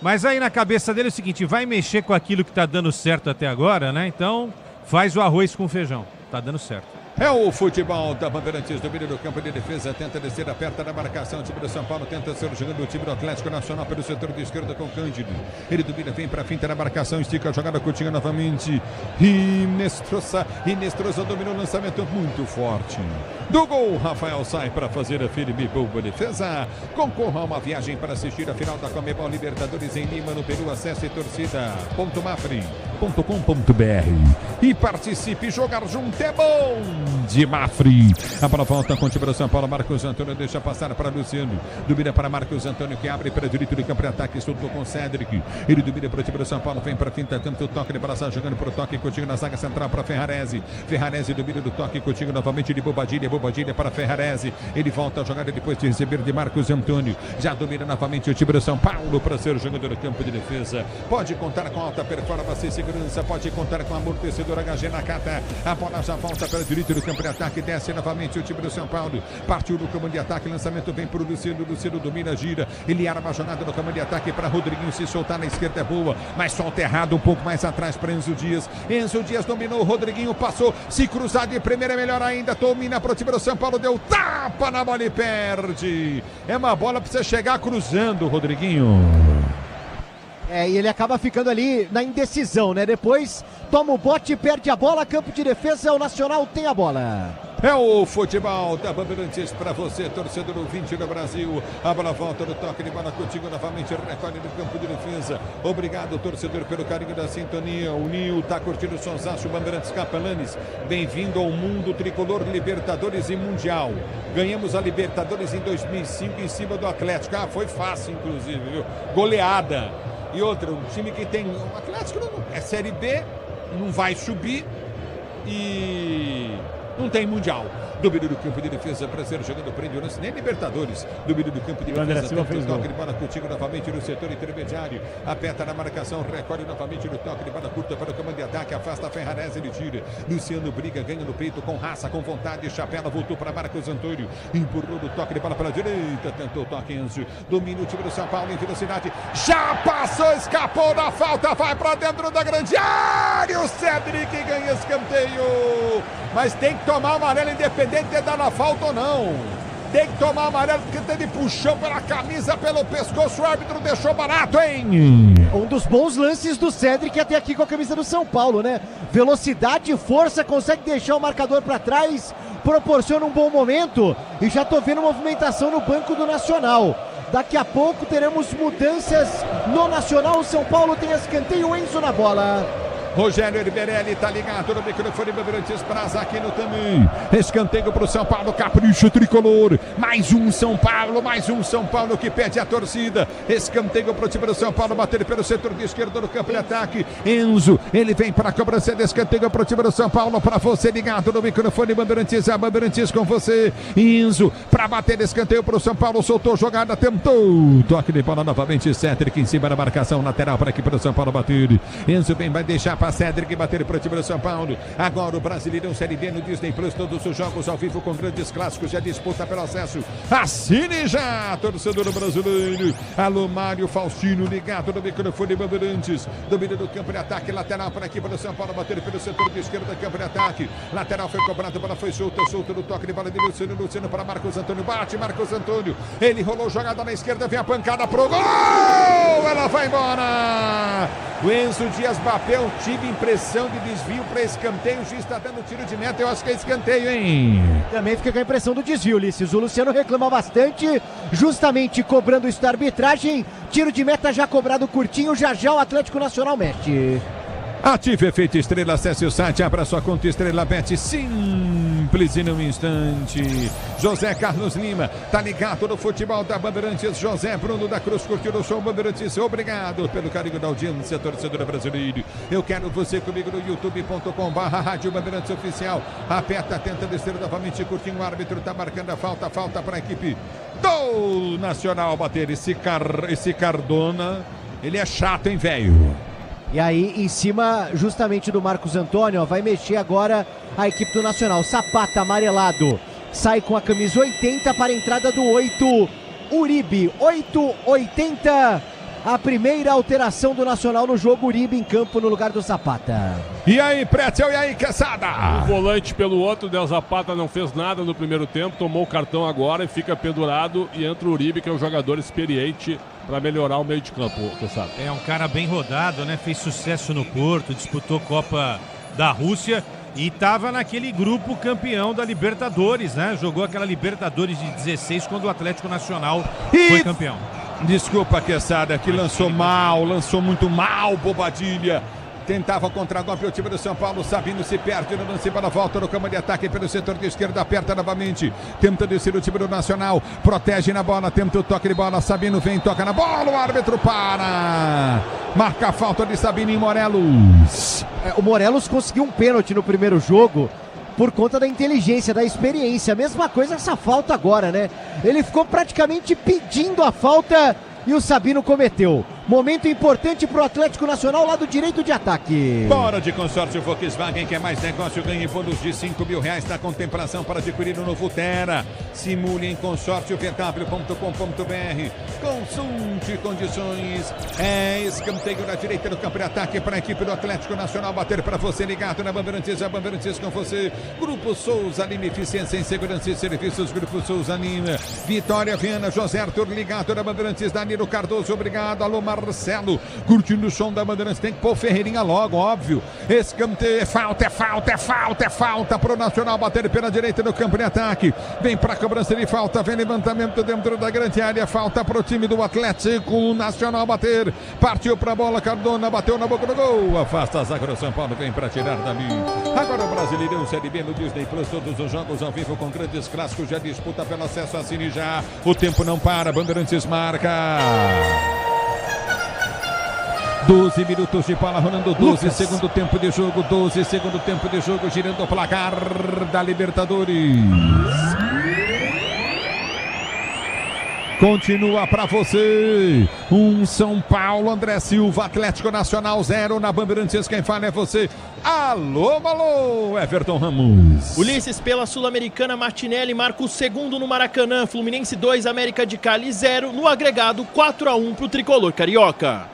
Mas aí na cabeça dele é o seguinte, vai mexer com aquilo que tá dando certo até agora, né? Então faz o arroz com feijão, tá dando certo. É o futebol da Bandeirantes, domínio do campo de defesa, tenta descer, aperta na marcação, o time do São Paulo tenta ser jogando o time do Atlético Nacional pelo setor de esquerda com Cândido. Ele domina, vem pra finta na marcação, estica a jogada, Coutinho novamente. Inestrosa dominou o lançamento muito forte. Do gol, Rafael sai para fazer a firme boa defesa. Concorra a uma viagem para assistir a final da Conmebol Libertadores em Lima, no Peru, acesse torcida.mafre. e participe. Jogar junto é bom de Mafri. A bola volta com o time do São Paulo. Marcos Antônio deixa passar para Luciano. Domina para Marcos Antônio, que abre para direito do campo de ataque. Soltou com Cédric. Ele domina para o time do São Paulo. Vem para a finta. Tenta o toque de passar, jogando para o toque. Coutinho na zaga central para Ferrarese. Ferrarese domina do toque. Coutinho novamente de Bobadilha. Bobadilha para Ferrarese. Ele volta a jogada depois de receber de Marcos Antônio. Já domina novamente o time do São Paulo para ser o jogador do campo de defesa. Pode contar com alta performance e segurança. Pode contar com amortecedor HG Nakata. A bola já volta para o direito do campo de ataque. Desce novamente o time do São Paulo. Partiu do comando de ataque. Lançamento vem para o Luciano. Luciano domina, gira. Ele arma a jogada no comando de ataque para Rodriguinho. Se soltar na esquerda é boa, mas solta errado um pouco mais atrás para Enzo Dias. Enzo Dias dominou. Rodriguinho passou. Se cruzar de primeira é melhor ainda. Domina para o time do São Paulo. Deu tapa na bola e perde. É uma bola para você chegar cruzando, Rodriguinho. E ele acaba ficando ali na indecisão, né? Depois toma o bote, perde a bola, campo de defesa, o Nacional tem a bola. É o futebol da Bandeirantes para você, torcedor ouvinte do Brasil. A bola volta no toque de bola contigo novamente, recolhe no campo de defesa. Obrigado, torcedor, pelo carinho da sintonia. O Nil tá curtindo o sonsaço, Bandeirantes Capelanes. Bem-vindo ao mundo tricolor, Libertadores e Mundial. Ganhamos a Libertadores em 2005 em cima do Atlético. Foi fácil, inclusive, viu? Goleada. E outra, um time que tem... O Atlético não é Série B, não vai subir e não tem Mundial. Domínio do campo de defesa para ser jogando prêmio lance, nem Libertadores. Domínio do campo de defesa, tenta o toque de bola contigo novamente no setor intermediário. Aperta na marcação, recolhe novamente no toque de bola curta para o comando de ataque. Afasta a Ferrarese, ele tira. Luciano briga, ganha no peito com raça, com vontade. Chapela voltou para Marcos Antônio. Empurrou no toque de bola pela direita. Tentou o toque, Enzo. Domina o time do São Paulo em velocidade. Já passou, escapou da falta. Vai para dentro da grande área. O Cédric ganha escanteio. Mas tem que tomar amarelo independente de dar na falta ou não. Tem que tomar amarelo porque teve puxão pela camisa, pelo pescoço. O árbitro deixou barato, hein? Um dos bons lances do Cédric até aqui com a camisa do São Paulo, né? Velocidade, força, consegue deixar o marcador para trás, proporciona um bom momento. E já tô vendo movimentação no banco do Nacional. Daqui a pouco teremos mudanças no Nacional. O São Paulo tem escanteio, Enzo na bola. Rogério Herberelli tá ligado no microfone Bandeirantes Praza aqui no também. Escanteio pro São Paulo, capricho tricolor. Mais um São Paulo que pede a torcida. Escanteio pro time do São Paulo, bater pelo setor de esquerda do campo de ataque. Enzo, ele vem para a cobrança de escanteio pro time do São Paulo. Para você ligado no microfone Bandeirantes, a Bandeirantes com você. Enzo, para bater escanteio pro São Paulo, soltou jogada, tentou. Toque de bola novamente, Cédric em cima da marcação lateral para aqui pro São Paulo bater. Enzo vem, vai deixar para Cédric bater para o time do São Paulo. Agora o Brasileirão Série B no Disney Plus, todos os jogos ao vivo com grandes clássicos, já disputa pelo acesso. Assine já, torcedor brasileiro. Alô, Mário Faustino, ligado no microfone Bandeirantes. Domínio do campo de ataque, lateral para aqui para o São Paulo, bater pelo setor de esquerda do campo de ataque. Lateral foi cobrado, a bola foi solta no toque de bola de Luciano. Luciano para Marcos Antônio, bate Marcos Antônio. Ele rolou jogada na esquerda, vem a pancada pro gol. Ela vai embora. O Enzo Dias bateu, tive impressão de desvio para escanteio. O juiz está dando tiro de meta, eu acho que é escanteio, hein? Também fica com a impressão do desvio, Ulisses. O Luciano reclama bastante, justamente cobrando isso da arbitragem. Tiro de meta já cobrado curtinho, já o Atlético Nacional mete. Ative Efeito Estrela, acesse o site, abra sua conta Estrela Bet, simples e num instante. José Carlos Lima, tá ligado no futebol da Bandeirantes. José Bruno da Cruz curtiu o show Bandeirantes. Obrigado pelo carinho da audiência, torcedor brasileiro. Eu quero você comigo no youtube.com/Rádio Bandeirantes Oficial. Aperta, tenta descer novamente, curtinho. O árbitro tá marcando a falta para a equipe do Nacional bater. Esse Cardona, ele é chato, hein, velho? E aí, em cima justamente do Marcos Antônio, ó, vai mexer agora a equipe do Nacional. Zapata amarelado, sai com a camisa 80 para a entrada do 8, Uribe, 8-80. A primeira alteração do Nacional no jogo, Uribe em campo no lugar do Zapata. E aí, Pretzel, e aí, Quesada? Um volante pelo outro, o Zapata não fez nada no primeiro tempo, tomou o cartão agora e fica pendurado. E entra o Uribe, que é um jogador experiente para melhorar o meio de campo, Quesada. É um cara bem rodado, né? Fez sucesso no Porto, disputou Copa da Rússia e estava naquele grupo campeão da Libertadores, né? Jogou aquela Libertadores de 16 quando o Atlético Nacional foi campeão. Desculpa, Quesada, que lançou muito mal, Bobadilha. Tentava o contra-golpe o time do São Paulo. Sabino se perde no lance para a volta no campo de ataque pelo setor de esquerda. Aperta novamente. Tenta descer o time do Nacional. Protege na bola. Tenta o toque de bola. Sabino vem, toca na bola. O árbitro para. Marca a falta de Sabino em Morelos. O Morelos conseguiu um pênalti no primeiro jogo por conta da inteligência, da experiência. Mesma coisa essa falta agora, né? Ele ficou praticamente pedindo a falta e o Sabino cometeu. Momento importante para o Atlético Nacional, lado direito de ataque. Bora de consórcio Volkswagen, quer mais negócio, ganhe bônus de R$5.000 na contemplação para adquirir o novo Tera. Simule em consórciovw.com.br. Consulte condições. Escanteio na direita do campo de ataque para a equipe do Atlético Nacional bater para você, ligado na Bandeirantes, a Bandeirantes com você. Grupo Souza Lima, eficiência em segurança e serviços. Grupo Souza Lima. Vitória Viana, José Arthur, ligado na Bandeirantes, Danilo Cardoso, obrigado. Alô, Marcelo, curtindo o som da Bandeirantes, tem que pôr Ferreirinha logo, óbvio. Escanteio, é falta pro Nacional bater pela direita do campo de ataque. Vem pra cobrança de falta, vem levantamento dentro da grande área, falta pro time do Atlético Nacional bater. Partiu pra bola, Cardona bateu na boca do gol, afasta a zaga do São Paulo, vem pra tirar dali. Agora o Brasileirão Série B no Disney Plus, todos os jogos ao vivo com grandes clássicos, já disputa pelo acesso, assine já. O tempo não para, Bandeirantes marca. 12 minutos de bola rolando, 12 segundo tempo de jogo, 12 segundo tempo de jogo, girando o placar da Libertadores. Continua pra você. São Paulo, André Silva, Atlético Nacional 0 na Bandeirantes. Quem fala é você. Alô, Everton Ramos. Ulisses, pela Sul-Americana, Martinelli marca o segundo no Maracanã. Fluminense 2, América de Cali 0. No agregado, 4-1 pro tricolor carioca.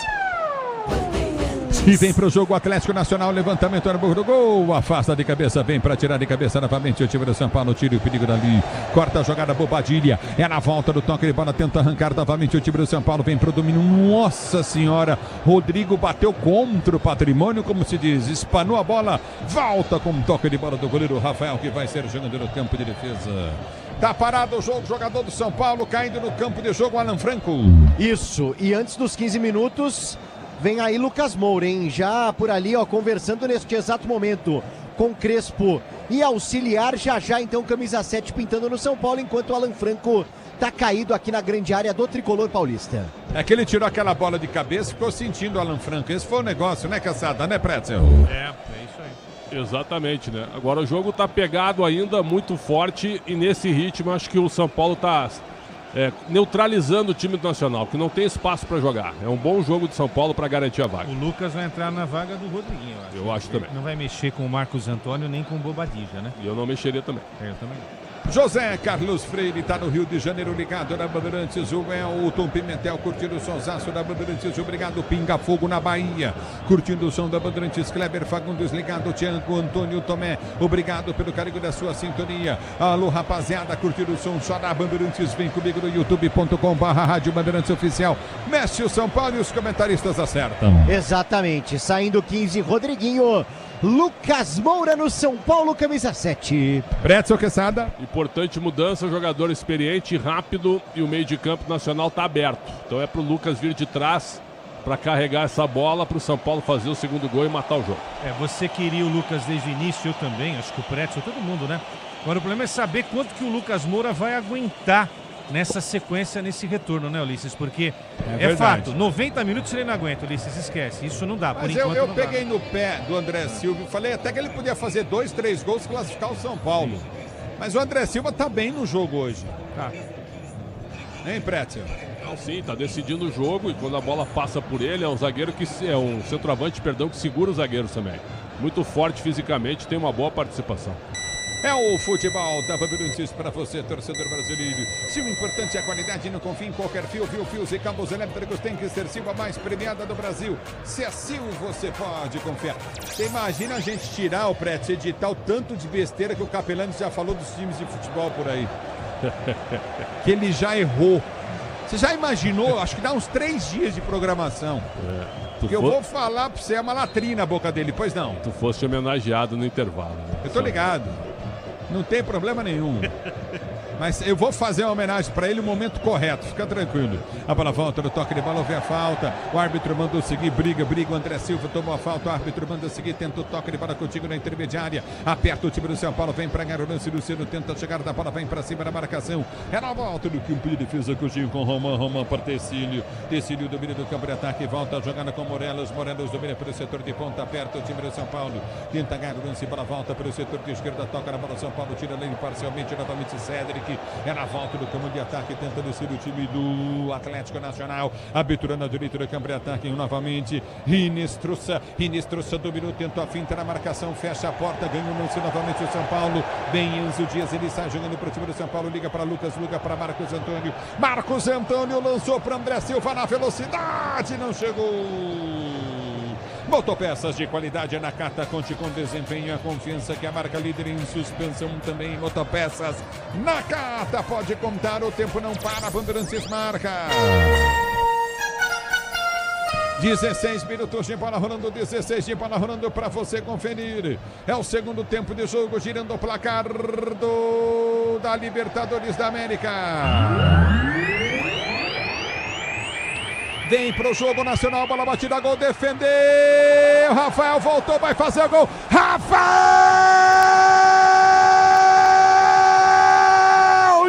E vem pro jogo Atlético Nacional, levantamento no burro do gol, afasta de cabeça, vem para tirar de cabeça novamente o time do São Paulo, tira o perigo dali, corta a jogada Bobadilha, é na volta do toque de bola, tenta arrancar novamente o time do São Paulo, vem pro domínio, nossa senhora, Rodrigo bateu contra o patrimônio, como se diz, espanou a bola, volta com um toque de bola do goleiro Rafael, que vai ser jogando no campo de defesa. Tá parado o jogo, jogador do São Paulo caindo no campo de jogo, Alan Franco. Isso, e antes dos 15 minutos... Vem aí Lucas Moura, hein? Já por ali, ó, conversando neste exato momento com Crespo e Auxiliar. Já então camisa 7 pintando no São Paulo, enquanto o Alan Franco tá caído aqui na grande área do tricolor paulista. É que ele tirou aquela bola de cabeça e ficou sentindo o Alan Franco. Esse foi o negócio, né, Caçada? Né, Pretzel? É isso aí. Exatamente, né? Agora o jogo tá pegado ainda, muito forte, e nesse ritmo acho que o São Paulo tá... neutralizando o time do Nacional, que não tem espaço para jogar. É um bom jogo de São Paulo para garantir a vaga. O Lucas vai entrar na vaga do Rodriguinho, eu acho. Eu acho também. Não vai mexer com o Marcos Antônio nem com o Bobadilla, né? E eu não mexeria também. Eu também não. José Carlos Freire está no Rio de Janeiro, ligado na Bandeirantes. O Elton Pimentel curtindo o sonsaço da Bandeirantes. Obrigado, Pinga Fogo na Bahia, curtindo o som da Bandeirantes. Kleber Fagundes ligado, Tiago Antônio Tomé, obrigado pelo carinho da sua sintonia. Alô, rapaziada, curtindo o som só da Bandeirantes. Vem comigo no youtube.com/Rádio Bandeirantes Oficial. Mexe o São Paulo e os comentaristas acertam. Exatamente, saindo 15, Rodriguinho. Lucas Moura no São Paulo, camisa 7. Pretzel Quesada. Importante mudança, jogador experiente, rápido, e o meio de campo nacional está aberto. Então é pro Lucas vir de trás para carregar essa bola, para o São Paulo fazer o segundo gol e matar o jogo. Você queria o Lucas desde o início, eu também, acho que o Pretzel, todo mundo, né? Agora o problema é saber quanto que o Lucas Moura vai aguentar nessa sequência, nesse retorno, né, Ulisses? Porque é fato, 90 minutos ele não aguenta, Ulisses, esquece. Isso não dá, por enquanto eu não peguei dá. no pé do André Silva e falei até que ele podia fazer 2, 3 gols e classificar o São Paulo. Mas o André Silva tá bem no jogo hoje. Tá. Hein, Pretzel? Não, sim, tá decidindo o jogo, e quando a bola passa por ele, é um zagueiro que é um centroavante, que segura os zagueiros também. Muito forte fisicamente, tem uma boa participação. É o futebol da Bandeirantes para você, torcedor brasileiro. Se o importante é a qualidade, não confie em qualquer fio. Fios e cabos elétricos tem que ser Silva, mais premiada do Brasil. Se é Sil, você pode confiar. Você imagina a gente tirar o Pretzel, editar o tanto de besteira que o Capelani já falou dos times de futebol por aí. Que ele já errou. Você já imaginou? Acho que dá uns 3 dias de programação. Porque eu vou falar pra você, é uma latrina a boca dele, pois não? Tu fosse homenageado no intervalo. Né? Eu tô ligado. Não tem problema nenhum. Mas eu vou fazer uma homenagem para ele no momento correto, fica tranquilo. A bola volta no toque de bola, houve a falta. O árbitro mandou seguir, briga. O André Silva tomou a falta. O árbitro manda seguir, tenta o toque de bola contigo na intermediária. Aperta o time do São Paulo, vem para ganhar o lance. Luciano tenta chegar da bola, vem para cima da marcação. É na volta do campo de defesa, Coutinho com Roman para Tecílio. Tecílio domina do campo de ataque, volta a jogada com Morelos. Morelos domina pelo setor de ponta, aperta o time do São Paulo. Tenta ganhar o lance, bola volta pelo setor de esquerda, toca na bola. São Paulo tira ali parcialmente, novamente Cédric. É na volta do campo de ataque, tenta descer o time do Atlético Nacional. Abertura na direita do campo de ataque, novamente. Rinestruça dominou, tentou a finta na marcação, fecha a porta, ganha o lance novamente o São Paulo. Bem Enzo Dias, ele sai jogando para o time do São Paulo, liga para Lucas, liga para Marcos Antônio. Marcos Antônio lançou para André Silva na velocidade, não chegou. Motopeças de qualidade na Nakata, conte com desempenho e a confiança que a marca líder em suspensão também. Motopeças Nakata, pode contar, o tempo não para, Bandeirantes marca. 16 minutos de bola rolando, 16 de bola rolando para você conferir. É o segundo tempo de jogo, girando o placar da Libertadores da América. Vem pro jogo nacional, bola batida, gol, defendeu. Rafael voltou, vai fazer o gol. Rafael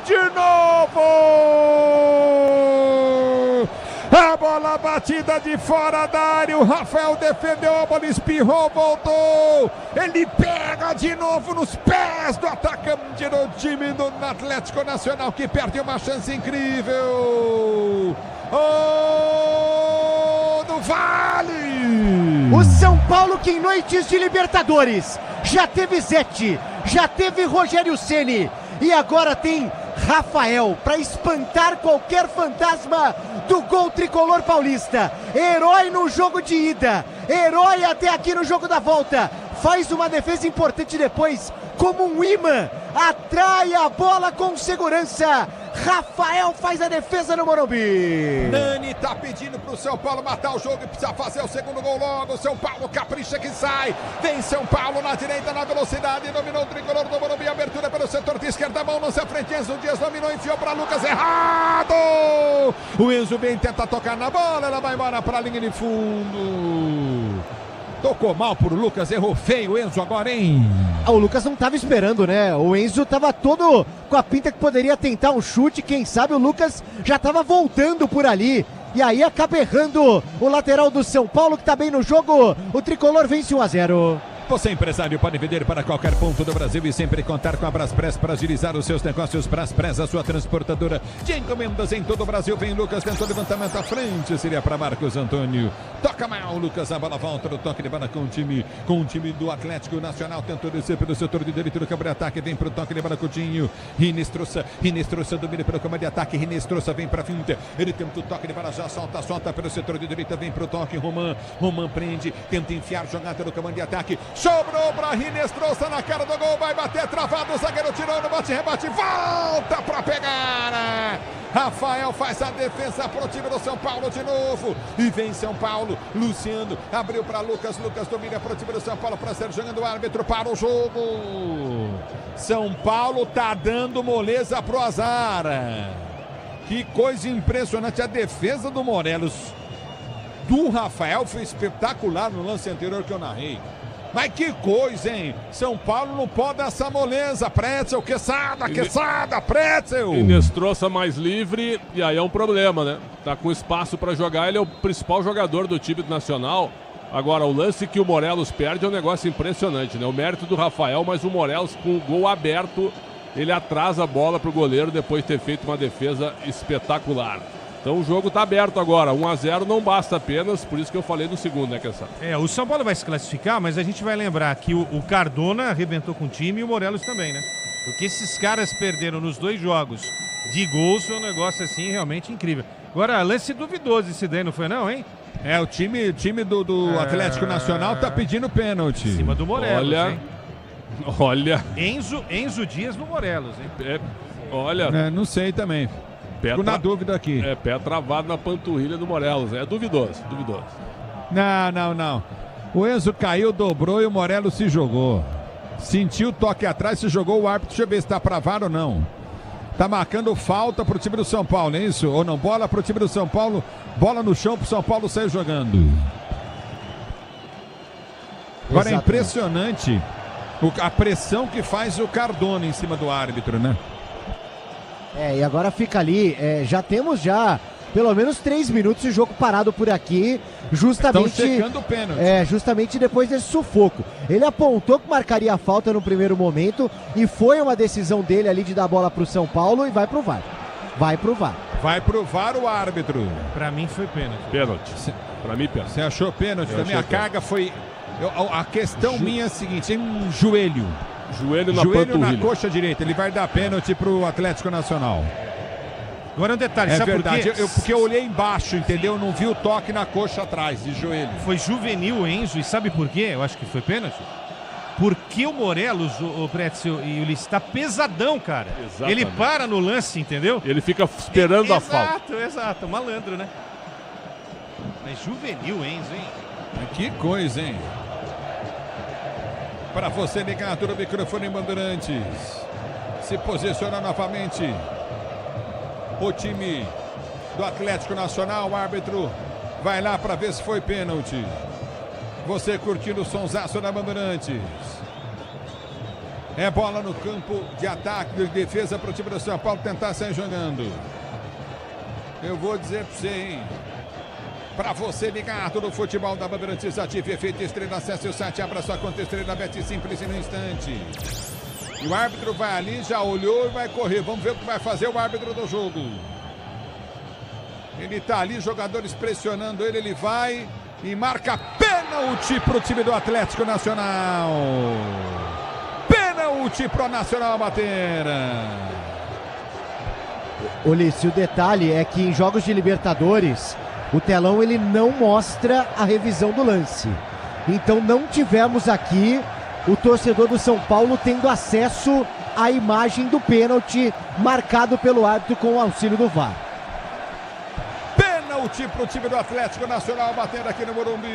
de novo. A bola batida de fora da área, o Rafael defendeu, a bola espirrou, voltou. Ele pega de novo nos pés do atacante do time do Atlético Nacional, que perde uma chance incrível. Do Vale! O São Paulo que em noites de Libertadores já teve Zete, já teve Rogério Ceni e agora tem Rafael para espantar qualquer fantasma do gol tricolor paulista. Herói no jogo de ida, herói até aqui no jogo da volta. Faz uma defesa importante depois, como um imã, atrai a bola com segurança. Rafael faz a defesa no Morumbi. Nani tá pedindo pro São Paulo matar o jogo e precisa fazer o segundo gol logo. São Paulo capricha que sai. Vem São Paulo na direita, na velocidade. Dominou o tricolor do Morumbi. Abertura pelo setor de esquerda. Mão lança à frente. Enzo Dias dominou, enfiou para Lucas. Errado! O Enzo bem tenta tocar na bola. Ela vai embora para a linha de fundo. Tocou mal pro Lucas, errou feio o Enzo agora, hein? O Lucas não tava esperando, né? O Enzo tava todo com a pinta que poderia tentar um chute, quem sabe o Lucas já tava voltando por ali. E aí acaba errando o lateral do São Paulo, que tá bem no jogo. O tricolor vence 1-0. Você, empresário, pode vender para qualquer ponto do Brasil e sempre contar com a Braspress para agilizar os seus negócios. Braspress, a sua transportadora de encomendas em todo o Brasil. Vem Lucas, tentou levantamento à frente, seria para Marcos Antônio. Toca mal, Lucas, a bola volta no toque de bola com o time do Atlético Nacional. Tentou descer pelo setor de direito do campo de ataque, vem para o toque de bola Coutinho. Rinestruça domina pelo campo de ataque. Rinestruça vem para a finta. Ele tenta o toque de bola, já solta pelo setor de direita, vem para o toque. Roman prende, tenta enfiar, jogada no campo de ataque. Sobrou para Rinestruça na cara do gol, vai bater travado, o zagueiro tirou no bate-rebate, volta para pegar. Rafael faz a defesa pro time do São Paulo de novo. E vem São Paulo, Luciano abriu para Lucas domina pro time do São Paulo para ser jogando o árbitro para o jogo. São Paulo tá dando moleza pro azar. Que coisa impressionante, a defesa do Morelos do Rafael foi espetacular no lance anterior que eu narrei. Mas que coisa, hein? São Paulo não pode dar essa moleza. Pretzel, Quesada, Pretzel. Rinestruça mais livre e aí é um problema, né? Tá com espaço para jogar, ele é o principal jogador do time nacional. Agora, o lance que o Morelos perde é um negócio impressionante, né? O mérito do Rafael, mas o Morelos com o gol aberto, ele atrasa a bola pro goleiro depois de ter feito uma defesa espetacular. Então o jogo está aberto agora, 1-0 não basta apenas, por isso que eu falei no segundo, né, Kessá? O São Paulo vai se classificar, mas a gente vai lembrar que o Cardona arrebentou com o time e o Morelos também, né? Porque esses caras perderam nos 2 jogos de gols, foi um negócio assim realmente incrível. Agora, lance duvidoso esse daí, não foi não, hein? O time do Atlético Nacional tá pedindo pênalti. Em cima do Morelos, Olha. Enzo Dias no Morelos, hein? Olha. Não sei também. Fico na dúvida aqui. Pé travado na panturrilha do Morelos. É duvidoso. Não. O Enzo caiu, dobrou e o Morelos se jogou. Sentiu o toque atrás, se jogou o árbitro. Deixa eu ver se tá pra VAR ou não. Tá marcando falta pro time do São Paulo, é isso? Ou não? Bola pro time do São Paulo, bola no chão pro São Paulo sair jogando. Agora é impressionante a pressão que faz o Cardona em cima do árbitro, né? E agora fica ali, já temos pelo menos 3 minutos de jogo parado por aqui, justamente... Estão checando o pênalti. Justamente depois desse sufoco. Ele apontou que marcaria a falta no primeiro momento e foi uma decisão dele ali de dar a bola pro São Paulo e vai pro VAR. Vai pro VAR o árbitro. Pra mim foi pênalti. Pênalti. Pra mim, pênalti. Você achou pênalti? Também a carga foi... a questão minha é a seguinte, um joelho. Joelho na panturrilha. Na coxa direita. Ele vai dar pênalti pro Atlético Nacional. Agora um detalhe, sabe verdade, por quê? Porque eu olhei embaixo, entendeu? Não vi o toque na coxa atrás, de joelho. Foi juvenil, Enzo, e sabe por quê? Eu acho que foi pênalti. Porque o Morelos, o Pretzel e o Ulisses, tá pesadão, cara. Exatamente. Ele para no lance, entendeu? Ele fica esperando a falta. Exato, malandro, né? Mas juvenil, Enzo, hein? Que coisa, hein? Para você ligar do microfone Bandeirantes. Se posiciona novamente o time do Atlético Nacional. O árbitro vai lá para ver se foi pênalti. Você curtindo o sonsaço da Bandeirantes. É bola no campo de ataque, de defesa para o time do São Paulo tentar sair jogando. Eu vou dizer para você, hein? Para você ligado no futebol da Bandeirantes, ative efeito estrela, acesse o site, abra sua conta estrela, Bet Simples no instante. E o árbitro vai ali, já olhou e vai correr. Vamos ver o que vai fazer o árbitro do jogo. Ele tá ali, jogadores pressionando ele, ele vai e marca pênalti pro time do Atlético Nacional. Pênalti pro Nacional bater. Ulisses, o detalhe é que em jogos de Libertadores, o telão ele não mostra a revisão do lance. Então não tivemos aqui o torcedor do São Paulo tendo acesso à imagem do pênalti marcado pelo árbitro com o auxílio do VAR. Pênalti para o time do Atlético Nacional batendo aqui no Morumbi.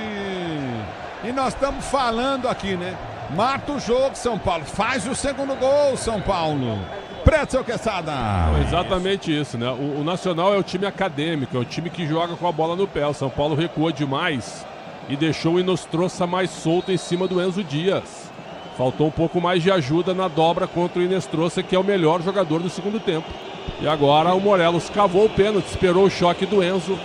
E nós estamos falando aqui, né? Mata o jogo, São Paulo. Faz o segundo gol, São Paulo. Pretzel Quesada. Exatamente isso, né? O Nacional é o time acadêmico, é o time que joga com a bola no pé. O São Paulo recuou demais e deixou o Inostrosa mais solto em cima do Enzo Dias. Faltou um pouco mais de ajuda na dobra contra o Inestrosa, que é o melhor jogador do segundo tempo. E agora o Morelos cavou o pênalti, esperou o choque do Enzo,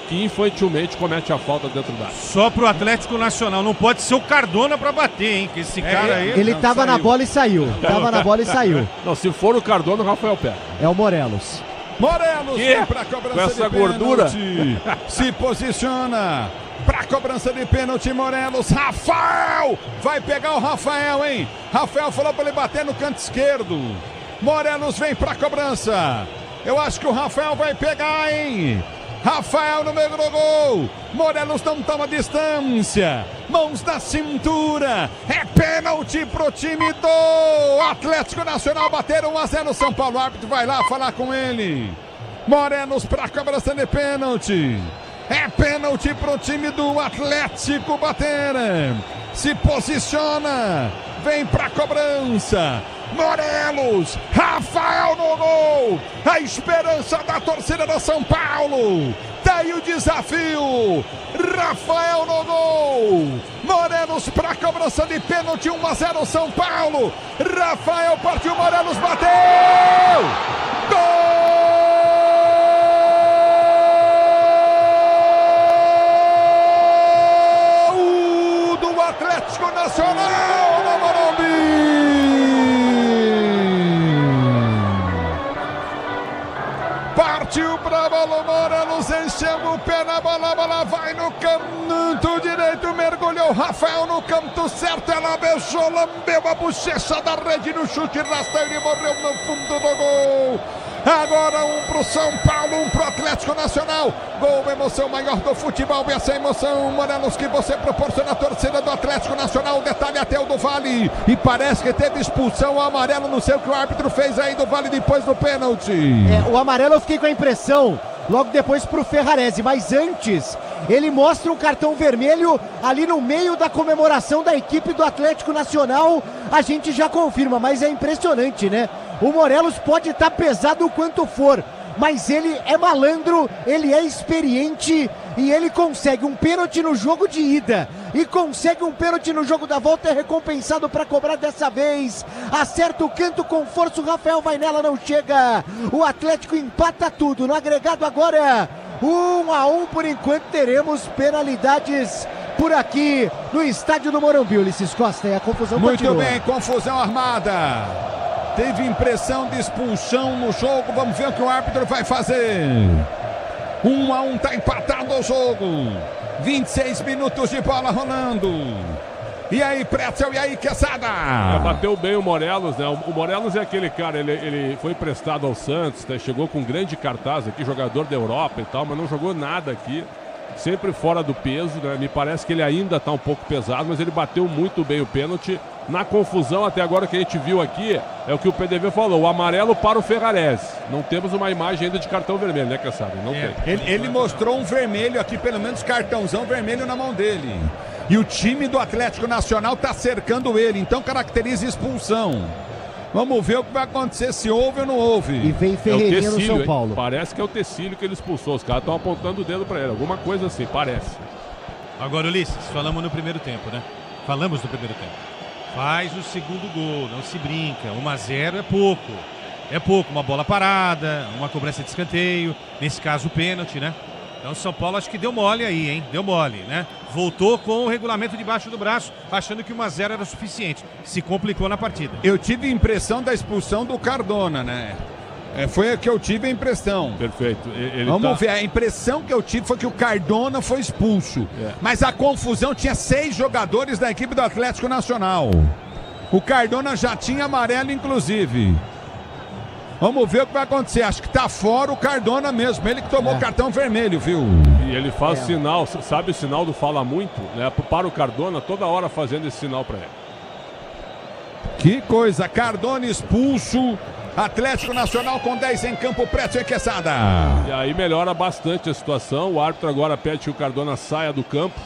que infantilmente comete a falta dentro da área. Só pro Atlético Nacional, não pode ser o Cardona pra bater, hein? Que esse cara aí... Ele tava na bola e saiu. Tava na bola e saiu. Não, se for o Cardona, o Rafael pega. É o Morelos. Morelos vem pra cobrança com essa de gordura. Pênalti. Se posiciona pra cobrança de pênalti, Morelos. Rafael! Vai pegar o Rafael, hein? Rafael falou pra ele bater no canto esquerdo. Morelos vem pra cobrança. Eu acho que o Rafael vai pegar, hein? Rafael no meio do gol. Morelos não toma distância. Mãos na cintura. É pênalti pro time do Atlético Nacional. Bateram 1-0 São Paulo. O árbitro vai lá falar com ele. Morelos pra cobrança de pênalti. É pênalti pro time do Atlético bater. Se posiciona. Vem pra cobrança. Morelos, Rafael no gol, a esperança da torcida do São Paulo, daí o desafio, Rafael no gol, Morelos para cobrança de pênalti, 1-0 São Paulo, Rafael partiu, Morelos bateu, gol do Atlético Nacional no Morumbi. Partiu pra bola, Morelos encheu o pé na bola, a bola vai no canto direito, mergulhou Rafael no canto certo, ela beijou, lambeu a bochecha da rede no chute rasteiro e morreu no fundo do gol. Agora um pro São Paulo, um pro Atlético Nacional. Gol, emoção maior do futebol, essa emoção, Morelos, que você proporciona a torcida do Atlético Nacional. O detalhe até o do Vale. E parece que teve expulsão, amarelo, não sei o que o árbitro fez aí do Vale depois do pênalti. O amarelo eu fiquei com a impressão logo depois pro Ferrarese, mas antes ele mostra um cartão vermelho ali no meio da comemoração da equipe do Atlético Nacional. A gente já confirma, mas é impressionante, né? O Morelos pode estar pesado o quanto for, mas ele é malandro, ele é experiente e ele consegue um pênalti no jogo de ida e consegue um pênalti no jogo da volta, é recompensado para cobrar dessa vez. Acerta o canto com força, o Rafael vai nela, não chega. O Atlético empata tudo. No agregado agora, 1-1 por enquanto. Teremos penalidades por aqui no estádio do Morumbi. Ulisses Costa, e a confusão continua. Muito bem, confusão armada. Teve impressão de expulsão no jogo. Vamos ver o que o árbitro vai fazer. 1-1, tá empatado o jogo. 26 minutos de bola rolando. E aí, Pretzel, e aí, Quesada? Bateu bem o Morelos, né? O Morelos é aquele cara, ele foi emprestado ao Santos, né? Chegou com um grande cartaz aqui, jogador da Europa e tal, mas não jogou nada aqui. Sempre fora do peso, né? Me parece que ele ainda está um pouco pesado, mas ele bateu muito bem o pênalti. Na confusão, até agora que a gente viu aqui, é o que o PDV falou, o amarelo para o Ferrarese. Não temos uma imagem ainda de cartão vermelho, né, Cassado? Não tem. Ele mostrou um vermelho aqui, pelo menos cartãozão vermelho na mão dele. E o time do Atlético Nacional está cercando ele, então caracteriza expulsão. Vamos ver o que vai acontecer, se houve ou não houve. E vem Ferreirinha no São Paulo. Parece que é o Tecílio que ele expulsou. Os caras estão apontando o dedo para ele. Alguma coisa assim, parece. Agora, Ulisses, falamos no primeiro tempo, né? Falamos no primeiro tempo. Faz o segundo gol, não se brinca. 1-0 é pouco. É pouco. Uma bola parada, uma cobrança de escanteio. Nesse caso, o pênalti, né? Então o São Paulo acho que deu mole aí, hein? Deu mole, né? Voltou com o regulamento debaixo do braço, achando que 1-0 era suficiente. Se complicou na partida. Eu tive a impressão da expulsão do Cardona, né? Foi a que eu tive a impressão. Perfeito. Vamos ver, a impressão que eu tive foi que o Cardona foi expulso. Mas a confusão tinha 6 jogadores da equipe do Atlético Nacional. O Cardona já tinha amarelo, inclusive. Vamos ver o que vai acontecer. Acho que tá fora o Cardona mesmo. Ele que tomou cartão vermelho, viu? E ele faz sinal, sabe o sinal do fala muito, né? Para o Cardona, toda hora fazendo esse sinal para ele. Que coisa, Cardona expulso. Atlético Nacional com 10 em campo, Pretzel e Quesada. E aí melhora bastante a situação. O árbitro agora pede que o Cardona saia do campo,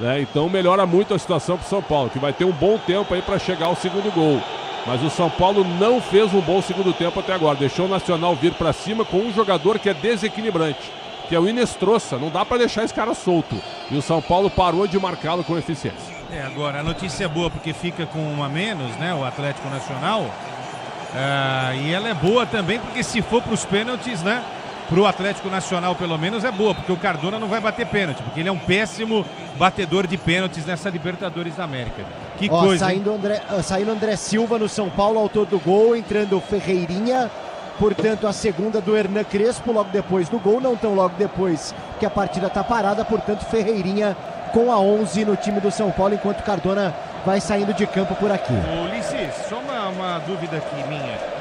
né? Então melhora muito a situação para o São Paulo, que vai ter um bom tempo aí para chegar ao segundo gol. Mas o São Paulo não fez um bom segundo tempo até agora. Deixou o Nacional vir para cima com um jogador que é desequilibrante, que é o Inestrosa. Não dá para deixar esse cara solto. E o São Paulo parou de marcá-lo com eficiência. Agora a notícia é boa porque fica com 1 a menos, né? O Atlético Nacional. E ela é boa também porque se for para os pênaltis, né? Para o Atlético Nacional pelo menos é boa, porque o Cardona não vai bater pênalti, porque ele é um péssimo batedor de pênaltis nessa Libertadores da América. Que coisa, saindo André Silva no São Paulo, autor do gol, entrando Ferreirinha, portanto a segunda do Hernan Crespo logo depois do gol, não tão logo depois que a partida está parada, portanto Ferreirinha com a 11 no time do São Paulo, enquanto Cardona vai saindo de campo por aqui. Ulisses, só uma dúvida aqui minha.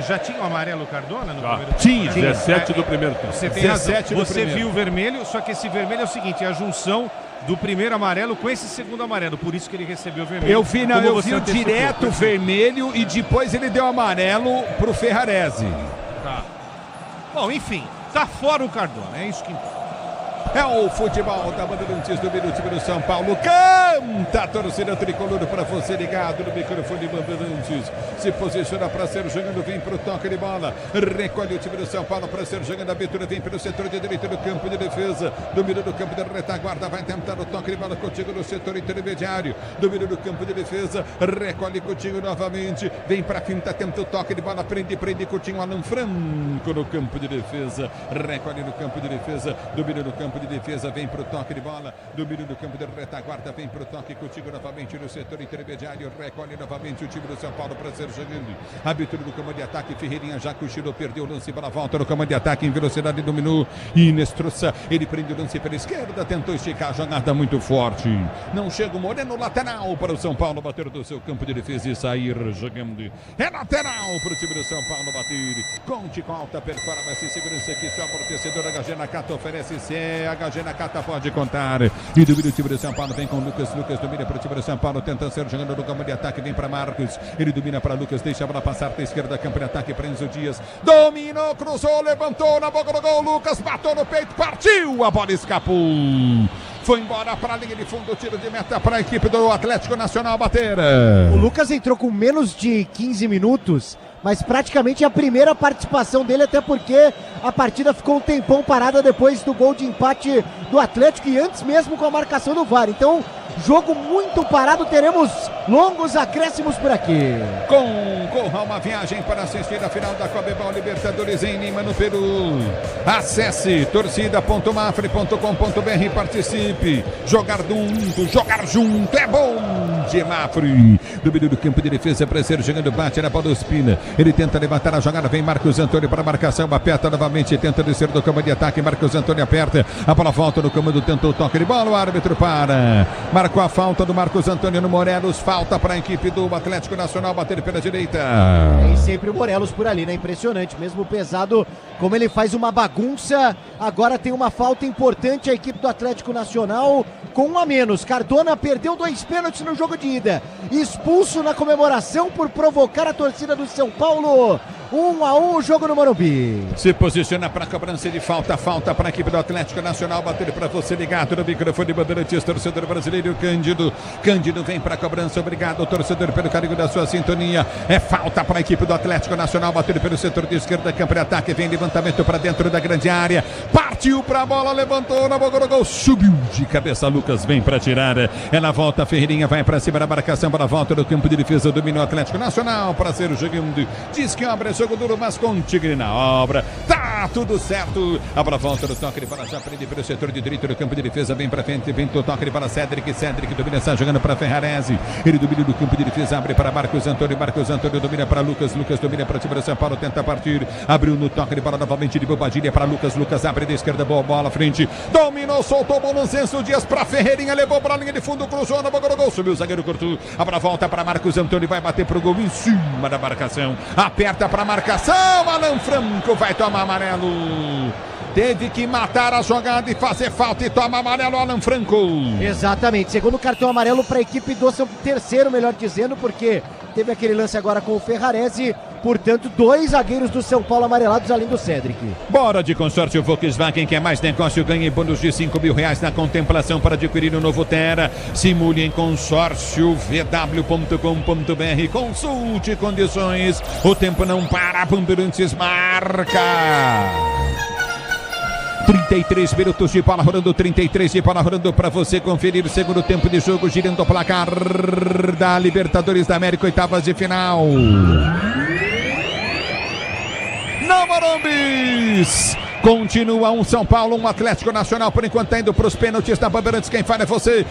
Já tinha o amarelo Cardona no primeiro tempo? Tinha, 17 do primeiro tempo. Você tem razão. Você viu o vermelho, só que esse vermelho é o seguinte, é a junção do primeiro amarelo com esse segundo amarelo, por isso que ele recebeu o vermelho. Eu vi direto o vermelho e depois ele deu amarelo pro Ferrarese. Tá. Bom, enfim, tá fora o Cardona, é isso que importa. É o futebol da Bandeirantes do Minuto do São Paulo. Canta a torcida tricolor para você ligado no microfone Bandeirantes. Se posiciona para ser jogando, vem para o toque de bola. Recolhe o time do São Paulo para ser jogando. A abertura vem pelo setor de direita do campo de defesa. Domínio do campo de retaguarda. Vai tentar o toque de bola contigo no setor intermediário. Domínio do campo de defesa. Recolhe contigo novamente. Vem para a finta, tenta o toque de bola. Prende Coutinho. Alan Franco no campo de defesa. Recolhe no campo de defesa. Domínio do campo de defesa, vem pro toque de bola, domínio do campo de retaguarda, vem pro toque contigo novamente no setor intermediário, recolhe novamente o time do São Paulo para ser jogando. Abertura do comando de ataque, Ferreirinha já cochilou, perdeu o lance para a volta no comando de ataque, em velocidade dominou, Inestrosa, ele prende o lance pela esquerda, tentou esticar a jogada muito forte, não chega o Moreno, lateral para o São Paulo, bater do seu campo de defesa e sair jogando. É lateral para o time do São Paulo bater, conte com alta performance, segurança aqui só para o torcedor, HG Nakata oferece HG Nakata pode contar. E domina o time do São Paulo, vem com Lucas domina para o time do São Paulo, tentando ser jogando no campo de ataque, vem para Marcos, ele domina para Lucas, deixa a bola passar para a esquerda, campo de ataque, Prenzo Dias, dominou, cruzou, levantou na boca do gol, Lucas bateu no peito, partiu, a bola escapou. Foi embora para a linha de fundo, tiro de meta para a equipe do Atlético Nacional bater. O Lucas entrou com menos de 15 minutos mas praticamente a primeira participação dele, até porque a partida ficou um tempão parada depois do gol de empate do Atlético e antes mesmo com a marcação do VAR. Então, jogo muito parado, teremos longos acréscimos por aqui. Concorra uma viagem para assistir a final da Conmebol Libertadores em Lima, no Peru. Acesse torcida.mafre.com.br e participe. Jogar junto é bom de Mafre. Do meio do campo de defesa, Pranceiro chegando, bate na bola do Espina. Ele tenta levantar a jogada, vem Marcos Antônio para a marcação, aperta novamente, tenta descer do campo de ataque, Marcos Antônio aperta, a bola volta no comando, tentou o toque de bola, o árbitro para. Marcou a falta do Marcos Antônio no Morelos, falta para a equipe do Atlético Nacional bater pela direita. E sempre o Morelos por ali, né? Impressionante, mesmo pesado, como ele faz uma bagunça. Agora tem uma falta importante a equipe do Atlético Nacional com 1 a menos. Cardona perdeu 2 pênaltis no jogo de ida, expulso na comemoração por provocar a torcida do São Paulo. 1 a 1 o jogo no Morumbi. Se posiciona para a cobrança de falta para a equipe do Atlético Nacional, bater para você ligado no microfone Bandeirantes, torcedor brasileiro Cândido vem para a cobrança, obrigado torcedor pelo carinho da sua sintonia. É falta para a equipe do Atlético Nacional, bater pelo setor de esquerda, campo de ataque, vem levantamento para dentro da grande área, partiu para a bola, levantou na boca do gol, subiu de cabeça, Lucas vem para tirar, ela volta, Ferreirinha vai para cima da marcação, para a volta do campo de defesa, domina o Atlético Nacional para ser o jogando, diz que obra jogo duro, mas com Tigre na obra, tá tudo certo, a bola volta do toque de bola, já prende pelo setor de direito do campo de defesa, bem para frente, vem do toque de bola, Cédric domina, está jogando para Ferrarese, ele domina do campo de defesa, abre para Marcos Antônio domina para Lucas domina para o time do São Paulo, tenta partir, abriu no toque de bola novamente de Bobadilha para Lucas abre da esquerda, boa bola, frente, dominou, soltou, Bolancenso Dias para Ferreirinha, levou para a linha de fundo, cruzou na boca do gol, subiu o zagueiro curto, a bola volta para Marcos Antônio, vai bater pro gol em cima da marcação, aperta para marcação, Alan Franco vai tomar amarelo. Teve que matar a jogada e fazer falta e toma amarelo, Alan Franco. Exatamente, segundo cartão amarelo para a equipe do São Paulo, terceiro melhor dizendo, porque teve aquele lance agora com o Ferrarese, portanto 2 zagueiros do São Paulo amarelados além do Cédric. Bora de consórcio Volkswagen, quer mais negócio, ganhe bônus de R$5.000 na contemplação para adquirir o novo Terra. Simule em consórcio vw.com.br, consulte condições, o tempo não para, Bandeirantes marca. 33 minutos de bola rolando, 33 de bola rolando para você conferir o segundo tempo de jogo, girando o placar da Libertadores da América, oitavas de final. No Morumbis! Continua um São Paulo, um Atlético Nacional, por enquanto tá indo para os pênaltis da Bandeirantes. Quem fala é você.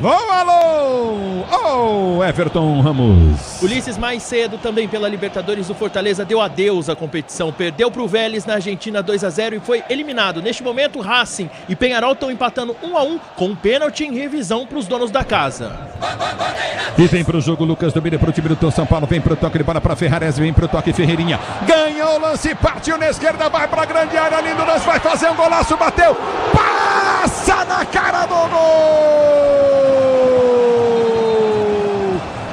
Alô! Everton Ramos. Ulisses, mais cedo também pela Libertadores, o Fortaleza deu adeus à competição. Perdeu para o Vélez na Argentina 2 a 0 e foi eliminado. Neste momento, Racing e Peñarol estão empatando 1 a 1 com um pênalti em revisão para os donos da casa. E vem para o jogo, Lucas domina para o time do São Paulo, vem para o toque de bola para Ferrarese, vem para o toque Ferreirinha. Ganhou o lance, partiu na esquerda, vai para a grande área, lindo lance, vai fazer um golaço, bateu, passa na cara do gol!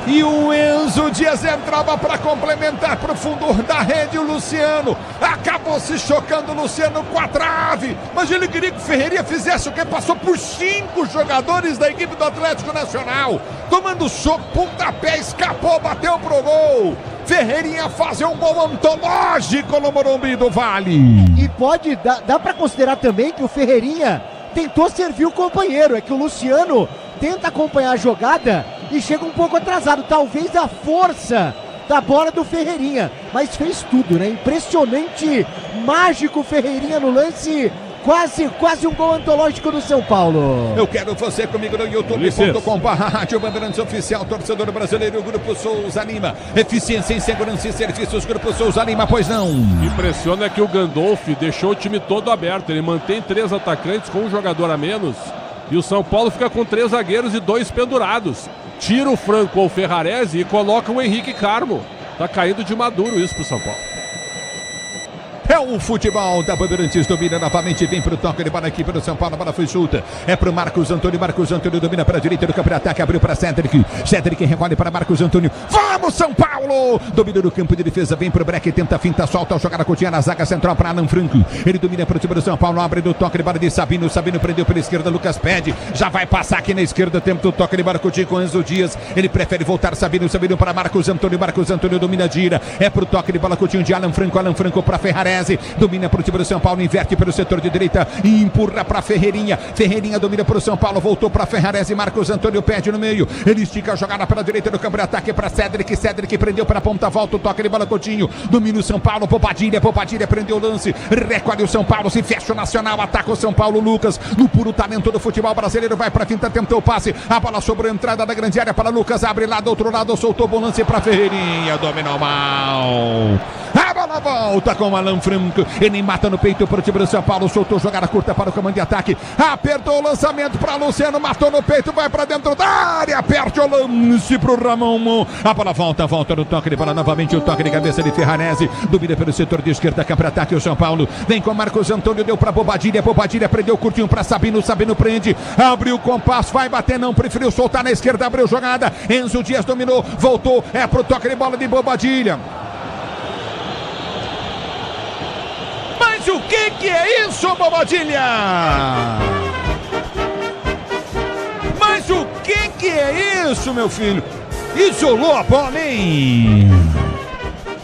E o Enzo Dias entrava para complementar para o fundo da rede, o Luciano acabou se chocando, o Luciano com a trave, mas ele queria que o Ferreirinha fizesse o que? Passou por 5 jogadores da equipe do Atlético Nacional, tomando soco, pontapé, escapou, bateu pro gol. Ferreirinha fazer um gol antológico no Morumbi do Vale. E pode, dá para considerar também que o Ferreirinha tentou servir o companheiro, é que o Luciano tenta acompanhar a jogada e chega um pouco atrasado, talvez a força da bola do Ferreirinha, mas fez tudo, né? Impressionante, mágico o Ferreirinha no lance, quase um gol antológico do São Paulo. Eu quero você comigo no youtube.com/Rádio Bandeirantes Oficial, torcedor brasileiro, Grupo Souza Lima, eficiência em segurança e serviços, Grupo Souza Lima, pois não. Impressiona que o Gandolfi deixou o time todo aberto, ele mantém 3 atacantes com um jogador a menos e o São Paulo fica com 3 zagueiros e 2 pendurados. Tira o Franco ou o Ferrarese e coloca o Henrique Carmo. Tá caindo de maduro isso pro São Paulo. É o futebol da Bandeirantes, domina novamente, vem pro toque de bola aqui pelo São Paulo, a bola foi solta, é pro Marcos Antônio domina para a direita do campo de ataque, abriu para Cédric recolhe para Marcos Antônio, vamos São Paulo! Paulo. Domina no campo de defesa, vem pro break, tenta a finta, solta, joga na cotinha na zaga central para Alan Franco. Ele domina para o time do São Paulo, abre do toque de bola de Sabino. Sabino prendeu pela esquerda, Lucas pede. Já vai passar aqui na esquerda, tempo do toque de bola com Enzo Dias. Ele prefere voltar, Sabino para Marcos Antônio. Marcos Antônio domina, gira. É pro toque de bola Coutinho de Alan Franco para Ferrarese. Domina pro time do São Paulo, inverte pelo setor de direita e empurra para Ferreirinha. Ferreirinha domina pro São Paulo, voltou para Ferrarese. Marcos Antônio pede no meio. Ele estica a jogada pela direita do campo de ataque para Cédric. Cédric prendeu para a ponta, volta o toque de bola Coutinho. Domina o São Paulo, Bobadilha prendeu o lance. Recolhe o São Paulo, se fecha o Nacional, ataca o São Paulo. Lucas, no puro talento do futebol brasileiro, vai para a finta, tentou o passe. A bola sobrou, entrada da grande área para Lucas, abre lá do outro lado, soltou o bom lance para Ferreirinha, dominou mal. A bola volta com o Alan Franco. Ele mata no peito para o time do São Paulo. Soltou jogada curta para o comando de ataque. Apertou o lançamento para Luciano. Matou no peito. Vai para dentro da área. Aperte o lance para o Ramon. A bola volta no toque de bola. Novamente o toque de cabeça de Ferrarese. Domina pelo setor de esquerda. Cá para ataque o São Paulo. Vem com Marcos Antônio. Deu para Bobadilha. Bobadilha prendeu curtinho para Sabino. Sabino prende. Abriu o compasso. Vai bater. Não preferiu soltar na esquerda. Abriu jogada. Enzo Dias dominou. Voltou. É pro toque de bola de Bobadilha. Mas o que é isso, Bobadilha? Mas o que é isso, meu filho? Isolou a bola, hein?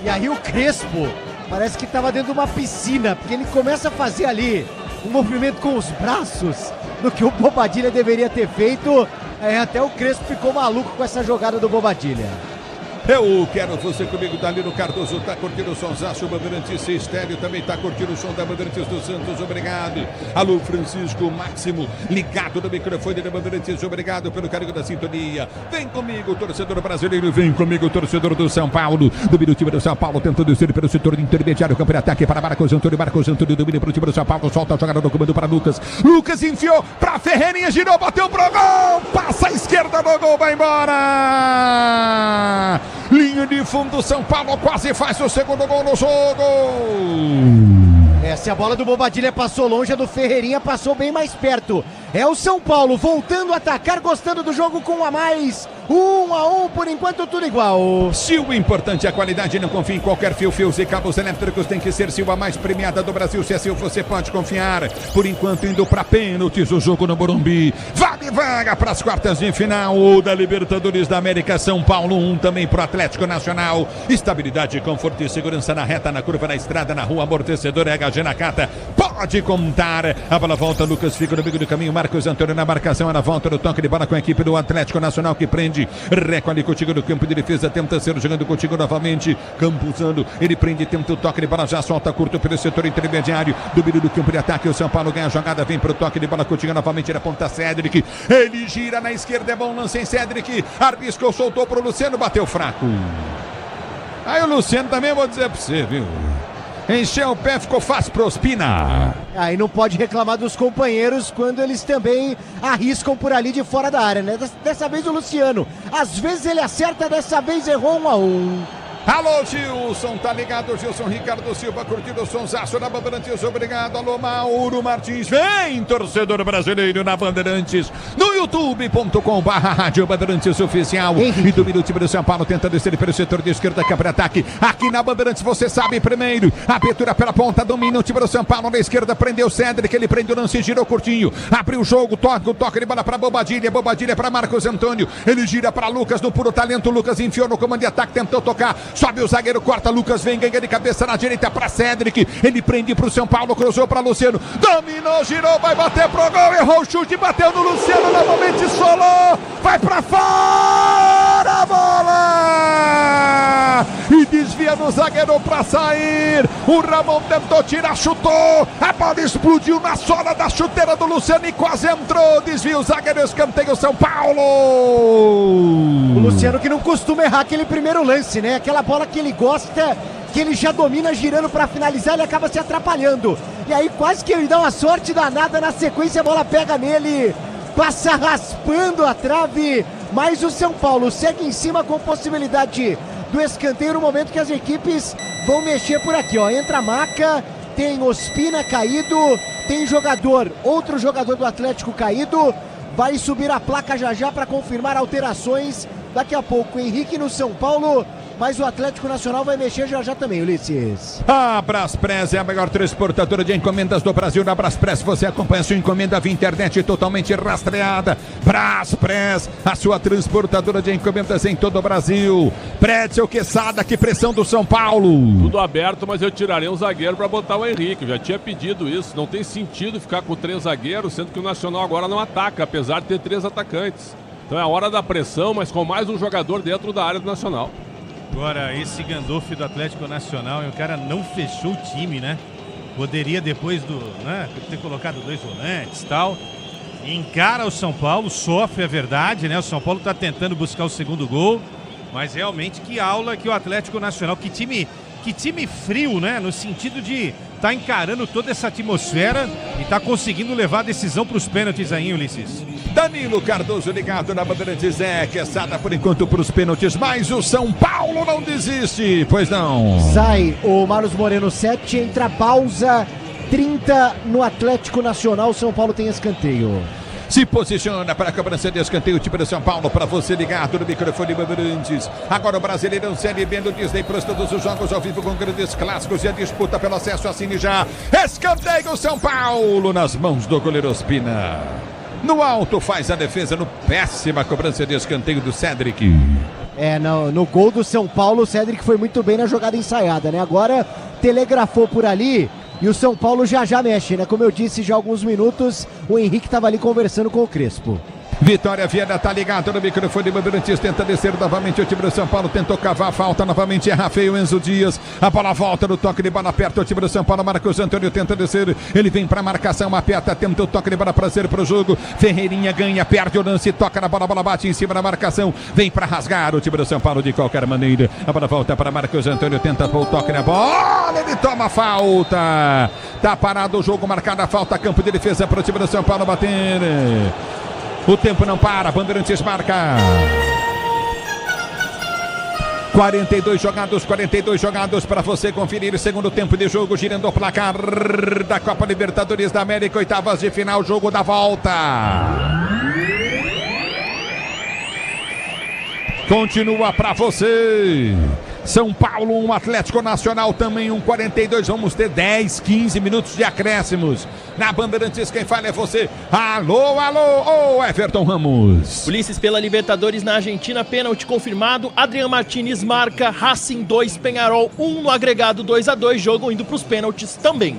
E aí o Crespo parece que estava dentro de uma piscina, porque ele começa a fazer ali um movimento com os braços do que o Bobadilha deveria ter feito. Até o Crespo ficou maluco com essa jogada do Bobadilha. Eu quero você comigo, Danilo Cardoso, tá curtindo o sonsaço, Bandeirantes Estéreo, também tá curtindo o som da Bandeirantes dos Santos, obrigado. Alô, Francisco Máximo, ligado no microfone da Bandeirantes, obrigado pelo carinho da sintonia. Vem comigo, torcedor brasileiro, vem comigo, torcedor do São Paulo. Domina o time do São Paulo, tentando descer pelo setor intermediário, campo de ataque para Marcos Antônio domina para o time do São Paulo, solta a jogada do comando para Lucas. Lucas enfiou para Ferreirinha, girou, bateu pro gol, passa a esquerda do gol, vai embora. Linha de fundo, São Paulo quase faz o segundo gol no jogo. Se a bola do Bobadilha passou longe, a do Ferreirinha passou bem mais perto. É o São Paulo voltando a atacar, gostando do jogo com um a mais. 1-1, por enquanto tudo igual. Sil, o importante é a qualidade, não confie em qualquer fio, fios e cabos elétricos, tem que ser Sil, a mais premiada do Brasil. Se é Sil, você pode confiar. Por enquanto indo para pênaltis o jogo no Morumbi. Vale vaga para as quartas de final da Libertadores da América. São Paulo 1 também pro Atlético Nacional. Estabilidade, conforto e segurança na reta, na curva, na estrada, na rua, amortecedor, HG Nakata. Pode contar. A bola volta, Lucas fica no meio do caminho, Marcos Antônio na marcação, ela volta no toque de bola com a equipe do Atlético Nacional que prende. Recolhe contigo no campo de defesa, tenta ser jogando contigo novamente. Campuzano, ele prende, tenta o toque de bola, já solta curto pelo setor intermediário. Domínio do campo de ataque, o São Paulo ganha a jogada, vem pro toque de bola contigo novamente, ele aponta Cédric. Ele gira na esquerda, é bom lance em Cédric. Arriscou, soltou pro Luciano, bateu fraco. Aí o Luciano também, vou dizer pra você, viu? Encheu o pé, ficou fácil pro Ospina. Aí não pode reclamar dos companheiros quando eles também arriscam por ali de fora da área, né? Dessa vez o Luciano. Às vezes ele acerta, dessa vez errou 1-1. Alô, Gilson, tá ligado? Gilson Ricardo Silva curtindo o sonsaço da Bandeirantes, obrigado. Alô, Mauro Martins, vem, torcedor brasileiro na Bandeirantes, no youtube.com/rádio Bandeirantes Oficial. E domina o time do São Paulo, tenta descer pelo setor de esquerda, que abre ataque. Aqui na Bandeirantes, você sabe primeiro. Abertura pela ponta, domina o time do São Paulo na esquerda, prendeu o Cédric, ele prende o lance, girou curtinho. Abriu o jogo, toque de bola para Bobadilha para Marcos Antônio. Ele gira para Lucas no puro talento, Lucas enfiou no comando de ataque, tentou tocar. Sobe o zagueiro, corta, Lucas vem, ganha de cabeça na direita para Cédric. Ele prende pro São Paulo, cruzou para Luciano. Dominou, girou, vai bater pro gol. Errou o chute, bateu no Luciano, novamente solou. Vai para fora a bola. E desvia no zagueiro para sair. O Ramon tentou tirar, chutou. A bola explodiu na sola da chuteira do Luciano e quase entrou. Desvia o zagueiro, escanteio São Paulo. O Luciano que não costuma errar aquele primeiro lance, né? Aquela bola que ele gosta, que ele já domina girando para finalizar, ele acaba se atrapalhando. E aí quase que ele dá uma sorte danada, na sequência a bola pega nele, passa raspando a trave, mas o São Paulo segue em cima com possibilidade do escanteio no momento que as equipes vão mexer por aqui, ó. Entra a Maca, tem Ospina caído, tem outro jogador do Atlético caído, vai subir a placa já para confirmar alterações. Daqui a pouco, Henrique no São Paulo, mas o Atlético Nacional vai mexer já também, Ulisses. A Braspress é a maior transportadora de encomendas do Brasil. Na Braspress você acompanha sua encomenda via internet totalmente rastreada. Braspress, a sua transportadora de encomendas em todo o Brasil. Pretzel, Quesada, que pressão do São Paulo. Tudo aberto, mas eu tiraria um zagueiro para botar o Henrique. Eu já tinha pedido isso. Não tem sentido ficar com 3 zagueiros, sendo que o Nacional agora não ataca, apesar de ter 3 atacantes. Então é a hora da pressão, mas com mais um jogador dentro da área do Nacional. Agora, esse Gandolfi do Atlético Nacional, o cara não fechou o time, né? Poderia depois ter colocado 2 volantes e tal. Encara o São Paulo, sofre, é verdade, né? O São Paulo tá tentando buscar o segundo gol, mas realmente que aula que o Atlético Nacional, que time frio, né? No sentido de tá encarando toda essa atmosfera e tá conseguindo levar a decisão para os pênaltis aí, Ulisses. Danilo Cardoso ligado na Bandeirantes, Quesada por enquanto para os pênaltis, mas o São Paulo não desiste, pois não. Sai o Marlos Moreno 7, entra Bausa 30 no Atlético Nacional, São Paulo tem escanteio. Se posiciona para a cobrança de escanteio, o time do São Paulo, para você ligado no microfone Bandeirantes. Agora o Brasileirão Série B no Disney Plus, todos os jogos ao vivo com grandes clássicos e a disputa pelo acesso, assine já. Escanteio São Paulo nas mãos do goleiro Ospina. No alto faz a defesa, no péssima cobrança de escanteio do Cédric. No gol do São Paulo, o Cédric foi muito bem na jogada ensaiada, né? Agora telegrafou por ali. E o São Paulo já mexe, né? Como eu disse já há alguns minutos, o Henrique estava ali conversando com o Crespo. Vitória Viana tá ligado no microfone Bandeirantes, tenta descer novamente o time do São Paulo, tentou cavar a falta novamente, erra feio Enzo Dias, a bola volta no toque de bola, aperta o time do São Paulo, Marcos Antônio tenta descer, ele vem pra marcação, aperta, tenta o toque de bola pra ser pro jogo, Ferreirinha ganha, perde o lance, toca na bola, a bola bate em cima da marcação, vem pra rasgar o time do São Paulo de qualquer maneira, a bola volta para Marcos Antônio, tenta pôr o toque na bola, ele toma falta, tá parado o jogo, marcada a falta, campo de defesa pro time do São Paulo bater. O tempo não para, Bandeirantes marca. 42 jogados para você conferir. Segundo tempo de jogo, girando o placar da Copa Libertadores da América, oitavas de final, jogo da volta. Continua para você. São Paulo, um Atlético Nacional também, um 42. Vamos ter 10, 15 minutos de acréscimos. Na Bandeirantes, quem fala é você. Alô, Everton Ramos. Ulisses pela Libertadores na Argentina, pênalti confirmado. Adrian Martínez marca, Racing 2, Peñarol 1 no agregado 2-2. Jogo indo para os pênaltis também.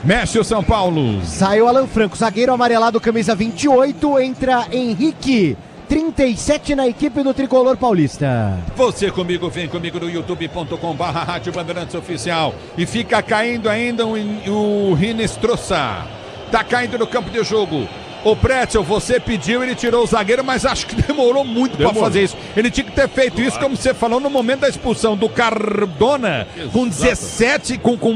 Mexe o São Paulo. Saiu Alan Franco, zagueiro amarelado, camisa 28. Entra Henrique. 37 na equipe do Tricolor Paulista. Você comigo, vem comigo no youtube.com/Rádio Bandeirantes Oficial. E fica caindo ainda o Rinestrosa. Tá caindo no campo de jogo. O Pretzel, você pediu, ele tirou o zagueiro, mas acho que demorou muito para fazer isso. Ele tinha que ter feito isso, como você falou, no momento da expulsão do Cardona, com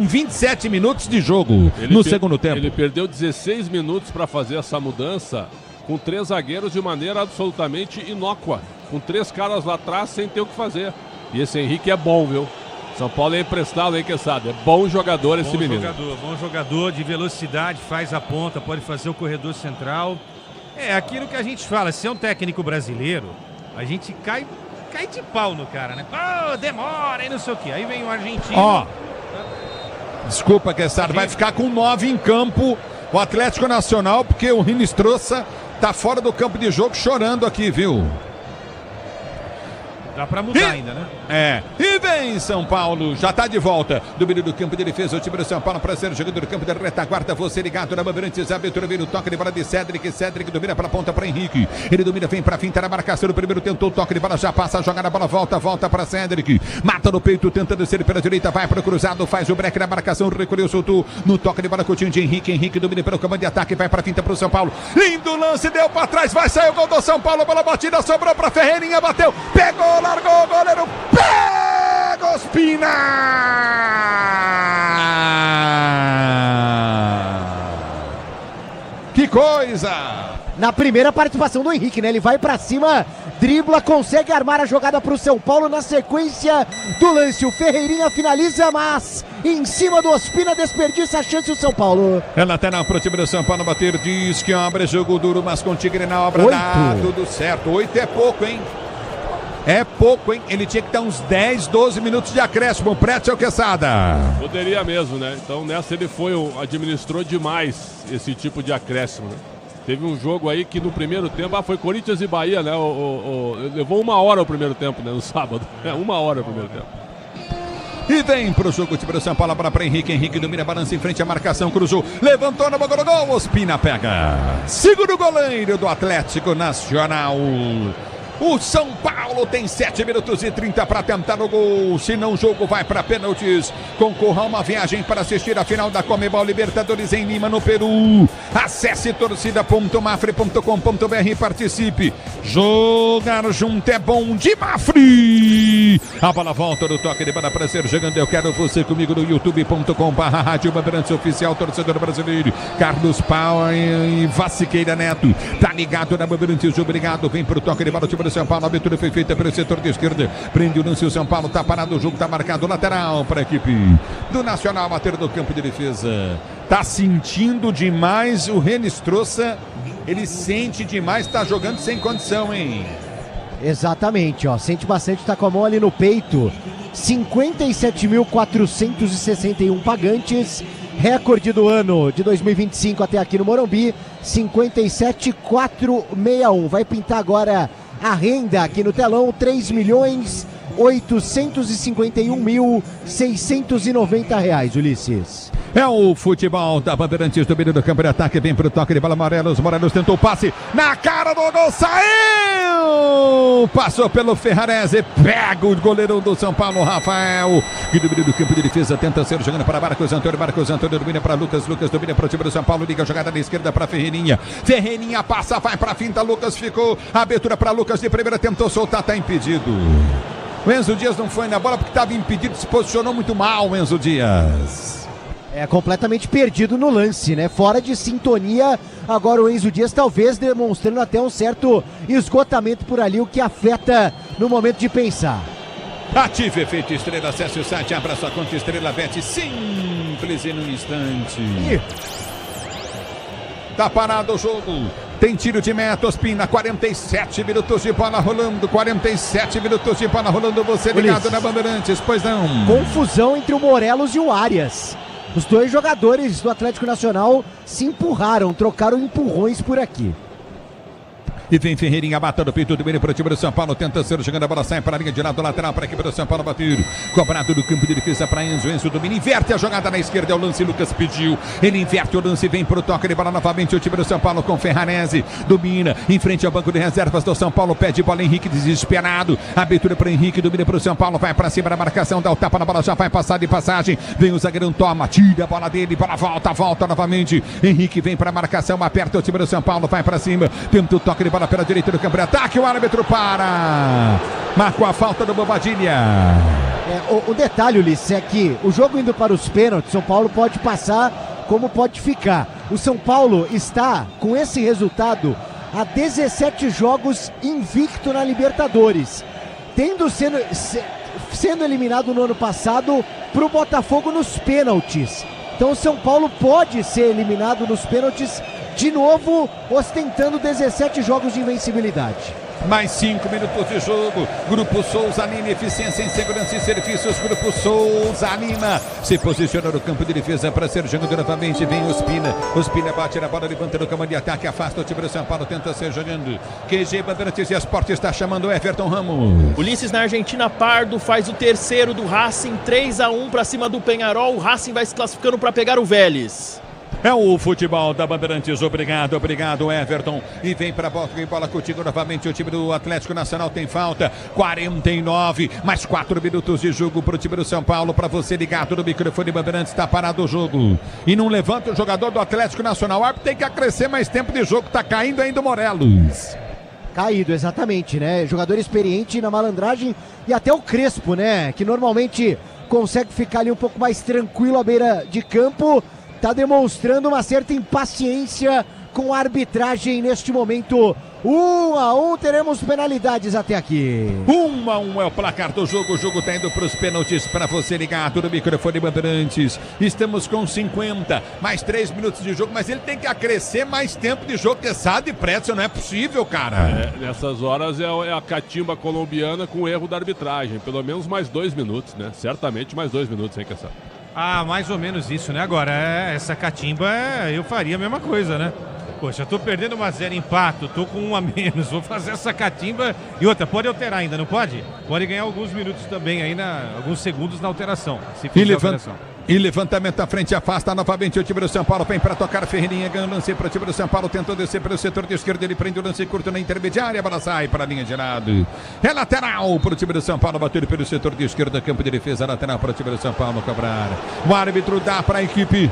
27 minutos de jogo no segundo tempo. Ele perdeu 16 minutos para fazer essa mudança, com 3 zagueiros de maneira absolutamente inócua, com 3 caras lá atrás sem ter o que fazer. E esse Henrique é bom, viu? São Paulo é emprestado, hein, Quesada? É bom jogador esse menino. Bom jogador de velocidade, faz a ponta, pode fazer o corredor central. É aquilo que a gente fala, se é um técnico brasileiro, a gente cai de pau no cara, né? Demora e não sei o quê. Aí vem o argentino. Desculpa, Quesada, vai ficar com 9 em campo o Atlético Nacional, porque o Rinestrosa tá fora do campo de jogo chorando aqui, viu? Dá pra mudar ainda, né? E vem São Paulo, já tá de volta. Domínio do campo de defesa, o time do São Paulo para ser jogador do campo de retaguarda. Você ligado na Bandeirantes, abertura, vem o toque de bola de Cédric. Cédric domina pela ponta para Henrique. Ele domina, vem pra finta na marcação. No primeiro tentou o toque de bola, já passa a jogada, a bola volta para Cédric. Mata no peito, tenta descer pela direita, vai pro cruzado, faz o break na marcação, recolheu, soltou no toque de bola, Coutinho de Henrique. Henrique domina pelo comando de ataque, vai pra finta pro São Paulo. Lindo lance, deu pra trás, vai sair o gol do São Paulo, bola batida, sobrou pra Ferreirinha, bateu, pegou, largou o goleiro. Pega Ospina! Que coisa! Na primeira participação do Henrique, né? Ele vai pra cima, dribla, consegue armar a jogada pro São Paulo. Na sequência do lance, o Ferreirinha finaliza, mas em cima do Ospina desperdiça a chance o São Paulo. É lateral pro time do São Paulo bater, diz que obra, jogo duro, mas com o Tigre na obra 8. dá tudo certo. 8 é pouco, hein? É pouco, hein? Ele tinha que dar uns 10, 12 minutos de acréscimo. Pretzel Quesada. Poderia mesmo, né? Então nessa ele administrou demais esse tipo de acréscimo, né? Teve um jogo aí que no primeiro tempo, foi Corinthians e Bahia, né? Levou 1 hora o primeiro tempo, né? No sábado. 1 hora o primeiro tempo. E vem pro jogo o time do São Paulo, a bola para Henrique. Henrique domina, balança em frente à marcação, cruzou, levantou na boca do gol. Ospina pega. Segura o goleiro do Atlético Nacional. O São Paulo tem 7 minutos e 30 para tentar o gol. Se não, o jogo vai para pênaltis. Concorra a uma viagem para assistir a final da Conmebol Libertadores em Lima, no Peru. Acesse torcida.mafre.com.br e participe. Jogar junto é bom de Mafre. A bola volta no toque de bola para ser jogando. Eu quero você comigo no youtube.com/Rádio Bandeirantes Oficial, torcedor brasileiro. Carlos Pau e Vassiqueira Neto. Tá ligado na Bandeirantes, obrigado. Vem pro toque de bola, time do São Paulo. A abertura foi feita pelo setor de esquerda. Prende o lance, o São Paulo tá parado. O jogo tá marcado lateral para a equipe do Nacional. Bater do campo de defesa. Tá sentindo demais o Renistroça. Ele sente demais, tá jogando sem condição, hein? Exatamente, ó. Sente bastante, tá com a mão ali no peito. 57.461 pagantes. Recorde do ano de 2025 até aqui no Morumbi. 57.461. Vai pintar agora a renda aqui no telão. 3.851.690 reais, Ulisses. É o futebol da Bandeirantes, do meio do campo de ataque, vem pro toque de bola. Morelos tentou o passe, na cara do gol, saiu! Passou pelo Ferrarese, pega o goleirão do São Paulo, Rafael, que do meio do campo de defesa tenta ser jogando para Marcos Antônio domina para Lucas domina para o time do São Paulo, liga a jogada na esquerda para Ferreirinha passa, vai para a finta, Lucas ficou, abertura para Lucas de primeira, tentou soltar, tá impedido. O Enzo Dias não foi na bola porque estava impedido, se posicionou muito mal o Enzo Dias. É completamente perdido no lance, né? Fora de sintonia. Agora o Enzo Dias talvez demonstrando até um certo esgotamento por ali, o que afeta no momento de pensar. Ative efeito Estrela, acesse o site, abra sua conta Estrela Bet, simples e num instante. Tá parado o jogo. Tem tiro de meta, Ospina, 47 minutos de bola rolando, 47 minutos de bola rolando, você ligado na Bandeirantes, pois não. Confusão entre o Morelos e o Arias. Os dois jogadores do Atlético Nacional se empurraram, trocaram empurrões por aqui. E vem Ferreirinha, batendo o peito do meio para o time do São Paulo, tenta ser jogando, a bola sai para a linha de lado lateral para a equipe do São Paulo bater. Cobrado do campo de defesa para Enzo, Enzo domina, inverte a jogada na esquerda, é o lance, Lucas pediu, ele inverte o lance, vem para o toque de bola novamente, o time do São Paulo com Ferrarese, domina, em frente ao banco de reservas do São Paulo, pede bola, Henrique desesperado, abertura para Henrique, domina para o São Paulo, vai para cima da marcação, dá o tapa na bola, já vai passar de passagem, vem o zagueirão, toma, tira a bola dele, bola volta novamente, Henrique vem para a marcação, aperta o time do São Paulo, vai para cima, tenta o toque de bola pela direita do campo de ataque, o árbitro para, marcou a falta do Bobadilha. O detalhe, Ulisses, é que o jogo indo para os pênaltis, São Paulo pode passar como pode ficar. O São Paulo está, com esse resultado, há 17 jogos invicto na Libertadores, sendo eliminado no ano passado para o Botafogo nos pênaltis. Então o São Paulo pode ser eliminado nos pênaltis de novo, ostentando 17 jogos de invencibilidade. Mais 5 minutos de jogo. Grupo Souza Lima, eficiência em segurança e serviços. Grupo Souza Lima se posiciona no campo de defesa para ser jogando novamente. Vem Ospina. Ospina bate na bola, levanta no campo de ataque, afasta o time do São Paulo, tenta ser jogando. QG Bandeirantes e Esporte está chamando Everton Ramos. Ulisses, na Argentina, Pardo faz o terceiro do Racing, 3-1 para cima do Peñarol. O Racing vai se classificando para pegar o Vélez. É o futebol da Bandeirantes, obrigado Everton, e vem para bola contigo novamente, o time do Atlético Nacional tem falta, 49, mais 4 minutos de jogo para o time do São Paulo, para você ligado no microfone Bandeirantes, está parado o jogo, e não levanta o jogador do Atlético Nacional, o árbitro tem que acrescer mais tempo de jogo, está caindo ainda o Morelos. Caído, exatamente, né, jogador experiente na malandragem, e até o Crespo, né, que normalmente consegue ficar ali um pouco mais tranquilo à beira de campo, está demonstrando uma certa impaciência com a arbitragem neste momento, 1-1, teremos penalidades até aqui. 1-1 é o placar do jogo. O jogo tá indo para os pênaltis para você ligado no microfone Bandeirantes. Estamos com 50, mais 3 minutos de jogo, mas ele tem que acrescer mais tempo de jogo. Quesada e Pretzel, não é possível, cara. Nessas horas é a catimba colombiana com o erro da arbitragem. Pelo menos mais 2 minutos, né? Certamente mais 2 minutos, hein, Quesada? Mais ou menos isso, né? Agora, essa catimba, eu faria a mesma coisa, né? Poxa, tô perdendo 1-0, empato, tô com 1 a menos, vou fazer essa catimba. E outra, pode alterar ainda, não pode? Pode ganhar alguns minutos também aí, alguns segundos na alteração, se fizer alteração. E levantamento à frente, afasta novamente o time do São Paulo, vem para tocar Ferreirinha, ganha o lance para o time do São Paulo, tentou descer pelo setor de esquerda, ele prende o lance curto na intermediária, a bola sai para a linha de lado. É lateral para o time do São Paulo, bateu pelo setor de esquerda, campo de defesa, lateral para o time do São Paulo cobrar. O árbitro dá para a equipe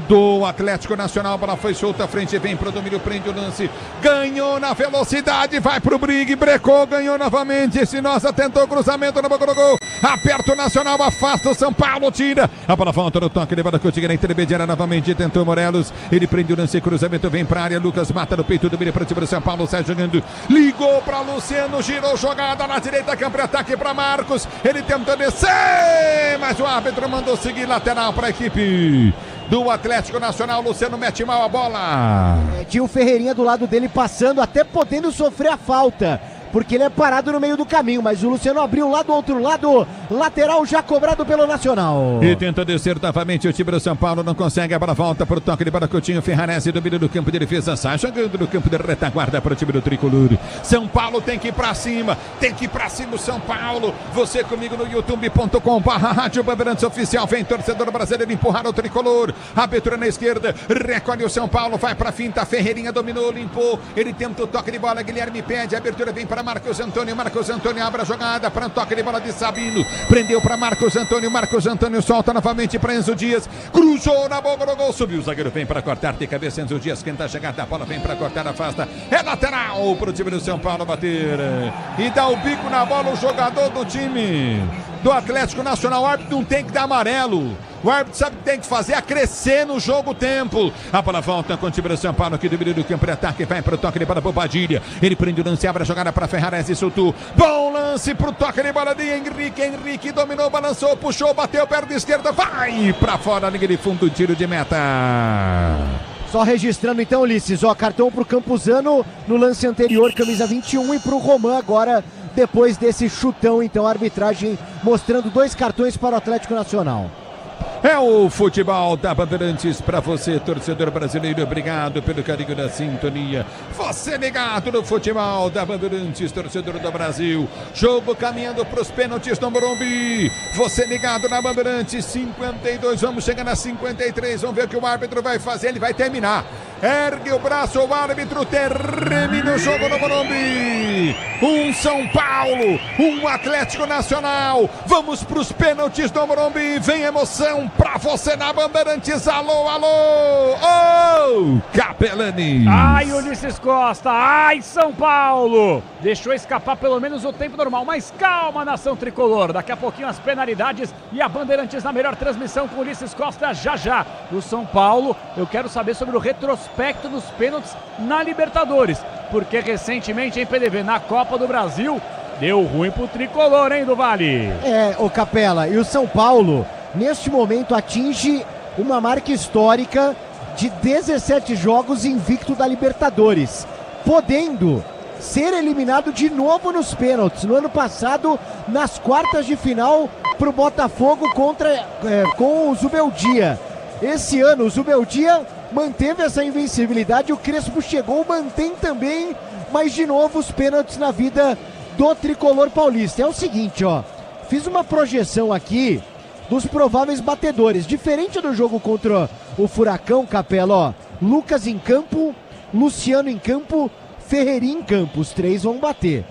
do Atlético Nacional, a bola foi solta à frente, vem para o domínio, prende o lance, ganhou na velocidade, vai para o Brig, brecou, ganhou novamente, Espinosa tentou cruzamento no boca do gol, aperta o Nacional, afasta o São Paulo, tira, a bola volta no toque, levada com o na intermediária novamente, tentou Morelos, ele prende o lance, cruzamento, vem para a área, Lucas mata no peito do meio para o time do São Paulo, sai jogando, ligou para Luciano, girou jogada na direita, campo de ataque para Marcos, ele tentou descer, mas o árbitro mandou seguir, lateral para a equipe do Atlético Nacional. Luciano mete mal a bola. Tinha o Ferreirinha do lado dele passando, até podendo sofrer a falta, porque ele é parado no meio do caminho, mas o Luciano abriu lá do outro lado, lateral já cobrado pelo Nacional. E tenta descer novamente o time do São Paulo, não consegue, a bola volta para o toque de bola, Coutinho, Ferrarese domina do campo de defesa, sai jogando no campo de retaguarda para o time do Tricolor. São Paulo tem que ir para cima, o São Paulo. Você comigo no youtube.com/Rádio Bandeirantes Oficial, vem torcedor brasileiro empurrar o Tricolor, abertura na esquerda, recolhe o São Paulo, vai para a finta, Ferreirinha dominou, limpou, ele tenta o toque de bola, Guilherme pede, a abertura vem para Marcos Antônio abre a jogada para um toque de bola de Sabino, prendeu para Marcos Antônio solta novamente para Enzo Dias, cruzou na boca do gol, subiu o zagueiro, vem para cortar, tem cabeça Enzo Dias, tenta chegar da bola, vem para cortar, afasta, é lateral para o time do São Paulo bater, e dá o bico na bola o jogador do time do Atlético Nacional, o árbitro não tem que dar amarelo. O árbitro sabe o que tem que fazer, é crescer no jogo tempo. A bola volta com o time do São Paulo aqui do meio do campo de ataque, vai para o toque de bola para Padilha. Ele prende o lance, abre a jogada para Ferrarese, soltou. Bom lance para o toque de bola de Henrique. Henrique dominou, balançou, puxou, bateu, perna esquerda, vai para fora, linha de fundo, tiro de meta. Só registrando então, Ulisses, cartão pro Campuzano no lance anterior, camisa 21, e pro Roman agora, depois desse chutão, então, a arbitragem mostrando 2 cartões para o Atlético Nacional. É o futebol da Bandeirantes para você, torcedor brasileiro. Obrigado pelo carinho da sintonia. Você ligado no futebol da Bandeirantes, torcedor do Brasil. Jogo caminhando para os pênaltis no Morumbi. Você ligado na Bandeirantes, 52. Vamos chegar na 53. Vamos ver o que o árbitro vai fazer. Ele vai terminar. Ergue o braço, o árbitro termina o jogo no Morumbi. Um São Paulo, um Atlético Nacional. Vamos para os pênaltis do Morumbi. Vem emoção pra você na Bandeirantes. Alô, Capelani. Ai, Ulisses Costa, ai, São Paulo. Deixou escapar pelo menos o tempo normal, mas calma, nação tricolor. Daqui a pouquinho as penalidades e a Bandeirantes na melhor transmissão com Ulisses Costa já. Do São Paulo, eu quero saber sobre o retrospecto dos pênaltis na Libertadores, porque recentemente em PDV, na Copa do Brasil, deu ruim pro tricolor, hein, do Vale? Ô Capela, e o São Paulo neste momento atinge uma marca histórica de 17 jogos invicto da Libertadores, podendo ser eliminado de novo nos pênaltis. No ano passado, nas quartas de final, para o Botafogo com o Zubeldia. Esse ano, o Zubeldia manteve essa invencibilidade, o Crespo chegou, mantém também, mas de novo os pênaltis na vida do tricolor paulista. É o seguinte, fiz uma projeção aqui dos prováveis batedores, diferente do jogo contra o Furacão, Capela, Lucas em campo, Luciano em campo, Ferreirinha em campo, os 3 vão bater.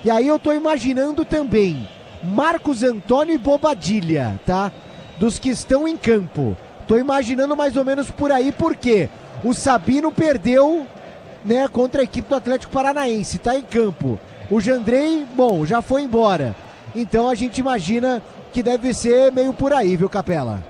E aí eu tô imaginando também Marcos Antônio e Bobadilha, tá? Dos que estão em campo. Tô imaginando mais ou menos por aí, porque o Sabino perdeu, né, contra a equipe do Atlético Paranaense, tá em campo. O Jandrei, bom, já foi embora. Então a gente imagina que deve ser meio por aí, viu, Capela?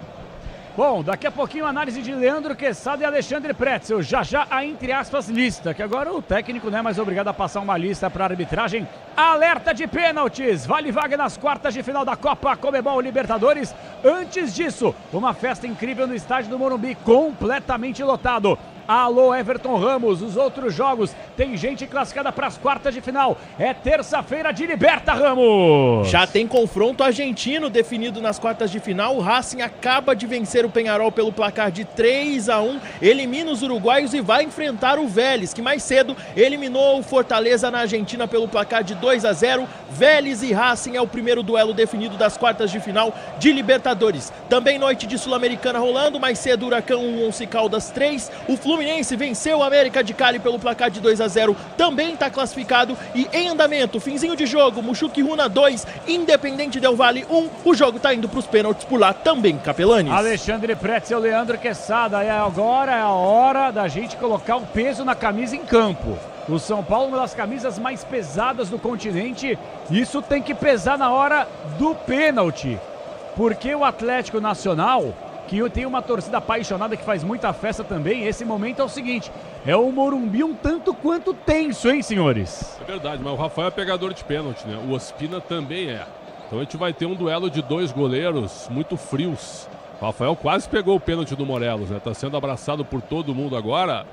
Bom, daqui a pouquinho análise de Leandro Quesada e Alexandre Pretzel. Já a, entre aspas, lista, que agora o técnico não é mais obrigado a passar uma lista para arbitragem. Alerta de pênaltis, vale vaga nas quartas de final da Copa Conmebol Libertadores. Antes disso, uma festa incrível no estádio do Morumbi, completamente lotado. Alô, Everton Ramos, os outros jogos, tem gente classificada para as quartas de final. É terça-feira de Liberta, Ramos! Já tem confronto argentino definido nas quartas de final. O Racing acaba de vencer o Peñarol pelo placar de 3-1, elimina os uruguaios e vai enfrentar o Vélez, que mais cedo eliminou o Fortaleza na Argentina pelo placar de 2-0. Vélez e Racing é o primeiro duelo definido das quartas de final de Libertadores. Também noite de Sul-Americana rolando, mais cedo Huracão 1, Once Caldas 3. O Fluminense venceu o América de Cali pelo placar de 2-0, também está classificado e em andamento, finzinho de jogo, Muxuque Runa 2, Independente Del Valle 1, o jogo está indo para os pênaltis por lá também, Capelanes. Alexandre Pretzel, Leandro Quesada, e agora é a hora da gente colocar um peso na camisa em campo. O São Paulo, uma das camisas mais pesadas do continente, isso tem que pesar na hora do pênalti, porque o Atlético Nacional, que tem uma torcida apaixonada que faz muita festa também, esse momento é o seguinte, é o Morumbi um tanto quanto tenso, hein, senhores? É verdade, mas o Rafael é pegador de pênalti, né? O Ospina também é. Então a gente vai ter um duelo de dois goleiros muito frios. O Rafael quase pegou o pênalti do Morelos, né? Tá sendo abraçado por todo mundo agora.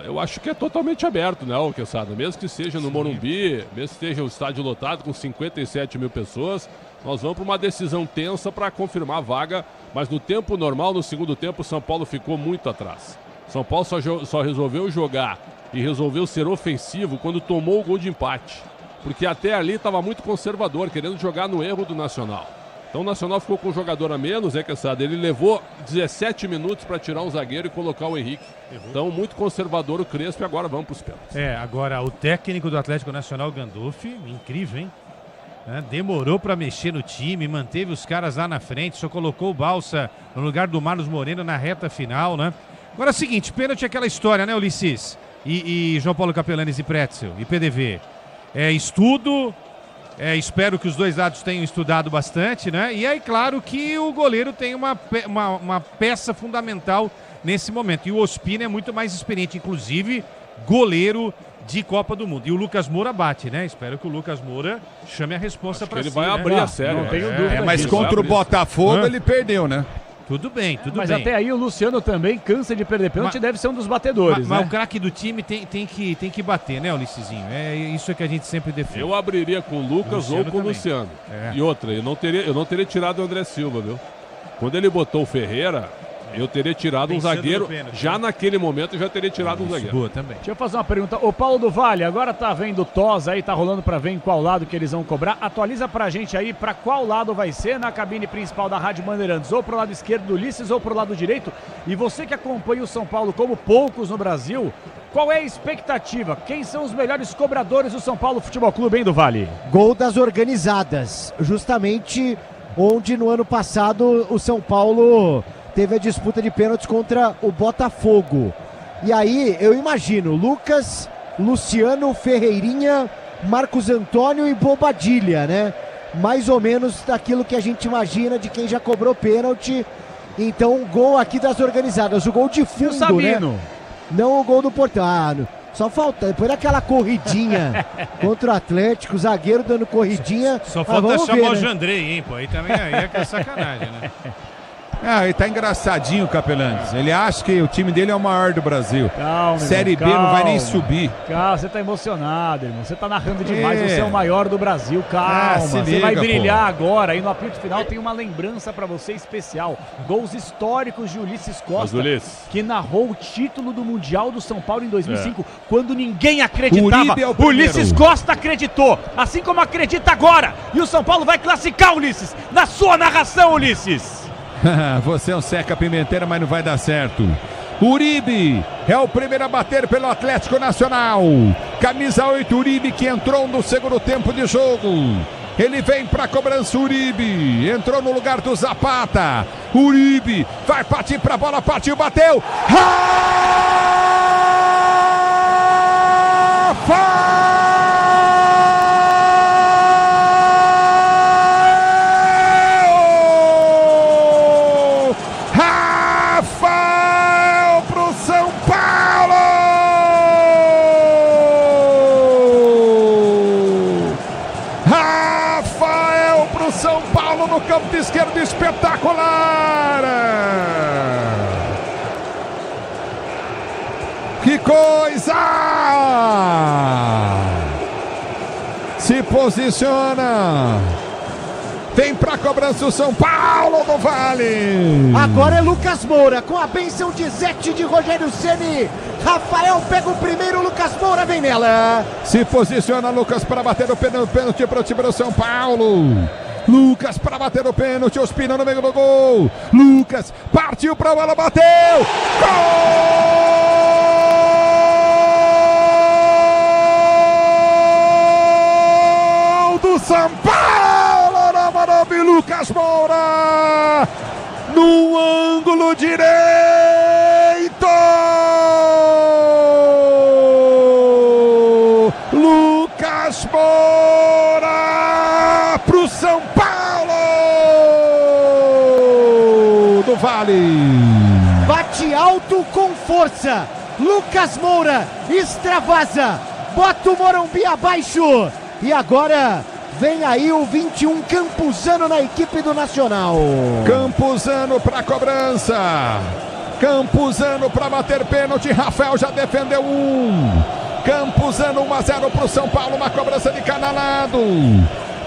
Eu acho que é totalmente aberto, né, o Quesada? Mesmo que seja no Morumbi, mesmo que esteja o estádio lotado com 57 mil pessoas, nós vamos para uma decisão tensa para confirmar a vaga, mas no tempo normal, no segundo tempo, o São Paulo ficou muito atrás. São Paulo só resolveu jogar e resolveu ser ofensivo quando tomou o gol de empate, porque até ali estava muito conservador, querendo jogar no erro do Nacional. Então o Nacional ficou com um jogador a menos, né, Quesada? Ele levou 17 minutos para tirar um zagueiro e colocar o Henrique. Então muito conservador o Crespo e agora vamos para os pênaltis. Agora o técnico do Atlético Nacional, Gandolfi, incrível, hein? Demorou para mexer no time, manteve os caras lá na frente, só colocou o Balsa no lugar do Marlos Moreno na reta final, né? Agora é o seguinte, pênalti é aquela história, né, Ulisses? E João Paulo Capelanes e Pretzel e PDV. Estudo, espero que os dois lados tenham estudado bastante, né? E aí, claro que o goleiro tem uma peça fundamental nesse momento. E o Ospina é muito mais experiente, inclusive goleiro de Copa do Mundo. E o Lucas Moura bate, né? Espero que o Lucas Moura chame a responsa para si. Ele vai abrir a série. Não tenho dúvida mas disso. contra o Botafogo ele perdeu, né? Tudo bem. Mas até aí o Luciano também cansa de perder pênalti e deve ser um dos batedores, mas né? o craque do time tem que bater, né, Ulissezinho? É isso que a gente sempre defende. Eu abriria com o Lucas ou com o Luciano. E outra, eu não teria tirado o André Silva, viu? Quando ele botou o Ferreira, eu teria tirado um zagueiro, já naquele momento eu já teria tirado um zagueiro. Boa também. Deixa eu fazer uma pergunta. O Paulo do Vale, agora tá vendo Tosa aí, tá rolando pra ver em qual lado que eles vão cobrar. Atualiza pra gente aí pra qual lado vai ser na cabine principal da Rádio Bandeirantes, ou pro lado esquerdo do Ulisses ou pro lado direito. E você que acompanha o São Paulo como poucos no Brasil, qual é a expectativa? Quem são os melhores cobradores do São Paulo Futebol Clube, hein, do Vale? Gol das organizadas, justamente onde no ano passado o São Paulo teve a disputa de pênaltis contra o Botafogo. E aí, eu imagino, Lucas, Luciano, Ferreirinha, Marcos Antônio e Bobadilha, né? Mais ou menos daquilo que a gente imagina de quem já cobrou pênalti. Então, um gol aqui das organizadas, o gol de fundo, Sabino, né? Não o gol do Portão. Só falta, depois daquela corridinha contra o Atlético, o zagueiro dando corridinha. Só falta chamar o né? Jandrei, hein, pô? Aí também é que é sacanagem, né? Ele tá engraçadinho, Capelanes. Ele acha que o time dele é o maior do Brasil. Calma, Série irmão, B não vai nem subir. Calma, você tá emocionado, irmão. Você tá narrando demais, você é o maior do Brasil. Calma, se você liga, vai brilhar agora. Aí no apito final tem uma lembrança pra você especial. Gols históricos de Ulisses Costa, que narrou o título do Mundial do São Paulo em 2005, quando ninguém acreditava. Ulisses Costa acreditou, assim como acredita agora. E o São Paulo vai classificar, Ulisses, na sua narração, Ulisses. Você é um Seca Pimenteira, mas não vai dar certo. Uribe é o primeiro a bater pelo Atlético Nacional. Camisa 8, Uribe, que entrou no segundo tempo de jogo. Ele vem para a cobrança, Uribe. Entrou no lugar do Zapata. Uribe vai partir para a bola, partiu, bateu. autoriza! Se posiciona. Vem pra cobrança o São Paulo do Vale. Agora é Lucas Moura, com a bênção de Zete de Rogério Ceni. Rafael pega o primeiro, Lucas Moura vem nela. Se posiciona Lucas para bater o pênalti para o time do São Paulo. Lucas para bater o pênalti, Ospina no meio do gol. Lucas partiu para a bola, bateu. Gol do São Paulo, na Morumbi, Lucas Moura. No ângulo direito. Lucas Moura pro São Paulo do Vale. Bate alto com força. Lucas Moura extravasa. Bota o Morumbi abaixo. E agora vem aí o 21 Campuzano na equipe do Nacional. Campuzano para cobrança. Campuzano para bater pênalti. Rafael já defendeu um. Campuzano 1-0 para o São Paulo. Uma cobrança de cada lado.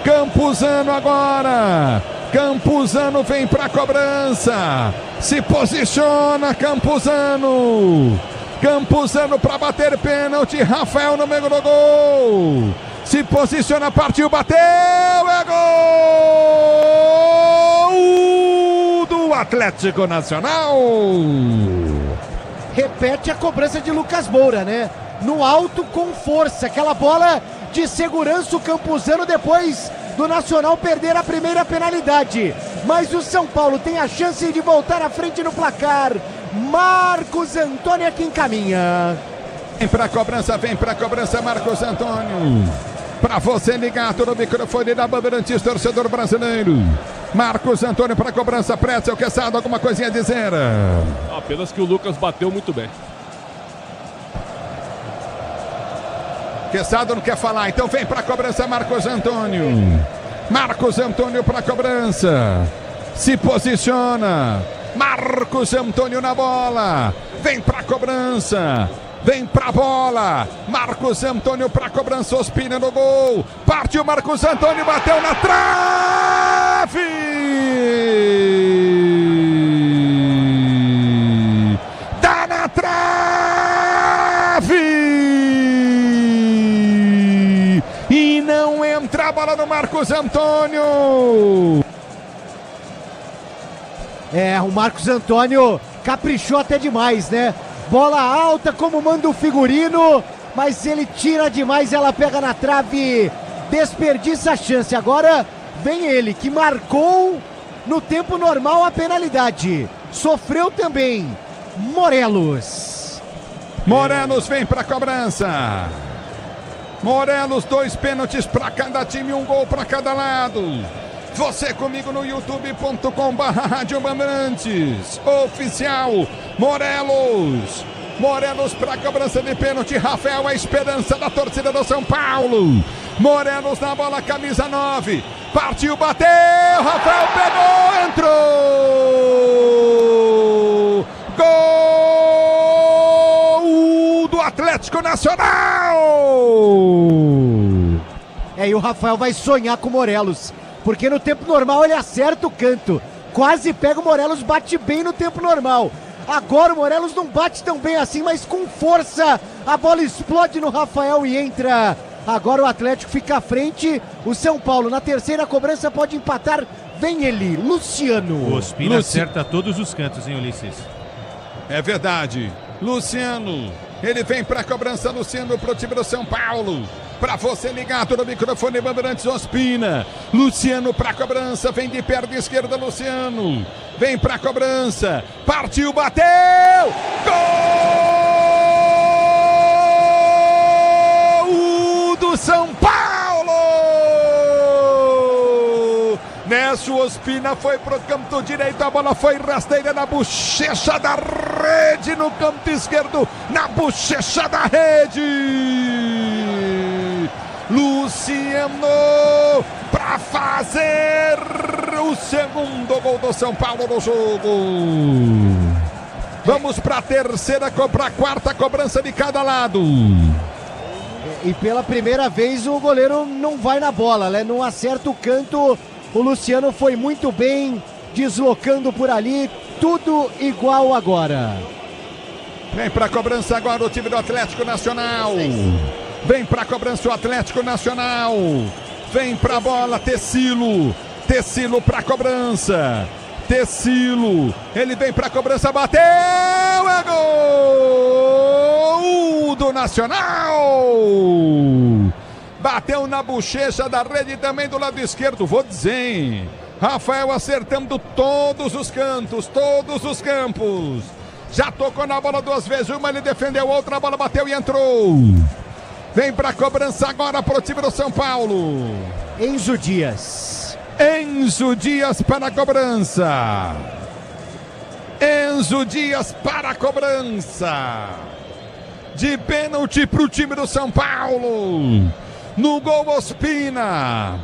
Campuzano agora. Campuzano vem para a cobrança. Se posiciona Campuzano. Campuzano para bater pênalti. Rafael no meio do gol. Se posiciona, partiu, bateu, é gol do Atlético Nacional. Repete a cobrança de Lucas Moura, né? No alto com força, aquela bola de segurança, o Campuzano depois do Nacional perder a primeira penalidade. Mas o São Paulo tem a chance de voltar à frente no placar. Marcos Antônio é quem caminha. Vem pra cobrança, Marcos Antônio. Pra você ligado no microfone da Bandeirantes, torcedor brasileiro. Marcos Antônio pra cobrança, Pretzel, Quesada, alguma coisinha a dizer? Apenas que o Lucas bateu muito bem. Quesada não quer falar, então vem pra cobrança, Marcos Antônio. Marcos Antônio pra cobrança. Se posiciona. Marcos Antônio na bola. Vem pra cobrança. Vem pra bola, Marcos Antônio pra cobrança, Ospina no gol, partiu Marcos Antônio, bateu na trave! Dá na trave! E não entra a bola do Marcos Antônio! É, o Marcos Antônio caprichou até demais, né? Bola alta como manda o figurino, mas ele tira demais, ela pega na trave, desperdiça a chance. Agora vem ele, que marcou no tempo normal a penalidade. Sofreu também, Morelos. Morelos vem para cobrança. Morelos, 2 pênaltis para cada time, 1 gol para cada lado. Você comigo no youtube.com/Rádio Bandeirantes oficial. Morelos para a cobrança de pênalti. Rafael, a esperança da torcida do São Paulo. Morelos na bola, camisa 9. Partiu, bateu. Rafael pegou, entrou. Gol do Atlético Nacional. É, e o Rafael vai sonhar com o Morelos. Porque no tempo normal ele acerta o canto. Quase pega o Morelos, bate bem no tempo normal. Agora o Morelos não bate tão bem assim, mas com força. A bola explode no Rafael e entra. Agora o Atlético fica à frente. O São Paulo na terceira cobrança pode empatar. Vem ele, Luciano. O Ospina acerta todos os cantos, hein, Ulisses? É verdade. Luciano. Ele vem para a cobrança, Luciano, pro time do São Paulo. Para você ligado no microfone, Bandeirantes, Ospina. Luciano para a cobrança, vem de perna esquerda, Luciano. Vem para a cobrança, partiu, bateu! Gol do São Paulo! Nessa, o Ospina foi pro campo direito, a bola foi rasteira na bochecha da rede, no campo esquerdo, na bochecha da rede. Luciano para fazer o segundo gol do São Paulo no jogo. Vamos para a terceira, para a quarta cobrança de cada lado. E pela primeira vez o goleiro não vai na bola, né? Não acerta o canto. O Luciano foi muito bem, deslocando por ali. Tudo igual agora. Vem para a cobrança agora o time do Atlético Nacional. Vem para a cobrança o Atlético Nacional. Vem para a bola, Tecilo. Tecilo para a cobrança. Tecilo, ele vem para a cobrança, bateu, é gol do Nacional. Bateu na bochecha da rede também do lado esquerdo, vou dizer, hein? Rafael acertando todos os cantos, todos os campos. Já tocou na bola 2 vezes, uma ele defendeu, outra bola bateu e entrou. Vem para a cobrança agora para o time do São Paulo. Enzo Dias. Enzo Dias para a cobrança. Enzo Dias para a cobrança. De pênalti para o time do São Paulo. No gol Ospina.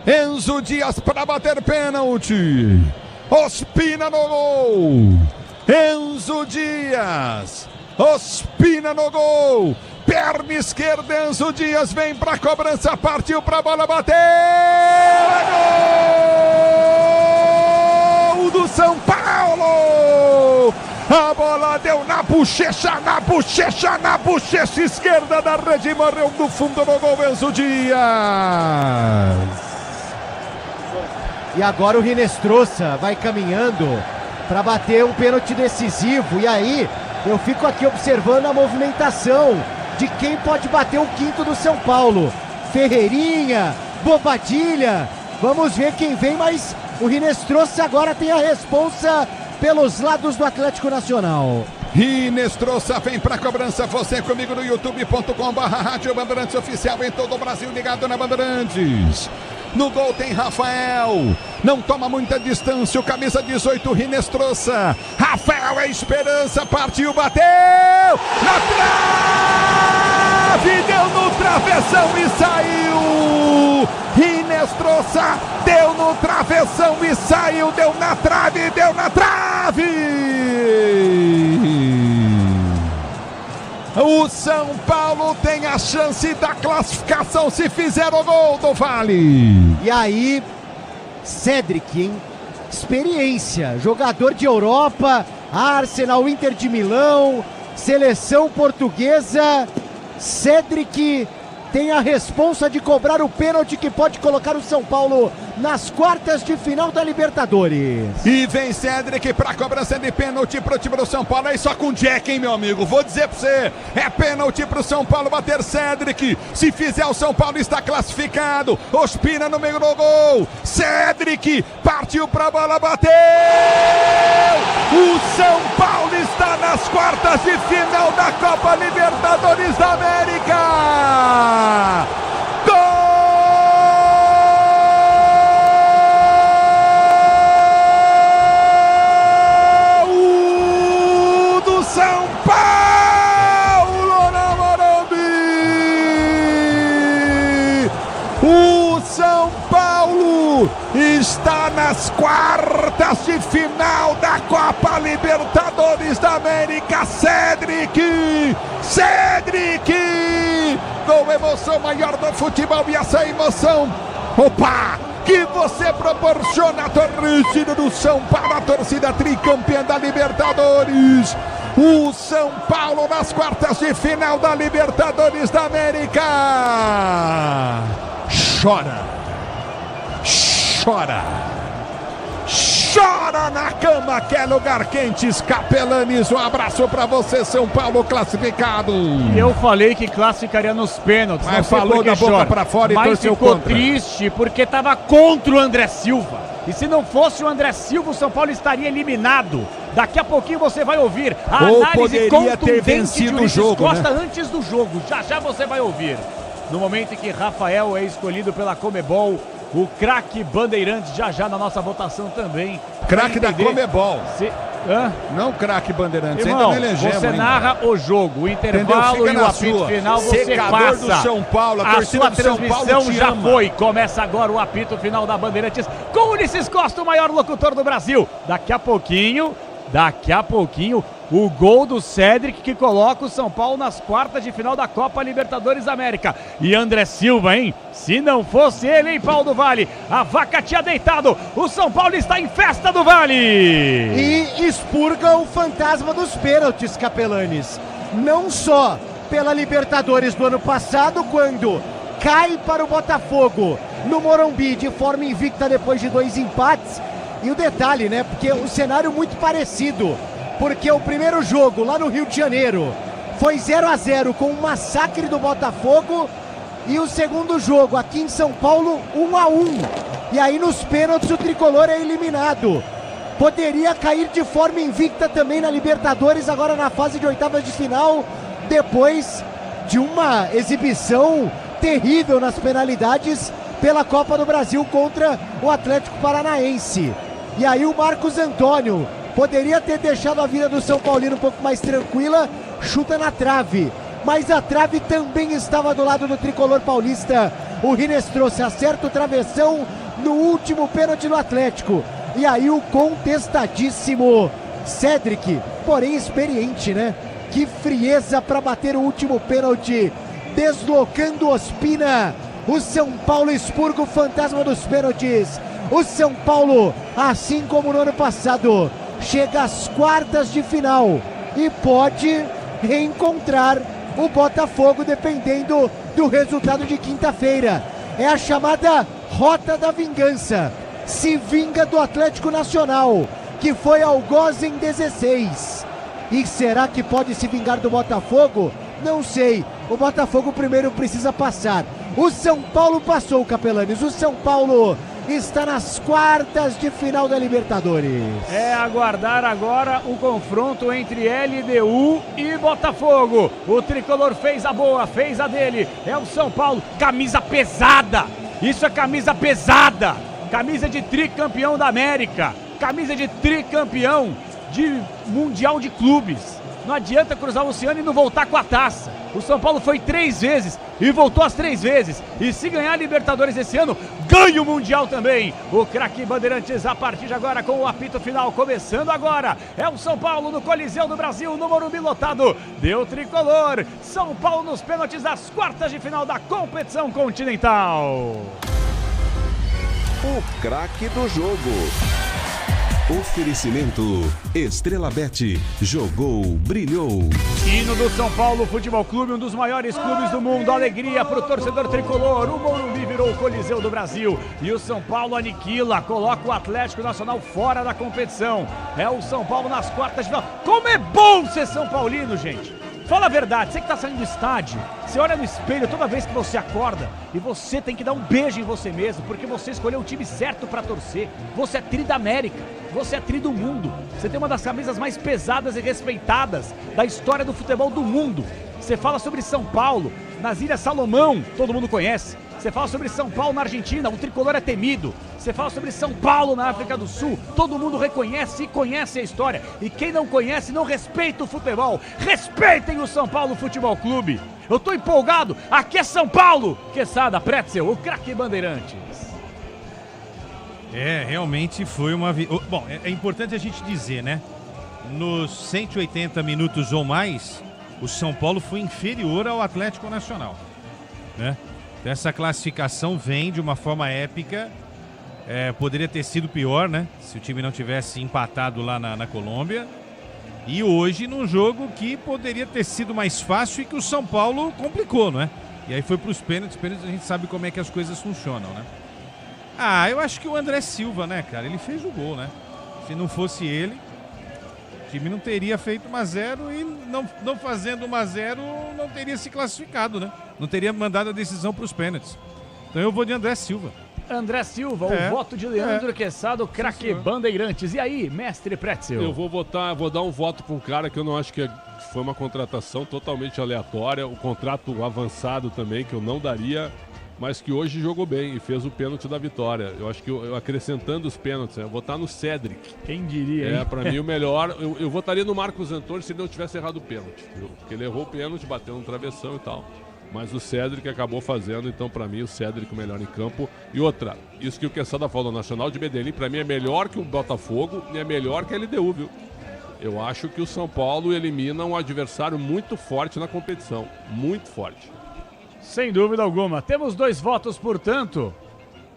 Enzo Dias para bater pênalti. Ospina no gol. Enzo Dias. Ospina no gol. Perna esquerda, Enzo Dias vem para a cobrança, partiu para a bola, bateu! É gol do São Paulo! A bola deu na bochecha esquerda da rede, morreu no fundo do gol, Enzo Dias! E agora o Rinestrosa vai caminhando para bater um pênalti decisivo, e aí eu fico aqui observando a movimentação de quem pode bater o quinto do São Paulo. Ferreirinha, Bobadilha, vamos ver quem vem, mas o Rinestrosa agora tem a responsa pelos lados do Atlético Nacional. Rinestrosa vem para a cobrança, você comigo no youtube.com/Rádio Bandeirantes Oficial em todo o Brasil, ligado na Bandeirantes. No gol tem Rafael, não toma muita distância, o camisa 18, Rinestrosa. Rafael é esperança, partiu, bateu, na trave, deu no travessão e saiu. Rinestrosa deu no travessão e saiu, deu na trave, O São Paulo tem a chance da classificação se fizer o gol do Vale. E aí, Cedric, hein? Experiência, jogador de Europa, Arsenal, Inter de Milão, seleção portuguesa. Cedric tem a responsa de cobrar o pênalti que pode colocar o São Paulo nas quartas de final da Libertadores. E vem Cedric para a cobrança de pênalti para o time do São Paulo. Aí só com Jack, hein, meu amigo? Vou dizer para você, é pênalti para o São Paulo bater Cedric. Se fizer, o São Paulo está classificado. Ospina no meio do gol. Cedric partiu para a bola, bateu! O São Paulo está nas quartas de final da Copa Libertadores da América. Gol do São Paulo na Morumbi! O São Paulo está nas quartas de final da Copa Libertadores da América. Cedric! Com emoção maior do futebol, e essa emoção, opa, que você proporciona à torcida do São Paulo, a torcida tricampeã da Libertadores. O São Paulo nas quartas de final da Libertadores da América. Chora na cama, que é lugar quente. Scapelanes, um abraço pra você, São Paulo classificado. Eu falei que classificaria nos pênaltis, mas falou da boca pra fora e torceu contra. Mas ficou triste porque tava contra o André Silva. E se não fosse o André Silva, o São Paulo estaria eliminado. Daqui a pouquinho você vai ouvir a análise contundente de Ulisses Costa, né? Antes do jogo. Já você vai ouvir. No momento em que Rafael é escolhido pela Comebol, o craque Bandeirantes, já na nossa votação também. Craque da Comebol. Não craque Bandeirantes, irmão, ainda não elegemos. Você narra o jogo, o intervalo e o apito final, você passa. Do São Paulo, a sua transmissão já foi. Começa agora o apito final da Bandeirantes com Ulisses Costa, o maior locutor do Brasil. Daqui a pouquinho, O gol do Cédric que coloca o São Paulo nas quartas de final da Copa Libertadores América. E André Silva, hein? Se não fosse ele, hein, Paulo do Vale? A vaca tinha deitado. O São Paulo está em festa do Vale. E expurga o fantasma dos pênaltis, Capelanes. Não só pela Libertadores do ano passado, quando cai para o Botafogo no Morumbi de forma invicta depois de 2 empates. E o detalhe, né? Porque o cenário muito parecido. Porque o primeiro jogo lá no Rio de Janeiro foi 0-0 com um massacre do Botafogo. E o segundo jogo aqui em São Paulo, 1-1. E aí nos pênaltis o tricolor é eliminado. Poderia cair de forma invicta também na Libertadores, agora na fase de oitavas de final, depois de uma exibição terrível nas penalidades pela Copa do Brasil contra o Atlético Paranaense. E aí o Marcos Antônio poderia ter deixado a vida do São Paulino um pouco mais tranquila, chuta na trave. Mas a trave também estava do lado do tricolor paulista. O Rinestrossi acerta o travessão no último pênalti do Atlético. E aí o contestadíssimo Cédric, porém experiente, né? Que frieza para bater o último pênalti, deslocando Ospina. O São Paulo expurga o fantasma dos pênaltis. O São Paulo, assim como no ano passado, chega às quartas de final e pode reencontrar o Botafogo dependendo do resultado de quinta-feira. É a chamada Rota da Vingança. Se vinga do Atlético Nacional, que foi algoz em 16. E será que pode se vingar do Botafogo? Não sei. O Botafogo primeiro precisa passar. O São Paulo passou, Capelanes. O São Paulo está nas quartas de final da Libertadores. É aguardar agora o confronto entre LDU e Botafogo. O tricolor fez a boa, fez a dele. É o São Paulo, camisa pesada. Isso é camisa pesada. Camisa de tricampeão da América. Camisa de tricampeão de Mundial de Clubes. Não adianta cruzar o oceano e não voltar com a taça. O São Paulo foi 3 vezes e voltou as 3 vezes. E se ganhar a Libertadores esse ano, ganha o Mundial também. O craque Bandeirantes a partir de agora com o apito final. Começando agora. É o São Paulo no Coliseu do Brasil, no Morumbi lotado. Deu tricolor. São Paulo nos pênaltis das quartas de final da competição continental. O craque do jogo. Oferecimento Estrela Bet. Jogou, brilhou. Hino do São Paulo Futebol Clube, um dos maiores clubes do mundo. Alegria pro torcedor tricolor. O Morumbi virou o Coliseu do Brasil. E o São Paulo aniquila, coloca o Atlético Nacional fora da competição. É o São Paulo nas quartas de final. Como é bom ser São Paulino, gente. Fala a verdade, você que tá saindo do estádio, você olha no espelho toda vez que você acorda e você tem que dar um beijo em você mesmo, porque você escolheu o time certo pra torcer. Você é tri da América, você é tri do mundo. Você tem uma das camisas mais pesadas e respeitadas da história do futebol do mundo. Você fala sobre São Paulo, nas Ilhas Salomão, todo mundo conhece. Você fala sobre São Paulo na Argentina, o tricolor é temido. Você fala sobre São Paulo na África do Sul, todo mundo reconhece e conhece a história. E quem não conhece não respeita o futebol. Respeitem o São Paulo Futebol Clube. Eu tô empolgado, aqui é São Paulo. Quesada, Pretzel, o craque Bandeirantes. É, realmente foi uma... Bom, é importante a gente dizer, né? Nos 180 minutos ou mais, o São Paulo foi inferior ao Atlético Nacional, né? Essa classificação vem de uma forma épica. Poderia ter sido pior, né? Se o time não tivesse empatado lá na Colômbia. E hoje num jogo que poderia ter sido mais fácil e que o São Paulo complicou, não é? E aí foi para os pênaltis. Pênaltis a gente sabe como é que as coisas funcionam, né? Eu acho que o André Silva, né, cara? Ele fez o gol, né? Se não fosse ele, o time não teria feito 1-0 e não fazendo 1-0 não teria se classificado, né? Não teria mandado a decisão para os pênaltis. Então eu vou de André Silva. André Silva, o voto de Leandro Quesada, o craque Bandeirantes. E aí, mestre Pretzel? Eu vou dar um voto para um cara que eu não acho que foi uma contratação totalmente aleatória. O contrato avançado também, que eu não daria, mas que hoje jogou bem e fez o pênalti da vitória. Eu acho que eu acrescentando os pênaltis, eu vou votar no Cédric. Quem diria, hein? Pra mim o melhor, eu votaria no Marcos Antônio se ele não tivesse errado o pênalti, viu? Porque ele errou o pênalti, bateu no travessão e tal. Mas o Cédric acabou fazendo, então pra mim o Cédric o melhor em campo. E outra, isso que o Quesada falou, Nacional de Medellín, pra mim é melhor que o Botafogo e é melhor que a LDU, viu? Eu acho que o São Paulo elimina um adversário muito forte na competição. Muito forte. Sem dúvida alguma. Temos 2 votos, portanto.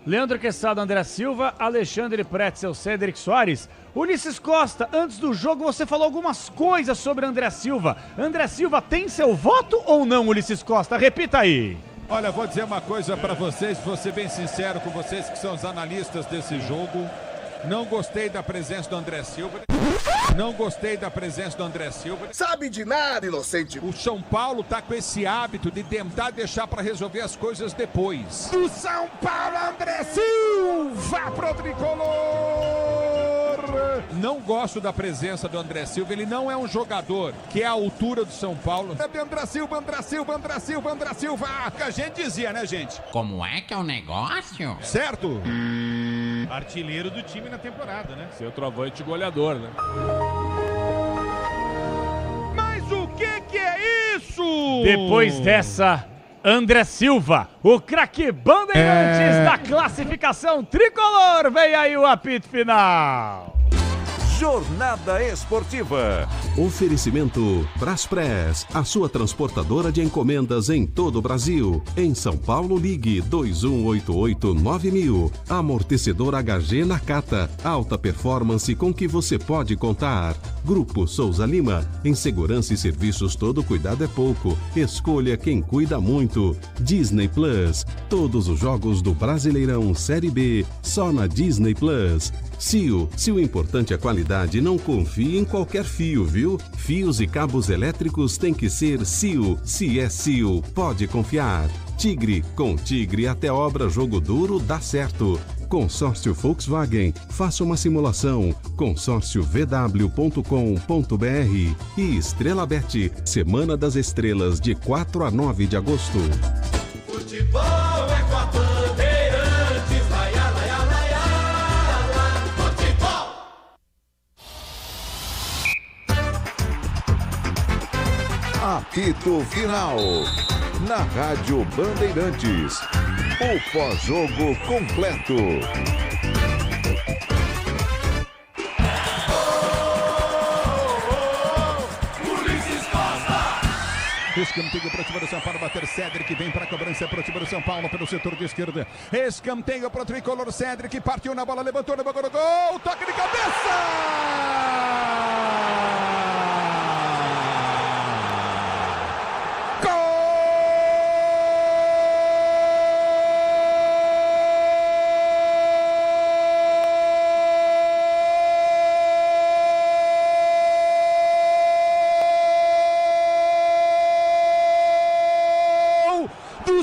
Leandro Quesada, André Silva, Alexandre Pretzel, Cédric Soares. Ulisses Costa, antes do jogo você falou algumas coisas sobre André Silva. André Silva tem seu voto ou não, Ulisses Costa? Repita aí. Olha, vou dizer uma coisa para vocês, vou ser bem sincero com vocês que são os analistas desse jogo. Não gostei da presença do André Silva. Sabe de nada, inocente. O São Paulo tá com esse hábito de tentar deixar para resolver as coisas depois. Do São Paulo, André Silva pro tricolor. Não gosto da presença do André Silva. Ele não é um jogador que é a altura do São Paulo. André Silva. Que a gente dizia, né, gente? Como é que é o negócio? Certo? Artilheiro do time na temporada, né? Centroavante goleador, né? Mas o que é isso? Depois dessa, André Silva, o craque Bandeirantes da classificação tricolor. Vem aí o apito final. Jornada Esportiva. Oferecimento Braspress, a sua transportadora de encomendas em todo o Brasil. Em São Paulo, ligue 2188-9000. Amortecedor HG Nakata, alta performance com que você pode contar. Grupo Souza Lima, em segurança e serviços todo cuidado é pouco. Escolha quem cuida muito. Disney Plus, todos os jogos do Brasileirão Série B, só na Disney Plus. CIO, se o importante é a qualidade, não confie em qualquer fio, viu? Fios e cabos elétricos tem que ser CIO. Se é CIO, pode confiar. Tigre, com Tigre até obra jogo duro dá certo. Consórcio Volkswagen, faça uma simulação. consórciovw.com.br e Estrela Bet, Semana das Estrelas, de 4 a 9 de agosto. Futebol é com a Bandeirantes, laia, laia, laia, laia, futebol. Apito Final. Na Rádio Bandeirantes. O pós-jogo completo. Ulisses Costa. Escanteio para o time do São Paulo, bater Cédric, vem para a cobrança para o time do São Paulo pelo setor de esquerda. Escanteio para o tricolor, Cédric partiu na bola, levantou, no gol, toque de cabeça!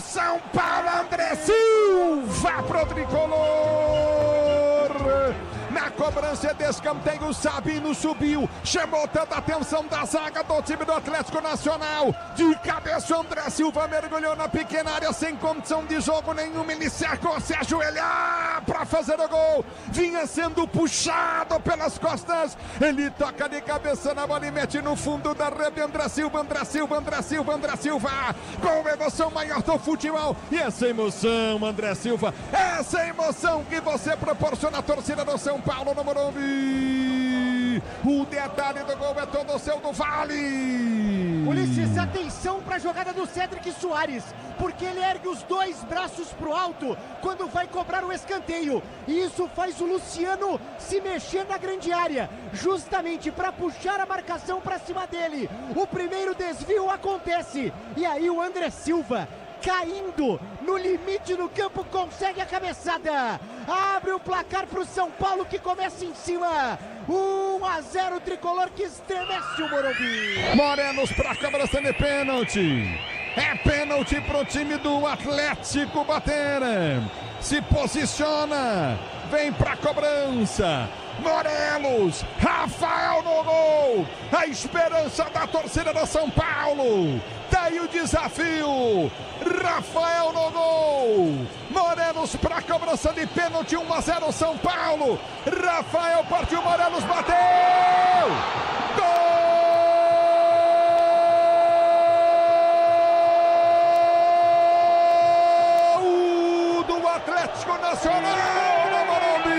São Paulo, André Silva pro tricolor. Na cobrança de escanteio, o Sabino subiu, chamou tanta atenção da zaga do time do Atlético Nacional. De cabeça, o André Silva mergulhou na pequena área sem condição de jogo nenhuma. Ele cercou, se ajoelhar para fazer o gol. Vinha sendo puxado pelas costas. Ele toca de cabeça na bola e mete no fundo da rede. André Silva. Com emoção maior do futebol. E essa emoção, André Silva, essa emoção que você proporciona à torcida do São Paulo no Morumbi. O detalhe do gol é todo seu do Vale. Ulisses, atenção para a jogada do Cédric Soares, porque ele ergue os 2 braços pro alto quando vai cobrar o escanteio. E isso faz o Luciano se mexer na grande área, justamente para puxar a marcação para cima dele. O primeiro desvio acontece e aí o André Silva, caindo no limite do campo, consegue a cabeçada. Abre o placar para o São Paulo, que começa em cima. 1-0 o tricolor, que estremece o Morumbi. Morenos para a cobrança de pênalti. É pênalti pro time do Atlético bater. Se posiciona, vem pra cobrança. Morelos, Rafael no gol. A esperança da torcida do São Paulo. Daí o desafio. Rafael no gol. Morelos para cobrança de pênalti. 1-0 São Paulo. Rafael partiu, Morelos bateu. Gol! Atlético Nacional no Morumbi.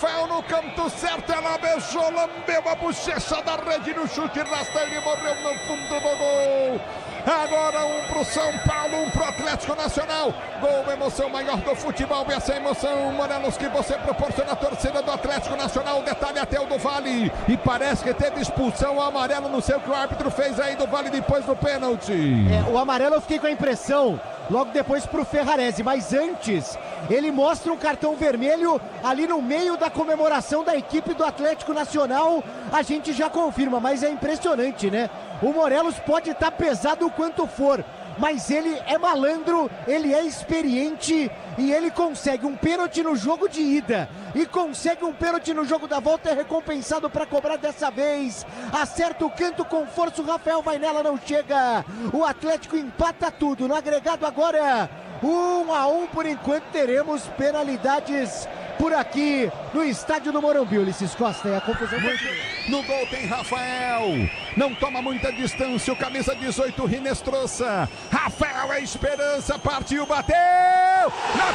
Rafael no canto certo, ela beijou, lambeu a bochecha da rede no chute rasteiro e morreu no fundo do gol. Agora um pro São Paulo, um pro Atlético Nacional. Gol, emoção maior do futebol. E essa emoção, Morelos, que você proporciona à torcida do Atlético Nacional. Detalhe até o do Vale. E parece que teve expulsão, o amarelo. Não sei o que o árbitro fez aí do Vale depois do pênalti. O amarelo eu fiquei com a impressão logo depois pro Ferrarese, mas antes ele mostra um cartão vermelho ali no meio da comemoração da equipe do Atlético Nacional. A gente já confirma, mas é impressionante, né? O Morelos pode estar pesado o quanto for, mas ele é malandro, ele é experiente e ele consegue um pênalti no jogo de ida e consegue um pênalti no jogo da volta, é recompensado para cobrar dessa vez. Acerta o canto com força, o Rafael vai nela, não chega. O Atlético empata tudo, no agregado agora 1-1 por enquanto. Teremos penalidades por aqui no estádio do Morumbi. Ulisses Costa, e a confusão no gol tem Rafael, não toma muita distância, o camisa 18 Rinestrosa. Rafael é esperança, partiu, bateu na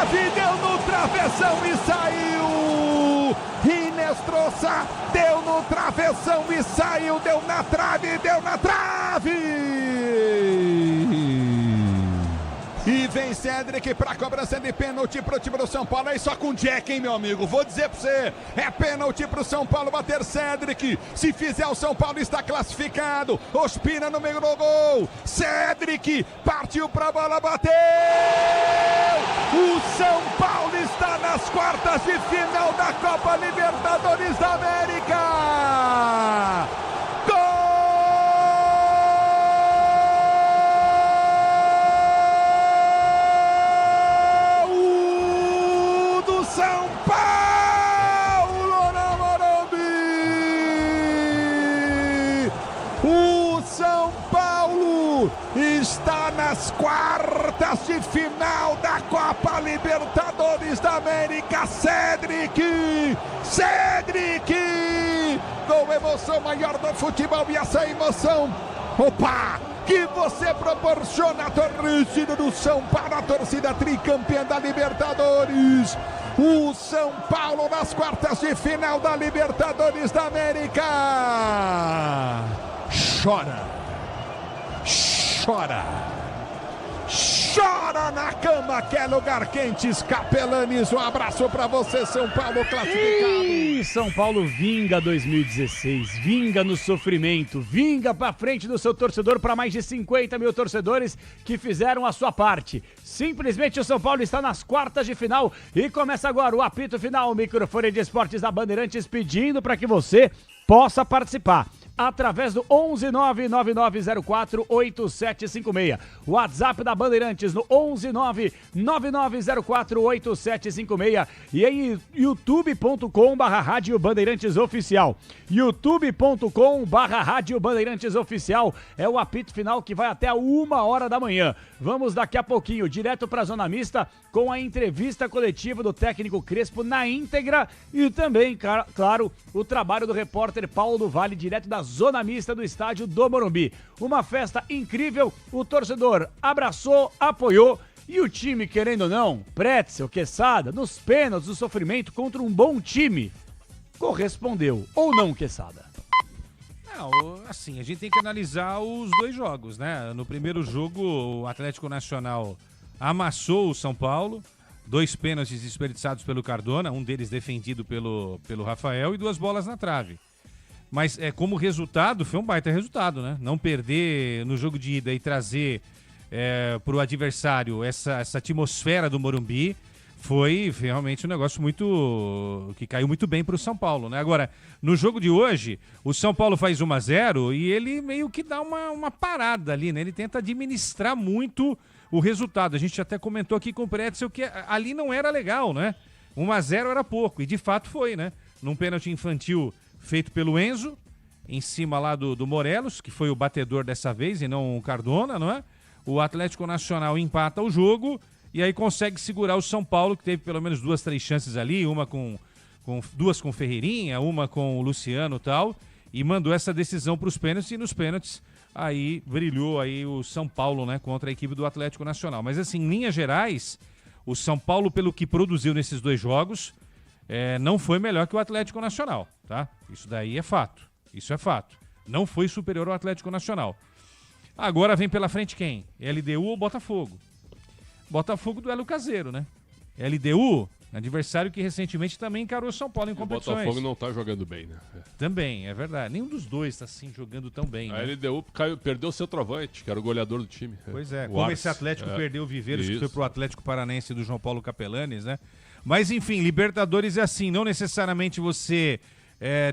trave, deu no travessão e saiu. Rinestrosa deu no travessão e saiu, deu na trave, deu na trave. E vem Cedric para cobrança de pênalti pro time do São Paulo. Aí só com Jack, hein, meu amigo? Vou dizer pra você, é pênalti pro São Paulo bater Cedric. Se fizer, o São Paulo está classificado. Ospina no meio do gol. Cedric partiu pra bola, bateu! O São Paulo está nas quartas de final da Copa Libertadores da América. Gol! São Paulo no Morumbi! O São Paulo está nas quartas de final da Copa Libertadores da América. Cedric! Gol, emoção maior do futebol, e essa emoção, opa! Que você proporciona à torcida do São Paulo, a torcida tricampeã da Libertadores. O São Paulo nas quartas de final da Libertadores da América. Chora na cama, que é lugar quente. Capelanes, um abraço pra você, São Paulo classificado. E São Paulo vinga 2016, vinga no sofrimento, vinga pra frente do seu torcedor, para mais de 50 mil torcedores que fizeram a sua parte. Simplesmente o São Paulo está nas quartas de final e começa agora o apito final. O microfone de esportes da Bandeirantes pedindo para que você possa participar através do 11999048756. WhatsApp da Bandeirantes no 11999048756 e em youtube.com/Rádio Bandeirantes Oficial. youtube.com/Rádio Bandeirantes Oficial é o apito final que vai até 1h da manhã. Vamos daqui a pouquinho direto para a Zona Mista com a entrevista coletiva do técnico Crespo na íntegra e também, claro, o trabalho do repórter Paulo do Vale direto da Zona Mista do estádio do Morumbi. Uma festa incrível, o torcedor abraçou, apoiou e o time, querendo ou não, Pretzel, Quesada, nos pênaltis do sofrimento contra um bom time, correspondeu. Ou não, Quesada? Não, assim, a gente tem que analisar os dois jogos, né? No primeiro jogo, o Atlético Nacional amassou o São Paulo, 2 pênaltis desperdiçados pelo Cardona, um deles defendido pelo Rafael e 2 bolas na trave. Mas como resultado, foi um baita resultado, né? Não perder no jogo de ida e trazer para o adversário essa atmosfera do Morumbi foi realmente um negócio que caiu muito bem para o São Paulo, né? Agora, no jogo de hoje, o São Paulo faz 1-0 e ele meio que dá uma parada ali, né? Ele tenta administrar muito o resultado. A gente até comentou aqui com o Pretzel que ali não era legal, né? 1-0 era pouco, e de fato foi, né? Num pênalti infantil feito pelo Enzo, em cima lá do Morelos, que foi o batedor dessa vez e não o Cardona, não é? O Atlético Nacional empata o jogo e aí consegue segurar o São Paulo, que teve pelo menos 2, 3 chances ali, duas com o Ferreirinha, uma com o Luciano e tal, e mandou essa decisão para os pênaltis, e nos pênaltis aí brilhou aí o São Paulo, né, contra a equipe do Atlético Nacional. Mas assim, em linhas gerais, O São Paulo, pelo que produziu nesses 2 jogos, não foi melhor que o Atlético Nacional, tá? Isso daí é fato. Isso é fato. Não foi superior ao Atlético Nacional. Agora vem pela frente quem? LDU ou Botafogo? Botafogo, duelo caseiro, né? LDU, adversário que recentemente também encarou o São Paulo em competições. O Botafogo não tá jogando bem, né? Também, é verdade. Nenhum dos dois tá assim jogando tão bem, né? A LDU perdeu o centroavante, que era o goleador do time. Pois é, como esse Atlético perdeu o Viveiros, que foi pro Atlético Paranaense do João Paulo Capelanes, né? Mas enfim, Libertadores é assim, não necessariamente você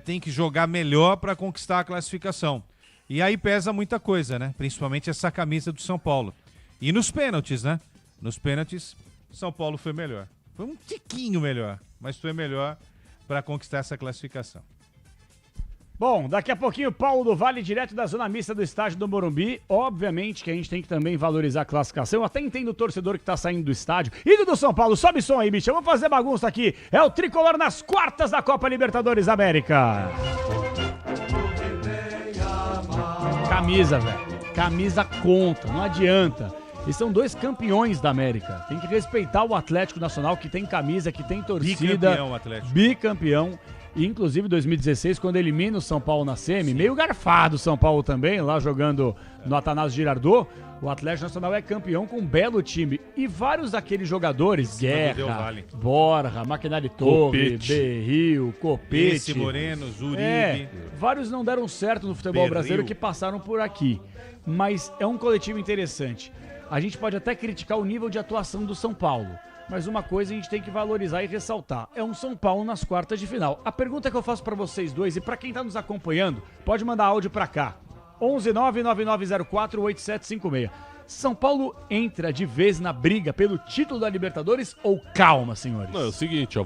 tem que jogar melhor para conquistar a classificação. E aí pesa muita coisa, né? Principalmente essa camisa do São Paulo. E nos pênaltis, né? Nos pênaltis, São Paulo foi melhor. Foi um tiquinho melhor, mas foi melhor para conquistar essa classificação. Bom, daqui a pouquinho, Paulo do Vale, direto da zona mista do estádio do Morumbi. Obviamente que a gente tem que também valorizar a classificação. Eu até entendo o torcedor que tá saindo do estádio. Ídolo do São Paulo, sobe som aí, bicho. Eu vou fazer bagunça aqui. É o Tricolor nas quartas da Copa Libertadores América. Camisa, velho. Camisa conta, não adianta. E são 2 campeões da América. Tem que respeitar o Atlético Nacional, que tem camisa, que tem torcida. Bicampeão, Atlético. Bicampeão. E, inclusive, 2016, quando elimina o São Paulo na semi, meio garfado o São Paulo também, lá jogando no Atanásio Girardot, o Atlético Nacional é campeão com um belo time. E vários daqueles jogadores, Guerra, Borja, Maquinari Torre, Berril, Copete. Esse Moreno, Zuribe. Vários não deram certo no futebol brasileiro que passaram por aqui. Mas é um coletivo interessante. A gente pode até criticar o nível de atuação do São Paulo, mas uma coisa a gente tem que valorizar e ressaltar, é um São Paulo nas quartas de final. A pergunta que eu faço pra vocês dois e pra quem tá nos acompanhando, pode mandar áudio pra cá, 11999048756. São Paulo entra de vez na briga pelo título da Libertadores ou calma, senhores? Não, é o seguinte,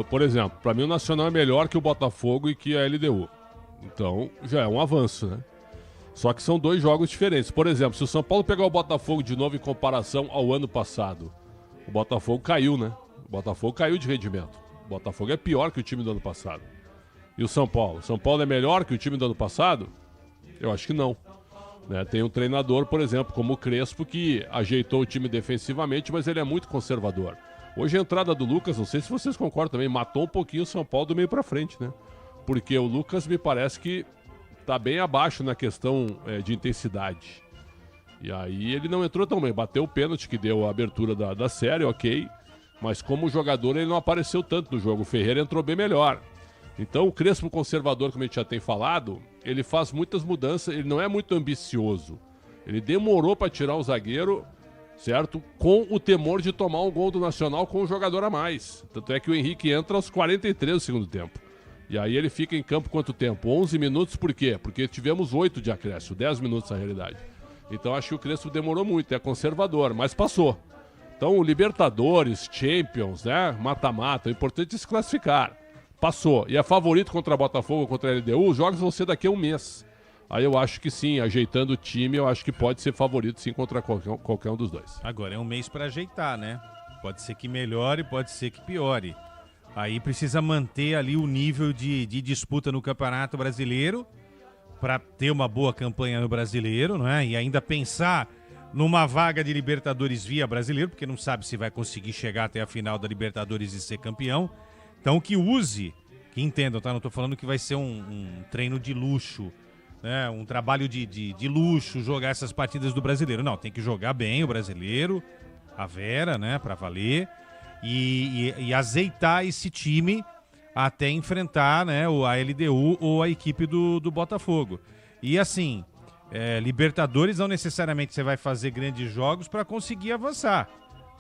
por exemplo, pra mim o Nacional é melhor que o Botafogo e que a LDU. Então, já é um avanço, né? Só que são 2 jogos diferentes. Por exemplo, se o São Paulo pegar o Botafogo de novo em comparação ao ano passado, o Botafogo caiu, né? O Botafogo caiu de rendimento. O Botafogo é pior que o time do ano passado. E o São Paulo? O São Paulo é melhor que o time do ano passado? Eu acho que não. Né? Tem um treinador, por exemplo, como o Crespo, que ajeitou o time defensivamente, mas ele é muito conservador. Hoje a entrada do Lucas, não sei se vocês concordam também, matou um pouquinho o São Paulo do meio pra frente, né? Porque o Lucas me parece que tá bem abaixo na questão de intensidade. E aí ele não entrou tão bem. Bateu o pênalti que deu a abertura da série, ok. Mas como jogador ele não apareceu tanto no jogo. O Ferreira entrou bem melhor. Então o Crespo conservador, como a gente já tem falado, ele faz muitas mudanças, ele não é muito ambicioso. Ele demorou para tirar o zagueiro, certo? Com o temor de tomar um gol do Nacional com um jogador a mais. Tanto é que o Henrique entra aos 43 do segundo tempo. E aí ele fica em campo quanto tempo? 11 minutos, por quê? Porque tivemos 8 de acréscimo, 10 minutos na realidade. Então acho que o Crespo demorou muito, é conservador, mas passou. Então o Libertadores, Champions, né? Mata-mata, o importante é se classificar. Passou. E é favorito contra Botafogo, contra a LDU, os jogos vão ser daqui a um mês. Aí eu acho que sim, ajeitando o time, eu acho que pode ser favorito sim contra qualquer um dos dois. Agora é um mês para ajeitar, né? Pode ser que melhore, pode ser que piore. Aí precisa manter ali o nível de disputa no Campeonato Brasileiro para ter uma boa campanha no Brasileiro, não é? E ainda pensar numa vaga de Libertadores via Brasileiro, porque não sabe se vai conseguir chegar até a final da Libertadores e ser campeão. Então que use, que entendam, tá? Não tô falando que vai ser um treino de luxo, né? Um trabalho de luxo, jogar essas partidas do Brasileiro. Não, tem que jogar bem o Brasileiro, a Vera, né? Pra valer. E azeitar esse time até enfrentar, né, a LDU ou a equipe do Botafogo. E assim, Libertadores não necessariamente você vai fazer grandes jogos para conseguir avançar.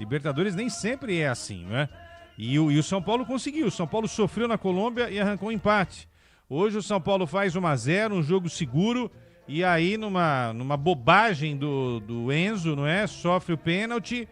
Libertadores nem sempre é assim, né? E o São Paulo conseguiu. O São Paulo sofreu na Colômbia e arrancou um empate. Hoje o São Paulo faz 1-0, um jogo seguro, e aí numa bobagem do Enzo, não é? Sofre o pênalti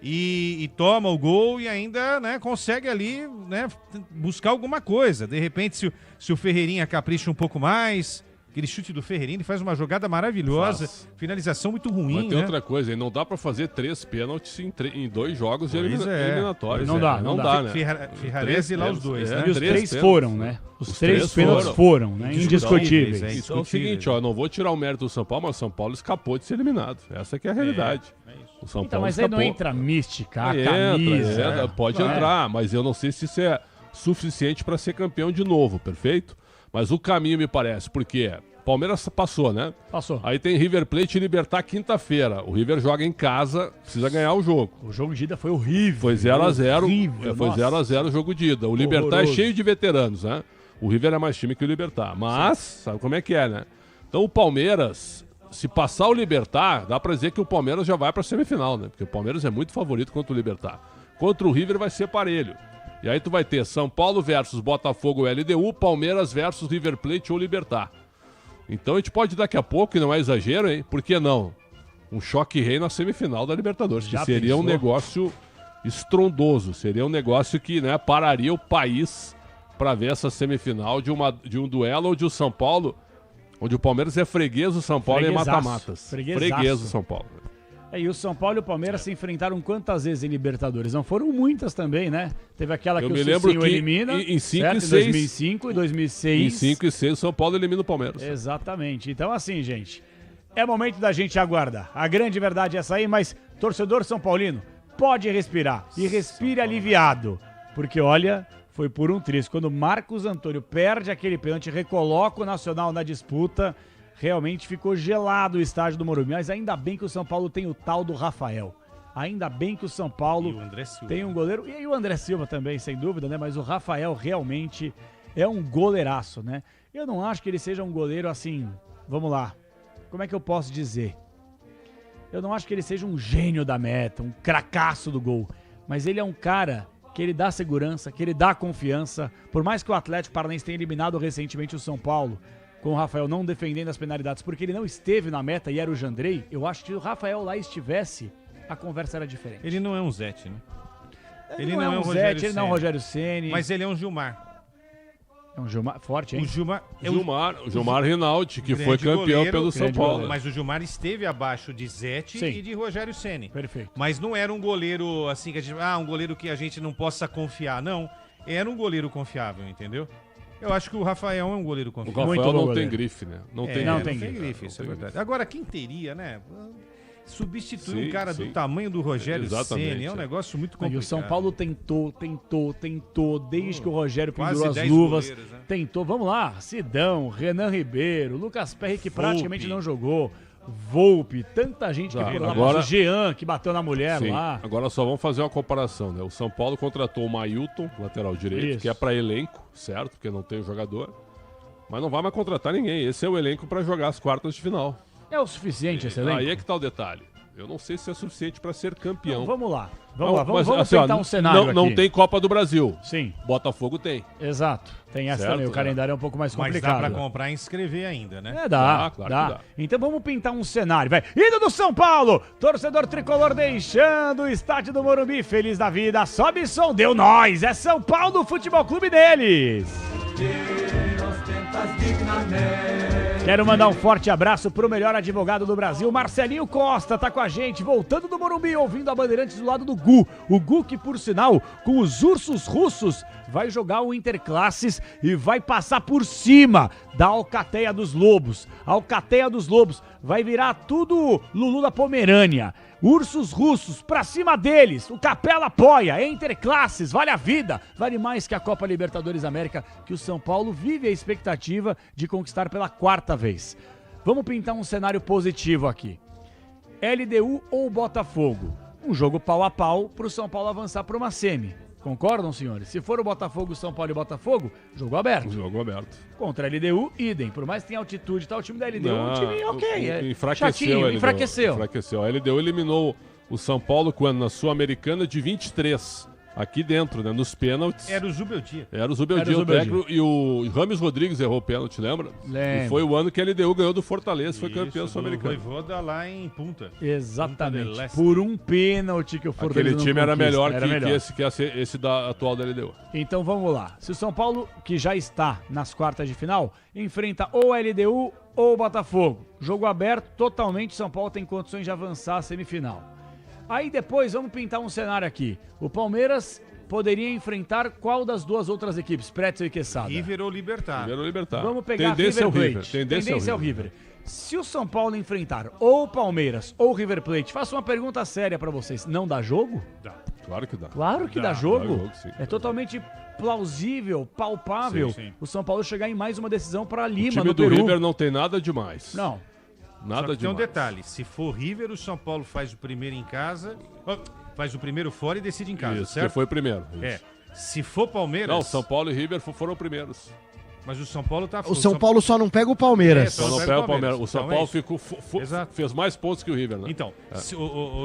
e toma o gol e ainda, né, consegue ali, né, buscar alguma coisa. De repente, se o Ferreirinha capricha um pouco mais, Aquele chute do Ferreirinha, ele faz uma jogada maravilhosa, finalização muito ruim, Mas tem né? outra coisa, não dá pra fazer 3 pênaltis em 2 jogos eliminatórios. Não dá, né? Ferrarese e lá os dois, né? E os 3 foram, né? Os 3 pênaltis foram, né? Indiscutíveis. Então é o seguinte, ó, não vou tirar o mérito do São Paulo, mas o São Paulo escapou de ser eliminado. Essa que é a realidade. O São Então, Paulo mas aí escapou. não entra mística, a Entra, camisa. pode entrar, mas eu não sei se isso é suficiente pra ser campeão de novo, perfeito? Mas o caminho me parece, porque Palmeiras passou, né? Passou. Aí tem River Plate e Libertad quinta-feira. O River joga em casa, precisa ganhar o jogo. O jogo de ida foi horrível. Foi 0x0. Horrível, Foi nossa. 0x0 o jogo de ida. O Libertad é Horroroso. cheio de veteranos, né? O River é mais time que o Libertad. Mas, sabe como é que é, né? Então o Palmeiras, se passar o Libertad, dá pra dizer que o Palmeiras já vai pra semifinal, né? Porque o Palmeiras é muito favorito contra o Libertad. Contra o River vai ser parelho. E aí tu vai ter São Paulo versus Botafogo LDU, Palmeiras versus River Plate ou Libertad. Então a gente pode daqui a pouco, e não é exagero, hein? Por que não? Um choque rei na semifinal da Libertadores, que seria um negócio estrondoso, seria um negócio que, né, pararia o país para ver essa semifinal de um duelo onde o São Paulo, onde o Palmeiras é freguês do São Paulo em mata-matas. Freguês do São Paulo. E o São Paulo e o Palmeiras se enfrentaram quantas vezes em Libertadores? Não foram muitas também, né? Teve aquela que o Cicinho elimina, em 5 certo? e 6. Em 2005 e 2006. Em 5 e 6 o São Paulo elimina o Palmeiras. Exatamente. Então assim, gente, é momento da gente aguardar. A grande verdade é essa aí, mas torcedor São Paulino, pode respirar. E respire aliviado. Porque olha, foi por um triz. Quando Marcos Antônio perde aquele pênalti, recoloca o Nacional na disputa, realmente ficou gelado o estádio do Morumbi. Mas ainda bem que o São Paulo tem o tal do Rafael. Ainda bem que o São Paulo tem um goleiro. E aí o André Silva também, sem dúvida, né? Mas o Rafael realmente é um goleiraço, né? Eu não acho que ele seja um goleiro assim... Vamos lá. Como é que eu posso dizer? Eu não acho que ele seja um gênio da meta, um cracaço do gol. Mas ele é um cara que ele dá segurança, que ele dá confiança. Por mais que o Atlético Paranaense tenha eliminado recentemente o São Paulo, com o Rafael não defendendo as penalidades, porque ele não esteve na meta e era o Jandrei, eu acho que se o Rafael lá estivesse, a conversa era diferente. Ele não é um Zete, né? Ele não é um Zete, ele não é um Rogério Ceni. Mas ele é um Gilmar. É um Gilmar forte, hein? O Gilmar Rinaldi, que foi campeão goleiro, pelo São Paulo. Goleiro. Mas o Gilmar esteve abaixo de Zete Sim. e de Rogério Ceni. Perfeito. Mas não era um goleiro assim, que a gente, um goleiro que a gente não possa confiar. Não, era um goleiro confiável, entendeu? Eu acho que o Rafael é um goleiro confiável. O Rafael não tem grife, né? Não tem grife, isso é verdade. Agora, quem teria, né? Substituir um cara do tamanho do Rogério Ceni é um negócio muito complicado. E o São Paulo tentou, desde que o Rogério quase pendurou as 10 luvas. goleiros, né? Tentou, vamos lá, Sidão, Renan Ribeiro, Lucas Perry, que praticamente não jogou, Volpe, tanta gente que por lá, agora, o Jean, que bateu na mulher sim, lá. Agora só vamos fazer uma comparação, né? O São Paulo contratou o Mailton, lateral direito, que é para elenco, certo? Porque não tem o jogador. Mas não vai mais contratar ninguém. Esse é o elenco para jogar as quartas de final. É o suficiente esse elenco? Aí é que tá o detalhe. Eu não sei se é suficiente para ser campeão. Não, vamos lá. Vamos assim, tentar um cenário aqui. Não tem Copa do Brasil. Sim. Botafogo tem. Exato. Tem essa também. O calendário é um pouco mais complicado. Mas dá pra comprar e inscrever ainda, né? Dá. Então vamos pintar um cenário, vai. Indo do São Paulo, torcedor tricolor deixando o estádio do Morumbi, feliz da vida, sobe som, deu nós, é São Paulo Futebol Clube deles. Quero mandar um forte abraço pro melhor advogado do Brasil, Marcelinho Costa, tá com a gente, voltando do Morumbi, ouvindo a Bandeirantes do lado do Gu. O Gu que, por sinal, com os ursos russos, vai jogar o Interclasses e vai passar por cima da Alcateia dos Lobos. A Alcateia dos Lobos vai virar tudo Lulu da Pomerânia. Ursos russos, pra cima deles, o Capela apoia, Interclasses, vale a vida, vale mais que a Copa Libertadores América, que o São Paulo vive a expectativa de conquistar pela 4ª vez. Vamos pintar um cenário positivo aqui. LDU ou Botafogo? Um jogo pau a pau pro São Paulo avançar para uma semi. Concordam, senhores? Se for o Botafogo, São Paulo e Botafogo, jogo aberto. Jogo aberto. Contra a LDU, idem. Por mais que tenha altitude e tal, o time da LDU é um time ok. Enfraqueceu. A LDU eliminou o São Paulo quando na Sul-Americana de 23. Aqui dentro, né? Nos pênaltis. Era o Zubeldia. O técnico. E o Rames Rodrigues errou o pênalti, lembra? Lembra. E foi o ano que a LDU ganhou do Fortaleza, foi campeão sul-americano. Voivoda lá em Punta. Exatamente. Punta por um pênalti que o Fortaleza Aquele time era melhor que esse esse da atual da LDU. Então vamos lá. Se o São Paulo, que já está nas quartas de final, enfrenta ou a LDU ou Botafogo. Jogo aberto, totalmente, São Paulo tem condições de avançar à semifinal. Aí depois, vamos pintar um cenário aqui. O Palmeiras poderia enfrentar qual das duas outras equipes, Pretzel e Quesada? River ou Libertad. Vamos pegar Tendência River é o Plate. River. Tendência é o River. Se o São Paulo enfrentar ou o Palmeiras ou o River Plate, faço uma pergunta séria pra vocês. Não dá jogo? Dá. Claro que dá. Claro que dá jogo. Sim. É totalmente plausível, palpável, Sim. o São Paulo chegar em mais uma decisão pra O Lima, time no do Peru. River não tem nada demais. Não. Nada Só que tem um demais. detalhe, se for River, o São Paulo faz o primeiro em casa, faz o primeiro fora e decide em casa, Isso, certo? que foi o primeiro. É. Isso. Se for Palmeiras... Não, São Paulo e River foram primeiros. Mas o São Paulo tá... O São Paulo só não pega o Palmeiras. Só não pega o Palmeiras. O São Então é Paulo isso. ficou, fez mais pontos que o River, né? Então, É.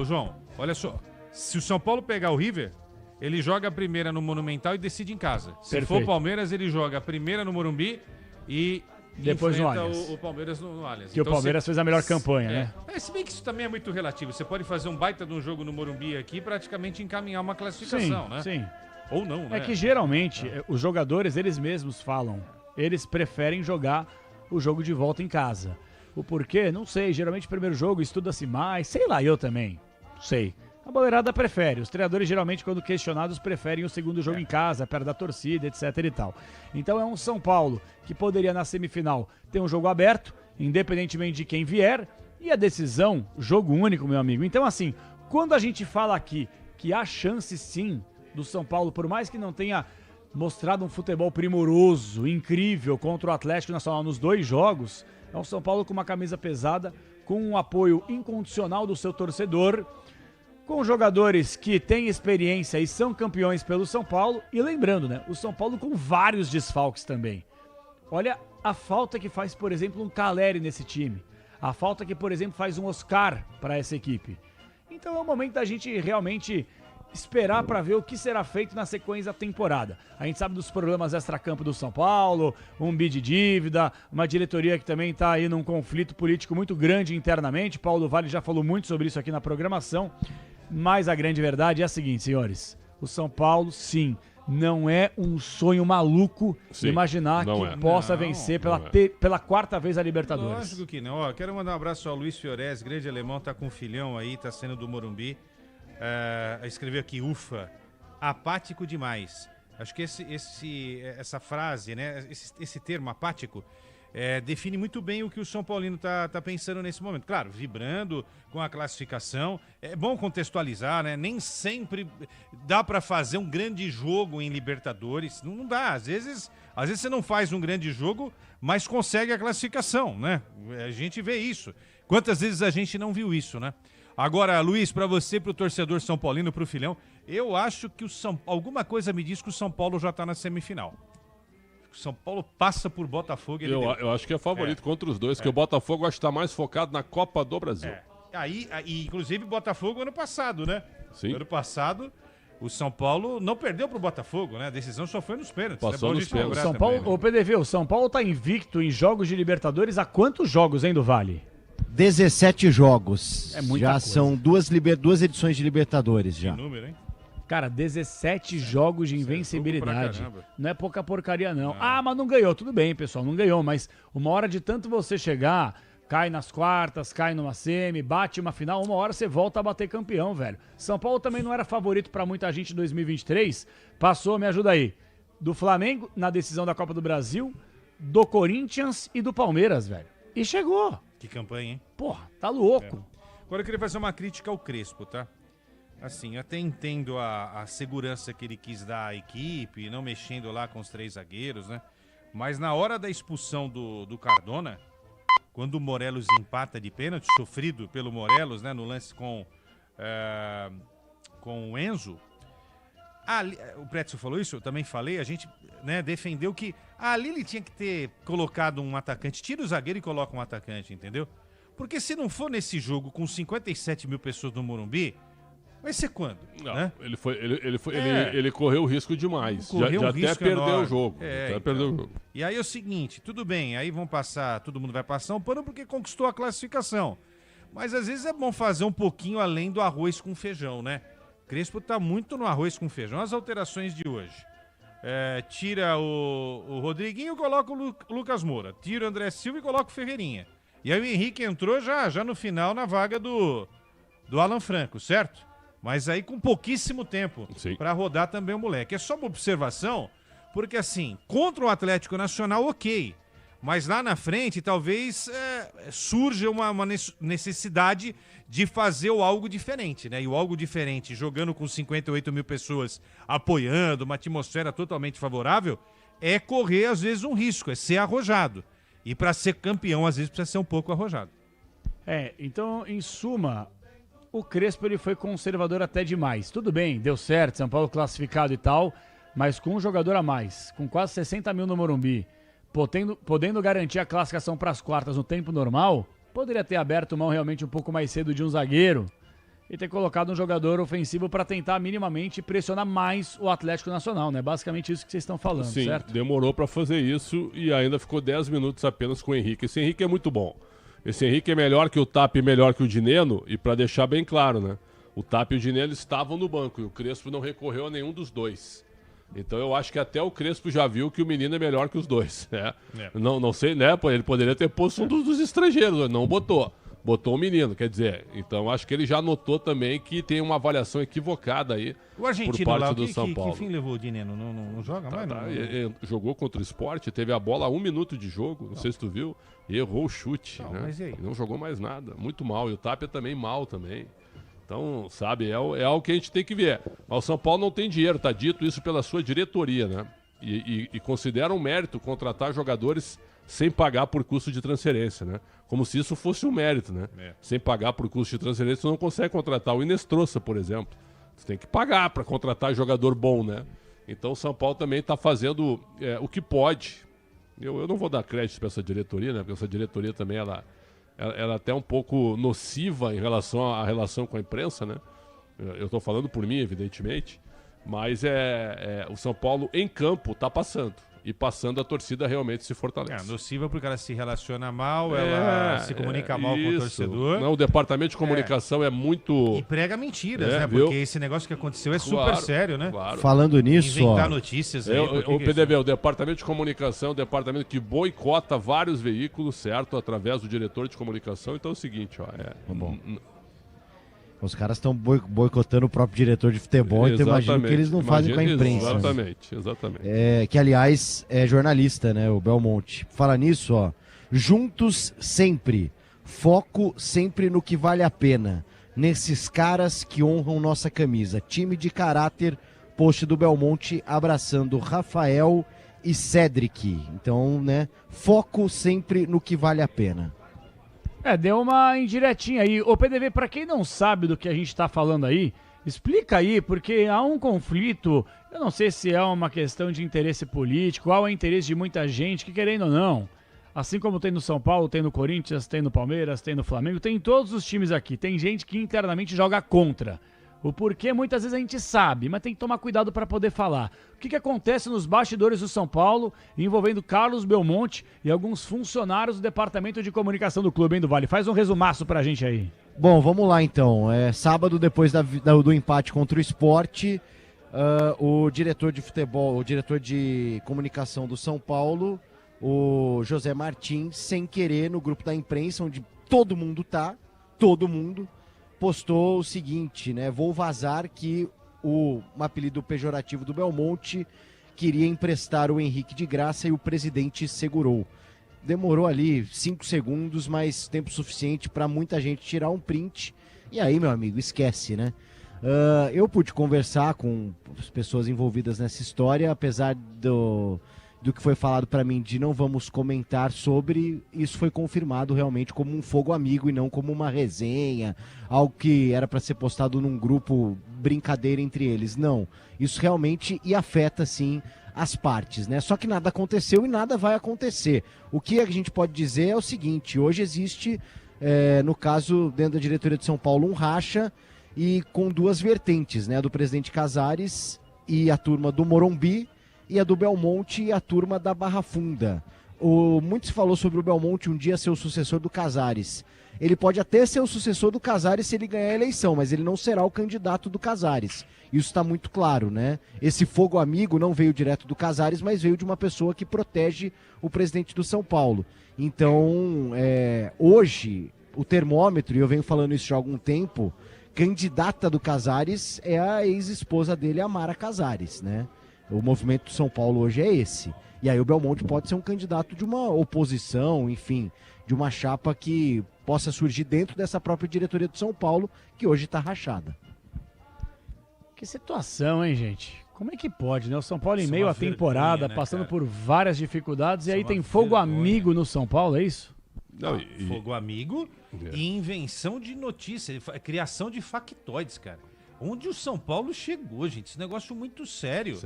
João, olha só. Se o São Paulo pegar o River, ele joga a primeira no Monumental e decide em casa. Se Perfeito. for o Palmeiras, ele joga a primeira no Morumbi e Depois no enfrenta Allianz. o Palmeiras no Allianz. Que o Palmeiras fez a melhor campanha, né? Se bem que isso também é muito relativo. Você pode fazer um baita de um jogo no Morumbi aqui e praticamente encaminhar uma classificação, né? Sim. Ou não, né? É que geralmente os jogadores, eles mesmos falam, eles preferem jogar o jogo de volta em casa. O porquê? Não sei. Geralmente, primeiro jogo, estuda-se mais. Sei lá, eu também. Não sei. A boleirada prefere. Os treinadores, geralmente, quando questionados, preferem o segundo jogo em casa, perto da torcida, etc e tal. Então, é um São Paulo que poderia, na semifinal, ter um jogo aberto, independentemente de quem vier, e a decisão, jogo único, meu amigo. Então, assim, quando a gente fala aqui que há chance, sim, do São Paulo, por mais que não tenha mostrado um futebol primoroso, incrível, contra o Atlético Nacional nos 2 jogos, é um São Paulo com uma camisa pesada, com um apoio incondicional do seu torcedor, com jogadores que têm experiência e são campeões pelo São Paulo, e lembrando, né, o São Paulo com vários desfalques também. Olha a falta que faz, por exemplo, um Caleri nesse time, a falta que, por exemplo, faz um Oscar para essa equipe. Então é o momento da gente realmente esperar para ver o que será feito na sequência da temporada. A gente sabe dos problemas extracampo do São Paulo, um bi de dívida, uma diretoria que também está aí num conflito político muito grande internamente. Paulo Vale já falou muito sobre isso aqui na programação. Mas a grande verdade é a seguinte, senhores. O São Paulo, sim, não é um sonho maluco imaginar que possa vencer pela 4ª vez a Libertadores. Lógico que não. Ó, quero mandar um abraço ao Luiz Fiorez, grande alemão, tá com um filhão aí, tá sendo do Morumbi. Escreveu aqui, ufa, apático demais. Acho que essa frase, né, esse termo apático, define muito bem o que o São Paulino tá pensando nesse momento. Claro, vibrando com a classificação. É bom contextualizar, né? Nem sempre dá para fazer um grande jogo em Libertadores. Não dá. Às vezes você não faz um grande jogo, mas consegue a classificação, né? A gente vê isso. Quantas vezes a gente não viu isso, né? Agora, Luiz, para você, para o torcedor São Paulino, para o filhão, eu acho que alguma coisa me diz que o São Paulo já está na semifinal. O São Paulo passa por Botafogo. Eu acho que é favorito contra os dois, que o Botafogo acho que está mais focado na Copa do Brasil. Aí, inclusive, Botafogo ano passado, né? Sim. Ano passado, o São Paulo não perdeu pro Botafogo, né? A decisão só foi nos pênaltis. Passou nos pênaltis. São Paulo, também, né? O PDV, o São Paulo tá invicto em jogos de Libertadores há quantos jogos, hein, do Vale? 17 jogos. É muita já coisa. são duas edições de Libertadores já. Que número, hein? Cara, 17 jogos de invencibilidade. caramba. Não é pouca porcaria, não. Ah, mas não ganhou. Tudo bem, pessoal, não ganhou. Mas uma hora de tanto você chegar, cai nas quartas, cai numa semi, bate uma final, uma hora você volta a bater campeão, velho. São Paulo também não era favorito pra muita gente em 2023. Passou, me ajuda aí, do Flamengo na decisão da Copa do Brasil, do Corinthians e do Palmeiras, velho. E chegou. Que campanha, hein? Porra, tá louco. Agora eu queria fazer uma crítica ao Crespo, tá? Assim, eu até entendo a segurança que ele quis dar à equipe, não mexendo lá com os 3 zagueiros, né? Mas na hora da expulsão do Cardona, quando o Morelos empata de pênalti, sofrido pelo Morelos, né? No lance com o Enzo, ali, o Pretzel falou isso, eu também falei, a gente, né, defendeu que ali ele tinha que ter colocado um atacante, tira o zagueiro e coloca um atacante, entendeu? Porque se não for nesse jogo com 57 mil pessoas no Morumbi, vai ser quando? Não, né? ele correu o risco demais. Já até perdeu o jogo. Perdeu o jogo. E aí é o seguinte, tudo bem, aí vão passar, todo mundo vai passar um pano porque conquistou a classificação. Mas às vezes é bom fazer um pouquinho além do arroz com feijão, né? Crespo tá muito no arroz com feijão. As alterações de hoje. tira o Rodriguinho, coloca o Lucas Moura. Tira o André Silva e coloca o Ferreirinha. E aí o Henrique entrou já no final na vaga do Alan Franco, certo? Mas aí com pouquíssimo tempo para rodar também o moleque. É só uma observação, porque assim, contra o Atlético Nacional, ok. Mas lá na frente, talvez surja uma necessidade de fazer algo diferente, né? E o algo diferente, jogando com 58 mil pessoas apoiando, uma atmosfera totalmente favorável, é correr, às vezes, um risco, é ser arrojado. E para ser campeão, às vezes, precisa ser um pouco arrojado. Então, em suma, o Crespo ele foi conservador até demais. Tudo bem, deu certo, São Paulo classificado e tal, mas com um jogador a mais, com quase 60 mil no Morumbi, podendo garantir a classificação para as quartas no tempo normal, poderia ter aberto mão realmente um pouco mais cedo de um zagueiro e ter colocado um jogador ofensivo para tentar minimamente pressionar mais o Atlético Nacional, né? Basicamente isso que vocês estão falando, Sim, certo? Demorou para fazer isso e ainda ficou 10 minutos apenas com o Henrique. Esse Henrique é muito bom. Esse Henrique é melhor que o Tap e melhor que o Dineno, e para deixar bem claro, né? O Tap e o Dineno estavam no banco e o Crespo não recorreu a nenhum dos dois. Então eu acho que até o Crespo já viu que o menino é melhor que os dois, né? Não sei, né? Ele poderia ter posto um dos estrangeiros, não botou. Botou o menino, quer dizer. Então acho que ele já notou também que tem uma avaliação equivocada aí o argentino por parte lá, do São Paulo. Que fim levou o Dineno? Não joga mais? Ele jogou contra o Sport, teve a bola a 1 minuto de jogo, não sei se tu viu, e errou o chute, né? Mas e aí? Não jogou mais nada, muito mal. E o Tapia também mal também. Então, sabe, é algo que a gente tem que ver. Mas o São Paulo não tem dinheiro, tá dito isso pela sua diretoria, né? E considera um mérito contratar jogadores sem pagar por custo de transferência, né? Como se isso fosse um mérito, né? Sem pagar por custo de transferência, você não consegue contratar o Inestrosa, por exemplo. Você tem que pagar para contratar jogador bom, né? Então o São Paulo também está fazendo o que pode. Eu não vou dar crédito para essa diretoria, né? Porque essa diretoria também, ela é até um pouco nociva em relação à relação com a imprensa, né? Eu estou falando por mim, evidentemente. Mas o São Paulo em campo está passando. E passando, a torcida realmente se fortalece. Nociva porque ela se relaciona mal, ela se comunica mal com o torcedor. Não, o departamento de comunicação é muito... E prega mentiras, né? Viu? Porque esse negócio que aconteceu é super sério, né? Claro. Falando nisso, inventar notícias aí. O PDV, o departamento de comunicação é um departamento que boicota vários veículos, certo? Através do diretor de comunicação. Então é o seguinte, ó... Bom. Os caras estão boicotando o próprio diretor de futebol, então imagino que eles não fazem com a imprensa. Exatamente. Que, aliás, é jornalista, né, o Belmonte. Fala nisso, ó. Juntos sempre. Foco sempre no que vale a pena. Nesses caras que honram nossa camisa. Time de caráter, post do Belmonte, abraçando Rafael e Cedric. Então, né, foco sempre no que vale a pena. Deu uma indiretinha aí. Ô PDV, pra quem não sabe do que a gente tá falando aí, explica aí, porque há um conflito, eu não sei se é uma questão de interesse político, há o interesse de muita gente que, querendo ou não, assim como tem no São Paulo, tem no Corinthians, tem no Palmeiras, tem no Flamengo, tem em todos os times aqui, tem gente que internamente joga contra. O porquê muitas vezes a gente sabe, mas tem que tomar cuidado para poder falar. O que acontece nos bastidores do São Paulo, envolvendo Carlos Belmonte e alguns funcionários do departamento de comunicação do clube, hein, do Vale? Faz um resumaço pra gente aí. Bom, vamos lá então. Sábado, depois do empate contra o Sport, o diretor de futebol, o diretor de comunicação do São Paulo, o José Martins, sem querer, no grupo da imprensa, onde todo mundo postou o seguinte, né? Vou vazar que um apelido pejorativo do Belmonte queria emprestar o Henrique de graça e o presidente segurou. Demorou ali 5 segundos, mas tempo suficiente para muita gente tirar um print. E aí, meu amigo, esquece, né? Eu pude conversar com as pessoas envolvidas nessa história, apesar do que foi falado para mim de não vamos comentar sobre, isso foi confirmado realmente como um fogo amigo e não como uma resenha, algo que era para ser postado num grupo brincadeira entre eles. Não, isso realmente afeta sim as partes, né? Só que nada aconteceu e nada vai acontecer. O que a gente pode dizer é o seguinte: hoje existe, no caso, dentro da diretoria de São Paulo, um racha e com duas vertentes, né? A do presidente Casares e a turma do Morumbi, e a do Belmonte e a turma da Barra Funda. Muito se falou sobre o Belmonte um dia ser o sucessor do Casares. Ele pode até ser o sucessor do Casares se ele ganhar a eleição, mas ele não será o candidato do Casares. Isso está muito claro, né? Esse fogo amigo não veio direto do Casares, mas veio de uma pessoa que protege o presidente do São Paulo. Então, hoje, o termômetro, e eu venho falando isso já há algum tempo, candidata do Casares é a ex-esposa dele, a Mara Casares, né? O movimento do São Paulo hoje é esse. E aí o Belmonte pode ser um candidato de uma oposição, enfim, de uma chapa que possa surgir dentro dessa própria diretoria do São Paulo, que hoje está rachada. Que situação, hein, gente? Como é que pode, né? O São Paulo em meio à temporada, passando por várias dificuldades, e aí tem fogo amigo no São Paulo, é isso? Não, fogo amigo e invenção de notícia, criação de factoides, cara. Onde o São Paulo chegou, gente? Esse negócio muito sério.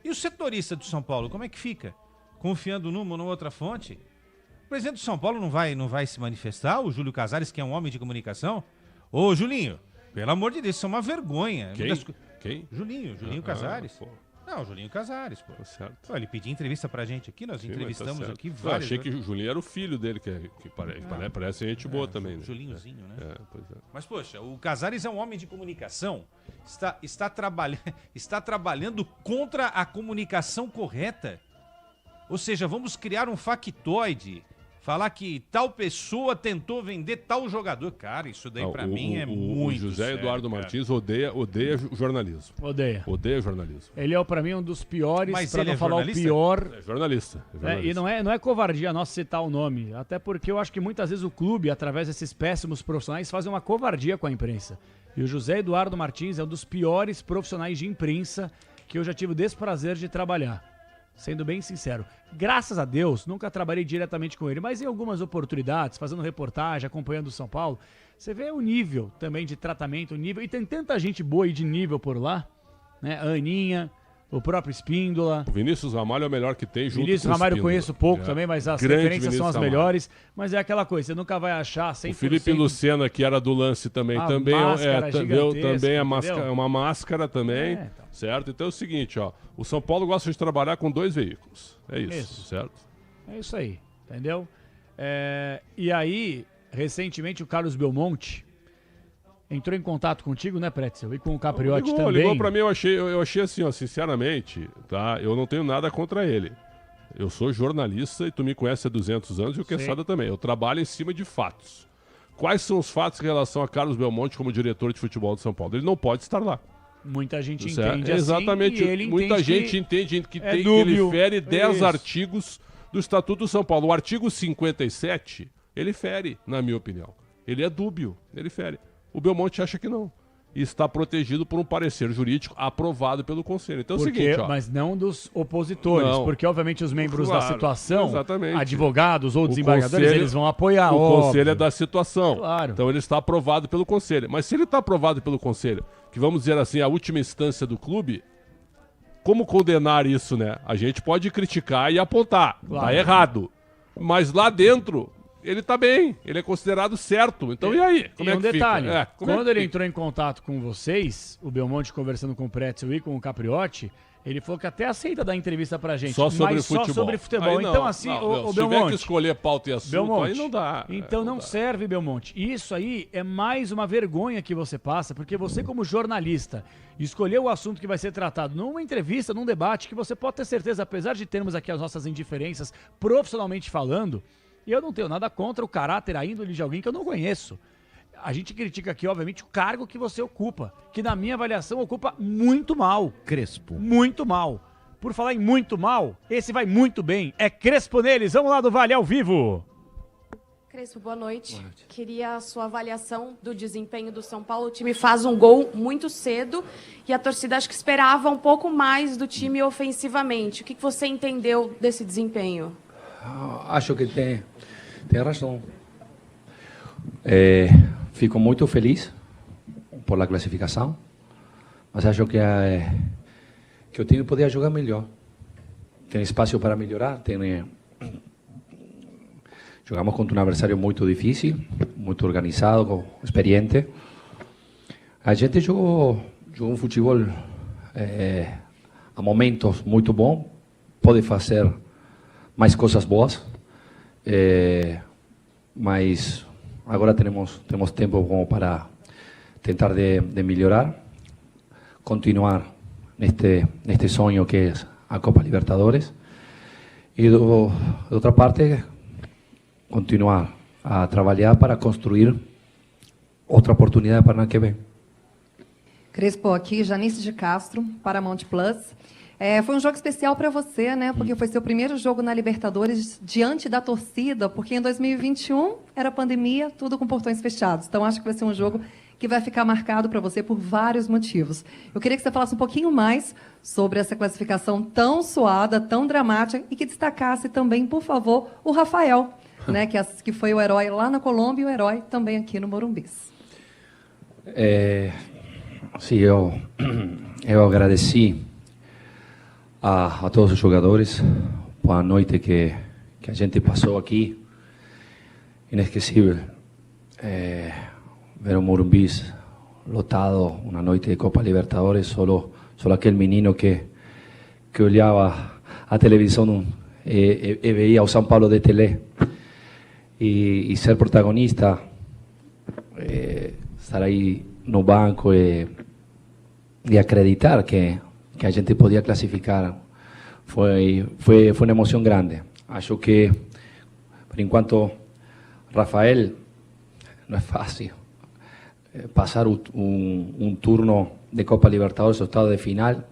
E o setorista do São Paulo, como é que fica? Confiando numa ou numa outra fonte? O presidente do São Paulo não vai se manifestar? O Júlio Casares, que é um homem de comunicação? Ô, Julinho, pelo amor de Deus, isso é uma vergonha. Quem? Casares. Não, Julinho Casares, pô. Certo. Pô, ele pediu entrevista pra gente aqui, nós entrevistamos aqui Eu várias achei que o Julinho era o filho dele, que parece gente boa também. Né? Julinhozinho, né? Pois é. Mas, poxa, o Casares é um homem de comunicação, está trabalhando contra a comunicação correta. Ou seja, vamos criar um factoide, falar que tal pessoa tentou vender tal jogador. Cara, isso daí pra mim é muito O José sério, Eduardo cara. Martins odeia jornalismo. Odeia jornalismo. Ele é, pra mim, um dos piores, Mas pra ele não é falar jornalista? o pior. É jornalista. E não é covardia nossa citar o nome, até porque eu acho que muitas vezes o clube, através desses péssimos profissionais, fazem uma covardia com a imprensa. E o José Eduardo Martins é um dos piores profissionais de imprensa que eu já tive o desprazer de trabalhar. Sendo bem sincero, graças a Deus, nunca trabalhei diretamente com ele, mas em algumas oportunidades, fazendo reportagem, acompanhando o São Paulo, você vê o nível também de tratamento, e tem tanta gente boa e de nível por lá, né? A Aninha, o próprio Espíndola. O Vinícius Ramalho é o melhor que tem junto Vinícius com o Ramalho eu Espíndola. conheço pouco também, mas as Grande referências são as Vinícius melhores. Mas é aquela coisa, você nunca vai achar 100%. O Felipe Lucena, que era do lance também, A também máscara também gigantesca, é uma máscara também, então. certo? Então é o seguinte, ó, o São Paulo gosta de trabalhar com 2 veículos, é isso, certo? É isso aí, entendeu? E aí, recentemente o Carlos Belmonte entrou em contato contigo, né, Pretzel? E com o Capriotti também. Ligou pra mim, eu achei assim, ó, sinceramente, tá? Eu não tenho nada contra ele. Eu sou jornalista e tu me conhece há 200 anos e o Quesada também. Eu trabalho em cima de fatos. Quais são os fatos em relação a Carlos Belmonte como diretor de futebol de São Paulo? Ele não pode estar lá. Muita gente Certo? entende assim. Exatamente. E ele Muita entende gente entende que, é que dúbio. ele fere 10 Isso. artigos do Estatuto do São Paulo. O artigo 57, ele fere, na minha opinião. Ele é dúbio, ele fere. O Belmonte acha que não. E está protegido por um parecer jurídico aprovado pelo Conselho. Então é o seguinte, ó. Mas não dos opositores, Não. porque obviamente os membros da Claro, situação, exatamente. advogados ou O desembargadores, conselho- eles vão apoiar, O óbvio. Conselho é da situação. Claro. Então ele está aprovado pelo Conselho. Mas se ele está aprovado pelo Conselho, que vamos dizer assim, a última instância do clube, como condenar isso, né? A gente pode criticar e apontar. Claro. Tá errado. Mas lá dentro, ele tá bem. Ele é considerado certo. Então e aí? Como E é um que detalhe, fica? Como é quando que ele fica? entrou em contato com vocês, o Belmonte conversando com o Pretzel e com o Capriotti, ele falou que até aceita dar entrevista pra gente, Só sobre mas futebol. só sobre futebol. Aí não, Então assim, não, o se tiver Belmonte... que escolher pauta e assunto, Belmonte, aí não dá. Então não serve, Belmonte. Isso aí é mais uma vergonha que você passa, porque você como jornalista escolheu o assunto que vai ser tratado numa entrevista, num debate, que você pode ter certeza, apesar de termos aqui as nossas indiferenças profissionalmente falando, e eu não tenho nada contra o caráter, a índole de alguém que eu não conheço. A gente critica aqui, obviamente, o cargo que você ocupa, que na minha avaliação ocupa muito mal. Crespo. Muito mal. Por falar em muito mal, esse vai muito bem. É Crespo neles. Vamos lá do Vale ao vivo. Crespo, boa noite. Queria a sua avaliação do desempenho do São Paulo. O time faz um gol muito cedo e a torcida acho que esperava um pouco mais do time ofensivamente. O que você entendeu desse desempenho? Acho que tem razão. Fico muito feliz por a classificação, mas acho que o time podia jogar melhor. Tem espaço para melhorar. Jogamos contra um adversário muito difícil, muito organizado, experiente. A gente jogou um futebol a momentos muito bom, pode fazer mais coisas boas, mas agora temos tempo como para tentar de melhorar, continuar neste sonho que é a Copa Libertadores e de outra parte continuar a trabalhar para construir outra oportunidade para o ano que vem. Crespo, aqui, Janice de Castro, Paramount Plus. Foi um jogo especial para você, né? Porque foi seu primeiro jogo na Libertadores diante da torcida, porque em 2021 era pandemia, tudo com portões fechados. Então, acho que vai ser um jogo que vai ficar marcado para você por vários motivos. Eu queria que você falasse um pouquinho mais sobre essa classificação tão suada, tão dramática, e que destacasse também, por favor, o Rafael, né? Que foi o herói lá na Colômbia e o herói também aqui no Morumbi. Sim, eu agradeci a todos os jogadores por a noite que a gente passou aqui. Inesquecível. Ver o Morumbi lotado, uma noite de Copa Libertadores, solo aquele menino que olhava a televisão e veía o São Paulo de tele. E ser protagonista, estar aí no banco e acreditar que a gente podia classificar foi uma emoção grande. Acho que, por enquanto, Rafael, não é fácil passar um turno de Copa Libertadores, octavo de final,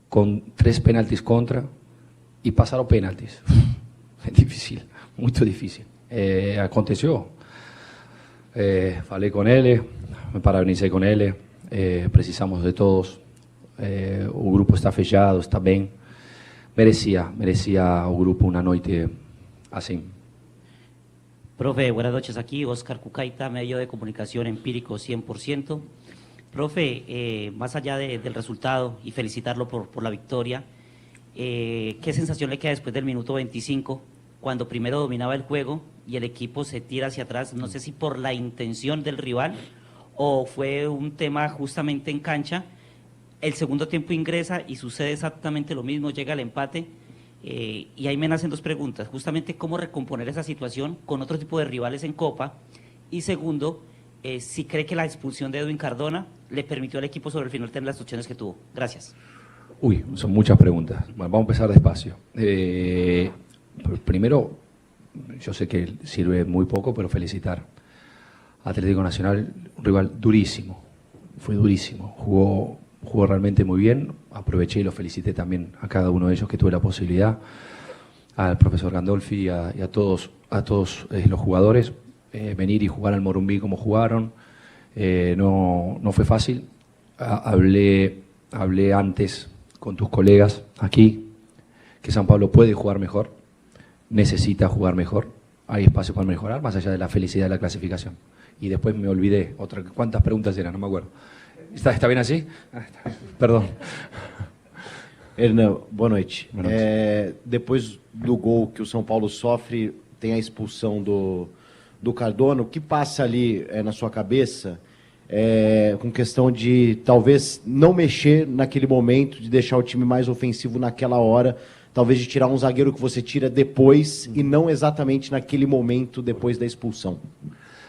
com 3 penaltis contra e passar os penaltis. É difícil, muito difícil. Aconteceu. Falei com ele, me parabenizei com ele. Precisamos de todos. O grupo está fechado, está bem. Merecía o grupo una noche así. Profe, buenas noches aquí, Oscar Cucaita, medio de comunicación empírico 100%. Profe, más allá del resultado y felicitarlo por la victoria, ¿qué sensación le queda después del minuto 25, cuando primero dominaba el juego y el equipo se tira hacia atrás? No sé si por la intención del rival o fue un tema justamente en cancha. El segundo tiempo ingresa y sucede exactamente lo mismo, llega el empate. Y ahí me nacen 2 preguntas. Justamente, ¿cómo recomponer esa situación con otro tipo de rivales en Copa? Y segundo, si cree que la expulsión de Edwin Cardona le permitió al equipo sobre el final tener las opciones que tuvo. Gracias. Uy, son muchas preguntas. Bueno, vamos a empezar despacio. Primero, yo sé que sirve muy poco, pero felicitar a Atlético Nacional, un rival durísimo. Fue durísimo. Jugó realmente muy bien, aproveché y lo felicité también a cada uno de ellos que tuve la posibilidad, al profesor Gandolfi y a todos los jugadores, venir y jugar al Morumbi como jugaron. No fue fácil. Hablé antes con tus colegas aquí, que San Pablo puede jugar mejor, necesita jugar mejor, hay espacio para mejorar, más allá de la felicidad de la clasificación. Y después me olvidé, ¿cuántas preguntas eran? No me acuerdo. Está bem assim? Perdão. Hernan, boa noite. Depois do gol que o São Paulo sofre, tem a expulsão do Cardona. O que passa ali na sua cabeça com questão de talvez não mexer naquele momento, de deixar o time mais ofensivo naquela hora, talvez de tirar um zagueiro que você tira depois e não exatamente naquele momento depois da expulsão?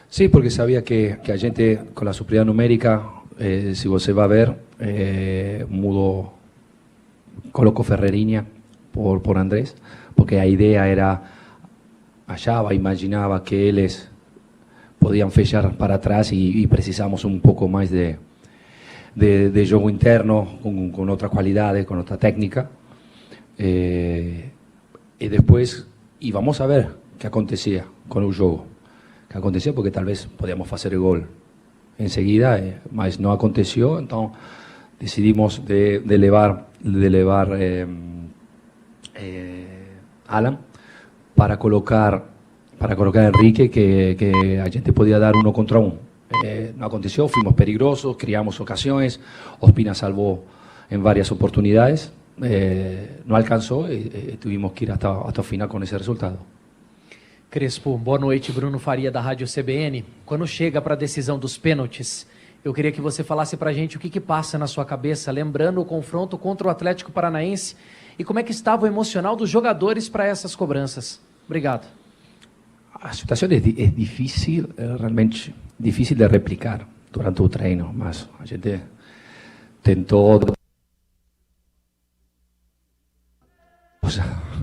Sim, porque sabia que a gente, com a superioridade numérica, se você vai ver, colocou Ferreirinha por Andrés, porque a ideia era, imaginava que eles podiam fechar para trás e precisamos um pouco mais de jogo interno, com outra qualidade, com outra técnica. E depois, vamos a ver o que acontecia com o jogo. Que acontecia porque talvez podíamos fazer o gol enseguida, mas não aconteceu, então decidimos de levar Alan para colocar Enrique, que a gente podia dar 1 contra 1. Não aconteceu, fuimos peligrosos, criamos ocasiões, Ospina salvou em várias oportunidades, não alcançou e tivemos que ir até o final com esse resultado. Crespo, boa noite, Bruno Faria da Rádio CBN. Quando chega para a decisão dos pênaltis, eu queria que você falasse para a gente o que passa na sua cabeça, lembrando o confronto contra o Atlético Paranaense e como é que estava o emocional dos jogadores para essas cobranças. Obrigado. A situação é difícil, realmente difícil de replicar durante o treino, mas a gente tentou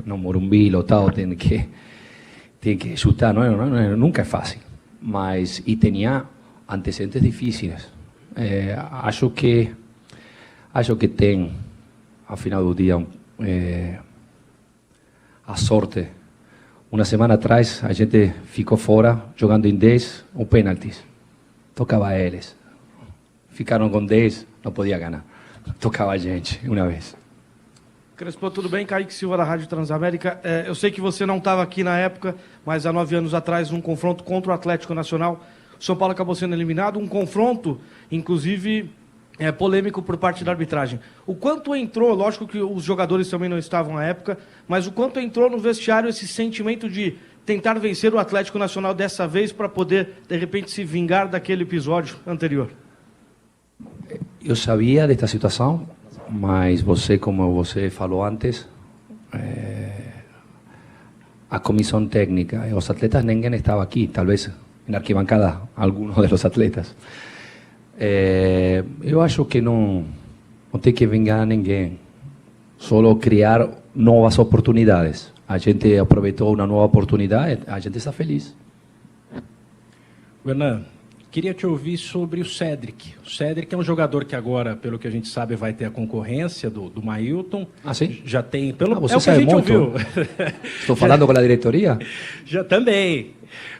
no Morumbi lotado, tem que chutar, nunca é fácil, mas e tinha antecedentes difíceis. Acho que tem, ao final do dia, a sorte. Uma semana atrás, a gente ficou fora, jogando em 10, pênaltis. Tocava a eles. Ficaram com 10, não podia ganhar. Tocava a gente, uma vez. Crespo, tudo bem? Kaique Silva, da Rádio Transamérica. Eu sei que você não estava aqui na época, mas há 9 anos atrás, um confronto contra o Atlético Nacional. O São Paulo acabou sendo eliminado. Um confronto, inclusive, polêmico por parte da arbitragem. O quanto entrou, lógico que os jogadores também não estavam na época, mas o quanto entrou no vestiário esse sentimento de tentar vencer o Atlético Nacional dessa vez para poder, de repente, se vingar daquele episódio anterior? Eu sabia desta situação, mas você, como você falou antes, a comissão técnica, os atletas, ninguém estava aqui, talvez na arquibancada, alguns dos atletas. Eu acho que não tem que vingar ninguém, só criar novas oportunidades. A gente aproveitou uma nova oportunidade, a gente está feliz. Hernan, queria te ouvir sobre o Cédric. O Cédric é um jogador que agora, pelo que a gente sabe, vai ter a concorrência do Mailton. Ah, sim? Já tem, você é o que a sabe gente muito. ouviu. Estou falando com a diretoria? Já também.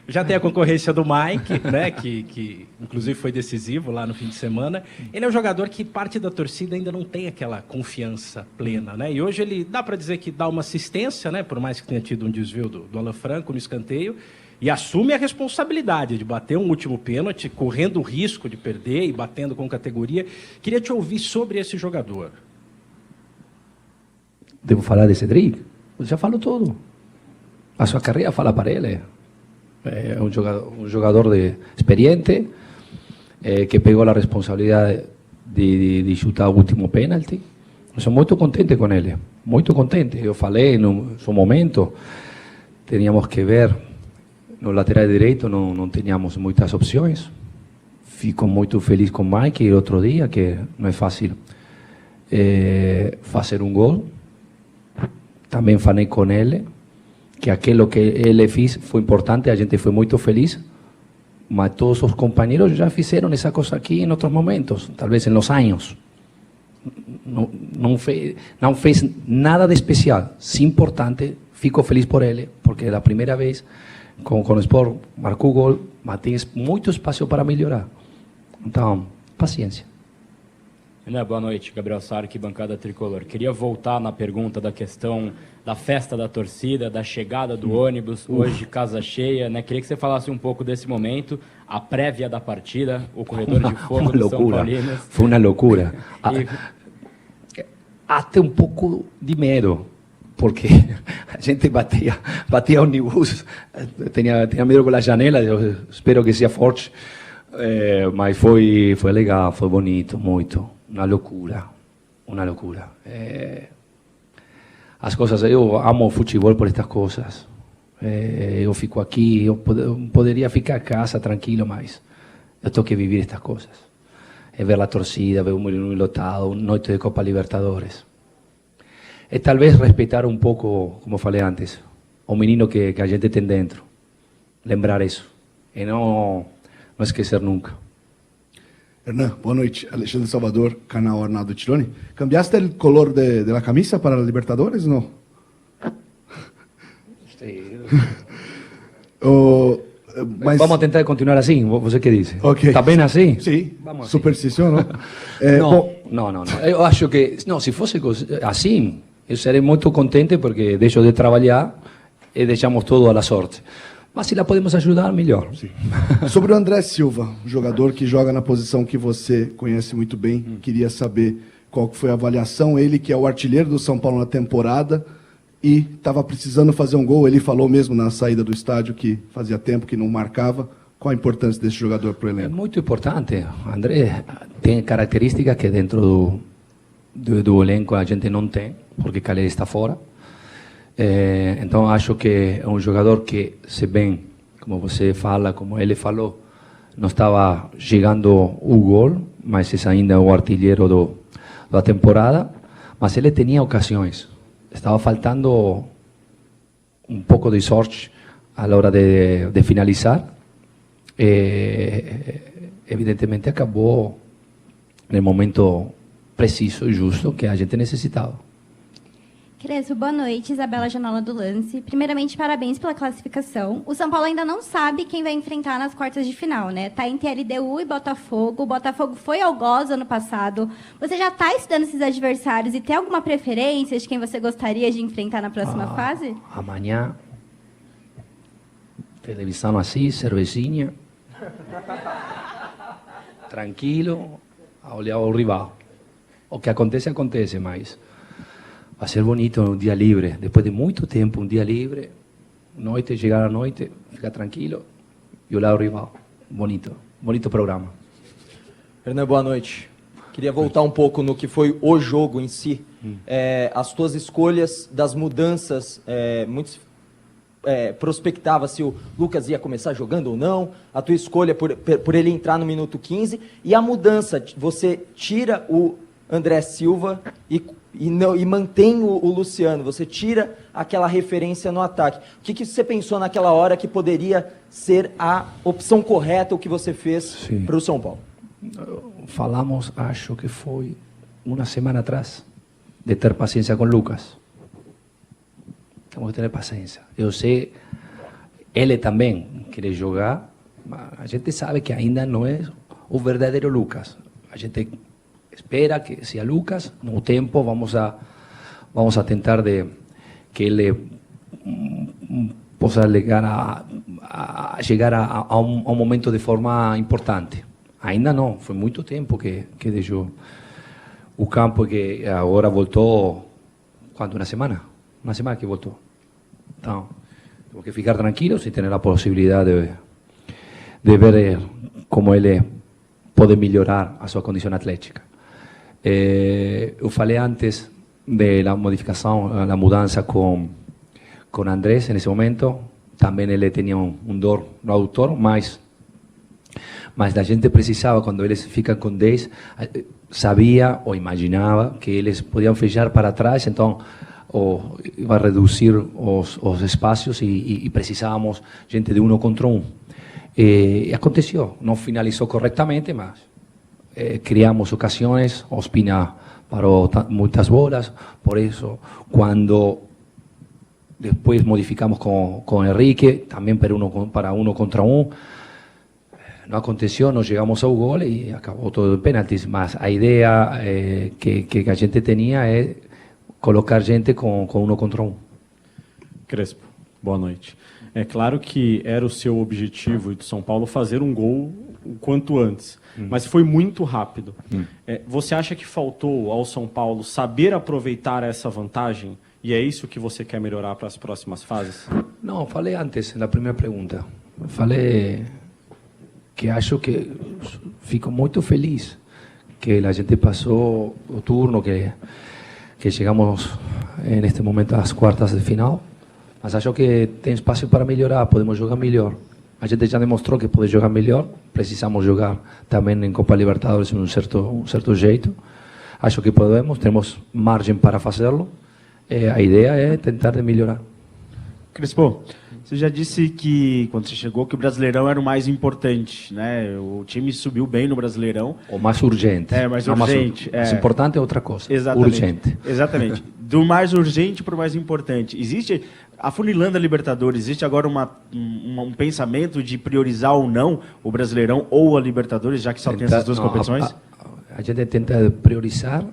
Já tem a concorrência do Mike, né, que inclusive foi decisivo lá no fim de semana. Ele é um jogador que parte da torcida ainda não tem aquela confiança plena, né? E hoje ele dá para dizer que dá uma assistência, né, por mais que tenha tido um desvio do Alan Franco no escanteio, e assume a responsabilidade de bater um último pênalti, correndo o risco de perder e batendo com categoria. Queria te ouvir sobre esse jogador. Devo falar de Cédric? Você já falou tudo. A sua carreira fala para ele. É um jogador experiente, que pegou a responsabilidade de chutar o último pênalti. Eu sou muito contente com ele, muito contente. Eu falei no seu momento, teníamos que ver, no lateral direito não tínhamos muitas opções. Fico muito feliz com o Mike outro dia, que não é fácil fazer um gol. Também falei com ele, que aquilo que ele fez foi importante, a gente foi muito feliz, mas todos os companheiros já fizeram essa coisa aqui em outros momentos, talvez em los anos. Não fez nada de especial, sim importante, fico feliz por ele, porque é a primeira vez com o Sport marcou o gol, mas tem muito espaço para melhorar. Então, paciência. Boa noite, Gabriel Sarque, bancada tricolor. Queria voltar na pergunta da questão da festa da torcida, da chegada do ônibus, hoje casa cheia, né? Queria que você falasse um pouco desse momento, a prévia da partida, o corredor de fogo do São Paulinos. Foi uma loucura. Até um pouco de medo, porque a gente batia ônibus, tinha medo com a janela, eu espero que seja forte, mas foi legal, foi bonito, muito. Uma loucura, uma loucura. As coisas, eu amo futebol por estas coisas. Eu fico aqui, eu poderia ficar em casa tranquilo, mas eu tenho que viver estas coisas. Ver a torcida, ver o Morumbi lotado, noite de Copa Libertadores. Talvez respeitar um pouco, como falei antes, o menino que a gente tem dentro. Lembrar isso. E não esquecer nunca. Hernan, boa noite. Alexandre Salvador, canal Arnaldo Tironi. ¿Cambiaste el color de la camisa para la Libertadores o no? Sí. Mas... Vamos tentar continuar assim, você que diz? Okay. Está bem assim? Sim, vamos superstição, não? Não. Eu acho que, se fosse assim, eu seria muito contente porque deixo de trabalhar e deixamos tudo à sorte. Mas se lá podemos ajudar, melhor. Sim. Sobre o André Silva, um jogador que joga na posição que você conhece muito bem, queria saber qual foi a avaliação. Ele que é o artilheiro do São Paulo na temporada e estava precisando fazer um gol. Ele falou mesmo na saída do estádio que fazia tempo que não marcava. Qual a importância desse jogador para o elenco? É muito importante. O André tem características que dentro do elenco a gente não tem, porque Calé está fora. Então acho que é um jogador que, se bem como você fala, como ele falou, não estava chegando o gol, mas é ainda o artilheiro da temporada, mas ele tinha ocasiões. Estava faltando um pouco de sorte a la hora de finalizar. Evidentemente acabou no momento preciso e justo que a gente necessitava. Crespo, boa noite. Isabela Janola do Lance. Primeiramente, parabéns pela classificação. O São Paulo ainda não sabe quem vai enfrentar nas quartas de final, né? Tá entre LDU e Botafogo. O Botafogo foi ao Goza ano passado. Você já está estudando esses adversários e tem alguma preferência de quem você gostaria de enfrentar na próxima fase? Amanhã, televisão assim, cervezinha, tranquilo, a olhar o rival. O que acontece, acontece, mas vai ser bonito um dia livre. Depois de muito tempo, um dia livre, noite, chegar à noite, ficar tranquilo e olhar o rival. Bonito programa. Hernan, boa noite. Queria voltar um pouco no que foi o jogo em si. As tuas escolhas das mudanças, muitos prospectava se o Lucas ia começar jogando ou não, a tua escolha por ele entrar no minuto 15, e a mudança, você tira o André Silva e mantém o Luciano, você tira aquela referência no ataque. O que você pensou naquela hora que poderia ser a opção correta, o que você fez para o São Paulo? Falamos, acho que foi uma semana atrás, de ter paciência com o Lucas. Temos que ter paciência. Eu sei, ele também quer jogar, mas a gente sabe que ainda não é o verdadeiro Lucas. A gente espera que sea Lucas, no tempo vamos a tentar de que ele possa chegar a um momento de forma importante. Ainda não, foi muito tempo que deixou o campo, que agora voltou, quanto? Uma semana que voltou. Então, temos que ficar tranquilos e ter a possibilidade de ver como ele pode melhorar a sua condição atlética. Eu falei antes da modificação, da mudança com Andrés nesse momento. Também ele tinha um dor no adutor, mas a gente precisava, quando eles ficam com 10, sabia ou imaginava que eles podiam fechar para trás, então vai reduzir os espaços e precisávamos gente de 1 contra 1. E aconteceu, não finalizou corretamente, mas criamos ocasiões. Ospina parou muitas bolas, por isso, quando depois modificamos com Enrique, também para 1 contra 1, não aconteceu, não chegamos ao gol e acabou todo em pênaltis, mas a ideia que a gente tinha é colocar gente com 1 contra 1. Crespo, boa noite. É claro que era o seu objetivo de São Paulo fazer um gol o quanto antes, mas foi muito rápido. Você acha que faltou ao São Paulo saber aproveitar essa vantagem? E é isso que você quer melhorar para as próximas fases? Não, falei antes, na primeira pergunta. Falei que acho que fico muito feliz que a gente passou o turno, que chegamos neste momento às quartas de final, mas acho que tem espaço para melhorar, podemos jogar melhor. A gente já demonstrou que pode jogar melhor, precisamos jogar também em Copa Libertadores de um certo jeito. Acho que podemos, temos margem para fazê-lo. A ideia é tentar melhorar. Crespo, você já disse que, quando você chegou, que o Brasileirão era o mais importante, né? O time subiu bem no Brasileirão. O mais urgente. Mais urgente. Mais importante é outra coisa. Exatamente. Urgente. Exatamente. Do mais urgente para o mais importante. Existe, afunilando a Libertadores, existe agora um pensamento de priorizar ou não o Brasileirão ou a Libertadores, já que só tem essas duas competições? A gente tenta priorizar,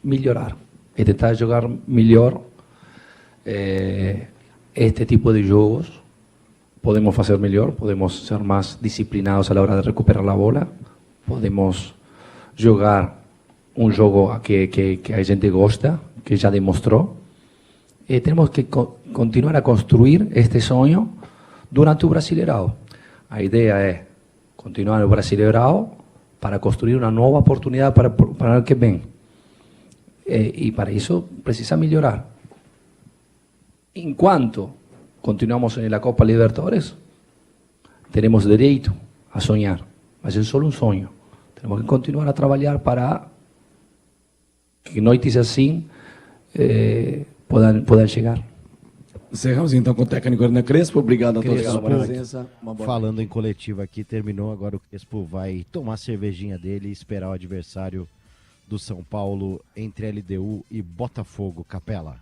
melhorar. E tentar jogar melhor este tipo de jogos. Podemos fazer melhor, podemos ser mais disciplinados a la hora de recuperar a bola, podemos jogar um jogo que a gente gosta, que já demonstrou. E temos que continuar a construir este sonho durante o Brasileirão. A ideia é continuar o Brasileirão para construir uma nova oportunidade para o ano que vem. E para isso precisa melhorar. Enquanto continuamos na Copa Libertadores, Tenemos derecho a soñar, mas é só um sonho. Temos que continuar a trabalhar para que noites assim possam chegar. Encerramos então com o técnico Hernan Crespo. Obrigado a todos Crespo, pela presença. Falando em coletiva aqui, terminou. Agora o Crespo vai tomar a cervejinha dele e esperar o adversário do São Paulo entre LDU e Botafogo. Capela.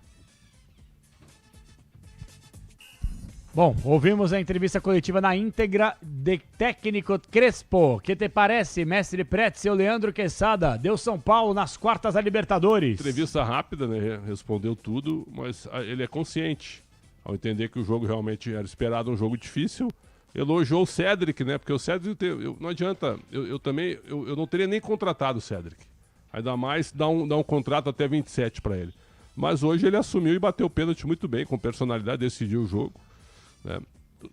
Bom, ouvimos a entrevista coletiva na íntegra de técnico Crespo. Que te parece, mestre Pretzel, Leandro Quesada? Deu São Paulo nas quartas da Libertadores. Entrevista rápida, né? Respondeu tudo, mas ele é consciente. Ao entender que o jogo realmente era esperado, um jogo difícil, elogiou o Cédric, né? Porque o Cédric, não adianta, eu não teria nem contratado o Cédric. Ainda mais dar um contrato até 27 para ele. Mas hoje ele assumiu e bateu o pênalti muito bem, com personalidade, decidiu o jogo. Né?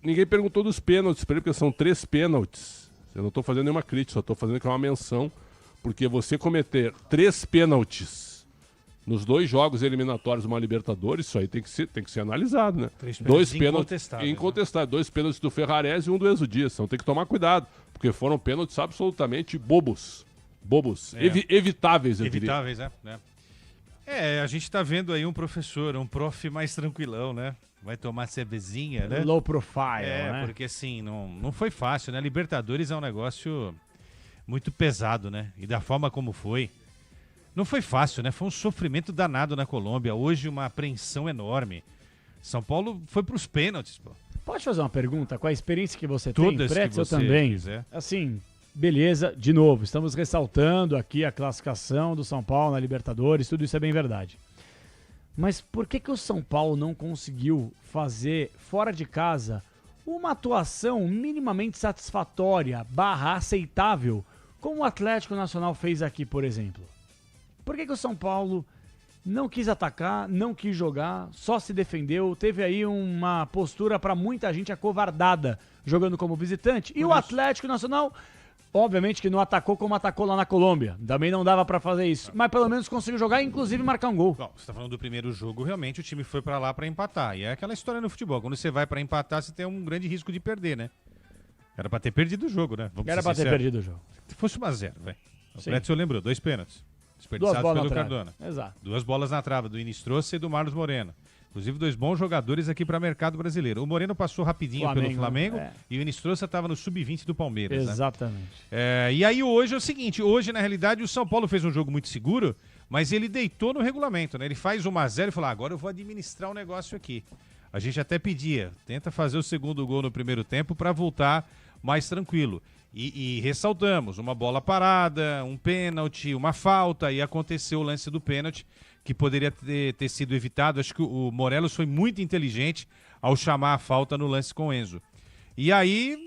Ninguém perguntou dos pênaltis para ele, porque são 3 pênaltis. Eu não estou fazendo nenhuma crítica, só estou fazendo aqui uma menção, porque você cometer 3 pênaltis nos 2 jogos eliminatórios de uma Libertadores, isso aí tem que ser analisado, né? 2 pênaltis incontestáveis, 2 pênaltis do Ferrarese e um do Enzo Dias. Então tem que tomar cuidado, porque foram pênaltis absolutamente bobos. Evitáveis, eu diria. Evitáveis, né? A gente tá vendo aí um prof mais tranquilão, né? Vai tomar cervezinha, né? Low profile, né? Porque assim, não foi fácil, né? Libertadores é um negócio muito pesado, né? E da forma como foi. Não foi fácil, né? Foi um sofrimento danado na Colômbia. Hoje uma apreensão enorme. São Paulo foi pros pênaltis, pô. Pode fazer uma pergunta? Com a experiência que você Todas tem, Pretzel, que você também. quiser. Assim, beleza, de novo, estamos ressaltando aqui a classificação do São Paulo na Libertadores, tudo isso é bem verdade. Mas por que o São Paulo não conseguiu fazer, fora de casa, uma atuação minimamente satisfatória, aceitável, como o Atlético Nacional fez aqui, por exemplo? Por que o São Paulo não quis atacar, não quis jogar, só se defendeu, teve aí uma postura para muita gente acovardada jogando como visitante, e o Atlético Nacional, obviamente que não atacou como atacou lá na Colômbia, também não dava para fazer isso, mas pelo menos conseguiu jogar e inclusive marcar um gol. Bom, você tá falando do primeiro jogo, realmente o time foi para lá para empatar, e é aquela história no futebol, quando você vai para empatar, você tem um grande risco de perder, né? Era para ter perdido o jogo, né? Era para ter perdido o jogo. Se fosse 1-0, velho. O Pretzel lembrou, 2 pênaltis. Desperdiçados pelo Cardona. Exato. 2 bolas na trava, do Inistrosa e do Marlos Moreno. Inclusive 2 bons jogadores aqui para o mercado brasileiro. O Moreno passou rapidinho pelo Flamengo e o Inistrosa estava no sub-20 do Palmeiras. Exatamente. Né? E aí hoje é o seguinte, hoje na realidade o São Paulo fez um jogo muito seguro, mas ele deitou no regulamento, né? Ele faz 1-0 e fala, agora eu vou administrar um negócio aqui. A gente até pedia, tenta fazer o segundo gol no primeiro tempo para voltar mais tranquilo. E ressaltamos, uma bola parada, um pênalti, uma falta, e aconteceu o lance do pênalti, que poderia ter sido evitado. Acho que o Morelos foi muito inteligente ao chamar a falta no lance com o Enzo. E aí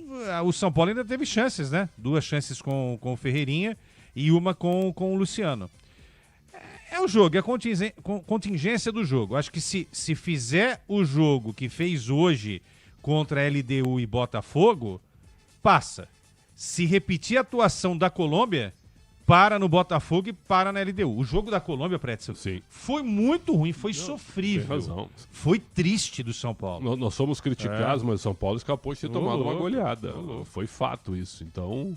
o São Paulo ainda teve chances, né? 2 chances com o Ferreirinha e uma com o Luciano. É o jogo, é a contingência do jogo. Acho que se fizer o jogo que fez hoje contra LDU e Botafogo, passa. Se repetir a atuação da Colômbia, para no Botafogo e para na LDU. O jogo da Colômbia, Pretzel, foi muito ruim, foi sofrível. Tem razão. Foi triste do São Paulo. Nós somos criticados, mas o São Paulo escapou de ter tomado uma goleada. Foi fato isso. Então,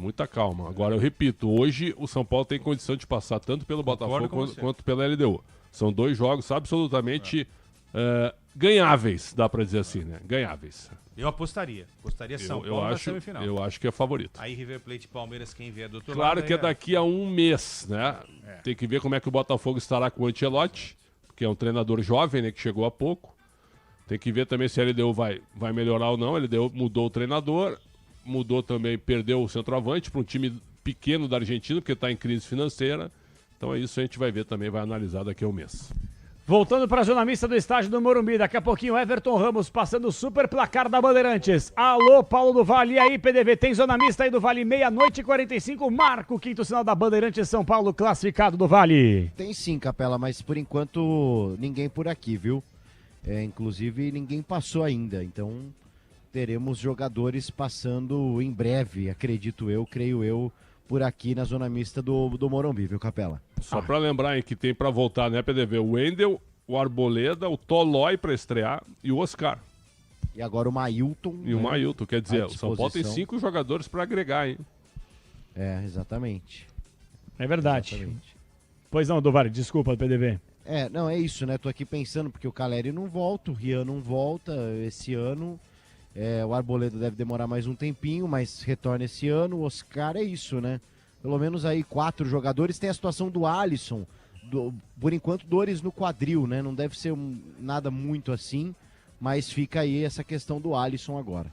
muita calma. Agora, eu repito, hoje o São Paulo tem condição de passar tanto pelo Botafogo quanto pela LDU. São 2 jogos absolutamente ganháveis, dá pra dizer assim, né? Ganháveis. Eu apostaria. Apostaria São Paulo na semifinal. Eu acho que é favorito. Aí River Plate e Palmeiras, quem vier do outro lado. Claro que é daqui a um mês, né? Tem que ver como é que o Botafogo estará com o Ancelotti, que é um treinador jovem, né? Que chegou há pouco. Tem que ver também se a LDU vai melhorar ou não. A LDU mudou o treinador, mudou também, perdeu o centroavante para um time pequeno da Argentina, porque está em crise financeira. Então é isso, a gente vai ver também, vai analisar daqui a um mês. Voltando para a zona mista do estádio do Morumbi, daqui a pouquinho Everton Ramos passando o super placar da Bandeirantes. Alô, Paulo do Vale, e aí PDV, tem zona mista aí do Vale, 00:45, marca o 5º sinal da Bandeirantes, São Paulo classificado do Vale. Tem sim, Capela, mas por enquanto ninguém por aqui, viu? Inclusive ninguém passou ainda, então teremos jogadores passando em breve, acredito eu, creio eu, por aqui na zona mista do Morumbi, viu, Capela? Só pra lembrar, hein, que tem pra voltar, né, PDV? O Wendel, o Arboleda, o Tolói pra estrear e o Oscar. E agora o Mailton. E o Mailton, quer dizer, à o São Paulo tem disposição. 5 jogadores para agregar, hein? É, exatamente. É verdade. Exatamente. Pois não, Dovari, desculpa, PDV. Não, é isso, né? Tô aqui pensando, porque o Caleri não volta, o Rian não volta esse ano. O Arboleda deve demorar mais um tempinho, mas retorna esse ano. O Oscar é isso, né? Pelo menos aí 4 jogadores. Tem a situação do Alisson. Por enquanto, dores no quadril, né? Não deve ser nada muito assim, mas fica aí essa questão do Alisson agora.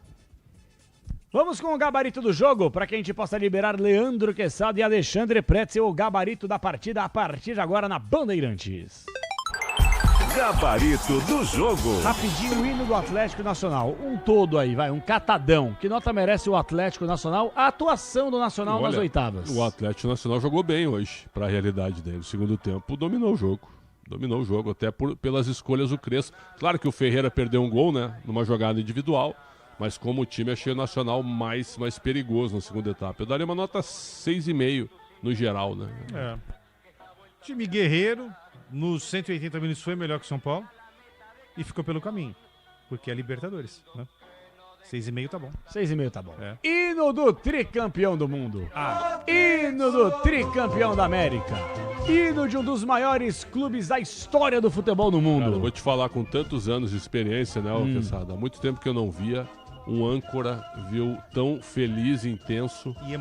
Vamos com o gabarito do jogo, para que a gente possa liberar Leandro Quesada e Alexandre Pretzel, o gabarito da partida, a partir de agora na Bandeirantes. Gabarito do jogo. Rapidinho, o hino do Atlético Nacional. Um todo aí, vai, um catadão. Que nota merece o Atlético Nacional? A atuação do Nacional nas oitavas. O Atlético Nacional jogou bem hoje, para a realidade dele. No segundo tempo, dominou o jogo. Dominou o jogo, até pelas escolhas do Crespo. Claro que o Ferreira perdeu um gol, né? Numa jogada individual. Mas como o time, achei o Nacional mais perigoso na segunda etapa. Eu daria uma nota 6,5 no geral, né? Time guerreiro, nos 180 minutos foi melhor que o São Paulo e ficou pelo caminho, porque é Libertadores, né? 6,5 tá bom. 6,5 tá bom. Hino do tricampeão do mundo. Hino do tricampeão da América. Hino de um dos maiores clubes da história do futebol no mundo. Cara, eu vou te falar, com tantos anos de experiência, né, Quesada? Há muito tempo que eu não via um âncora, tão feliz, intenso e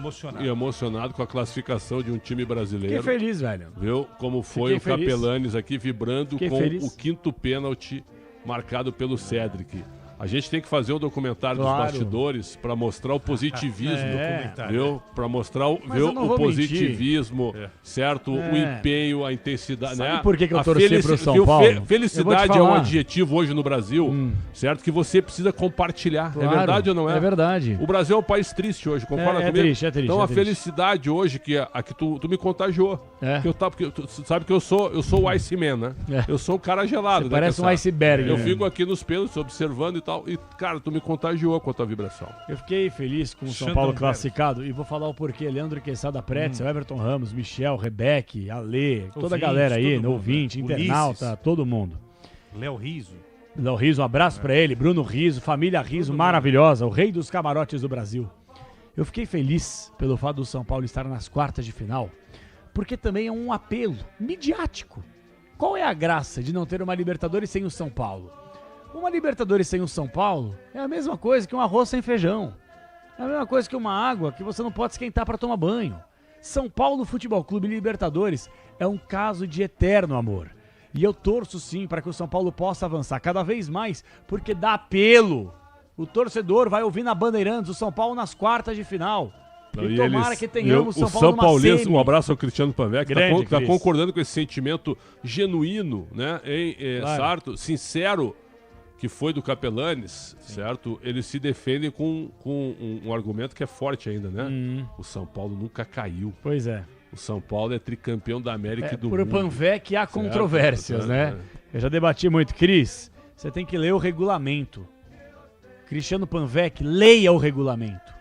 emocionado com a classificação de um time brasileiro. Fiquei feliz, velho. Viu como foi Fiquei o feliz. Capelanes aqui vibrando Fiquei com feliz. o 5º pênalti marcado pelo Cédric. A gente tem que fazer um documentário Claro. dos bastidores para mostrar o positivismo, Documentário. viu? Para mostrar o vou positivismo, certo? O empenho, a intensidade, Sabe né? por que eu A torci pro São Paulo? Eu vou Felicidade te é um falar. adjetivo hoje no Brasil, certo? Que você precisa compartilhar. Claro, É verdade ou não é? é verdade. O Brasil é um país triste hoje, concorda É comigo? triste, é triste, Então é a triste. felicidade hoje que tu me contagiou. Porque tu sabe que eu sou o Iceman, né? Eu sou um cara gelado. Você né, parece um Quesada? iceberg, Eu né? fico aqui nos pênaltis observando e tal. E, cara, tu me contagiou com a tua vibração. Eu fiquei feliz com o São Xandão Paulo Pérez. classificado e vou falar o porquê. Leandro Quesada, Pretzel, Everton Ramos, Michel, Rebeck, Ale, toda a galera aí, todo mundo, ouvinte, né? internauta, Ulisses. todo mundo. Léo Riso. Léo Riso, um abraço pra ele, Bruno Riso, família Riso maravilhosa, o rei dos camarotes do Brasil. Eu fiquei feliz pelo fato do São Paulo estar nas quartas de final, porque também é um apelo midiático. Qual é a graça de não ter uma Libertadores sem o São Paulo? Uma Libertadores sem o São Paulo é a mesma coisa que um arroz sem feijão. É a mesma coisa que uma água que você não pode esquentar para tomar banho. São Paulo Futebol Clube Libertadores é um caso de eterno amor. E eu torço sim para que o São Paulo possa avançar cada vez mais, porque dá apelo. O torcedor vai ouvir na Bandeirantes o São Paulo nas quartas de final. E tomara que tenhamos o São Paulo numa Paulense, semi. um abraço ao Cristiano Panvec, que Grande, tá Cris. concordando com esse sentimento genuíno, né, Claro. certo? Sincero, que foi do Capelanes, certo? Eles se defendem com um argumento que é forte ainda, né? O São Paulo nunca caiu. Pois é. O São Paulo é tricampeão da América e do Por mundo. Panvec há Certo, controvérsias, né? Eu já debati muito. Cris, você tem que ler o regulamento. Cristiano Panvec, leia o regulamento.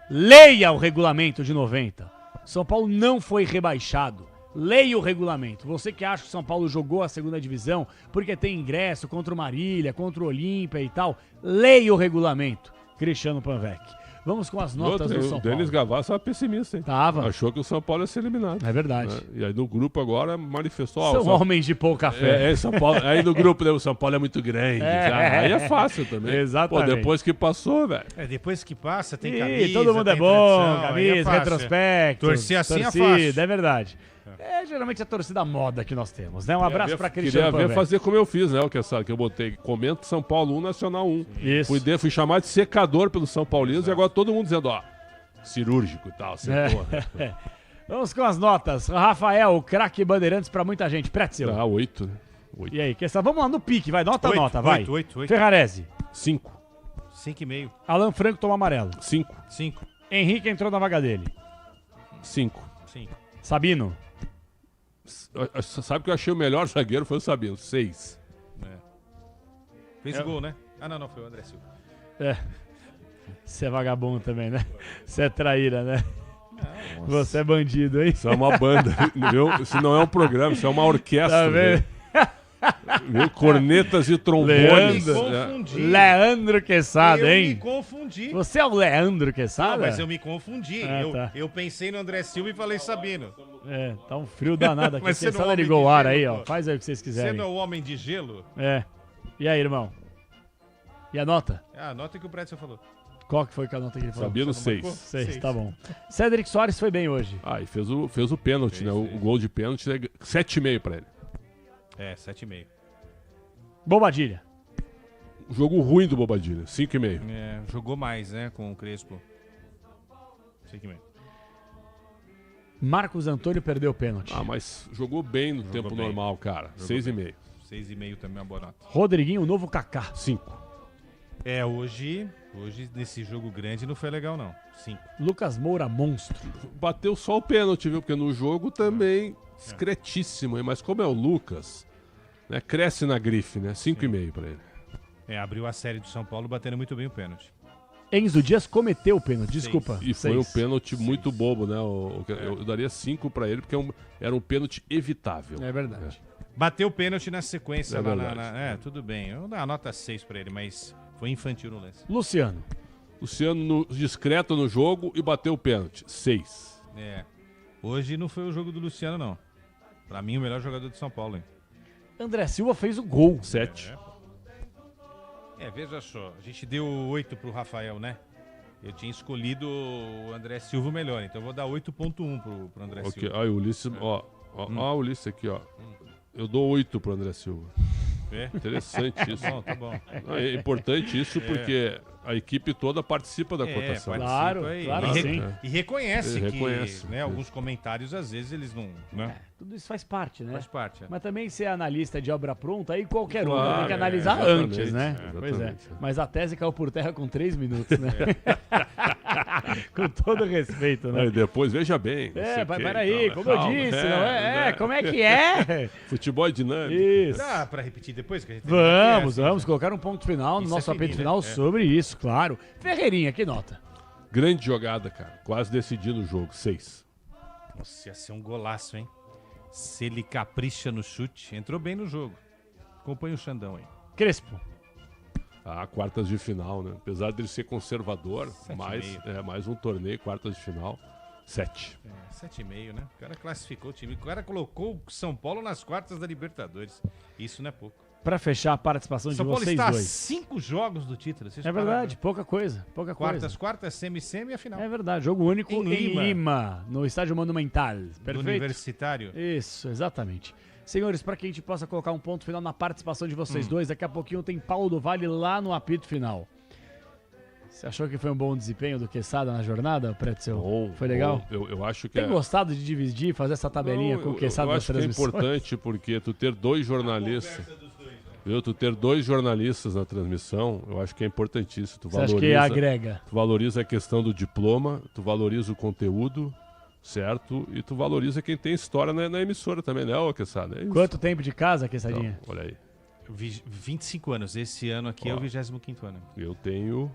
Leia o regulamento de 90. São Paulo não foi rebaixado. Leia o regulamento. Você que acha que São Paulo jogou a segunda divisão porque tem ingresso contra o Marília, contra o Olímpia e tal. Leia o regulamento, Cristiano Panvec. Vamos com as notas do São O Paulo. Denis Gavassi estava pessimista, hein? Tava. Achou que o São Paulo ia ser eliminado. É verdade. Né? E aí no grupo agora manifestou... São o São- homens de pouca fé. São Paulo, aí no grupo, né, o São Paulo é muito grande. Aí é fácil também. Exatamente. Pô, depois que passou, velho. Depois que passa, tem Ih, camisa, todo mundo é tem bom, tradição, aí é camisa, fácil. retrospecto. Torcer assim torcida, é fácil. É verdade. É geralmente a torcida moda que nós temos, né? Um abraço pra Cristiano Queria ver Panvec. fazer como eu fiz, né? O que eu botei. Comento São Paulo 1, Nacional 1. Isso. Fui chamado de secador pelos São Paulinos e agora todo mundo dizendo, ó, cirúrgico e tal, secou. É. Vamos com as notas. Rafael, craque Bandeirantes pra muita gente. Pretzel. 8, né? 8. E aí, vamos lá no pique, vai. Nota, Oito, nota, vai. 8. Ferrarese. 5. 5,5. Alan Franco toma amarelo. 5. 5. Henrique entrou na vaga dele. 5. 5. Sabino. Sabe que eu achei o melhor zagueiro foi o Sabino. 6. Fez gol, né? Ah, não, foi o André Silva. É. Você é vagabundo também, né? Você é traíra, né? Você é bandido, hein? Isso é uma banda, viu? Isso não é um programa, isso é uma orquestra. Tá vendo? Viu? Cornetas e trombones. Leandro Quesada, hein? Eu me confundi. Você é o Leandro Quesada? Não, mas eu me confundi. Tá. Eu pensei no André Silva e falei Sabino. Tá um frio danado aqui. Mas você não é Quesada homem ligou de o ar gelo, aí, ó. pô. Faz aí o que vocês quiserem. Você não é o homem de gelo? E aí, irmão? E a nota? Ah, a nota que o Pretzel falou. Qual que foi a nota que ele falou? Sabino, Você não 6. marcou? 6, tá bom. Cedric Soares foi bem hoje. E fez o pênalti, né? O gol de pênalti, 7,5 pra ele. 7,5. Bobadilha. Jogo ruim do Bobadilha, 5,5. Jogou mais, né, com o Crespo. 5,5. Marcos Antônio perdeu o pênalti. Mas jogou bem no tempo bem. normal, cara. 6,5. 6,5 também é uma boa nota. Rodriguinho, o novo Kaká. 5. Hoje nesse jogo grande não foi legal, não. 5. Lucas Moura, monstro. Bateu só o pênalti, viu? Porque no jogo também discretíssimo, hein? Mas como é o Lucas, né? Cresce na grife, né? 5,5 pra ele. Abriu a série do São Paulo batendo muito bem o pênalti. Enzo Dias cometeu o pênalti, desculpa. E foi um pênalti muito bobo, né? Eu daria 5 pra ele, porque era um pênalti evitável. É verdade. Bateu o pênalti na sequência. É lá verdade. Tudo bem. Eu vou dar a nota 6 pra ele, mas foi infantil no lance. Luciano. Discreto no jogo e bateu o pênalti. 6. Hoje não foi o jogo do Luciano, não. Pra mim, o melhor jogador de São Paulo, hein? André Silva fez o gol. 7. Veja só. A gente deu 8 pro Rafael, né? Eu tinha escolhido o André Silva melhor, então eu vou dar 8,1 pro André Silva. Aí o Ulisses, o Ulisses aqui, ó. Eu dou 8 pro André Silva. Interessante isso. Tá bom. É importante isso porque a equipe toda participa da cotação. Claro, sim. E reconhece reconhece. que alguns comentários, às vezes, eles não... Né? Tudo isso faz parte, né? Faz parte. Mas também ser analista de obra pronta, aí qualquer Claro, tem que analisar antes, né? Pois é. Exatamente. Mas a tese caiu por terra com 3 minutos, né? Com todo respeito, né? Aí depois, veja bem. Peraí, como eu disse, não é? Como é que é? Futebol é dinâmico. Isso. Dá pra repetir depois? Que a gente Vamos colocar um ponto final no nosso apito final sobre isso, claro. Ferreirinha, que nota? Grande jogada, cara. Quase decidindo o jogo. 6. Nossa, ia ser um golaço, hein? Se ele capricha no chute, entrou bem no jogo. Acompanha o Xandão aí. Crespo. Quartas de final, né? Apesar dele ser conservador, mais um torneio, quartas de final. 7. 7,5, né? O cara classificou o time. O cara colocou o São Paulo nas quartas da Libertadores. Isso não é pouco. Pra fechar a participação de vocês dois. São Paulo está a 5 jogos do título. É verdade, pouca coisa. Quartas, semi e a final. É verdade, jogo único em Lima, no Estádio Monumental. Perfeito? Universitário. Isso, exatamente. Senhores, para que a gente possa colocar um ponto final na participação de vocês dois, daqui a pouquinho tem Paulo do Vale lá no apito final. Você achou que foi um bom desempenho do Quesada na jornada, Pretzel? Foi legal? Eu acho que Tem gostado de dividir, fazer essa tabelinha com o Quesada nas transmissões? Eu acho que é importante porque tu ter 2 jornalistas... Tu ter 2 jornalistas na transmissão, eu acho que é importantíssimo. Você acha que agrega? Tu valoriza a questão do diploma, tu valoriza o conteúdo, certo? E tu valoriza quem tem história na emissora também, né, Quesada? Quanto tempo de casa, Quesadinha? Então, olha aí. 25 anos. Esse ano aqui é o 25º ano. Eu tenho...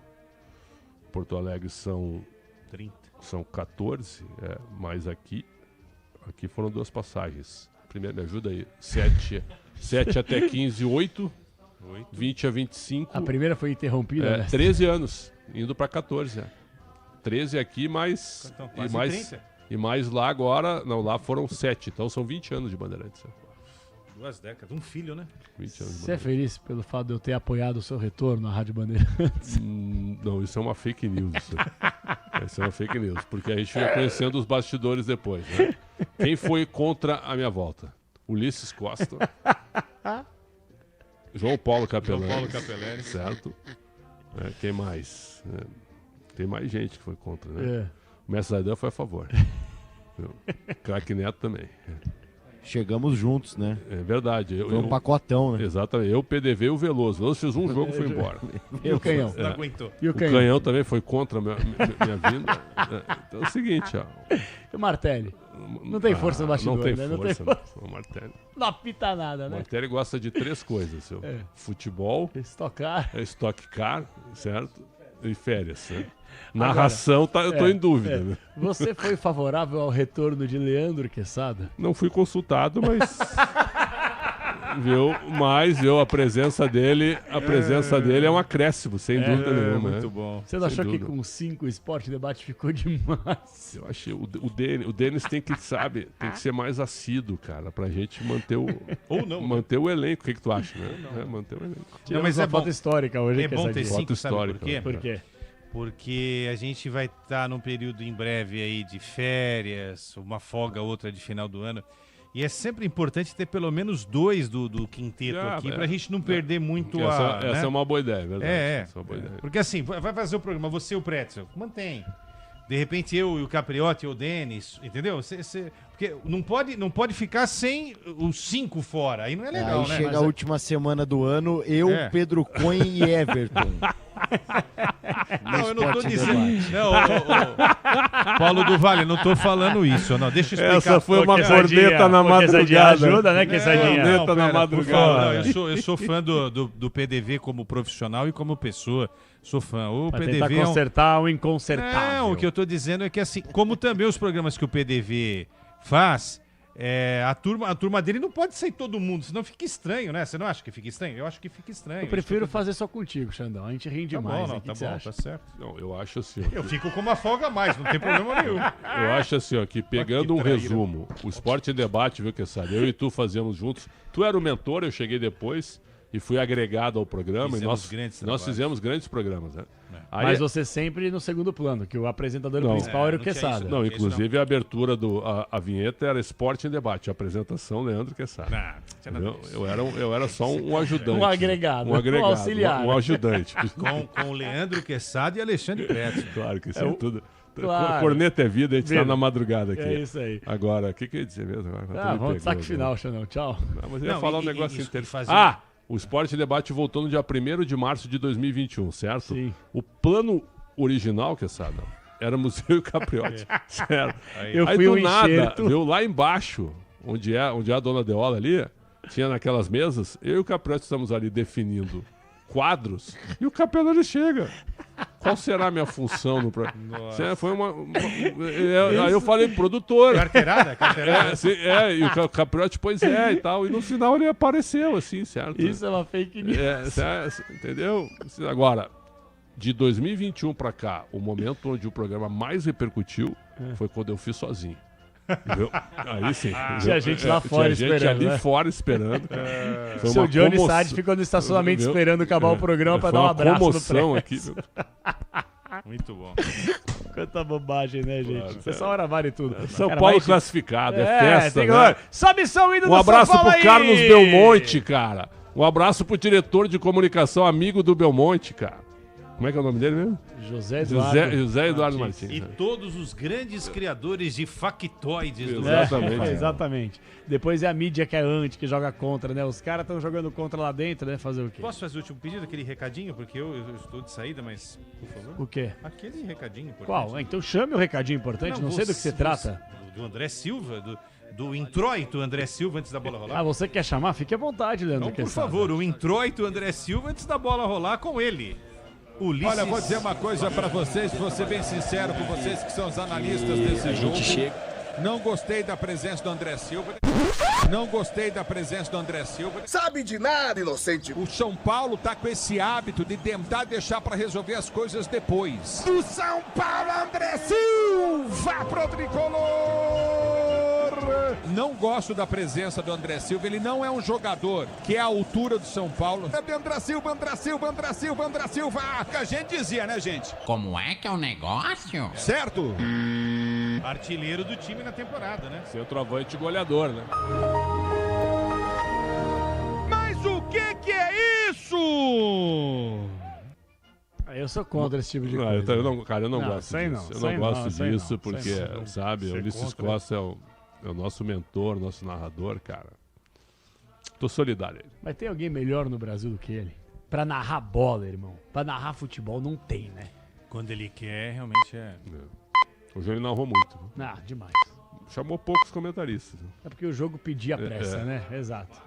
Porto Alegre são... 30. São 14, mas aqui foram 2 passagens. Primeiro, me ajuda aí. 7 até 15, 8. 20 a 25. A primeira foi interrompida, né? 13 anos, indo para 14. 13 aqui, mais... Então, quase 30. E mais lá agora... Não, lá foram 7, então são 20 anos de Bandeirantes. 2 décadas, um filho, né? 20 anos de Você é feliz pelo fato de eu ter apoiado o seu retorno à Rádio Bandeirantes? Não, isso é uma fake news. Isso é uma fake news, porque a gente fica conhecendo os bastidores depois, né? Quem foi contra a minha volta? Ulisses Costa. João Paulo Capelani. Certo. Quem mais? Tem mais gente que foi contra, né? O Mestre Zaidan foi a favor. Craque Neto também. Chegamos juntos, né? É verdade. Foi um pacotão, né? Exatamente. Eu, o PDV e o Veloso. O Veloso fez um jogo e foi embora. E o Canhão? Não aguentou. E o Canhão também foi contra a minha vinda. Então é o seguinte, ó. E o Martelli? Não tem força no bastidor, não tem né? Força, não tem força. O Martelli. Não apita nada, né? O Martelli gosta de 3 coisas, seu. Futebol. Stock Car, certo? E férias, né? Narração, eu tô em dúvida. Né? Você foi favorável ao retorno de Leandro Quesada? Não fui consultado, mas... Viu? Mas, a presença dele é um acréscimo, sem dúvida nenhuma. Muito bom. Você não achou que com 5 o Esporte Debate ficou demais? Eu achei. O Denis tem que ser mais assíduo, cara, pra gente manter o. Ou não. Manter o elenco. O que tu acha, né? Manter o elenco. Não, mas é foto histórica hoje. É bom ter 5, foto sabe por quê? Por quê? Porque a gente vai estar num período em breve aí de férias, uma folga, outra de final do ano. E é sempre importante ter pelo menos 2 do quinteto aqui, pra gente não perder muito essa é uma boa ideia, verdade. Essa é uma boa ideia. Porque assim, vai fazer o programa, você e o Pretzel, mantém. De repente eu e o Capriotti ou o Denis, entendeu? Porque não pode ficar sem os 5 fora, aí não é legal, aí né? Chega a última semana do ano, Pedro Cunha e Everton. Não, eu não tô dizendo. Não, Paulo do Vale, não tô falando isso. Não, deixa eu explicar. Essa foi uma corneta na madrugada. Ajuda, né, Quesadinha? Corneta na madrugada. Eu sou fã do PDV como profissional e como pessoa. Sou fã. O Pra PDV tentar consertar o inconsertável. Não, o que eu tô dizendo é que assim, como também os programas que o PDV faz, a turma dele não pode sair todo mundo, senão fica estranho, né? Você não acha que fica estranho? Eu acho que fica estranho. Eu prefiro fazer só contigo, Xandão. A gente ri demais. Tá bom, tá bom, tá certo. Não, eu acho assim. Eu fico com uma folga a mais, não tem problema nenhum. Eu acho assim, ó, que pegando um resumo, o Esporte em Debate, viu, Quesada? Eu e tu fazíamos juntos. Tu era o mentor, eu cheguei depois e fui agregado ao programa. Nós fizemos grandes programas, né? Mas você sempre no segundo plano, que o apresentador principal era o Quesada. Não, inclusive a abertura a vinheta era Esporte em Debate, a apresentação Leandro Quesada. Eu era só um ajudante. Um agregado. Um auxiliar. Um ajudante. Com o Leandro Quesada e Alexandre Pretzel. Claro que isso é tudo. Claro. Corneta é vida, a gente tá na madrugada aqui. É isso aí. Agora, o que eu ia dizer mesmo? Vamos destaque final, Xandão. Tchau. Mas eu ia falar um negócio interessante. O Esporte Debate voltou no dia 1º de março de 2021, certo? Sim. O plano original, Quesada, éramos eu e o Capriotti. Certo? Aí fui do um nada, enxerto. viu, lá embaixo, onde é a dona Deola ali, tinha naquelas mesas, eu e o Capriotti estamos ali definindo quadros e o Capelani chega. Qual será a minha função no programa? Foi aí eu falei, produtor. Carteirada? E o Capriotti, pois é, e tal. E no final ele apareceu, assim, certo? Isso é uma fake news. Entendeu? Agora, de 2021 pra cá, o momento onde o programa mais repercutiu foi quando eu fiz sozinho. Entendeu? Aí sim. Tinha gente lá fora esperando. Tinha gente ali fora esperando. Seu Johnny Sade ficou no estacionamento esperando acabar o programa pra dar um abraço no prédio. Aqui. Muito bom. Quanta bobagem, né, gente? Claro, Essa hora vale tudo. São Paulo classificado, festa, né? Sobe som indo Um abraço pro aí. Carlos Belmonte, cara. Um abraço pro diretor de comunicação, amigo do Belmonte, cara. Como é que é o nome dele mesmo? José Eduardo Martins. E todos os grandes criadores de factoides do Exatamente. Exatamente. Depois é a mídia que é anti, que joga contra, né? Os caras estão jogando contra lá dentro, né? Fazer o quê? Posso fazer o último pedido, aquele recadinho? Porque eu estou de saída, mas, por favor. O quê? Aquele recadinho importante. Qual? Então chame o recadinho importante, não sei do que se trata. Do André Silva, do introito André Silva antes da bola rolar. Ah, você quer chamar? Fique à vontade, Leandro. Então, por favor, o introito André Silva antes da bola rolar com ele. Ulisses. Olha, vou dizer uma coisa pra vocês, vou ser bem sincero com vocês que são os analistas desse jogo. Não gostei da presença do André Silva. Sabe de nada, inocente. O São Paulo tá com esse hábito de tentar deixar pra resolver as coisas depois. Do São Paulo, André Silva pro tricolor. Não gosto da presença do André Silva. Ele não é um jogador que é a altura do São Paulo. É de André Silva. Que a gente dizia, né, gente? Como é que é o negócio? Certo? Artilheiro do time na temporada, né? Centroavante goleador, né? Mas o que é isso? Eu sou contra esse tipo de coisa. Eu não gosto disso. Eu não gosto disso porque, sabe, o Ulisses Costa é o nosso mentor, nosso narrador, cara. Tô solidário a ele. Mas tem alguém melhor no Brasil do que ele? Pra narrar bola, irmão. Pra narrar futebol não tem, né? Quando ele quer, realmente é. Hoje ele narrou muito. Ah, demais. Chamou poucos comentaristas. É porque o jogo pedia pressa, né? Exato.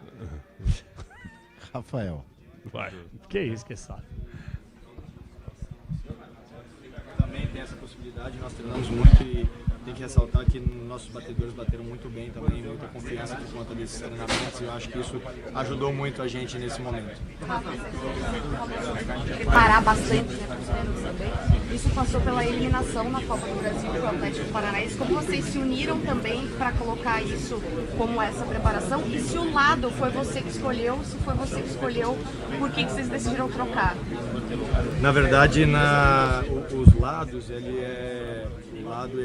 Rafael. Vai. Que isso, que sabe. Também tem essa possibilidade, nós treinamos muito e tem que ressaltar que nossos batedores bateram muito bem também, muita confiança por conta desses treinamentos, e eu acho que isso ajudou muito a gente nesse momento. Preparar bastante, né, os pênaltis também. Isso passou pela eliminação na Copa do Brasil do Atlético Paranaense. Como vocês se uniram também para colocar isso como essa preparação? E se o lado foi você que escolheu, se foi você que escolheu, por que vocês decidiram trocar? Na verdade, os lados, ele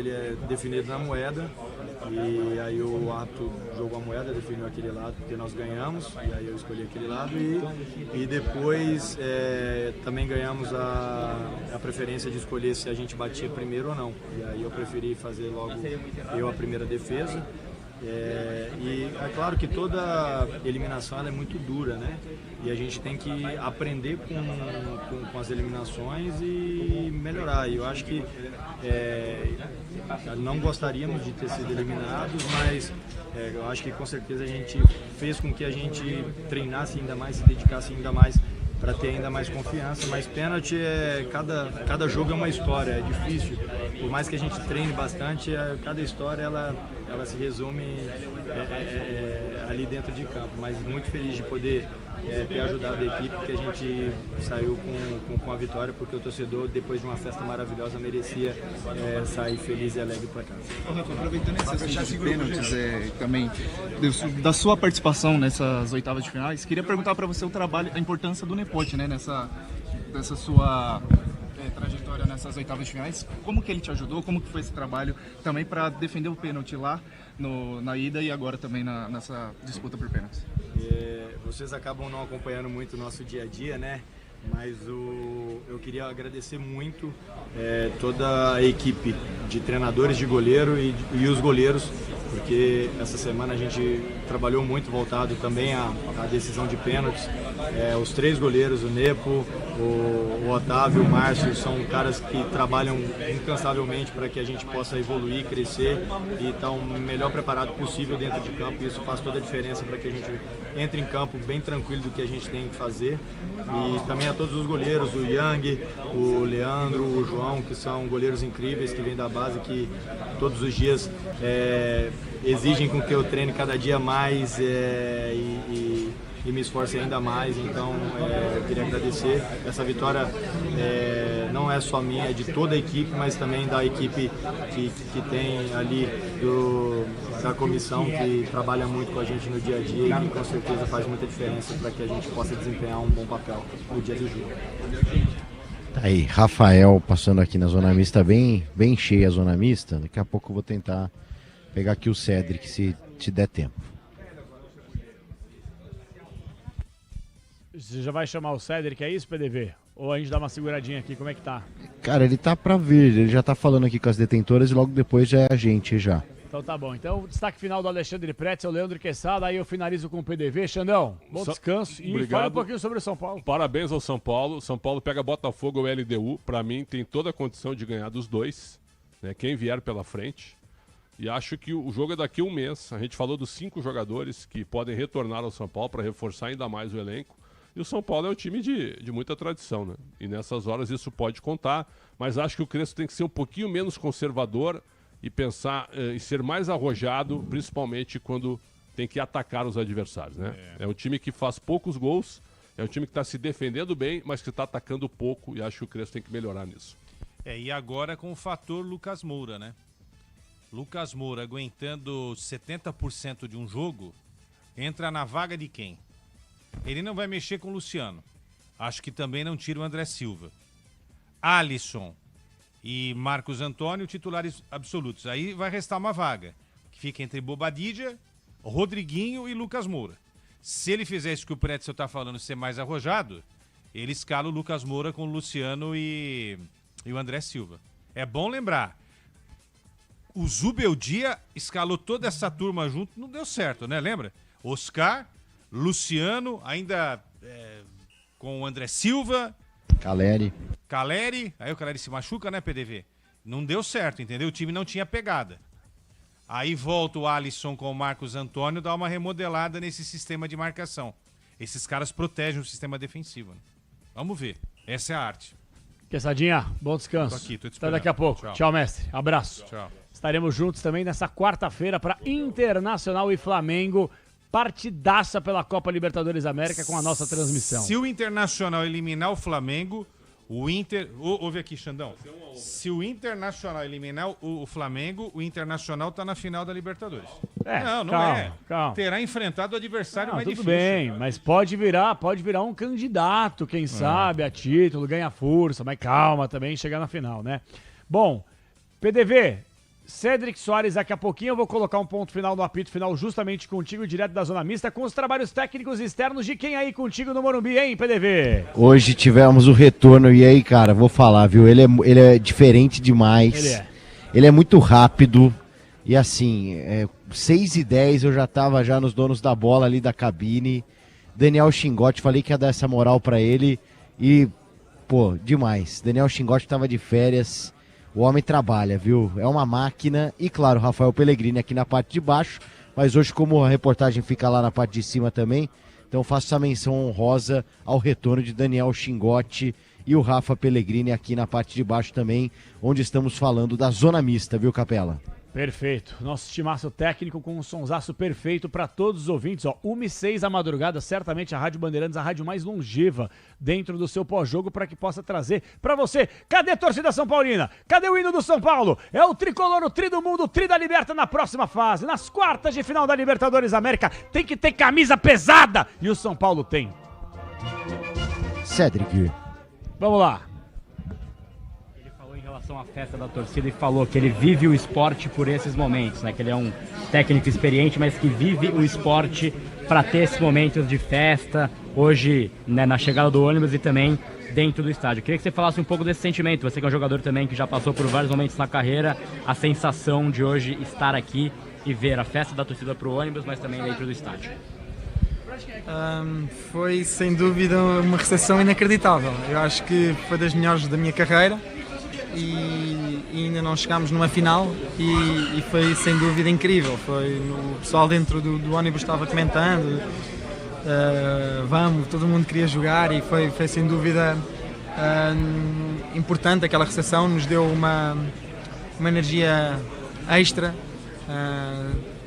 é definido na moeda, e aí o árbitro jogou a moeda, definiu aquele lado porque nós ganhamos, e aí eu escolhi aquele lado, e depois também ganhamos a preferência de escolher se a gente batia primeiro ou não, e aí eu preferi fazer logo a primeira defesa. E é claro que toda eliminação ela é muito dura, né? E a gente tem que aprender com as eliminações e melhorar. E eu acho que não gostaríamos de ter sido eliminados, mas eu acho que com certeza a gente fez com que a gente treinasse ainda mais, se dedicasse ainda mais para ter ainda mais confiança. Mas pênalti, cada jogo é uma história, é difícil. Por mais que a gente treine bastante, cada história ela se resume ali dentro de campo. Mas muito feliz de poder ter ajudado a equipe, que a gente saiu com a vitória, porque o torcedor, depois de uma festa maravilhosa, merecia sair feliz e alegre para casa. Aproveitando esse assunto de pênaltis, também da sua participação nessas oitavas de finais, queria perguntar para você o trabalho, a importância do Nepote, né, nessa sua trajetória nessas oitavas de finais. Como que ele te ajudou? Como que foi esse trabalho também para defender o pênalti lá na ida e agora também nessa disputa por pênaltis? Vocês acabam não acompanhando muito o nosso dia a dia, né? Mas eu queria agradecer muito toda a equipe de treinadores de goleiro e os goleiros, porque essa semana a gente trabalhou muito voltado também à decisão de pênaltis. Os três goleiros, o Nepo, o Otávio, o Márcio, são caras que trabalham incansavelmente para que a gente possa evoluir, crescer e estar o melhor preparado possível dentro de campo. E isso faz toda a diferença para que a gente entre em campo bem tranquilo do que a gente tem que fazer. E também a todos os goleiros, o Yang, o Leandro, o João, que são goleiros incríveis, que vêm da base, que todos os dias exigem com que eu treine cada dia mais e me esforce ainda mais. Então eu queria agradecer. Essa vitória não é só minha, é de toda a equipe, mas também da equipe que tem ali da comissão, que trabalha muito com a gente no dia a dia e que com certeza faz muita diferença para que a gente possa desempenhar um bom papel no dia do jogo. Tá aí, Rafael passando aqui na zona mista, bem cheia a zona mista. Daqui a pouco eu vou tentar pegar aqui o Cedric, se te der tempo. Você já vai chamar o Cedric, é isso, PDV? Ou a gente dá uma seguradinha aqui, como é que tá? Cara, ele tá pra vir, ele já tá falando aqui com as detentoras e logo depois já é a gente já. Então tá bom. Então, o destaque final do Alexandre Pretzel, Leandro Quesada, aí eu finalizo com o PDV. Xandão, bom descanso e fala um pouquinho sobre o São Paulo. Parabéns ao São Paulo. São Paulo pega Botafogo ou LDU. Pra mim, tem toda a condição de ganhar dos dois, né? Quem vier pela frente. E acho que o jogo é daqui a um mês. A gente falou dos 5 jogadores que podem retornar ao São Paulo para reforçar ainda mais o elenco. E o São Paulo é um time de muita tradição, né? E nessas horas isso pode contar. Mas acho que o Crespo tem que ser um pouquinho menos conservador e pensar em ser mais arrojado, principalmente quando tem que atacar os adversários, né? É um time que faz poucos gols, é um time que está se defendendo bem, mas que está atacando pouco, e acho que o Crespo tem que melhorar nisso. E agora com o fator Lucas Moura, né? Lucas Moura aguentando 70% de um jogo, entra na vaga de quem? Ele não vai mexer com o Luciano. Acho que também não tira o André Silva. Alisson e Marcos Antônio, titulares absolutos. Aí vai restar uma vaga, que fica entre Bobadilla, Rodriguinho e Lucas Moura. Se ele fizer isso que o Pretzel está falando, ser mais arrojado, ele escala o Lucas Moura com o Luciano e o André Silva. É bom lembrar, o Zubeldia escalou toda essa turma junto, não deu certo, né? Lembra? Oscar, Luciano, ainda com o André Silva... Caleri, aí o Caleri se machuca, né, PDV? Não deu certo, entendeu? O time não tinha pegada. Aí volta o Alisson com o Marcos Antônio, dá uma remodelada nesse sistema de marcação. Esses caras protegem o sistema defensivo, né? Vamos ver, essa é a arte. Quesadinha, bom descanso. Tô aqui, tô te Até esperando. daqui a pouco. Tchau. Tchau, mestre. Abraço. Tchau. Estaremos juntos também nessa quarta-feira para Internacional e Flamengo. Partidaça pela Copa Libertadores América com a nossa transmissão. Se o Internacional eliminar o Flamengo, o Inter... Ouve aqui, Xandão. Se o Internacional eliminar o Flamengo, o Internacional tá na final da Libertadores. Não calma, é. calma. Terá enfrentado o adversário mais Tudo difícil. bem, mas pode virar um candidato, quem sabe, a título, ganha força, mas calma também, chegar na final, né? Bom, PDV, Cedric Soares, daqui a pouquinho eu vou colocar um ponto final no apito final justamente contigo, direto da Zona Mista, com os trabalhos técnicos externos de quem aí contigo no Morumbi, hein, PDV? Hoje tivemos o retorno e aí, cara, vou falar, viu? Ele é diferente demais. Ele é muito rápido e assim, 6:10 eu já tava já nos donos da bola ali da cabine. Daniel Chingotti, falei que ia dar essa moral pra ele e, pô, demais. Daniel Chingotti tava de férias. O homem trabalha, viu? É uma máquina. E, claro, Rafael Pellegrini aqui na parte de baixo. Mas hoje, como a reportagem fica lá na parte de cima também, então faço essa menção honrosa ao retorno de Daniel Chingotti e o Rafa Pellegrini aqui na parte de baixo também, onde estamos falando da Zona Mista, viu, Capela? Perfeito. Nosso timaço técnico com um sonsaço perfeito para todos os ouvintes. 1h06 da madrugada, certamente a Rádio Bandeirantes, a rádio mais longeva dentro do seu pós-jogo para que possa trazer para você. Cadê a torcida São Paulina? Cadê o hino do São Paulo? É o tricolor, o tri do mundo, o tri da Liberta na próxima fase. Nas quartas de final da Libertadores América, tem que ter camisa pesada e o São Paulo tem. Cedric. Vamos lá. A festa da torcida e falou que ele vive o esporte por esses momentos, né? Que ele é um técnico experiente, mas que vive o esporte para ter esses momentos de festa, hoje, né, na chegada do ônibus e também dentro do estádio. Queria que você falasse um pouco desse sentimento, você que é um jogador também que já passou por vários momentos na carreira, a sensação de hoje estar aqui e ver a festa da torcida pro ônibus, mas também dentro do estádio. Foi sem dúvida uma recepção inacreditável. Eu acho que foi das melhores da minha carreira. E ainda não chegámos numa final e foi sem dúvida incrível. O pessoal dentro do ônibus estava comentando, todo mundo queria jogar e foi sem dúvida importante aquela recepção, nos deu uma energia extra.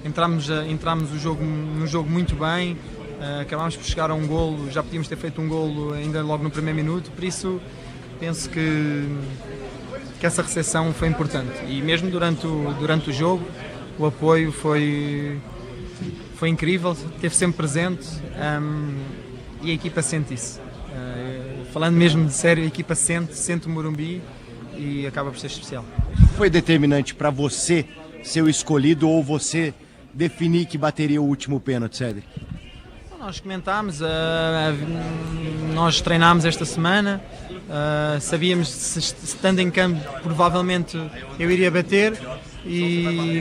Entramos no jogo muito bem, acabámos por chegar a um golo, já podíamos ter feito um golo ainda logo no primeiro minuto, por isso penso que essa recepção foi importante e mesmo durante o jogo o apoio foi incrível, esteve sempre presente e a equipa sente isso. Falando mesmo de sério, a equipa sente o Morumbi e acaba por ser especial. Foi determinante para você ser o escolhido ou você definir que bateria o último pênalti, Cedric? Nós comentámos, nós treinámos esta semana, sabíamos se estando em campo provavelmente eu iria bater e